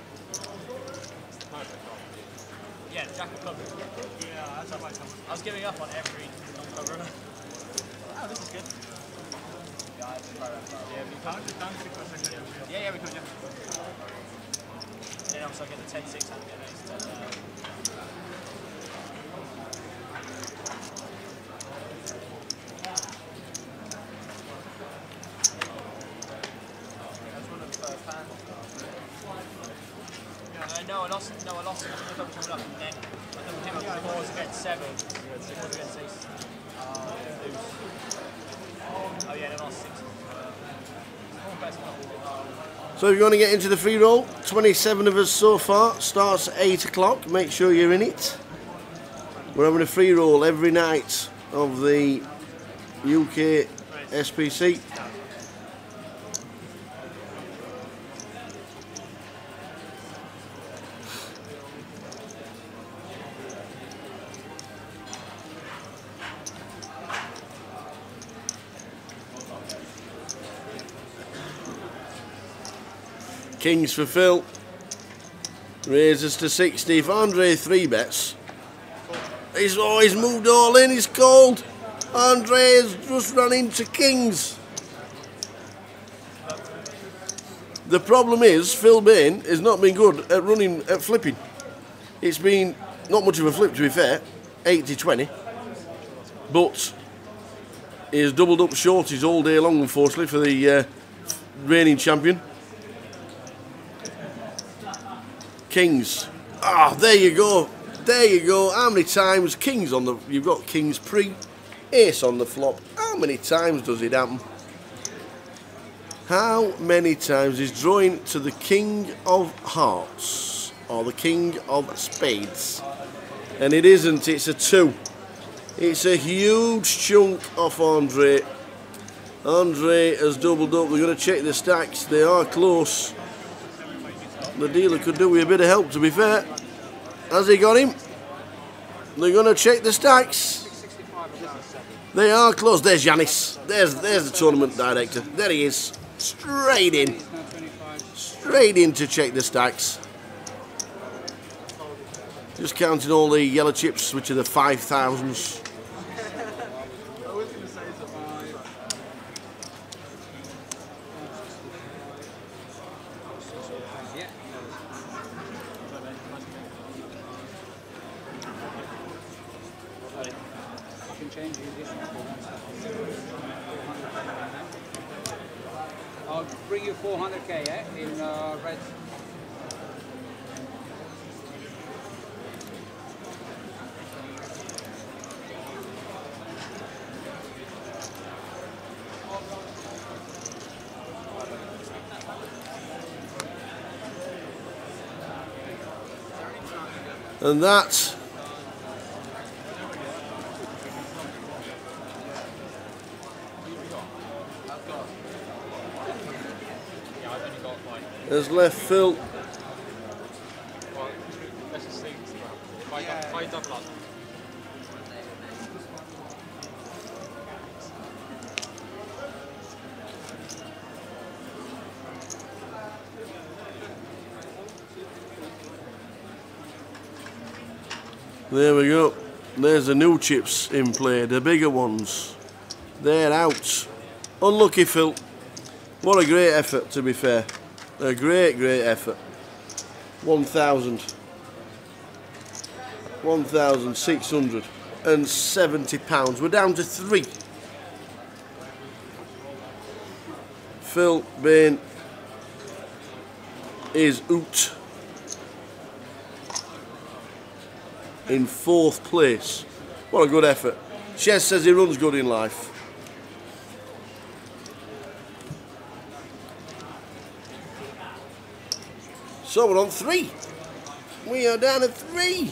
Yeah, the Jack of Clubs. Yeah, that's how I was giving up on every non-cover. Oh, this is good. Yeah, yeah, we could, yeah. Then also I get the 10-6 hand again. That's one of the first hands. No, I lost. I double pulled up and then I double came up with 4s against 7. 4s against 6. Oh yeah, then I lost 6. So if you want to get into the free roll, 27 of us so far, starts at 8 o'clock, make sure you're in it. We're having a free roll every night of the UKSPC. Kings for Phil, raises to 60. If Andre 3 bets, he's always moved all in, he's cold. Andre has just run into Kings. The problem is, Phil Bain has not been good at running, at flipping. It's been not much of a flip to be fair, 80-20, but he has doubled up shorties all day long, unfortunately, for the reigning champion. Kings. Ah, there you go. There you go. How many times? Kings on the... You've got Kings pre, ace on the flop. How many times does it happen? How many times is drawing to the King of Hearts or the King of Spades? And it isn't, it's a 2. It's a huge chunk off Andre. Andre has doubled up. We're going to check the stacks. They are close. The dealer could do with a bit of help, to be fair. Has he got him? They're going to check the stacks. They are close. There's Yanis. There's the tournament director. There he is. Straight in. Straight in to check the stacks. Just counting all the yellow chips, which are the 5,000s. I'll bring you 400k, yeah, in red. And that has left Phil. Well, let's just see. If I double up. There we go. There's the new chips in play, the bigger ones. They're out. Unlucky Phil. What a great effort, to be fair. A great effort. 1,000. 1,670 pounds. We're down to 3. Phil Bain is out in 4th place. What a good effort. Chess says he runs good in life. So we're on 3. We are down at 3.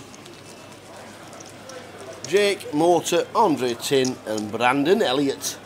Jake Mortar, Andre Tin and Brandon Elliott.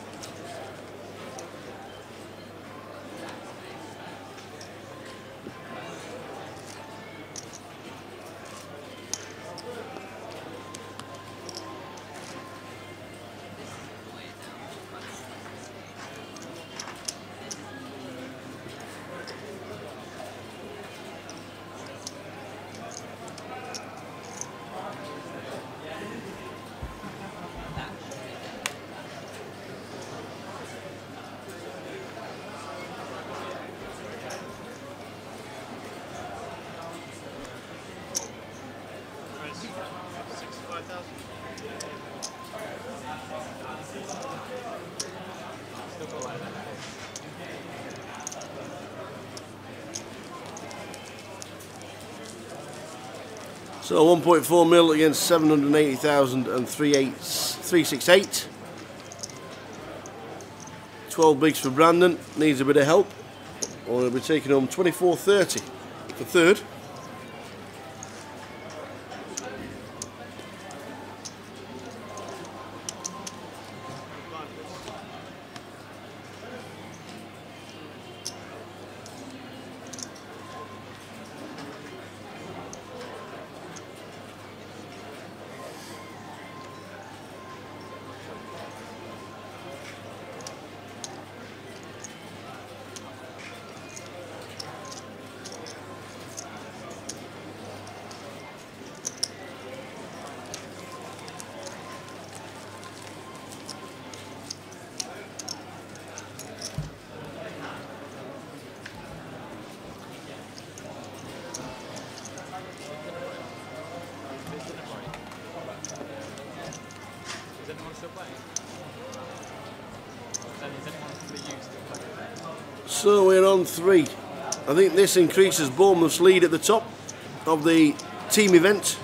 So 1.4 mil against 780,000 and 368. 12 bigs for Brandon. Needs a bit of help. Or he'll be taking home 24.30 for 3rd. So we're on 3. I think this increases Bournemouth's lead at the top of the team event.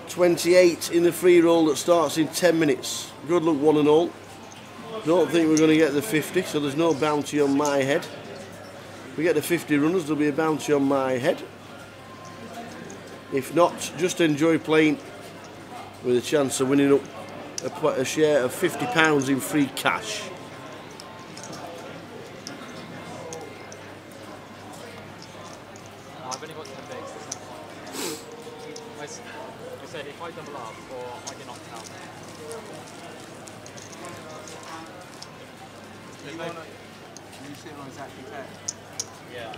$28 in the free roll that starts in 10 minutes. Good luck, one and all. Don't think we're going to get the 50, so there's no bounty on my head. If we get the 50 runners, there'll be a bounty on my head. If not, just enjoy playing with a chance of winning up a share of £50 in free cash. I've only got 10 bigs, there's no point. I said if I double up or I get knocked out. You sitting on exactly 10? Yeah.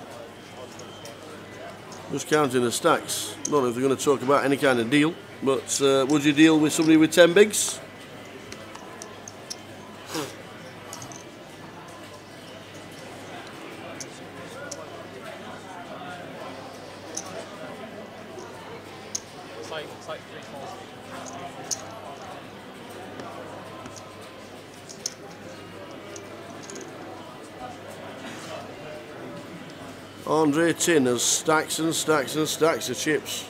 Just counting the stacks. Don't know if they're going to talk about any kind of deal, but would you deal with somebody with 10 bigs? It's like 3 falls. Andre Tin has stacks and stacks and stacks of chips.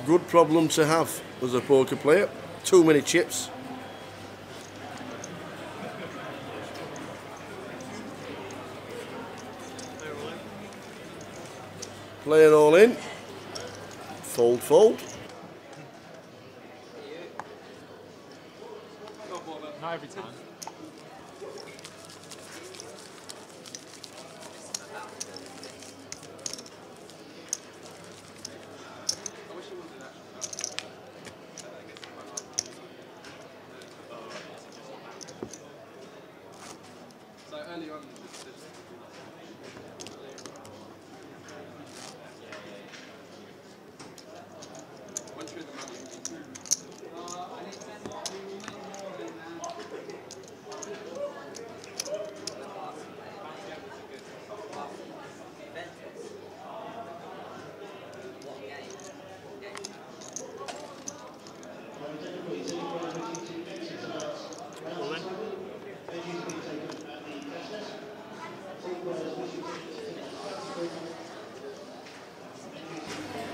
Good problem to have as a poker player. Too many chips. Play it all in. Fold, fold. Not every time.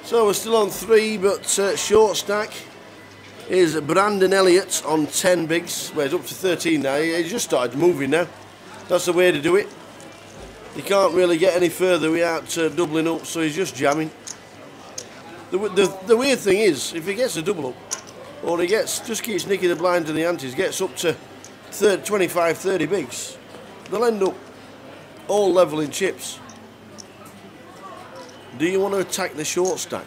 So we're still on 3, but short stack is Brandon Elliott on 10 bigs. Well, he's up to 13 now. He's just started moving now. That's the way to do it. You can't really get any further without doubling up, so he's just jamming. The weird thing is, if he gets a double up, or he just keeps nicking the blinds and the antes, gets up to 25, 30 bigs, they'll end up all leveling chips. Do you want to attack the short stack?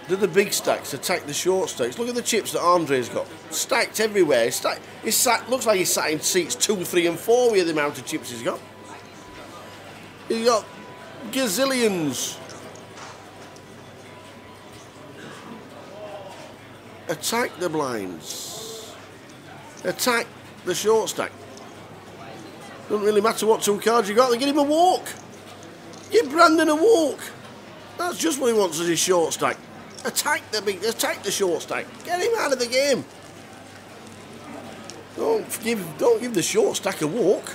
Do the big stacks attack the short stacks? Look at the chips that Andre's got. Stacked everywhere. Looks like he's sat in seats 2, 3 and 4 with the amount of chips he's got. He's got gazillions. Attack the blinds. Attack the short stack. Doesn't really matter what 2 cards you got, they give him a walk. Give Brandon a walk. That's just what he wants as his short stack. Attack the short stack. Get him out of the game. Don't give the short stack a walk.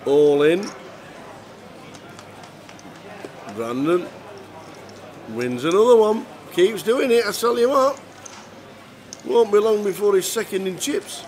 All in. Brandon wins another one. Keeps doing it, I tell you what. Won't be long before he's second in chips.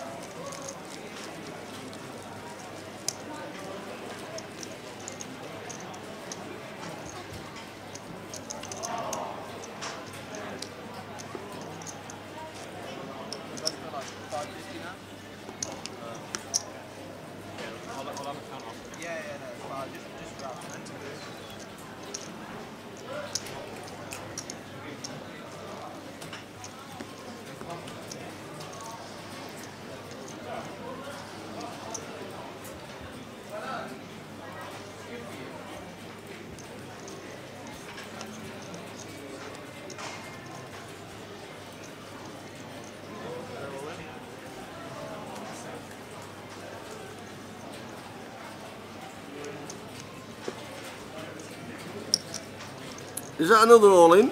Is that another all-in?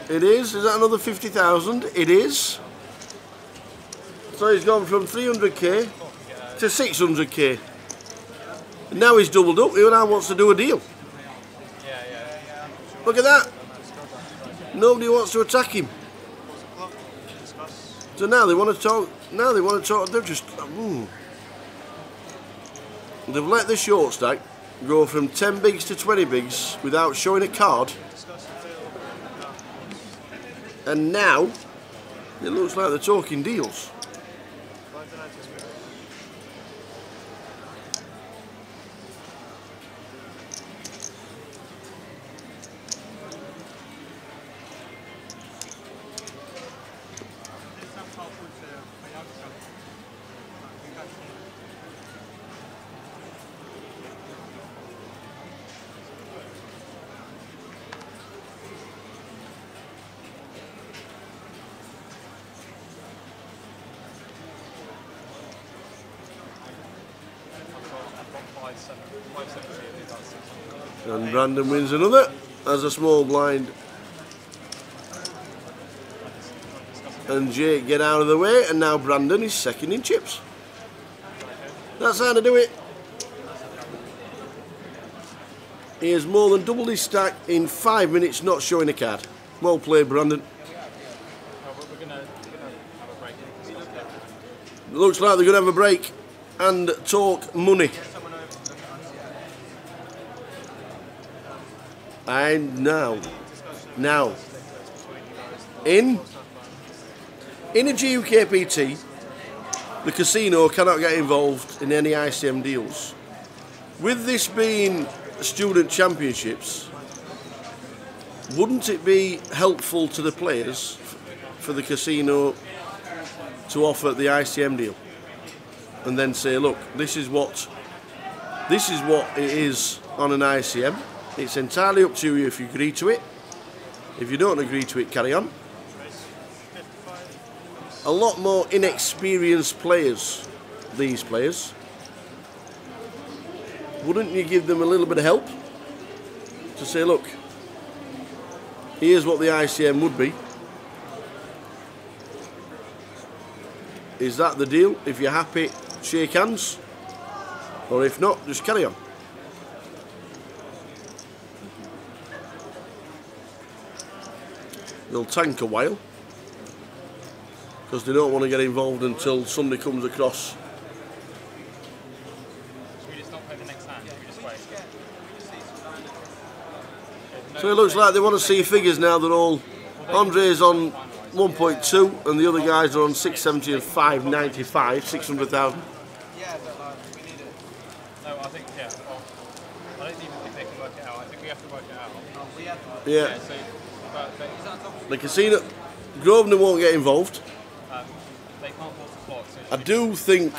It is. Is that another 50,000? It is. So he's gone from 300k to 600k. And now he's doubled up. He now wants to do a deal. Look at that. Nobody wants to attack him. So now they want to talk. Now they want to talk. They're just. They've let the short stack go from 10 bigs to 20 bigs without showing a card. And now it looks like they're talking deals. And Brandon wins another as a small blind. And Jake get out of the way, and now Brandon is second in chips. That's how to do it. He has more than doubled his stack in 5 minutes, not showing a card. Well played, Brandon. Looks like they're going to have a break and talk money. And now, in a UKPT, the casino cannot get involved in any ICM deals. With this being student championships, wouldn't it be helpful to the players for the casino to offer the ICM deal and then say, look, this is what it is on an ICM. It's entirely up to you if you agree to it. If you don't agree to it, carry on. A lot more inexperienced players, these players. Wouldn't you give them a little bit of help to say, look, here's what the ICM would be. Is that the deal? If you're happy, shake hands. Or if not, just carry on. They'll tank a while because they don't want to get involved until somebody comes across. Should we just not play the next hand? Should we just wait? So it looks like they want to see figures now that all Andre's on 1.2 and the other guys are on 670 and 595, 600,000. Yeah, but we need it. No, I think, I don't even think they can work it out. I think we have to work it out. We have to. Yeah. So, the casino, Grosvenor won't get involved. They can't walk the clock. I do think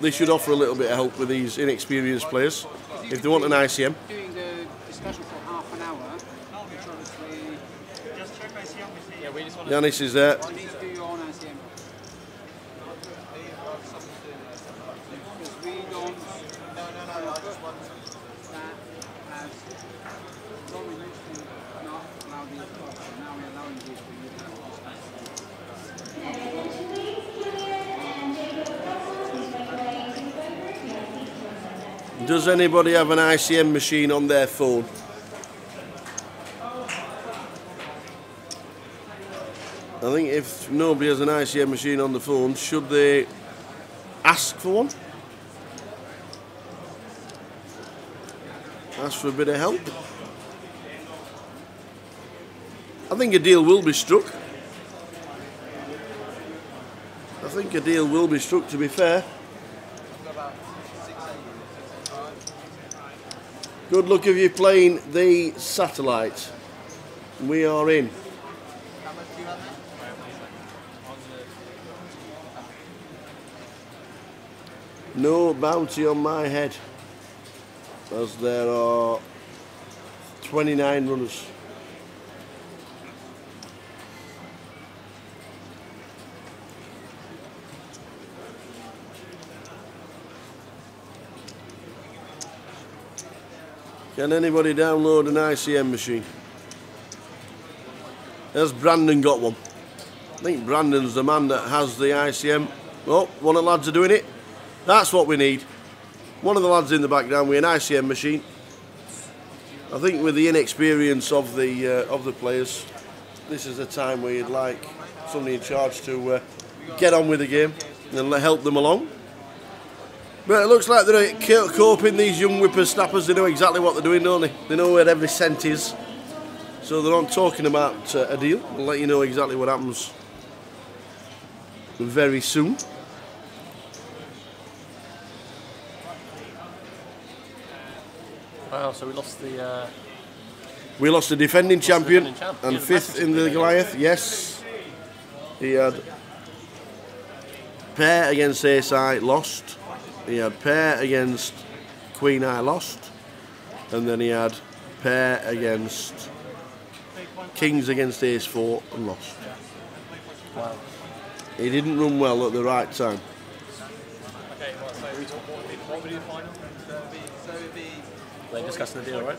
they should offer a little bit of help with these inexperienced players if they want an ICM. Doing the discussion for half an hour, which obviously... Just check ICM with the... Yeah, we just want Yanis is there. You need to do your own ICM. Because we don't... No, that as... Don't we used to not allow these talks, so now we're allowing these to use Does anybody have an ICM machine on their phone? I think if nobody has an ICM machine on the phone, should they ask for one? Ask for a bit of help? I think a deal will be struck. I think a deal will be struck, to be fair. Good luck if you're playing the satellite. We are in. No bounty on my head, as there are 29 runners. Can anybody download an ICM machine? Has Brandon got one? I think Brandon's the man that has the ICM. Oh, one of the lads are doing it. That's what we need. One of the lads in the background with an ICM machine. I think with the inexperience of the players, this is a time where you'd like somebody in charge to get on with the game and help them along. But it looks like they're coping, these young whippersnappers. They know exactly what they're doing, don't they? They know where every cent is. So they're not talking about a deal. We'll let you know exactly what happens very soon. Wow, so we lost the... We lost the defending champion and Yeah, 5th in the Goliath, yes. He had pair against Ace-Eye, lost. He had pair against Queen-Eye, lost. And then he had pair against Kings against Ace-4 and lost. Wow. He didn't run well at the right time. Okay, right, so what would be the final? So it'd be... They're discussing the deal, right?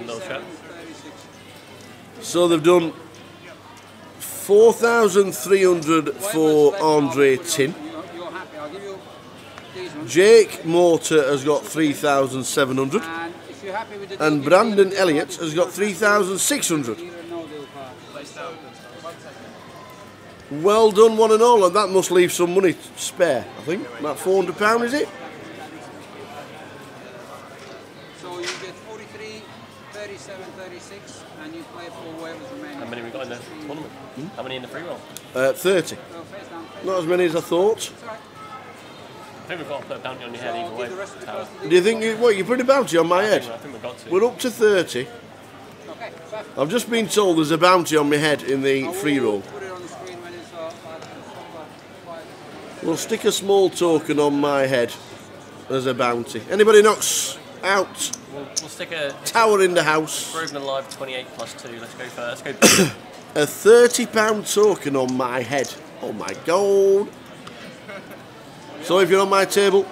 No chat. So they've done 4,300 for Andre Tin. You're happy, I'll give you these ones. Jake Mortar has got 3,700. And if you're happy with the And deal, Brandon Elliott has got 3,600. Well done, one and all, and that must leave some money spare, I think. About £400, is it? So you get 43, 37, 36, and you play for whoever's remaining. How many we got in the tournament? How many in the free roll? 30. Not as many as I thought. I think we've got to put a bounty on your head either way. Tower. Do you think, you put a bounty on my head? I think we've got to. We're up to 30. I've just been told there's a bounty on my head in the free roll. We'll stick a small token on my head as a bounty. Anybody knocks out We'll stick a Tower in the house. Broken Alive 28 plus 2. Let's go first. Go. A £30 token on my head. Oh my god. So if you're on my table,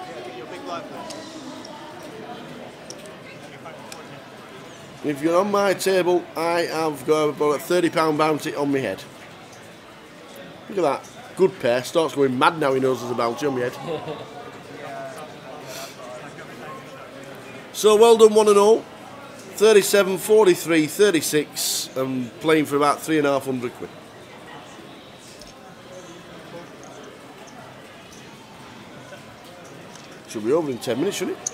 if you're on my table, I have got about a £30 bounty on my head. Look at that. Good pair. Starts going mad now he knows there's a bounty on my head. So well done one and all. 37, 43, 36 and playing for about £3,500. Should be over in 10 minutes, shouldn't it?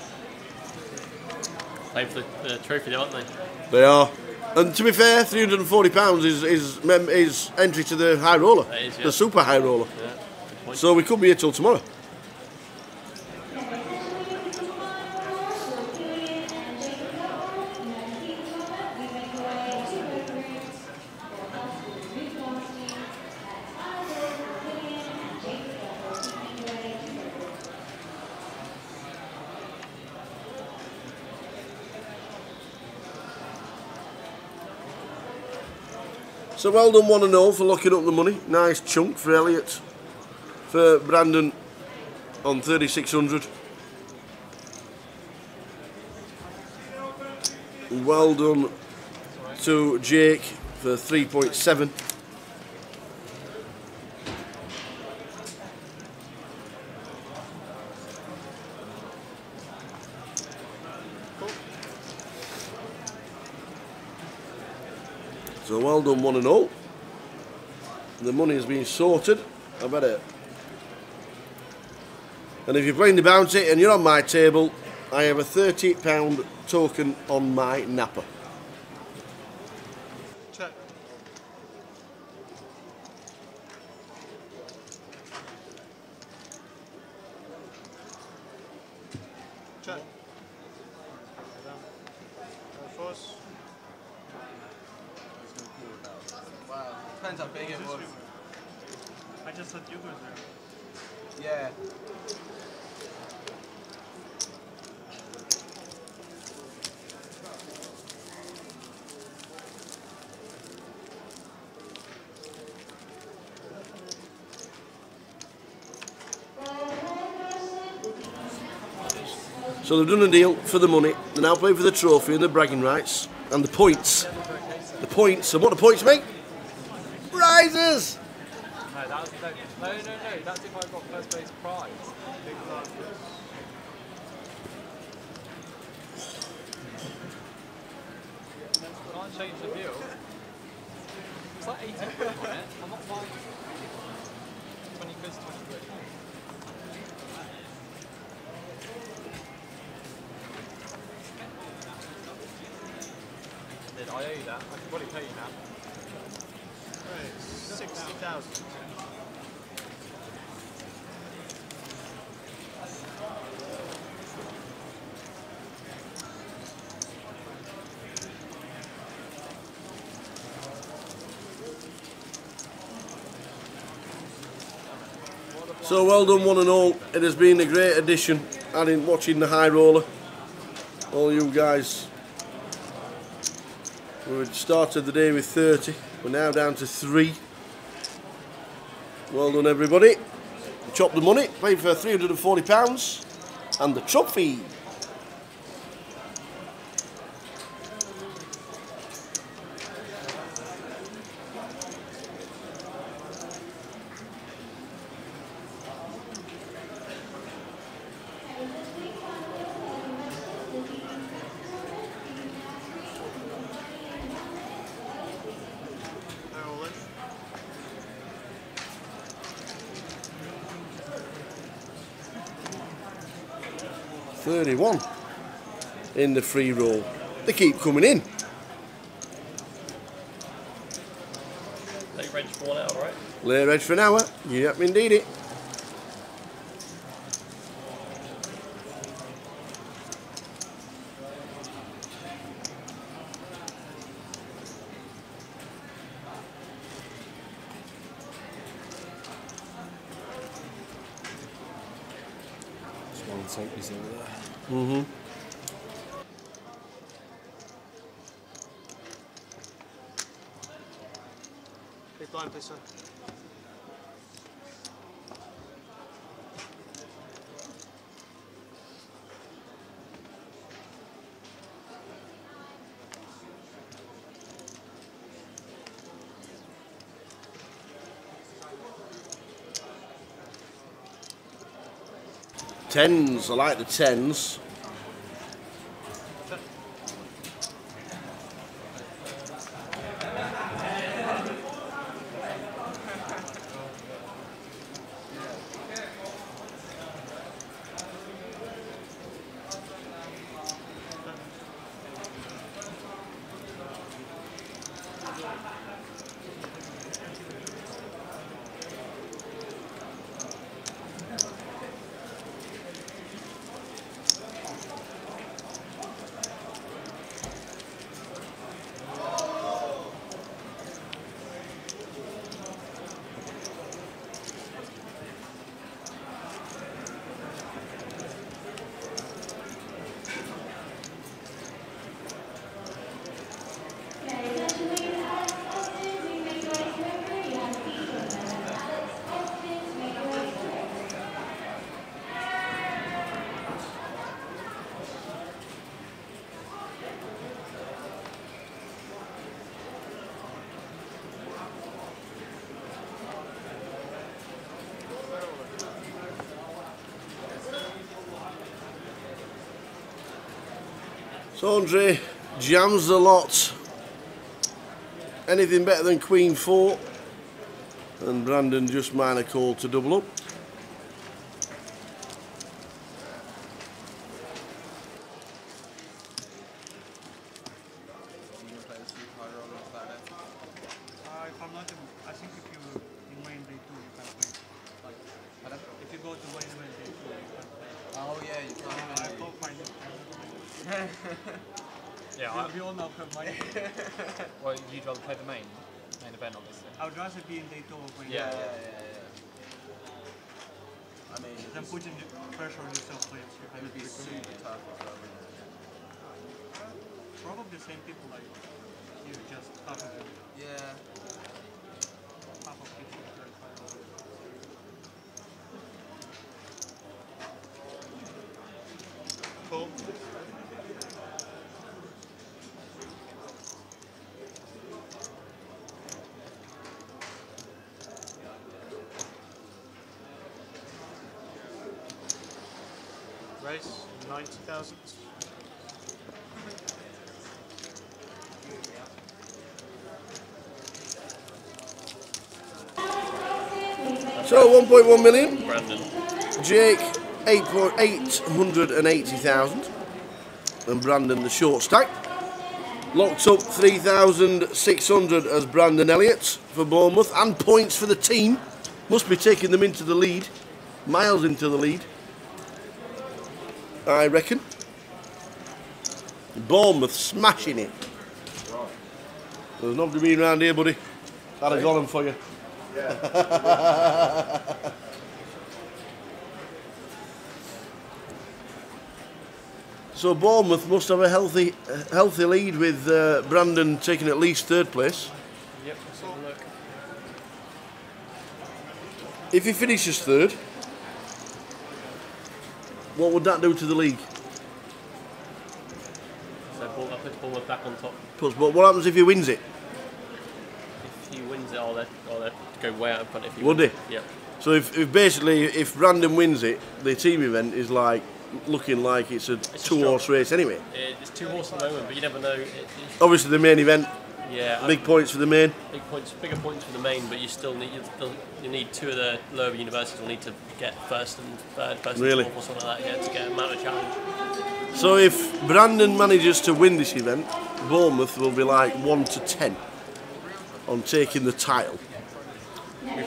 Playing for the trophy, aren't they? They are. And to be fair, £340 is entry to the high roller, That is, yeah. the super high roller. Yeah, good point. So we could be here till tomorrow. So well done one and all for locking up the money. Nice chunk for Elliot. For Brandon on 3,600. Well done to Jake for 3.7. So well done one and all. The money has been sorted. I better. And if you're playing the bounty and you're on my table, I have a £30 token on my napper. Check. Check. Go first. Wow, depends how big it was. I just thought you were there. Yeah. So they've done a deal for the money. They're now playing for the trophy and the bragging rights and the points. The points. And what the points make? prizes! No, that was, no, that's if I got first place prize. Big prize. Can't change the view. It's like 80 quid on it. I'm not buying 20 quid, 20 quid. I owe you that. I can probably pay you now. Right, 60,000. So well done one and all. It has been a great addition, and watching the high roller. All you guys. We started the day with 30. We're now down to 3. Well done everybody. Chop the money, paid for £340 and the trophy. £31 in the free roll. They keep coming in. Late reg for 1 hour, right? Lay reg for an hour. Yep, indeed it. Mm-hmm. Big blind, please, sir. Tens, I like the tens. So Andre jams the lot. Anything better than Queen 4. And Brandon just minor call to double up. If I'm not, I think if you in main day 2 you can play. Like, if you go to main day 2 you can play. Oh yeah, you can't. I can't find it. Yeah, we all know main. Well, you'd rather play the main event, obviously. I would rather be in day 2 or main. Yeah. I mean, then putting the pressure on yourself playing. It would be super tough as well. Probably the same people like you, just half of them. Yeah. Half of people are very fine. Cool. race, 90,000. So 1.1 million. Brandon. Jake 880,000. And Brandon the short stack. Locked up 3,600 as Brandon Elliott for Bournemouth, and points for the team. Must be taking them into the lead, miles into the lead, I reckon. Bournemouth smashing it. There's nobody been around here, buddy. Had a golem for you. So Bournemouth must have a healthy lead with Brandon taking at least third place. Yep, let's have a look. If he finishes third, what would that do to the league? So that puts Bournemouth back on top. But what happens if he wins it? If he wins it, they'd go way out in front if he Would wins. he? Yep. So if Brandon wins it, the team event is like looking like it's a two-horse race anyway. It's 2 horses at the moment, but you never know. Obviously the main event. Yeah. Big points for the main. Bigger points for the main, but you still need 2 of the lower universities will need to get first and third, first Really? and fourth or something like that to get a amount of challenge. So if Brandon manages to win this event, Bournemouth will be like 1 to 10 on taking the title.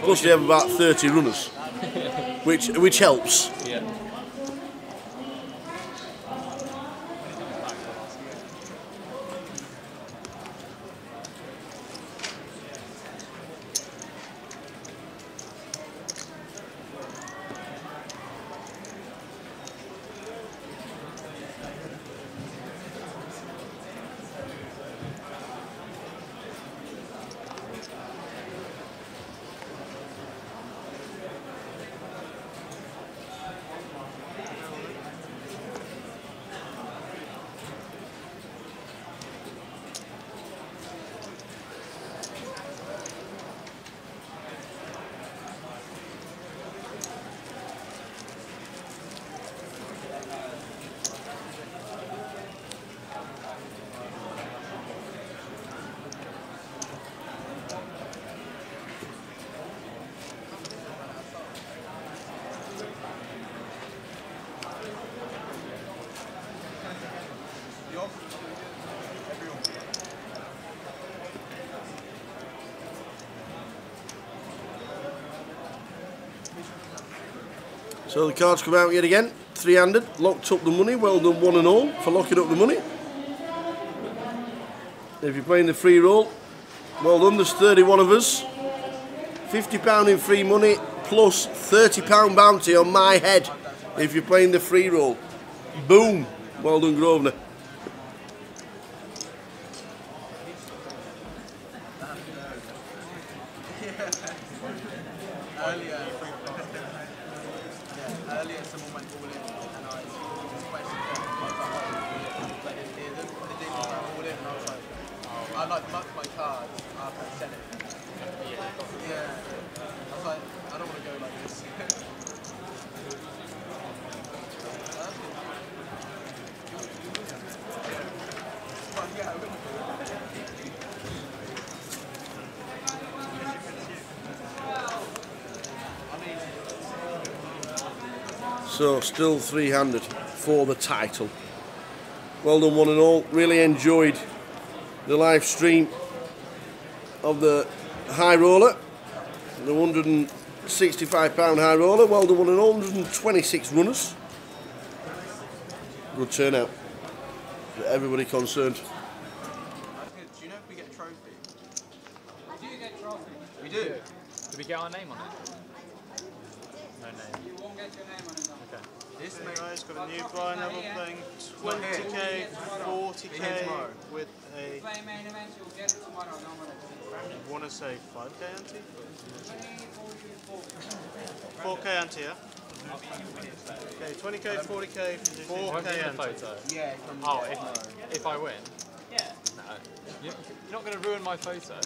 Plus they have about 30 runners, which helps. Yeah. So the cards come out yet again, 3-handed, locked up the money, well done one and all for locking up the money. If you're playing the free roll, well done, there's 31 of us. £50 in free money plus £30 bounty on my head if you're playing the free roll. Boom, well done Grosvenor. Earlier someone went all in and I was questioning them. I didn't hear them. They didn't go all in and I was like, I like mucked my cards after I said it. Yeah. I was like, I don't want to go like this. So still 3-handed for the title. Well done one and all. Really enjoyed the live stream of the high roller, the £165 high roller. Well done one and all. 126 runners. Good turnout for everybody concerned. Do you know if we get a trophy? Do you get trophy? We do. Do we get our name on it? No name. You won't get your name on it. Okay. This Guy's got a new blind level playing 20k, 40k with a, Play main event, you'll get it tomorrow. I want to say 5k ante? 4k ante, yeah? Okay, 20k, 40k, 4k ante. Photo. Yeah. Oh, if I win? Yeah. No. You're not going to ruin my photo.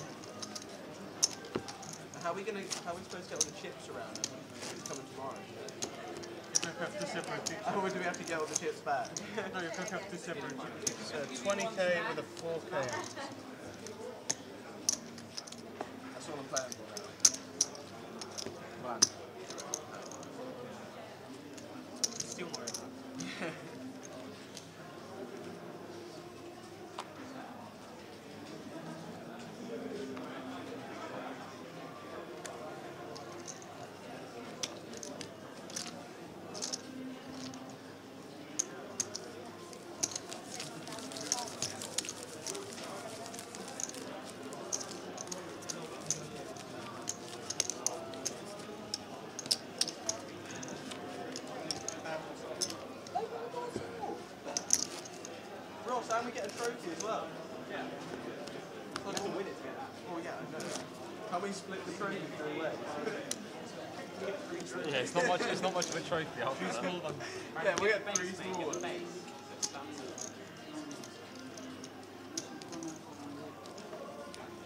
How are we supposed to get all the chips around? It's coming tomorrow. could have two separate pictures. Oh, do we have to get all the chips back? No, you could have two separate pictures. 20k with a 4k. That's all I'm playing for now. One. Still more. Ross, and we get a trophy as well. Yeah. I can win it together. Oh yeah, I know. Can we split the trophy 3 ways? Yeah, it's not much of a trophy. I'll Two small ones. Yeah, we get 3 small ones.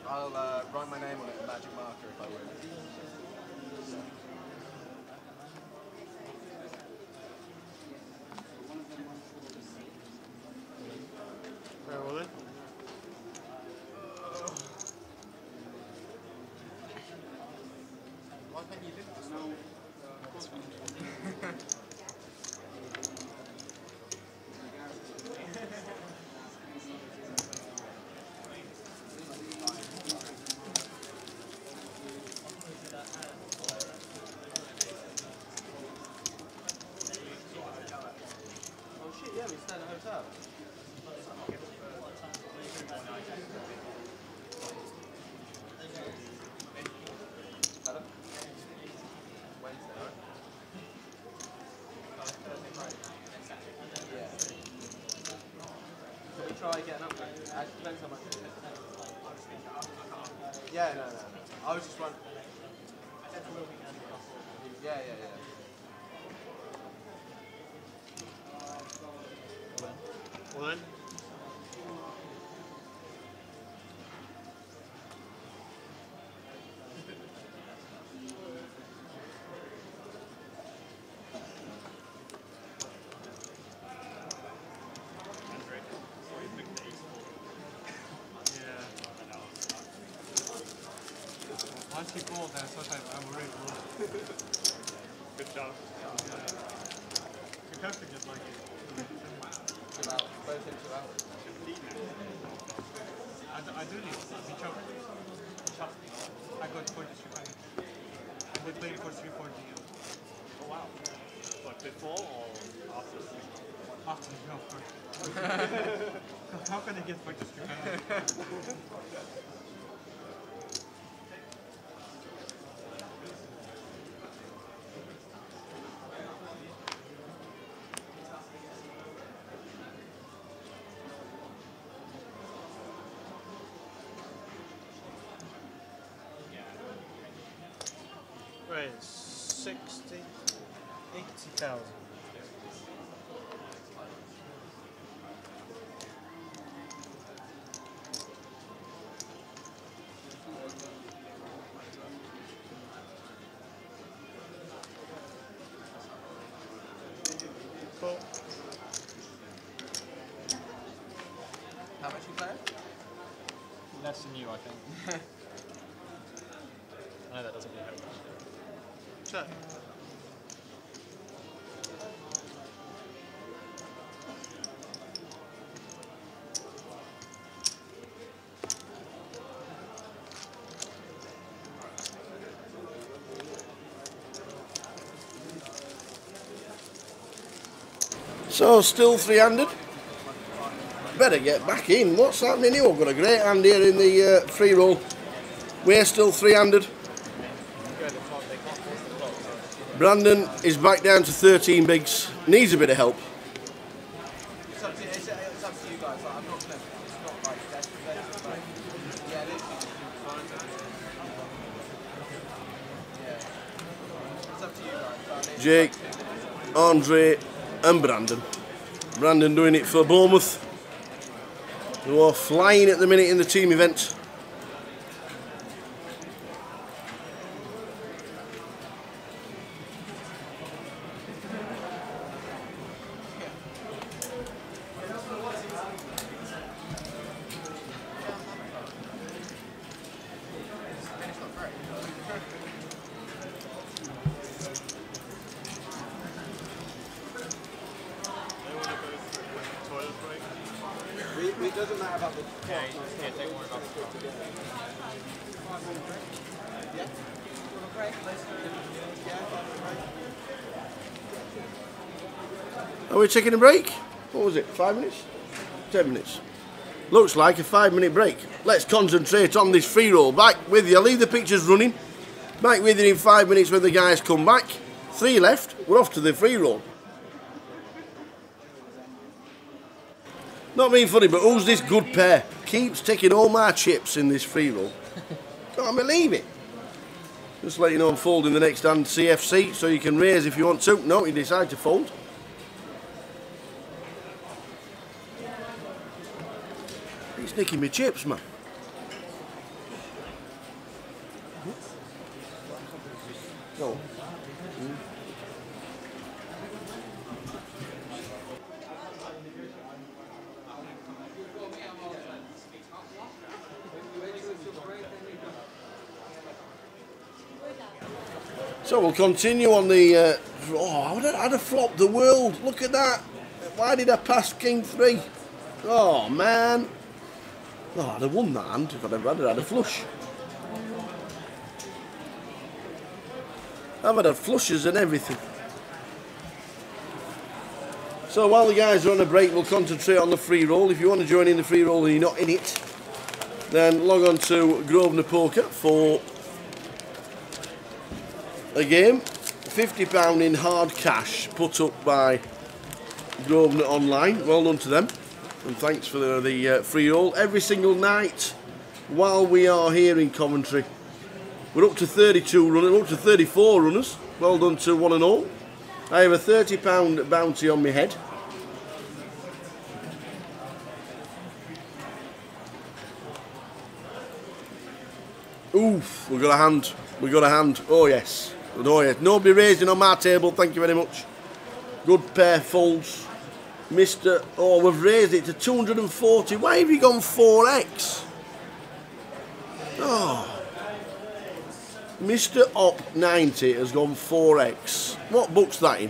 I'll write my name on it with a magic marker if I win. Very well then. Why can't you do this? No. Oh shit, yeah, we stay at a hotel. Hello? Wednesday, right? Yeah. Can we try and get an upgrade? It depends how much it is. Yeah, no. I was just wondering. Yeah. Well then. Once you call, then sometimes I'm already close. Good job. You have to just like it. About both in 2 hours. I do need to be chopped. I got 43. We played for 340. Oh wow. What, before or after? After, yeah, of course. How can I get 43? Right, 60, 80,000. Cool. How much you playing? Less than you, I think. I know that doesn't really help. Check. So, still 3-handed. Better get back in. What's happening here? We've got a great hand here in the free roll. We're still 3-handed. Brandon is back down to 13 bigs. Needs a bit of help. It's up to you guys. Like, I'm not clever. It's not like desperate. Like, yeah, literally. Yeah. It's up to you guys. Jake, Andre and Brandon. Brandon doing it for Bournemouth, who are flying at the minute in the team event. It doesn't matter about the Yeah, don't worry about the clock. Are we taking a break? What was it, 5 minutes? 10 minutes. Looks like a 5-minute break. Let's concentrate on this free roll. Back with you. I'll leave the pictures running. Back with you in 5 minutes when the guys come back. 3 left. We're off to the free roll. Not being funny, but who's this good pair? Keeps taking all my chips in this free roll. Can't believe it. Just let you know I'm folding the next hand CFC, so you can raise if you want to. No, you decide to fold. He's nicking my chips, man. Go. So we'll continue on the... I'd have flopped the world. Look at that. Why did I pass King 3? Oh, man. Oh, I'd have won that hand if I'd have had a flush. I've had flushes and everything. So while the guys are on a break, we'll concentrate on the free roll. If you want to join in the free roll and you're not in it, then log on to Grosvenor Poker for a game. £50 in hard cash put up by Grosvenor Online. Well done to them. And thanks for the free roll. Every single night while we are here in Coventry, we're up to 32 runners, up to 34 runners. Well done to one and all. I have a £30 bounty on my head. Oof, we got a hand. We got a hand. Oh yes. Oh yes. Nobody raising on my table, thank you very much. Good pair folds. Mr. Oh, we've raised it to 240. Why have you gone 4x? Oh. Mr. Op 90 has gone 4x. What book's that in?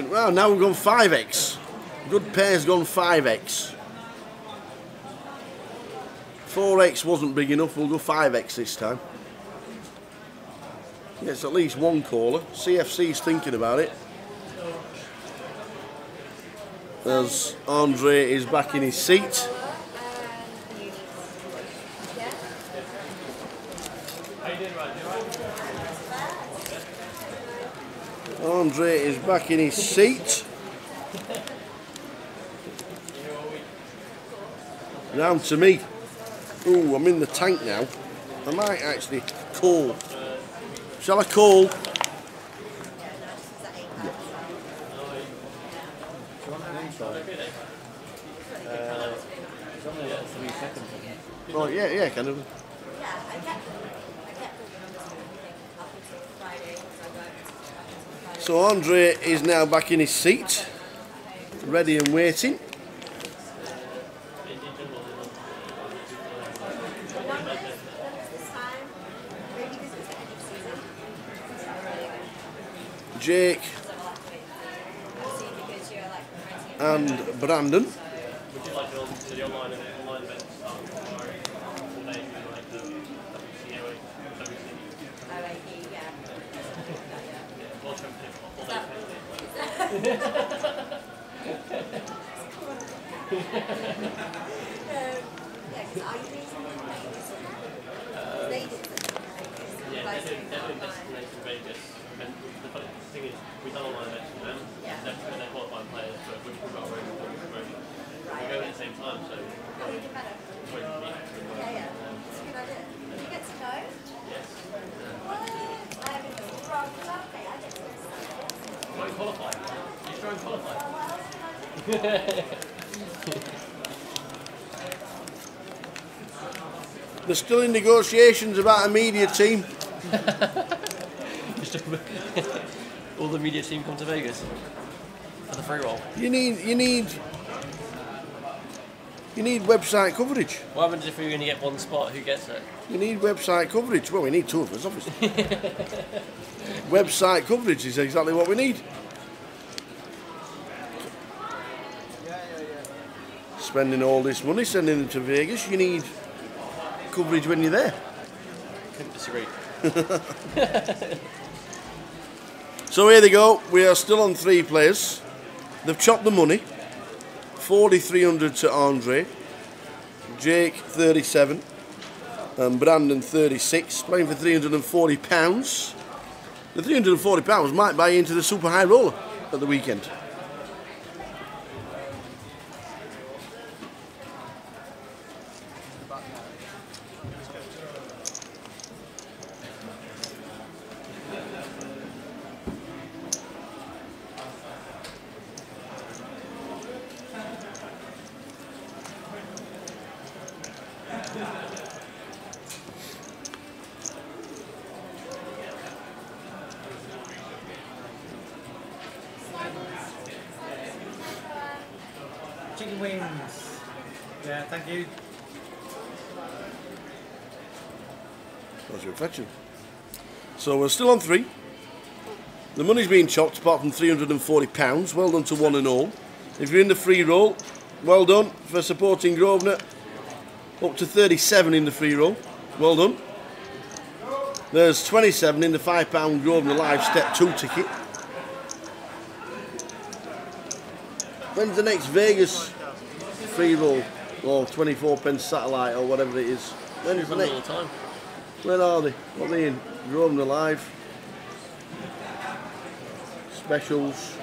Well, now we've gone 5x. Good pair's gone 5x. 4x wasn't big enough, we'll go 5x this time. Yes, at least one caller. CFC's thinking about it. As Andre is back in his seat. Andre is back in his seat. Round to me. Ooh, I'm in the tank now. I might actually call. Shall I call? Oh yeah, kind of. So Andre is now back in his seat, ready and waiting. Jake and Brandon. Would you like the online events all day, like the WCA, they're doing destination Vegas. And the funny thing is, we've done online events with them. They're qualifying players, but we've got our own promotion. We go at the same time, so. You get to go? Yes. I haven't okay, I get to go. Won't qualify. You try and qualify. They're still in negotiations about a media team. All the media team come to Vegas for the free roll. You need You need website coverage. What happens if we only get one spot? Who gets it? You need website coverage. Well, we need two of us, obviously. Website coverage is exactly what we need. Spending all this money, sending them to Vegas, you need coverage when you're there. Couldn't disagree. So here they go. We are still on 3 players. They've chopped the money. 4,300 to Andre. Jake 37. And Brandon 36. Playing for £340. The £340 might buy into the super high roller at the weekend. Chicken wings. Yeah, thank you. That's your reflection. So we're still on 3. The money's been chopped apart from £340. Well done to one and all. If you're in the free roll, well done for supporting Grosvenor. Up to 37 in the free roll. Well done. There's 27 in the £5 Grosvenor Live Step 2 ticket. When's the next Vegas free roll? Or 24p satellite or whatever it is. When is the next? All the time. Where are they? What are they in? Grosvenor Live. Specials.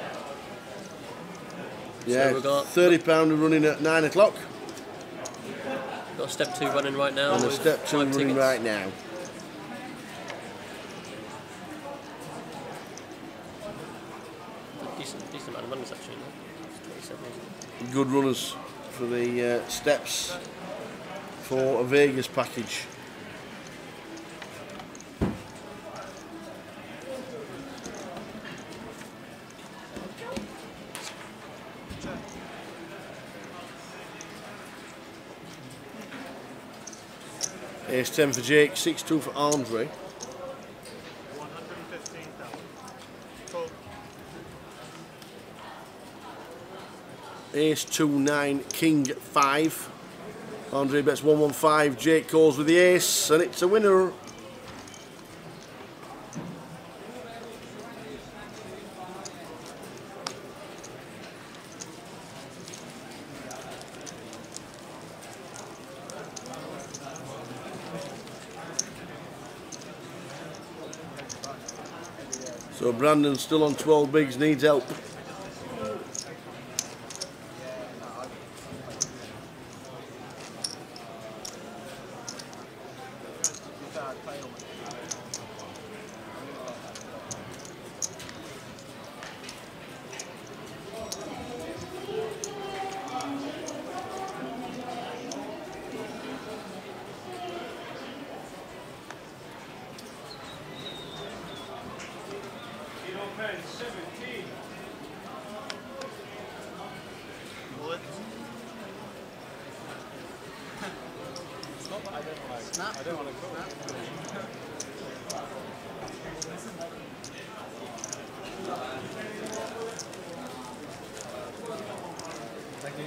Yeah, we got £30 running at 9 o'clock. Got a step 2 running right now. And a with step 2 5 running tickets. right now. Decent amount of runners actually. It's 27, isn't it? Good runners for the steps for a Vegas package. Ace 10 for Jake, 6-2 for Andre. 115,000. Cool. Ace 2-9, King 5. Andre bets 115, Jake calls with the ace, and it's a winner. So Brandon's still on 12 bigs, needs help. I don't want to go. Thank you.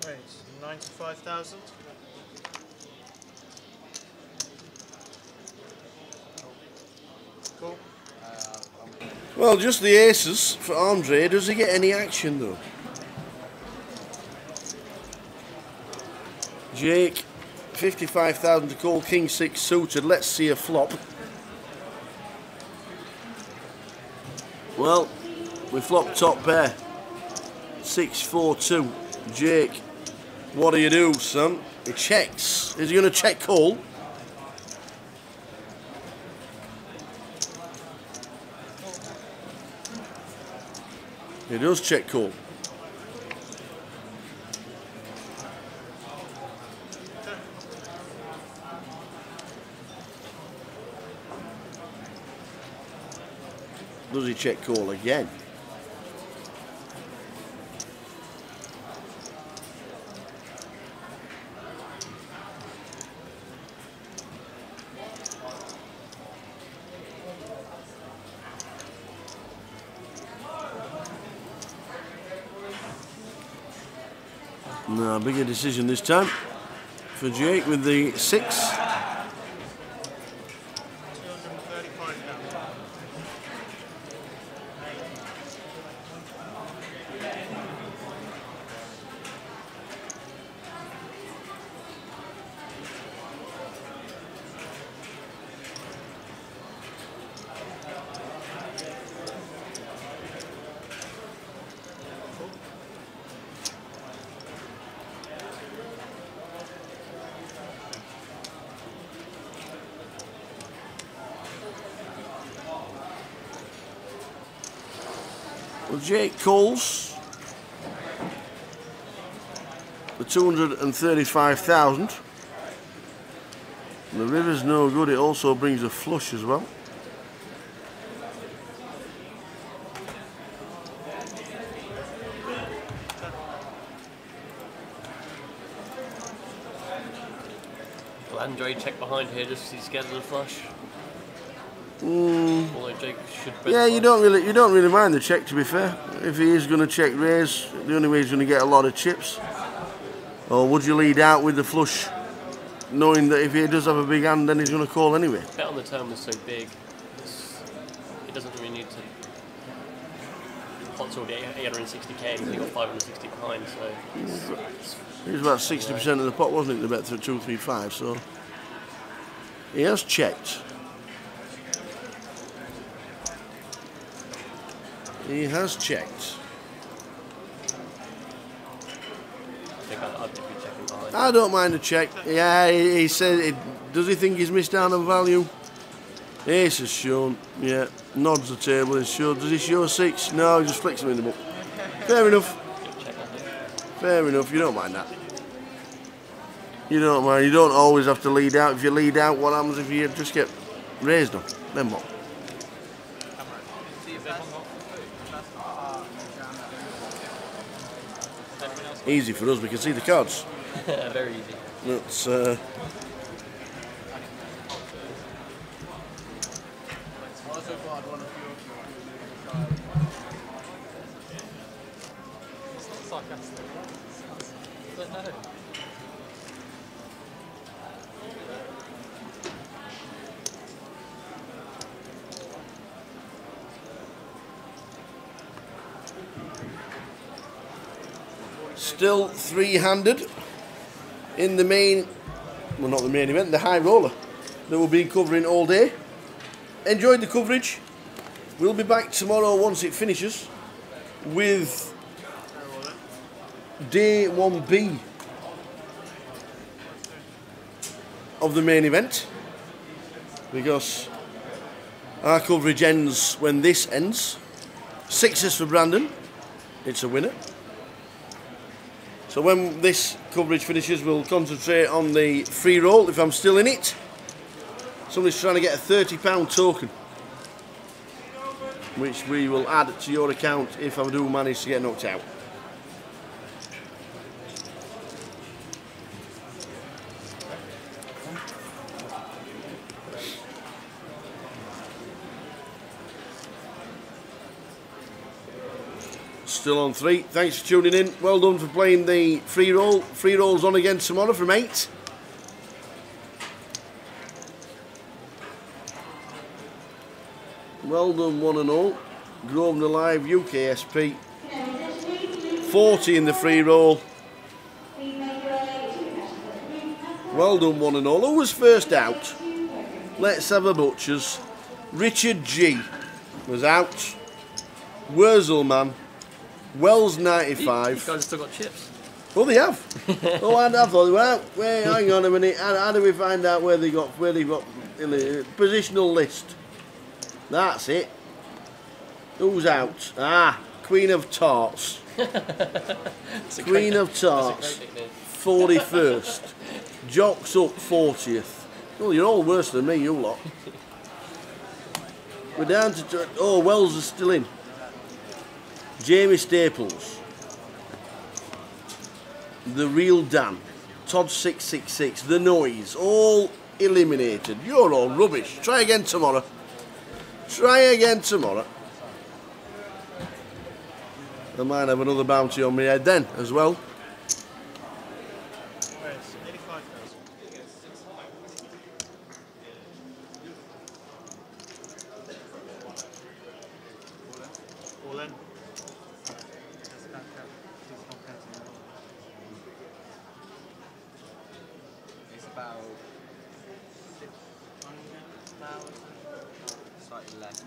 Right, 95,000. Cool. Well, just the aces for Andre. Does he get any action though? Jake, 55,000 to call, King 6 suited. Let's see a flop. Well, we flopped top pair. 6-4-2. Jake, what do you do, son? He checks. Is he going to check call? He does check call. Does he check call again? No, bigger decision this time for Jake with the 6. Well, Jake calls for 235,000. The river's no good, it also brings a flush as well. Will Andre check behind here just because he's scared of the flush? Although Jake should bet Yeah, the you don't really mind the check, to be fair. If he is going to check raise, the only way he's going to get a lot of chips. Or would you lead out with the flush, knowing that if he does have a big hand, then he's going to call anyway? bet on the turn was so big, he doesn't really need to pot's already 860k and he got 560 behind, so He was about 60% of the pot, wasn't it, the bet through 235, so he has checked. He has checked. I don't mind a check. Yeah, he said, does he think he's missed out on value? Ace has shown. Yeah, nods the table. He's shown. Does he show 6? No, he just flicks him in the book. Fair enough. Fair enough. You don't mind that. You don't mind. You don't always have to lead out. If you lead out, what happens if you just get raised on? Then what? Easy for us, we can see the cards. very easy. That's Sarcastic. But no. still three-handed in the main, well, not the main event, the high roller that we've been covering all day. Enjoyed the coverage. We'll be back tomorrow once it finishes with day 1B of the main event, because our coverage ends when this ends. 6s for Brandon, it's a winner. So when this coverage finishes, we'll concentrate on the free roll, if I'm still in it. Somebody's trying to get a £30 token, which we will add to your account if I do manage to get knocked out. Still on 3. Thanks for tuning in. Well done for playing the free roll. Free roll's on again tomorrow from 8. Well done, one and all. Grosvenor Live, UKSP. 40 in the free roll. Well done, one and all. Who was first out? Let's have a butchers. Richard G was out. Wurzelman, Wells 95. These guys have still got chips. Oh, they have. Oh, I thought they were out. Wait, hang on a minute. How do we find out where they've got in the positional list? That's it. Who's out? Ah, Queen of Tarts. Queen of Tarts, 41st. Jocks up 40th. Oh, you're all worse than me, you lot. We're down to... Oh, Wells is still in. Jamie Staples. The Real Dan. Todd 666. The Noise. All eliminated. You're all rubbish. Try again tomorrow. Try again tomorrow. I might have another bounty on my head then as well. All in. It's about 600,000, slightly less.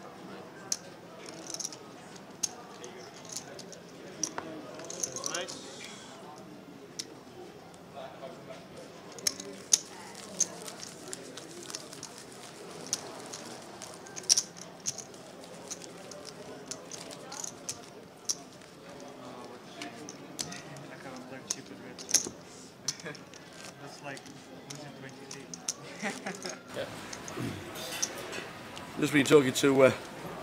Nice. That's like 120. Yeah. Just been talking to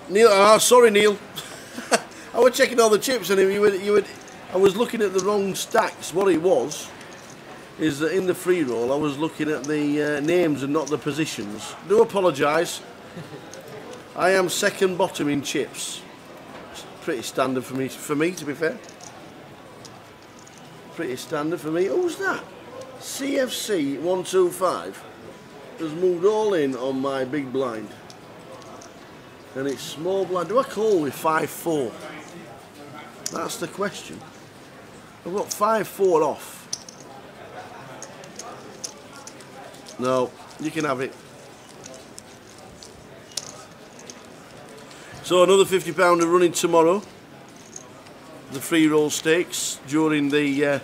Neil. Oh, sorry, Neil. I was checking all the chips, and I was looking at the wrong stacks. What it was is that in the free roll, I was looking at the names and not the positions. Do apologise. I am second bottom in chips. It's pretty standard for me, to be fair. Pretty standard for me. Who's that? CFC 125 has moved all in on my big blind. And it's small blind. Do I call with 5-4? That's the question. I've got 5-4 off. No, you can have it. So another £50 running tomorrow. The free roll stakes during the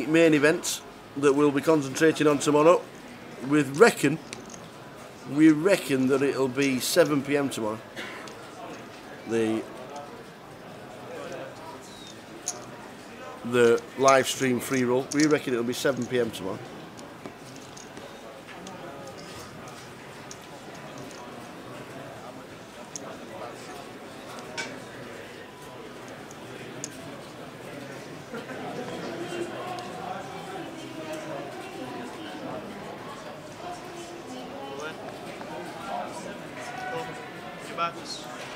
main event that we'll be concentrating on tomorrow. We reckon that it'll be 7 PM tomorrow. The live stream free roll. We reckon it'll be 7 PM tomorrow.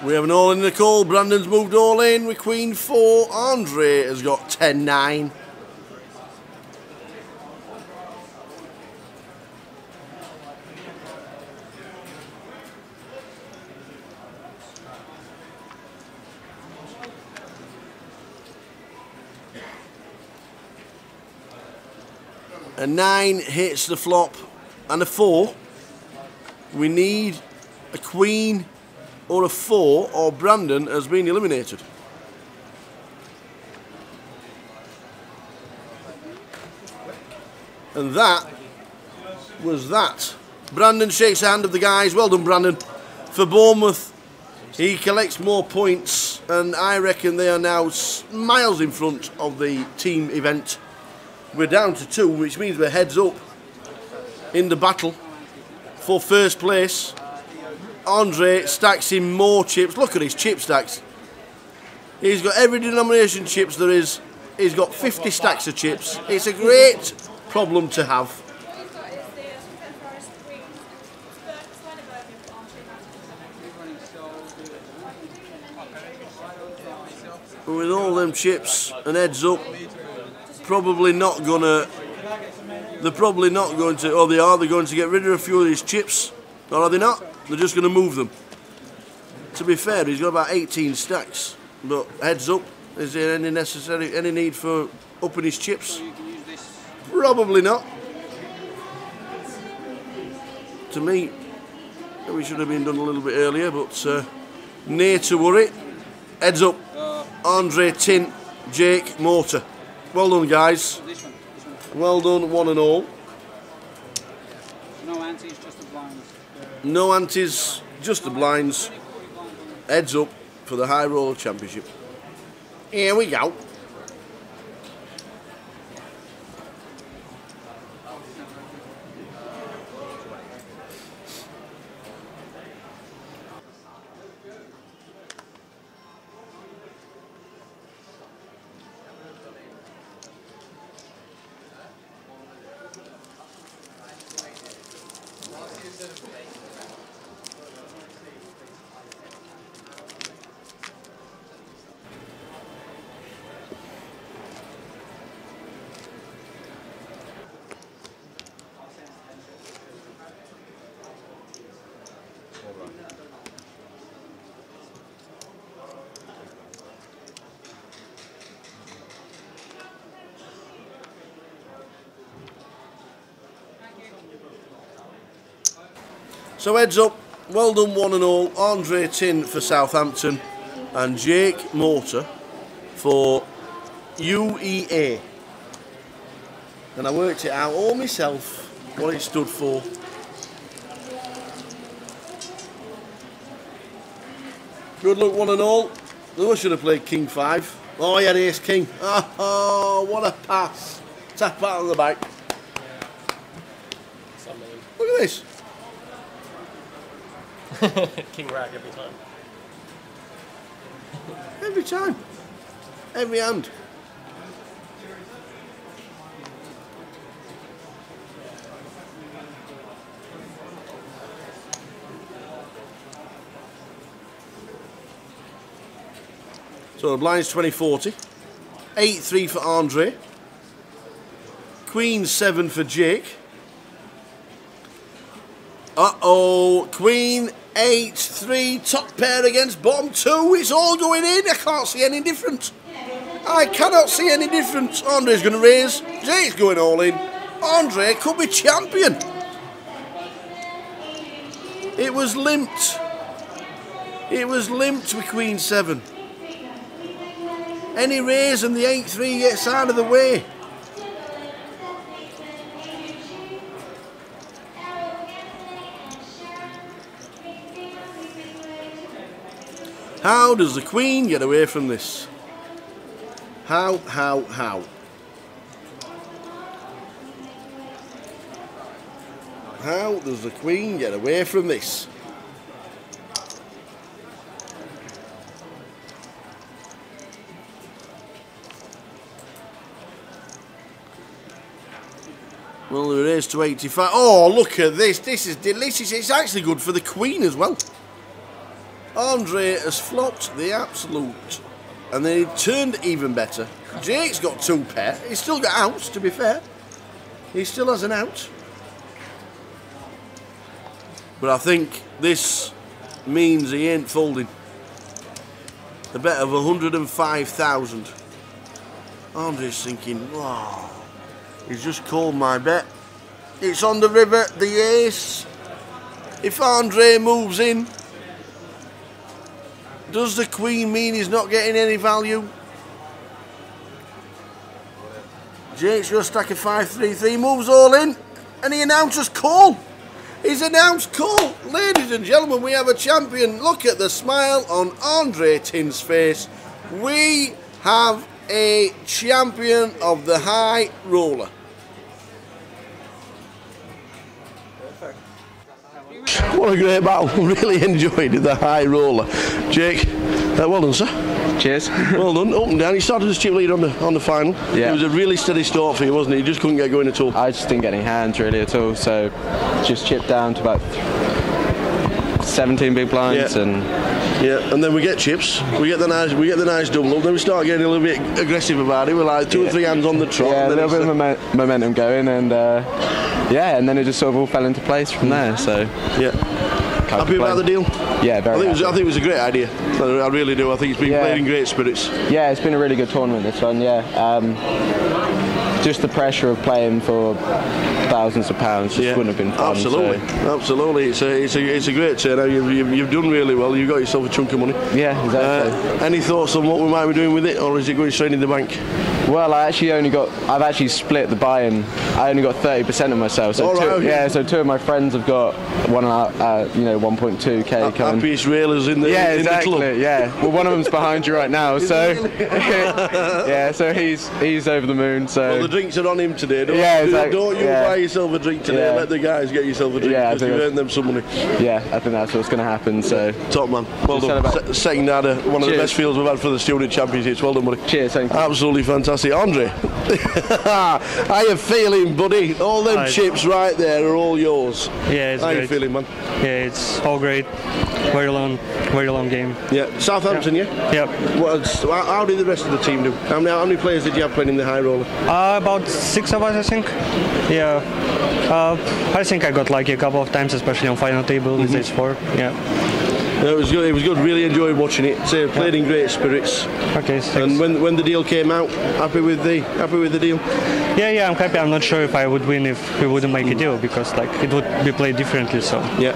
We have an all in the call. Brandon's moved all in with Queen 4. Andre has got 10-9. A 9 hits the flop and a 4. We need a Queen or a 4, or Brandon has been eliminated. And that was that. Brandon shakes the hand of the guys. Well done, Brandon. For Bournemouth, he collects more points, and I reckon they are now miles in front of the team event. We're down to 2, which means we're heads up in the battle for first place. Andre stacks in more chips. Look at his chip stacks. He's got every denomination chips there is. He's got 50 stacks of chips. It's a great problem to have. With all them chips and heads up, probably not gonna. They're probably not going to. Oh, they are. They're going to get rid of a few of these chips, or are they not? They're just going to move them. To be fair, he's got about 18 stacks. But heads up, is there any need for upping his chips? Probably not. To me, we should have been done a little bit earlier, but Near to worry. Heads up. Andre Tint, Jake Mortar. Well done, guys. Well done, one and all. No antes, just the blinds. No antes, just the blinds. Heads up for the High Roller Championship. Here we go. So heads up, well done one and all, Andre Tint for Southampton and Jake Mortar for UEA. And I worked it out all myself, what it stood for. Good luck one and all. I should have played King 5. Oh, he had Ace King. Oh, what a pass. Tap that on the back. Look at this. King rag every time. Every time. Every hand. So the blind's 20-40. 8-3 for Andre. Queen 7 for Jake. Uh-oh, Queen 8-3, top pair against bottom 2. It's all going in. I can't see any difference. I cannot see any difference. Andre's going to raise. Jake's going all in. Andre could be champion. It was limped. It was limped with Queen 7. Any raise and the 8-3 gets out of the way. How does the Queen get away from this? How? How does the Queen get away from this? Well, there it is to 85. Oh, look at this. This is delicious. It's actually good for the Queen as well. Andre has flopped the absolute. And then he turned even better. Jake's got 2 pair. He's still got outs, to be fair. He still has an out. But I think this means he ain't folding. A bet of 105,000. Andre's thinking, wow. He's just called my bet. It's on the river, the ace. If Andre moves in, does the Queen mean he's not getting any value? Jake's got a stack of 5-3-3, moves all in, and he announces call. He's announced call. Ladies and gentlemen, we have a champion. Look at the smile on Andre Tint's face. We have a champion of the high roller. What a great battle. Really enjoyed the high roller. Jake, well done, sir. Cheers. Well done. Up and down. You started as chip leader on the final. Yeah. It was a really steady start for you, wasn't it? You just couldn't get going at all. I just didn't get any hands really at all, so just chipped down to about 17 big blinds and then we get chips. We get the nice double up. Then we start getting a little bit aggressive about it. We're like 2 or 3 hands on the trot. Yeah, a little bit of momentum going, and and then it just sort of all fell into place from there. So happy about the deal? Yeah, very. I think it was a great idea. I really do. I think it's been played in great spirits. Yeah, it's been a really good tournament, this one. Yeah. just the pressure of playing for thousands of pounds just wouldn't have been fun. Absolutely, absolutely. It's a great turnout. You've done really well. You've got yourself a chunk of money. Yeah, exactly. Any thoughts on what we might be doing with it, or is it going straight in the bank? Well, I've actually split the buy-in. I only got 30% of myself. So so two of my friends have got 1.2k coming. Happiest railers in the in the club. Yeah. Well, one of them's behind you right now. So yeah, so he's over the moon. So well, the drinks are on him today. Don't you buy yourself a drink today? Let the guys get yourself a drink because you've earned them some money. Yeah, I think that's what's going to happen. So top man, well done. Second out one of the best fields we've had for the student championships. Well done, buddy. Cheers, thank you. Absolutely fantastic. Andre, how you feeling, buddy? All them chips right there are all yours. Yeah, it's how great. You feeling, man? Yeah, it's all great. Very long game. Yeah, Southampton, yeah? Yep. How did the rest of the team do? How many players did you have playing in the high roller? About 6 of us, I think. Yeah. I think I got lucky a couple of times, especially on final table with this 4. Yeah. No, it was good. It was good. Really enjoyed watching it. Played in great spirits. Okay. Thanks. And when the deal came out, happy with the deal? Yeah, I'm happy. I'm not sure if I would win if we wouldn't make a deal because it would be played differently. So yeah.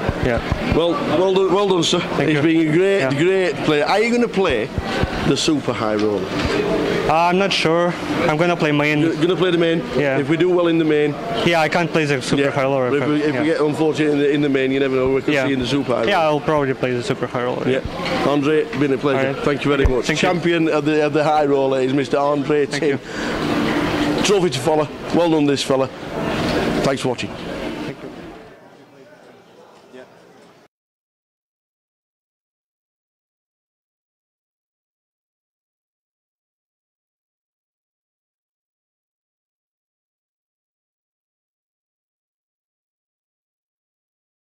Well done, sir. He's been a great player. Are you going to play the super high roller? I'm not sure. I'm going to play main. You're going to play the main? Yeah. If we do well in the main? Yeah, I can't play the super high roller. If we get unfortunate in the main, you never know. We could see in the super high roller. Yeah, I'll probably play the super high roller. Yeah. Andre, been a pleasure. Right. Thank you very much. Champion of the high roller is Mr. Andre Tim. Trophy to follow. Well done, this fella. Thanks for watching.